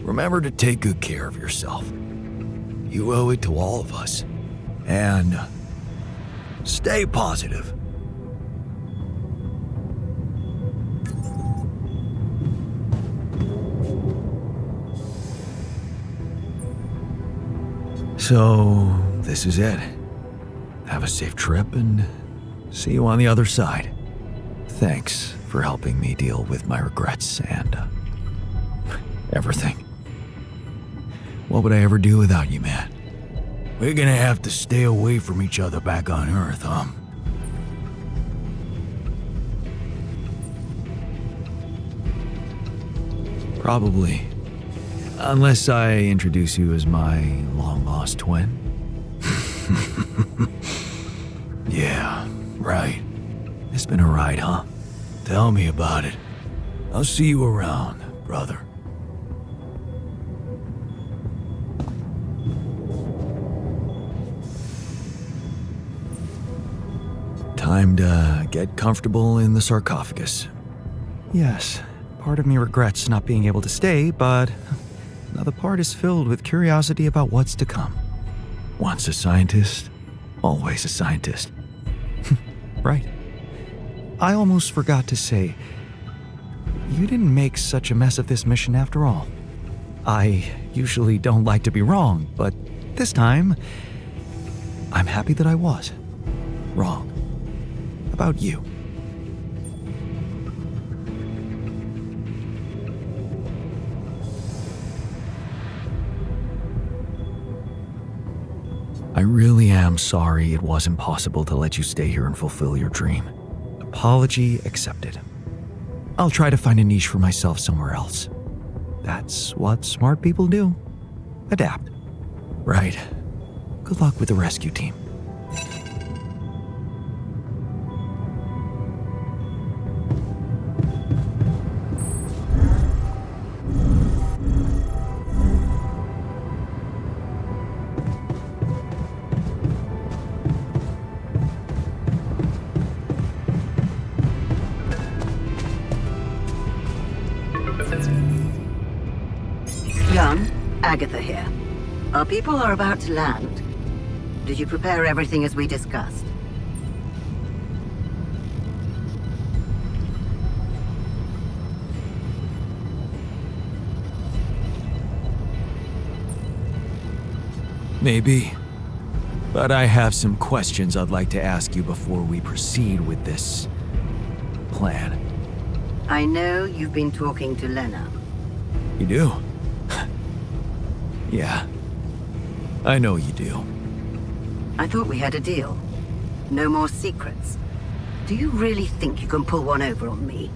remember to take good care of yourself. You owe it to all of us. And stay positive. So, this is it. Have a safe trip and see you on the other side. Thanks for helping me deal with my regrets and everything. What would I ever do without you, man? We're gonna have to stay away from each other back on Earth, huh? Probably. Unless I introduce you as my long-lost twin. Yeah, right. It's been a ride, huh? Tell me about it. I'll see you around, brother. Time to get comfortable in the sarcophagus. Yes, part of me regrets not being able to stay, but another part is filled with curiosity about what's to come. Once a scientist, always a scientist. Right. I almost forgot to say, you didn't make such a mess of this mission after all. I usually don't like to be wrong, but this time, I'm happy that I was wrong about you. I really am sorry it wasn't possible to let you stay here and fulfill your dream. Apology accepted. I'll try to find a niche for myself somewhere else. That's what smart people do. Adapt. Right. Good luck with the rescue team. Jan, Agatha here. Our people are about to land. Did you prepare everything as we discussed? Maybe. But I have some questions I'd like to ask you before we proceed with this plan. I know you've been talking to Lena. You do? Yeah. I know you do. I thought we had a deal. No more secrets. Do you really think you can pull one over on me?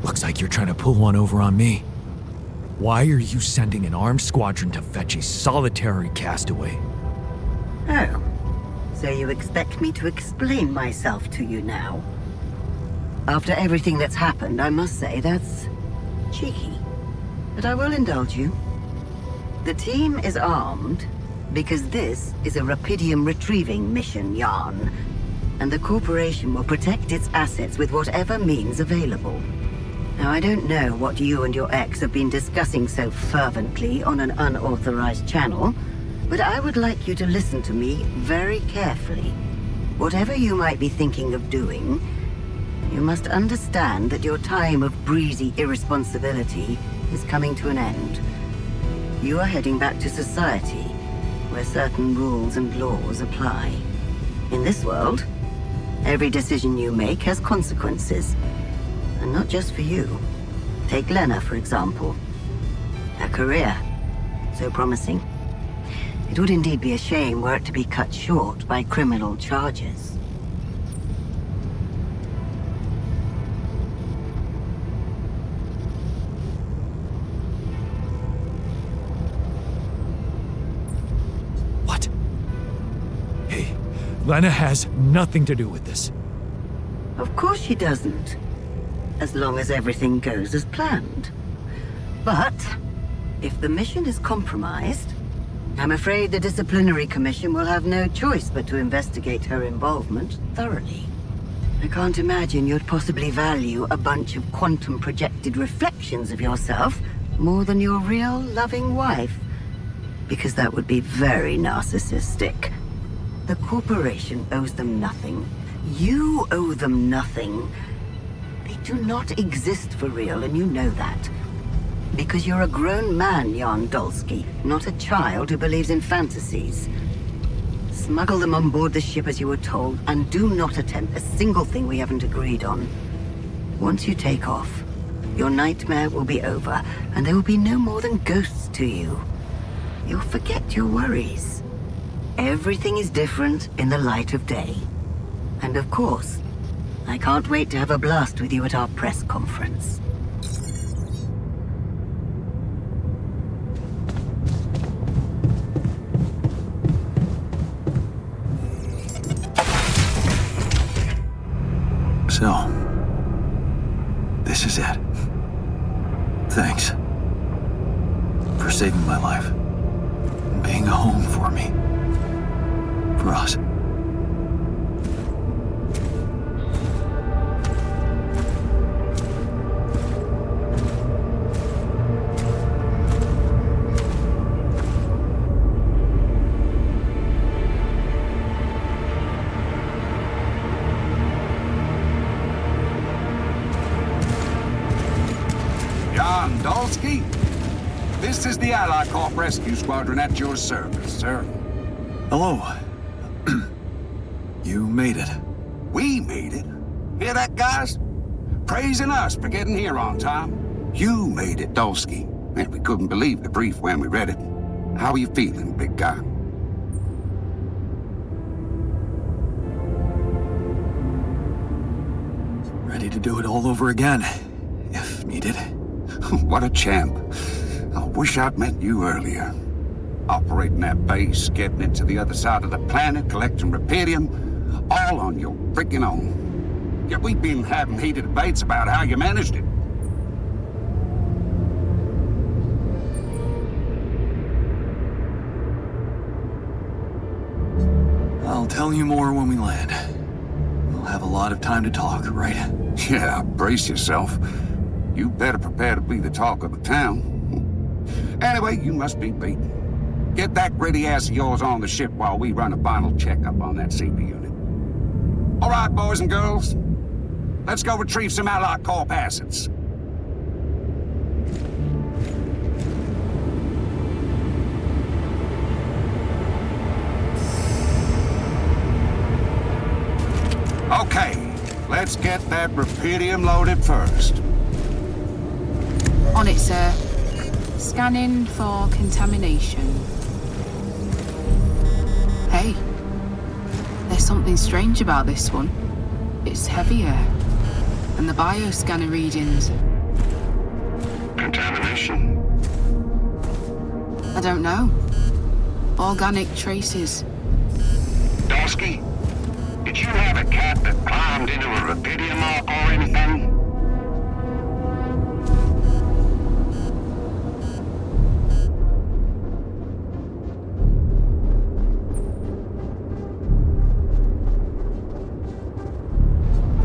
Looks like you're trying to pull one over on me. Why are you sending an armed squadron to fetch a solitary castaway? Oh. So you expect me to explain myself to you now? After everything that's happened, I must say that's cheeky. But I will indulge you. The team is armed because this is a Rapidium retrieving mission, Jan. And the corporation will protect its assets with whatever means available. Now, I don't know what you and your ex have been discussing so fervently on an unauthorized channel, but I would like you to listen to me very carefully. Whatever you might be thinking of doing, you must understand that your time of breezy irresponsibility is coming to an end. You are heading back to society, where certain rules and laws apply. In this world, every decision you make has consequences. And not just for you. Take Lena, for example. Her career, so promising. It would indeed be a shame were it to be cut short by criminal charges. What? Hey, Lena has nothing to do with this. Of course she doesn't. As long as everything goes as planned. But, if the mission is compromised, I'm afraid the Disciplinary Commission will have no choice but to investigate her involvement thoroughly. I can't imagine you'd possibly value a bunch of quantum-projected reflections of yourself more than your real, loving wife. Because that would be very narcissistic. The corporation owes them nothing. You owe them nothing. They do not exist for real, and you know that. Because you're a grown man, Jan Dolsky, not a child who believes in fantasies. Smuggle them on board the ship as you were told, and do not attempt a single thing we haven't agreed on. Once you take off, your nightmare will be over, and there will be no more than ghosts to you. You'll forget your worries. Everything is different in the light of day. And of course, I can't wait to have a blast with you at our press conference. So, this is it. Thanks for saving my life and being a home for me. For us. Dolsky, this is the Allied Corp Rescue Squadron at your service, sir. Hello. You made it. We made it? Hear that, guys? Praising us for getting here on time. You made it, Dolsky. And we couldn't believe the brief when we read it. How are you feeling, big guy? Ready to do it all over again, if needed. What a champ. I wish I'd met you earlier. Operating that base, getting it to the other side of the planet, collecting Rapidium, all on your freaking own. Yet we've been having heated debates about how you managed it. I'll tell you more when we land. We'll have a lot of time to talk, right? Yeah, brace yourself. You better prepare to be the talk of the town. Anyway, you must be beaten. Get that gritty ass of yours on the ship while we run a final checkup on that CB unit. All right, boys and girls. Let's go retrieve some Allied Corp assets. Okay, let's get that rubidium loaded first. On it, sir. Scanning for contamination. Hey, there's something strange about this one. It's heavier. And the bioscanner readings. Contamination? I don't know. Organic traces. Dosky, did you have a cat that climbed into a rubidium mark or anything?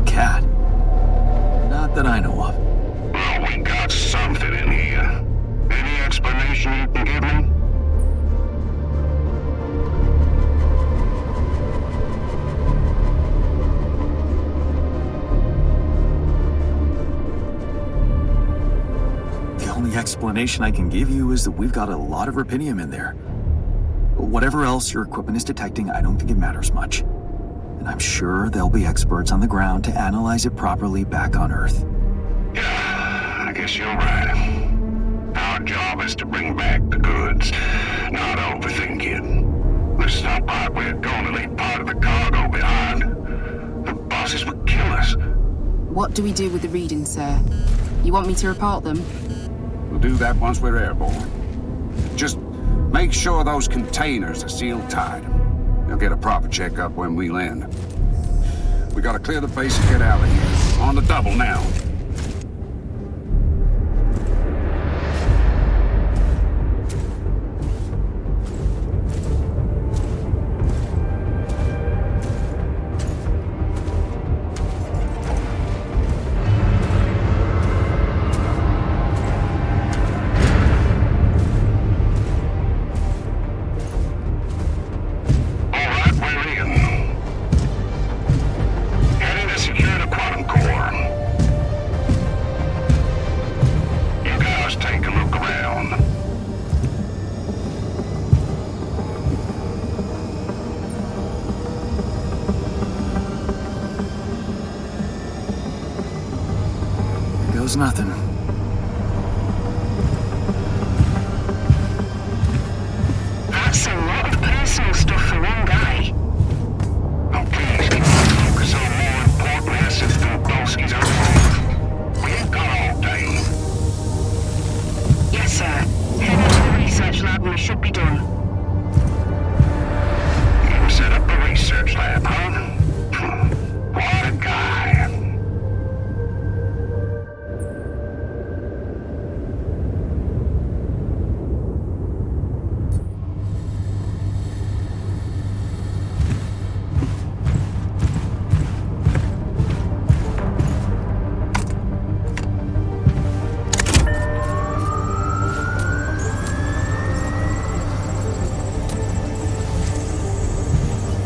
Cat? Not that I know of. Well, we got something in here. Any explanation you can give me? The only explanation I can give you is that we've got a lot of rubidium in there. Whatever else your equipment is detecting, I don't think it matters much. And I'm sure there'll be experts on the ground to analyze it properly back on Earth. Yeah, I guess you're right. Our job is to bring back the goods, not overthink it. This is not like we're going to leave part of the cargo behind. The bosses would kill us. What do we do with the readings, sir? You want me to report them? We'll do that once we're airborne. Just make sure those containers are sealed tight. You'll get a proper checkup when we land. We gotta clear the base and get out of here. On the double now. Goes nothing. That's a lot of personal stuff for one guy. Oh, please, keep focus on more important assets than Dolsky's own. We ain't got all day. Yes, sir. Head into the research lab and we should be done. You set up a research lab, huh? What a guy.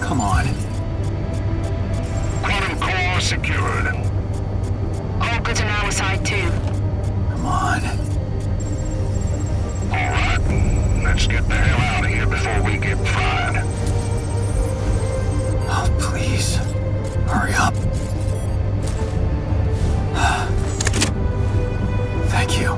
Come on. Quantum core secured. All good on our side, too. Come on. All right, let's get the hell out of here before we get fried. Oh, please. Hurry up. Thank you.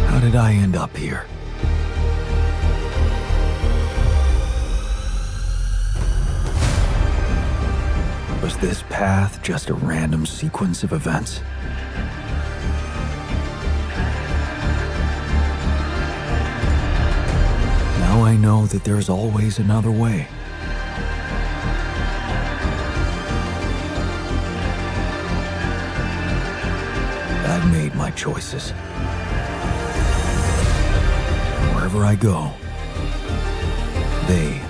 How did I end up here? Was this path just a random sequence of events? Now I know that there's always another way. I've made my choices. Wherever I go, they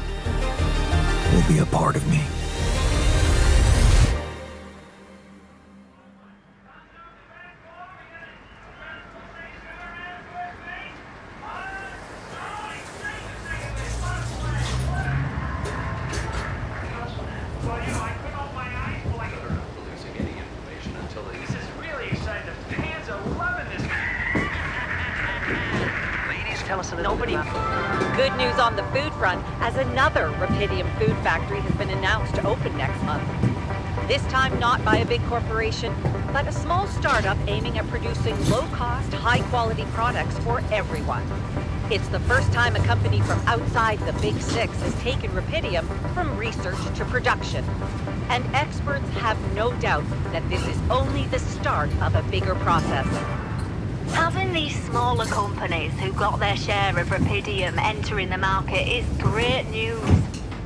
will be a part of me. tell us a little bit about... Good news on the food front, as another Rapidium food factory has been announced to open next month. This time not by a big corporation, but a small startup aiming at producing low-cost, high-quality products for everyone. It's the first time a company from outside the Big Six has taken Rapidium from research to production. And experts have no doubt that this is only the start of a bigger process. Having these smaller companies who got their share of Rapidium entering the market is great news.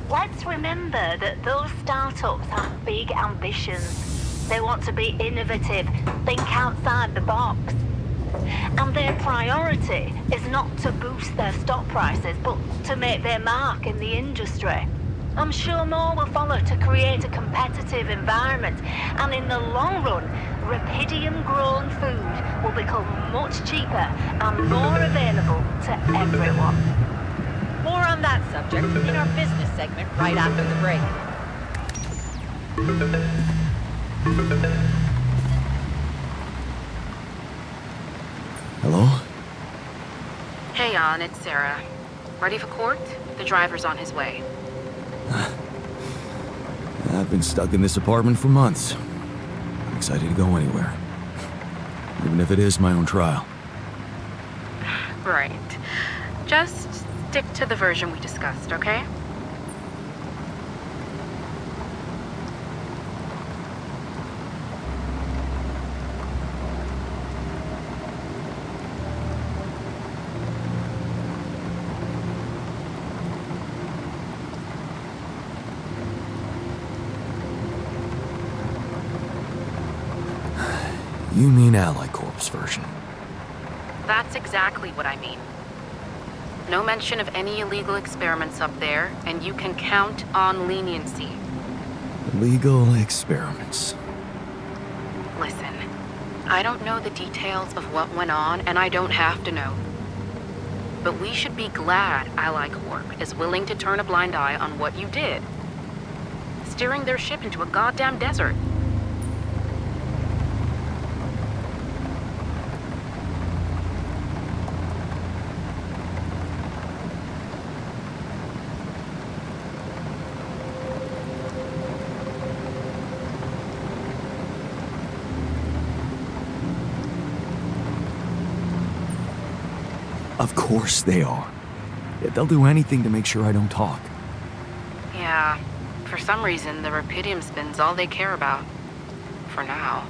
Let's remember that those startups have big ambitions. They want to be innovative, think outside the box. And their priority is not to boost their stock prices, but to make their mark in the industry. I'm sure more will follow to create a competitive environment, and in the long run, Rapidium-grown food will become much cheaper and more available to everyone. More on that subject in our business segment right after the break. Hello? Hey, Jan, it's Sarah. Ready for court? The driver's on his way. I've been stuck in this apartment for months. I'm excited to go anywhere. Even if it is my own trial. Right. Just stick to the version we discussed, okay? You mean Ally Corp's version? That's exactly what I mean. No mention of any illegal experiments up there, and you can count on leniency. Illegal experiments. Listen, I don't know the details of what went on, and I don't have to know. But we should be glad Ally Corp is willing to turn a blind eye on what you did. Steering their ship into a goddamn desert. Of course they are. They'll do anything to make sure I don't talk. Yeah, for some reason, the Rapidium spin's all they care about. For now.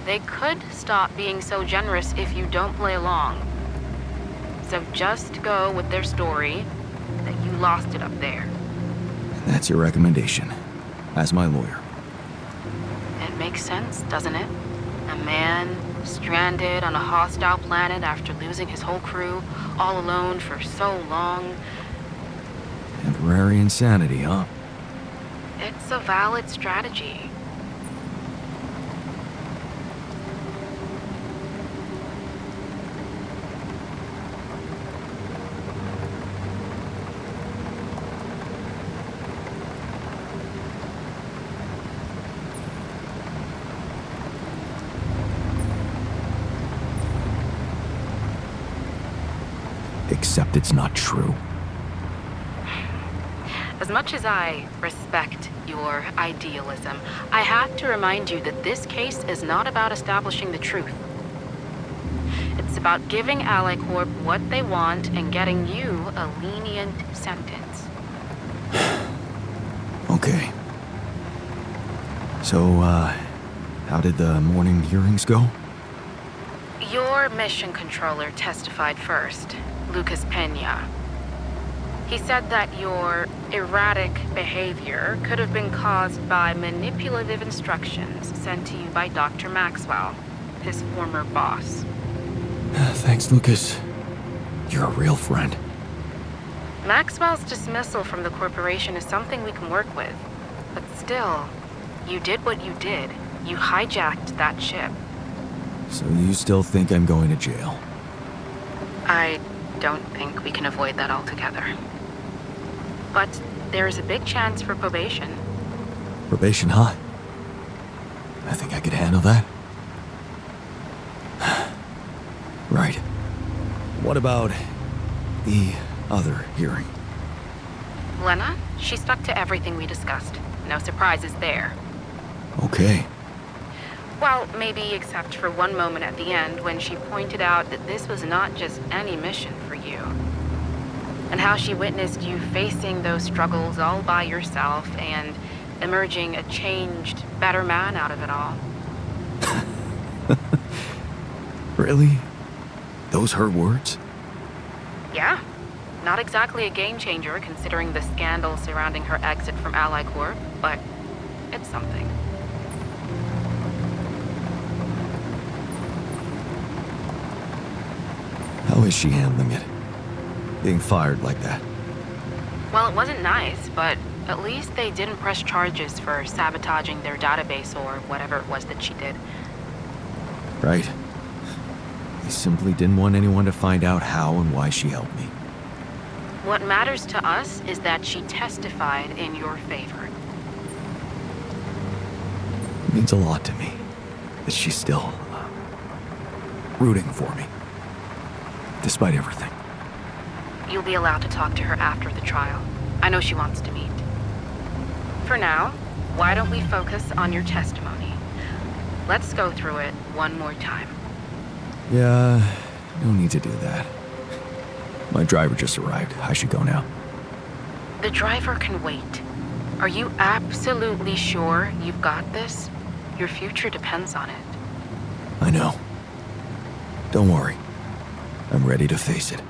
They could stop being so generous if you don't play along. So just go with their story that you lost it up there. That's your recommendation, as my lawyer. It makes sense, doesn't it? A man stranded on a hostile planet after losing his whole crew, all alone for so long. Temporary insanity, huh? It's a valid strategy. Except it's not true. As much as I respect your idealism, I have to remind you that this case is not about establishing the truth. It's about giving Ally Corp what they want and getting you a lenient sentence. Okay. So, how did the morning hearings go? Your mission controller testified first, Lucas Pena. He said that your erratic behavior could have been caused by manipulative instructions sent to you by Dr. Maxwell, his former boss. Thanks, Lucas. You're a real friend. Maxwell's dismissal from the corporation is something we can work with. But still, you did what you did. You hijacked that ship. So you still think I'm going to jail? I don't think we can avoid that altogether. But there is a big chance for probation. Probation, huh? I think I could handle that. Right. What about the other hearing? Lena, she stuck to everything we discussed. No surprises there. Okay. Well, maybe except for one moment at the end when she pointed out that this was not just any mission for you. And how she witnessed you facing those struggles all by yourself and emerging a changed, better man out of it all. Really? Those her words? Yeah. Not exactly a game changer considering the scandal surrounding her exit from Ally Corp, but it's something. How is she handling it? Being fired like that? Well, it wasn't nice, but at least they didn't press charges for sabotaging their database or whatever it was that she did. Right. They simply didn't want anyone to find out how and why she helped me. What matters to us is that she testified in your favor. It means a lot to me that she's still rooting for me, despite everything. You'll be allowed to talk to her after the trial. I know she wants to meet. For now, why don't we focus on your testimony? Let's go through it one more time. Yeah, no need to do that. My driver just arrived. I should go now. The driver can wait. Are you absolutely sure you've got this? Your future depends on it. I know. Don't worry. I'm ready to face it.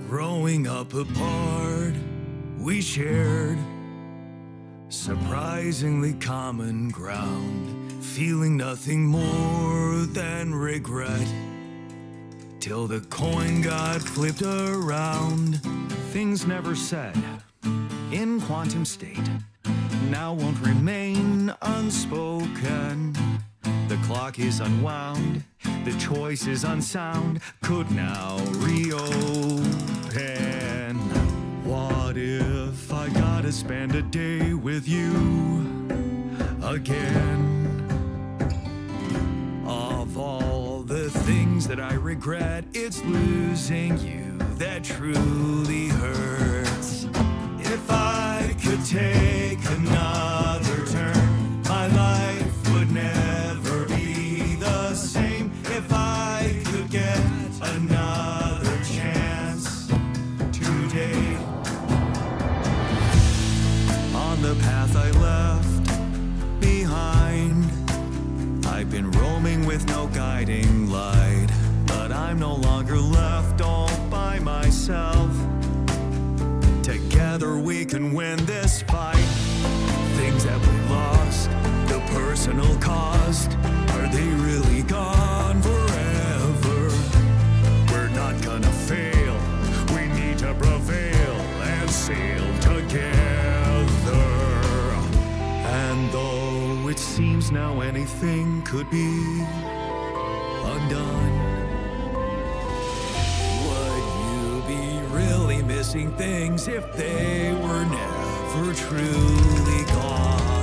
Growing up apart, we shared surprisingly common ground, feeling nothing more than regret. Till the coin got flipped around. Things never said in quantum state now won't remain unspoken. The clock is unwound, the choice is unsound, could now reopen. What if I gotta spend a day with you again? Of all the things that I regret, it's losing you that truly hurts. If I could take another turn, my life would never be the same. If I could get another chance today. On the path I left behind, I've been roaming with no guiding light, but I'm no longer left all by myself. Together we can win this fight. Things that we lost, the personal cost, are they really gone forever? We're not gonna fail, we need to prevail and sail together. And though it seems now anything could be undone, would you be really missing things if they were never truly gone?